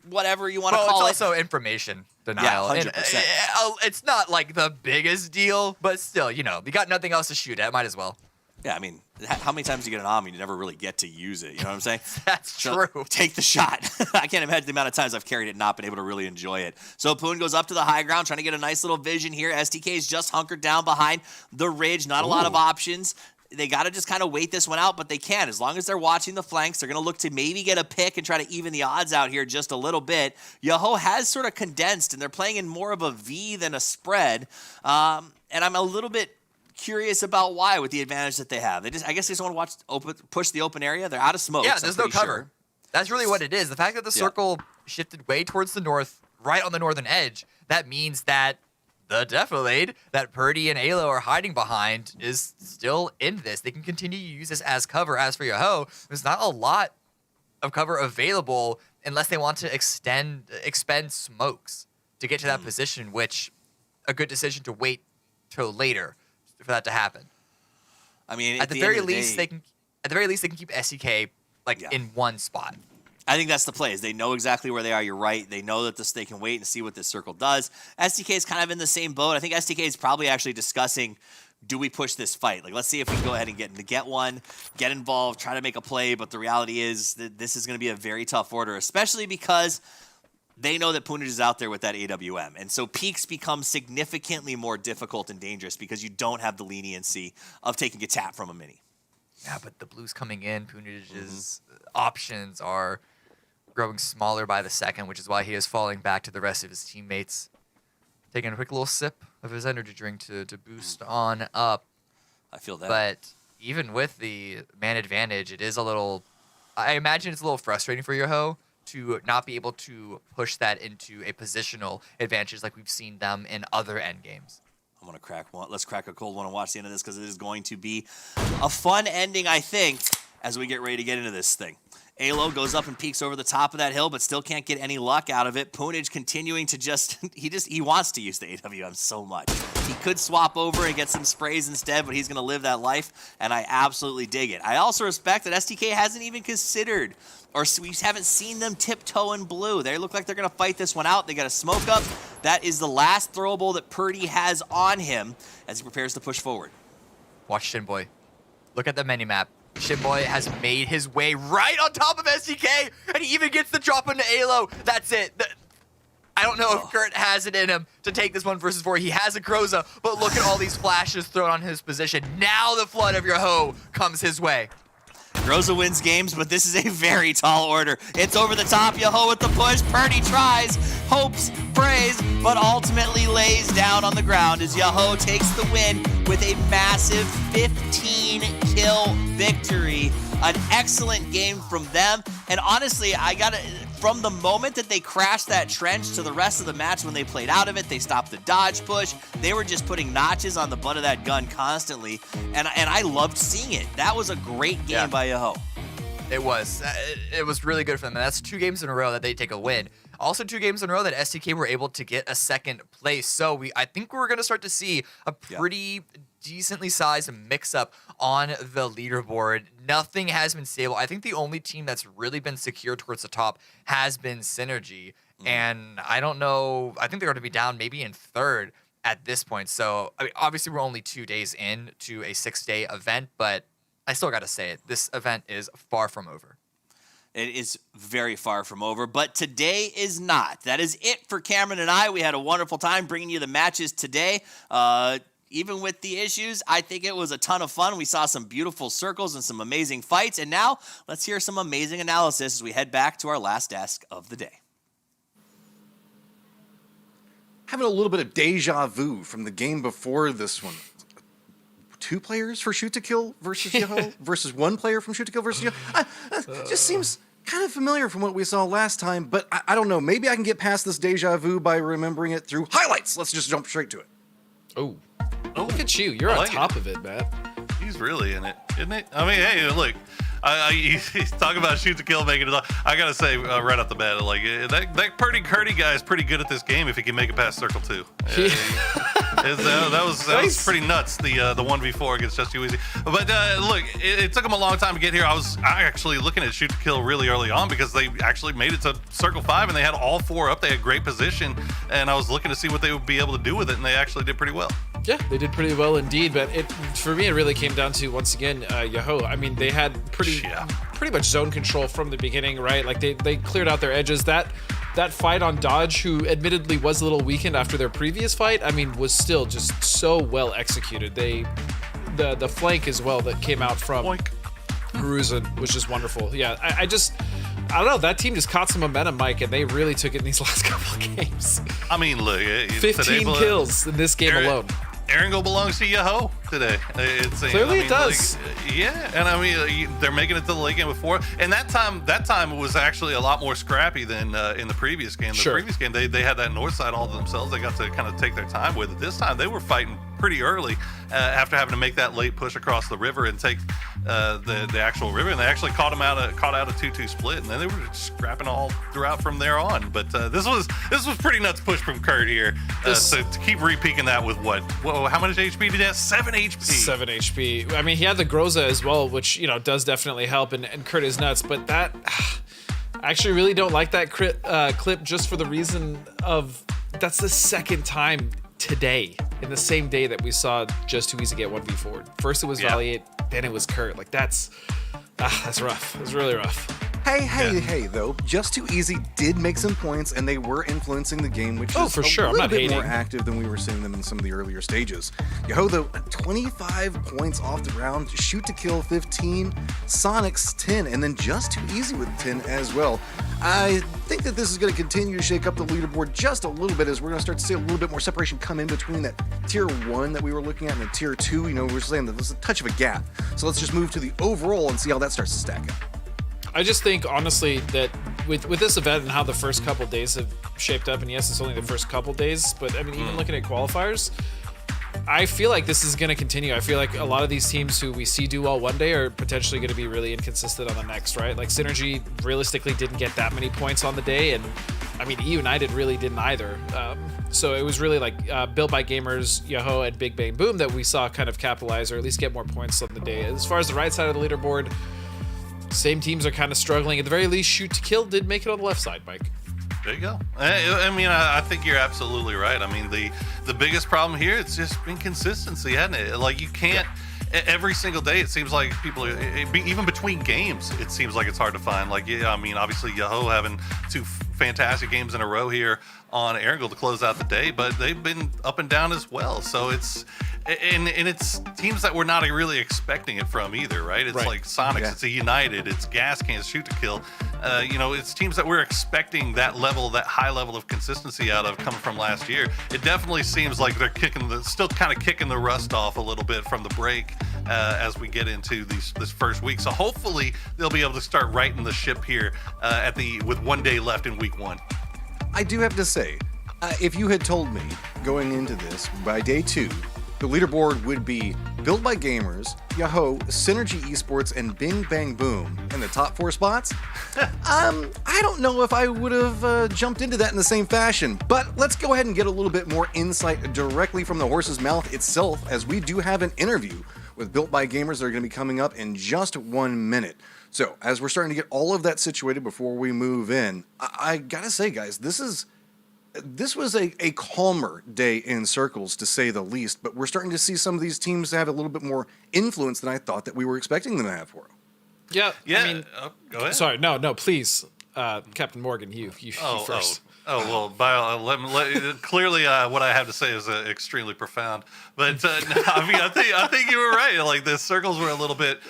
D: whatever you want to call it.
E: It's also information denial.
D: Yeah, 100%.
E: It's not like the biggest deal, but still, you know, you got nothing else to shoot at, might as well.
D: Yeah, I mean, how many times do you get an Omni and you never really get to use it? You know what I'm saying?
E: That's true.
D: Take the shot. I can't imagine the amount of times I've carried it and not been able to really enjoy it. So Poon goes up to the high ground, trying to get a nice little vision here. STK is just hunkered down behind the ridge. Not a lot of options. They got to just kind of wait this one out, but they can. As long as they're watching the flanks, they're going to look to maybe get a pick and try to even the odds out here just a little bit. Yoho has sort of condensed, and they're playing in more of a V than a spread. And I'm a little bit curious about why with the advantage that they have. I guess they just want to push the open area. They're out of smoke.
E: Yeah, there's no cover.
D: Sure.
E: That's really what it is. The fact that the circle shifted way towards the north, right on the northern edge, that means that the Defilade that Purdy and Alo are hiding behind is still in this. They can continue to use this as cover. As for Yoho, there's not a lot of cover available unless they want to expend smokes to get to that position, which a good decision to wait till later for that to happen.
D: I mean,
E: at the very least, they can keep SEK in one spot.
D: I think that's the play. Is they know exactly where they are. You're right. They know that they can wait and see what this circle does. STK is kind of in the same boat. I think STK is probably actually discussing, do we push this fight? Like, let's see if we can go ahead and get one, get involved, try to make a play. But the reality is that this is going to be a very tough order, especially because they know that Poonage is out there with that AWM. And so peaks become significantly more difficult and dangerous because you don't have the leniency of taking a tap from a mini.
E: Yeah, but the blues coming in, Poonage's options are growing smaller by the second, which is why he is falling back to the rest of his teammates. Taking a quick little sip of his energy drink to boost on up.
D: I feel that.
E: But even with the man advantage, it is a little... I imagine it's a little frustrating for Yoho to not be able to push that into a positional advantage like we've seen them in other endgames.
D: I'm going to crack one. Let's crack a cold one and watch the end of this because it is going to be a fun ending, I think, as we get ready to get into this thing. Alo goes up and peeks over the top of that hill, but still can't get any luck out of it. Poonage continuing to he wants to use the AWM so much. He could swap over and get some sprays instead, but he's going to live that life, and I absolutely dig it. I also respect that STK hasn't even considered, or we haven't seen them tiptoe in blue. They look like they're going to fight this one out. They got a smoke up. That is the last throwable that Purdy has on him as he prepares to push forward.
E: Watch Shinboy. Look at the mini-map. Shinboy has made his way right on top of SDK, and he even gets the drop into Alo. That's it. I don't know if Kurt has it in him to take this 1v4. He has a Groza, but look at all these flashes thrown on his position. Now the flood of Yoho comes his way.
D: Groza wins games, but this is a very tall order. It's over the top. Yoho with the push. Purdy tries, hopes, prays, but ultimately lays down on the ground as Yoho takes the win with a massive 15-kill victory. An excellent game from them. And honestly, from the moment that they crashed that trench to the rest of the match when they played out of it, they stopped the dodge push. They were just putting notches on the butt of that gun constantly. And I loved seeing it. That was a great game by Yoho.
E: It was. It was really good for them. And that's 2 games in a row that they take a win. Also 2 games in a row that STK were able to get a second place. So I think we're going to start to see a pretty decently sized mix-up on the leaderboard. Nothing has been stable. I think the only team that's really been secure towards the top has been Synergy. And I don't know. I think they're going to be down maybe in 3rd at this point. So I mean, obviously we're only 2 days in to a 6-day event, but I still got to say it. This event is far from over.
D: It is very far from over, but today is not. That is it for Cameron and I. We had a wonderful time bringing you the matches today. Even with the issues, I think it was a ton of fun. We saw some beautiful circles and some amazing fights. And now let's hear some amazing analysis as we head back to our last desk of the day.
A: Having a little bit of deja vu from the game before this one. 2 players for shoot to kill versus Yoho versus 1 player from shoot to kill versus Yoho. Just seems kind of familiar from what we saw last time, but I don't know. Maybe I can get past this deja vu by remembering it through highlights. Let's just jump straight to it.
C: Oh, look at you. You're on top of it, Matt.
B: He's really in it, isn't he? I mean, hey, look. He's talking about shoot to kill, making it up. I gotta say, right off the bat, like that Purdy Curdy guy is pretty good at this game if he can make it past circle 2. That was pretty nuts. The 1v4 against Just Too Easy. But look, it took him a long time to get here. I was actually looking at shoot to kill really early on because they actually made it to circle 5 and they had all 4 up. They had great position, and I was looking to see what they would be able to do with it, and they actually did pretty well.
C: Yeah, they did pretty well indeed, but for me it really came down to, once again, Yahoo. I mean, they had pretty much zone control from the beginning, right? Like they cleared out their edges. That fight on Dodge, who admittedly was a little weakened after their previous fight, I mean, was still just so well executed. The flank as well that came out from Peruzan was just wonderful. Yeah, I don't know. That team just caught some momentum, Mike, and they really took it in these last couple of games.
B: I mean, look,
C: 15 kills in this game alone.
B: Erangel belongs to Yahoo today.
C: Clearly it does.
B: Like, yeah, and I mean, they're making it to the late game before, and that time was actually a lot more scrappy than in the previous game. The previous game, they had that north side all to themselves. They got to kind of take their time with it. This time, they were fighting pretty early after having to make that late push across the river and take the actual river, and they actually caught out a 2-2 split, and then they were just scrapping all throughout from there on. But this was pretty nuts push from Kurt here. So to keep repeaking that with what? Whoa, how much HP did he have? 7 HP.
C: 7 HP. I mean, he had the Groza as well, which, you know, does definitely help, and Kurt is nuts. But that, I actually really don't like that clip just for the reason of that's the second time today, in the same day, that we saw Just Too Easy get 1v4'd. First it was Valiant, then it was Kurt. Like, that's rough. It's really rough.
A: Hey, though, Just Too Easy did make some points, and they were influencing the game, which is
C: for sure.
A: a little
C: I'm not
A: bit
C: hating.
A: more active than we were seeing them in some of the earlier stages. Yahoo, though, 25 points off the round, Shoot to Kill 15, Sonic's 10, and then Just Too Easy with 10 as well. I think that this is going to continue to shake up the leaderboard just a little bit, as we're going to start to see a little bit more separation come in between that tier 1 that we were looking at and the tier 2. You know, we were saying that there's a touch of a gap. So let's just move to the overall and see how that starts to stack up.
C: I just think, honestly, that with this event and how the first couple days have shaped up, and yes, it's only the first couple days, but I mean, even looking at qualifiers, I feel like this is going to continue. I feel like a lot of these teams who we see do well one day are potentially going to be really inconsistent on the next, right? Like Synergy realistically didn't get that many points on the day, and I mean, United really didn't either. So it was really like Built by Gamers, Yahoo, and Big Bang Boom that we saw kind of capitalize or at least get more points on the day. As far as the right side of the leaderboard, same teams are kind of struggling. At the very least, Shoot to Kill did make it on the left side, Mike.
B: There you go. I mean, I think you're absolutely right. I mean, the biggest problem here, it's just inconsistency, hasn't it? Like, you can't, every single day, it seems like people, even between games, it seems like it's hard to find. Like, yeah, I mean, obviously, Yahoo having 2 fantastic games in a row here on Erangel to close out the day, but they've been up and down as well. So it's, and it's teams that we're not really expecting it from either, right? It's like Sonics, it's a United, it's Gas Cans, Shoot to Kill. You know, it's teams that we're expecting that level, that high level of consistency out of coming from last year. It definitely seems like they're still kind of kicking the rust off a little bit from the break as we get into this first week. So hopefully they'll be able to start righting the ship here with 1 day left in week 1.
A: I do have to say, if you had told me going into this by day 2, the leaderboard would be Built by Gamers, Yahoo, Synergy Esports, and Bing Bang Boom in the top 4 spots, I don't know if I would have jumped into that in the same fashion. But let's go ahead and get a little bit more insight directly from the horse's mouth itself, as we do have an interview with Built by Gamers that are going to be coming up in just 1 minute. So, as we're starting to get all of that situated before we move in, I gotta say, guys, this was a calmer day in circles, to say the least, but we're starting to see some of these teams have a little bit more influence than I thought that we were expecting them to have for them.
C: Yeah. I mean,
B: go ahead.
C: Sorry, no, please, Captain Morgan, you first.
B: Well, clearly what I have to say is extremely profound. But I mean, I think you were right. Like, the circles were a little bit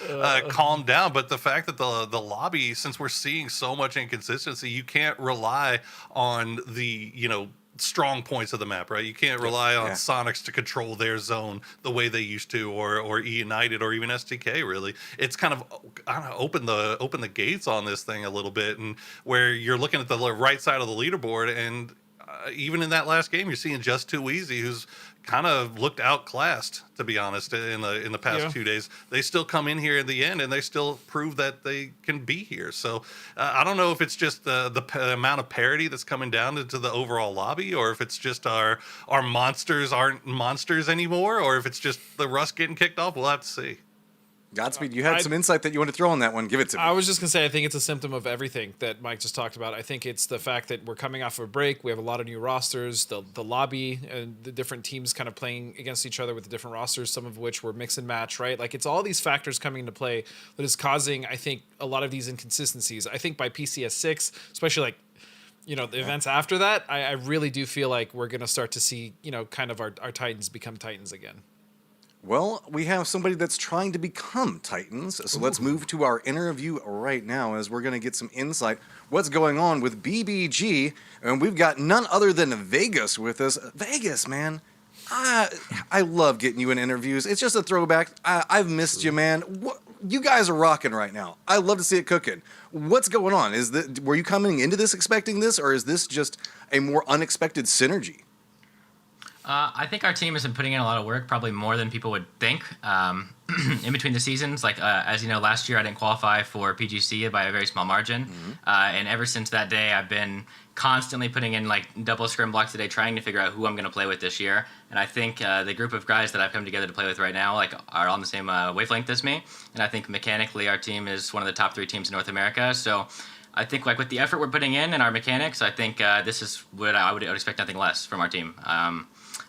B: calmed down, but the fact that the lobby, since we're seeing so much inconsistency, you can't rely on the strong points of the map, right? You can't rely on Sonics to control their zone the way they used to, or United, or even STK. Really, it's kind of, I don't know, open the gates on this thing a little bit, and where you're looking at the right side of the leaderboard, and even in that last game, you're seeing Just Too Easy, who's kind of looked outclassed, to be honest, in the past 2 days. They still come in here in the end, and they still prove that they can be here. So I don't know if it's just the amount of parity that's coming down into the overall lobby, or if it's just our monsters aren't monsters anymore, or if it's just the rust getting kicked off. We'll have to see.
A: Godspeed, you had some insight that you want to throw on that one. Give it to me.
C: I was just going to say, I think it's a symptom of everything that Mike just talked about. I think it's the fact that we're coming off of a break. We have a lot of new rosters, the lobby, and the different teams kind of playing against each other with the different rosters, some of which were mix and match, right? Like, it's all these factors coming into play that is causing, I think, a lot of these inconsistencies. I think by PCS 6, especially like, the events after that, I really do feel like we're going to start to see, kind of our Titans become Titans again.
A: Well, we have somebody that's trying to become Titans, so let's move to our interview right now as we're going to get some insight. What's going on with BBG? And we've got none other than Vegas with us. Vegas, man, I love getting you in interviews. It's just a throwback. I've missed you, man. You guys are rocking right now. I love to see it cooking. What's going on? Were you coming into this expecting this, or is this just a more unexpected synergy?
P: I think our team has been putting in a lot of work, probably more than people would think. In between the seasons, like as you know, last year I didn't qualify for PGC by a very small margin, and ever since that day, I've been constantly putting in like double scrim blocks a day, trying to figure out who I'm going to play with this year. And I think the group of guys that I've come together to play with right now, like, are on the same wavelength as me. And I think mechanically, our team is one of the top 3 teams in North America. So I think like with the effort we're putting in and our mechanics, I think this is what I would expect nothing less from our team.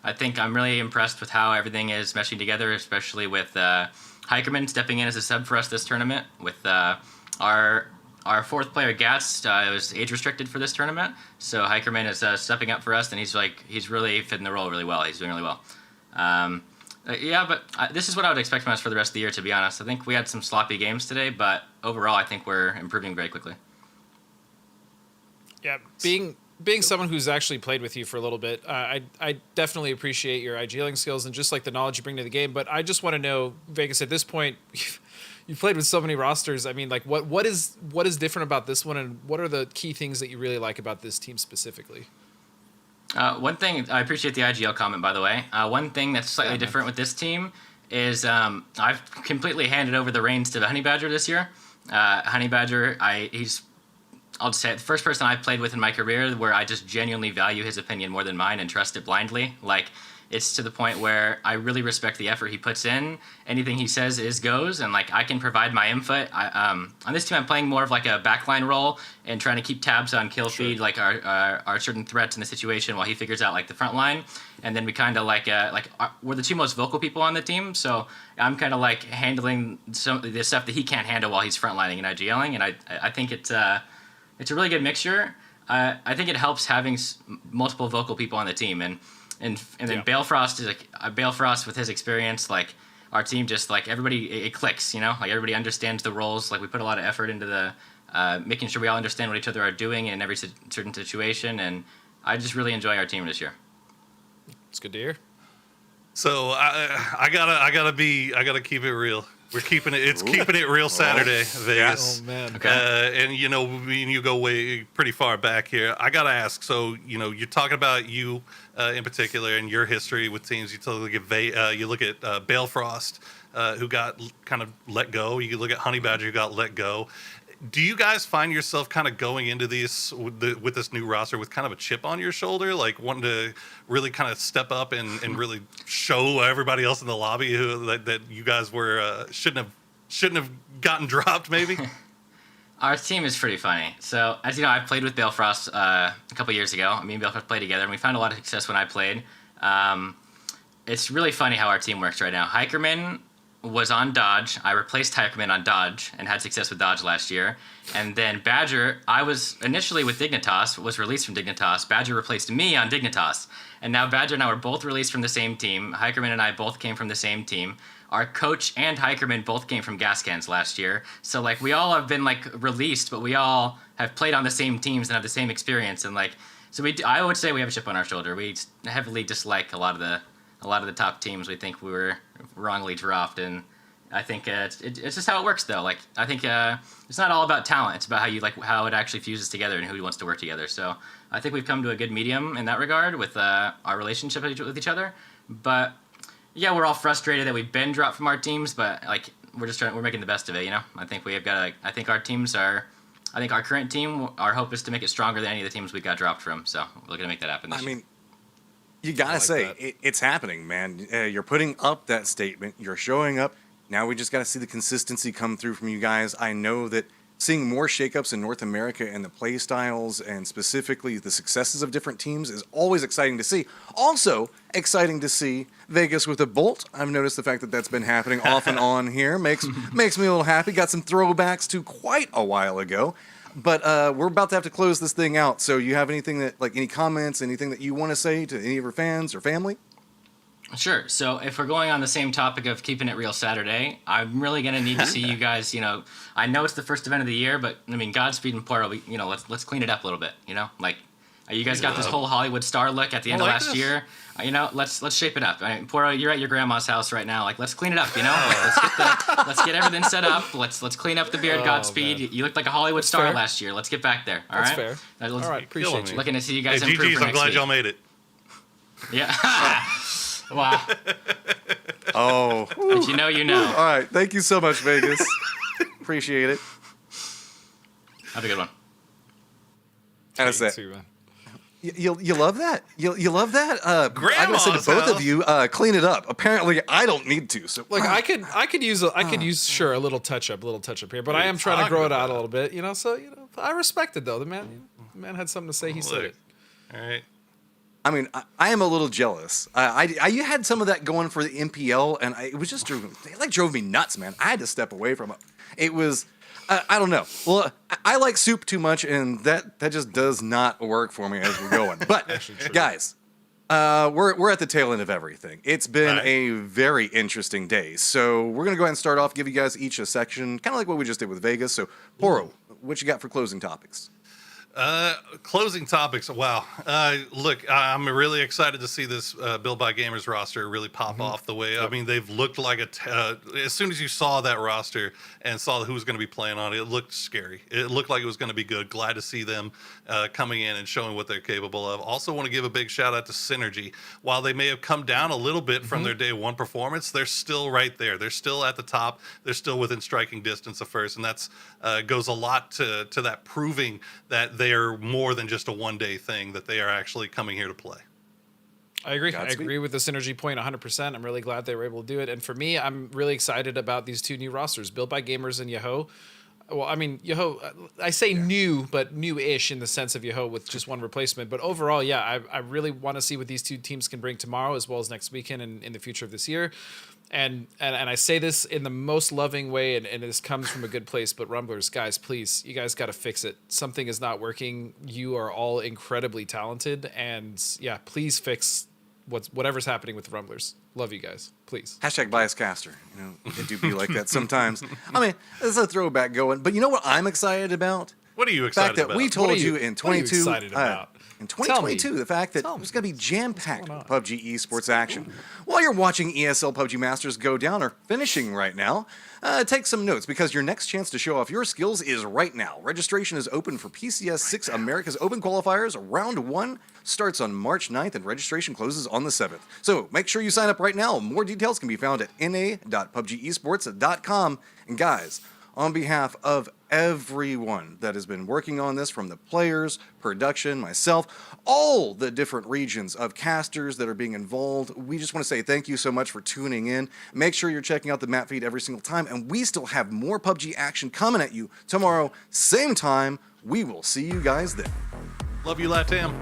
P: I think I'm really impressed with how everything is meshing together, especially with Hikerman stepping in as a sub for us this tournament. With our 4th player, Gats, was age restricted for this tournament, so Hikerman is stepping up for us, and he's really fitting the role really well. He's doing really well. But this is what I would expect from us for the rest of the year, to be honest. I think we had some sloppy games today, but overall, I think we're improving very quickly.
C: Yeah, being someone who's actually played with you for a little bit, I definitely appreciate your IGLing skills and just like the knowledge you bring to the game. But I just want to know, Vegas, at this point, you've played with so many rosters. I mean, like, what is different about this one, and what are the key things that you really like about this team specifically?
P: One thing, I appreciate the IGL comment, by the way. One thing that's slightly different with this team is I've completely handed over the reins to Honey Badger this year. Honey Badger, I'll just say it, the first person I've played with in my career where I just genuinely value his opinion more than mine and trust it blindly. Like, it's to the point where I really respect the effort he puts in. Anything he says goes, and like I can provide my input. On this team, I'm playing more of like a backline role and trying to keep tabs on kill feed, like our certain threats in the situation, while he figures out like the front line. And then we kind of we're the 2 most vocal people on the team, so I'm kind of like handling some of the stuff that he can't handle while he's frontlining and IGLing, and I think it's a really good mixture. I think it helps having multiple vocal people on the team, and then Balefrost is like Balefrost with his experience. Like, our team just like everybody, it clicks. Like everybody understands the roles. Like, we put a lot of effort into the making sure we all understand what each other are doing in every certain situation, and I just really enjoy our team this year.
C: It's good to hear.
B: So I gotta keep it real. We're keeping it. It's keeping it real Saturday, Vegas.
C: Oh man.
B: Okay. And you go way pretty far back here. I gotta ask. So you're talking about you in particular and your history with teams. You look at Balefrost, who got kind of let go. You look at Honey Badger, who got let go. Do you guys find yourself kind of going into these with this new roster with kind of a chip on your shoulder, like wanting to really kind of step up and really show everybody else in the lobby that you guys were shouldn't have gotten dropped, maybe?
P: Our team is pretty funny. So, as you know, I played with Balefrost a couple years ago. Me and Balefrost played together, and we found a lot of success when I played. It's really funny how our team works right now. Hikerman was on Dodge. I replaced Hikerman on Dodge and had success with Dodge last year. And then Badger, I was initially with Dignitas, was released from Dignitas. Badger replaced me on Dignitas. And now Badger and I were both released from the same team. Hikerman and I both came from the same team. Our coach and Hikerman both came from Gascans last year. So, like, we all have been, like, released, but we all have played on the same teams and have the same experience. And, like, so I would say we have a chip on our shoulder. We heavily dislike a lot of the top teams. We think we were wrongly dropped, and I think it's just how it works, though. Like, I think it's not all about talent. It's about how it actually fuses together and who wants to work together. So I think we've come to a good medium in that regard with our relationship with each other. But yeah, we're all frustrated that we've been dropped from our teams, but like we're making the best of it. I think I think our current team, our hope is to make it stronger than any of the teams we got dropped from. So we're gonna make that happen this year.
A: You gotta say it's happening, man. You're putting up that statement. You're showing up. Now we just got to see the consistency come through from you guys. I know that seeing more shakeups in North America and the play styles and specifically the successes of different teams is always exciting to see. Also exciting to see Vegas with a Bolt. I've noticed the fact that that's been happening off and on here. Makes me a little happy. Got some throwbacks to quite a while ago. But we're about to have to close this thing out. So you have anything that, like any comments, anything that you want to say to any of your fans or family?
P: Sure. So if we're going on the same topic of keeping it real Saturday, I'm really going to need to see you guys, I know it's the first event of the year, but I mean, Godspeed and Poro, let's clean it up a little bit, you guys got this whole Hollywood star look at the end of last year. Let's shape it up. Poro, you're at your grandma's house right now. Like, let's clean it up, let's get everything set up. Let's clean up the beard, Godspeed. Man. You looked like a Hollywood star last year. Let's get back there. All right?
C: That's fair. All right, appreciate you.
P: Looking to see you guys improve
B: GG's,
P: for
B: I'm
P: next
B: glad
P: week.
B: y'all made it.
P: Yeah. Wow.
A: Oh.
P: If you know, you know.
A: All right. Thank you so much, Vegas. Appreciate it.
P: Have a good one.
A: And that's it. You love that? You love that? I'm gonna say to
B: Grandma's
A: both
B: house.
A: of you, clean it up. Apparently, I don't need to. So
C: Like I could use a little touch up here, but I am trying to grow it out a little bit, So I respect it though. The man had something to say. He said it.
B: All right.
A: I mean, I am a little jealous. You had some of that going for the MPL, and it was just drove me nuts, man. I had to step away from it. It was, I don't know. Well, I like soup too much, and that just does not work for me as we're going. But guys, we're at the tail end of everything. It's been a very interesting day. So we're gonna go ahead and start off. Give you guys each a section, kind of like what we just did with Vegas. So Poro, what you got for closing topics?
B: Closing topics. Wow. Look, I'm really excited to see this Build by Gamers roster really pop off the way. I mean, they've looked like as soon as you saw that roster and saw who was going to be playing on it, it looked scary. It looked like it was going to be good. Glad to see them coming in and showing what they're capable of. Also want to give a big shout out to Synergy. While they may have come down a little bit from their day one performance, they're still right there. They're still at the top. They're still within striking distance of first. And that's goes a lot to that proving that they are more than just a one-day thing, that they are actually coming here to play.
C: I agree. I agree with the synergy point 100%. I'm really glad they were able to do it. And for me, I'm really excited about these two new rosters, Built by Gamers and Yoho. Well, I mean, Yoho, I say new, but new-ish in the sense of Yoho with just one replacement. But overall, I really want to see what these two teams can bring tomorrow as well as next weekend and in the future of this year. And I say this in the most loving way, and this comes from a good place, but Rumblers, guys, please, you guys got to fix it. Something is not working. You are all incredibly talented, and please fix whatever's happening with the Rumblers. Love you guys, please.
A: Hashtag bias caster. It do be like that sometimes. I mean, there's a throwback going, but you know what I'm excited about?
B: What are you excited
A: about? The fact that we told you in 22.
C: Excited about?
A: In 2022, the fact that it was going to be jam-packed with PUBG esports action. While you're watching ESL PUBG Masters go down or finishing right now, take some notes because your next chance to show off your skills is right now. Registration is open for PCS 6 America's Open Qualifiers. Round 1 starts on March 9th and registration closes on the 7th. So make sure you sign up right now. More details can be found at na.pubgesports.com. And guys, on behalf of everyone that has been working on this, from the players, production, myself, all the different regions of casters that are being involved, we just want to say thank you so much for tuning in. Make sure you're checking out the map feed every single time, and we still have more PUBG action coming at you tomorrow, same time. We will see you guys then.
B: Love you, LATAM.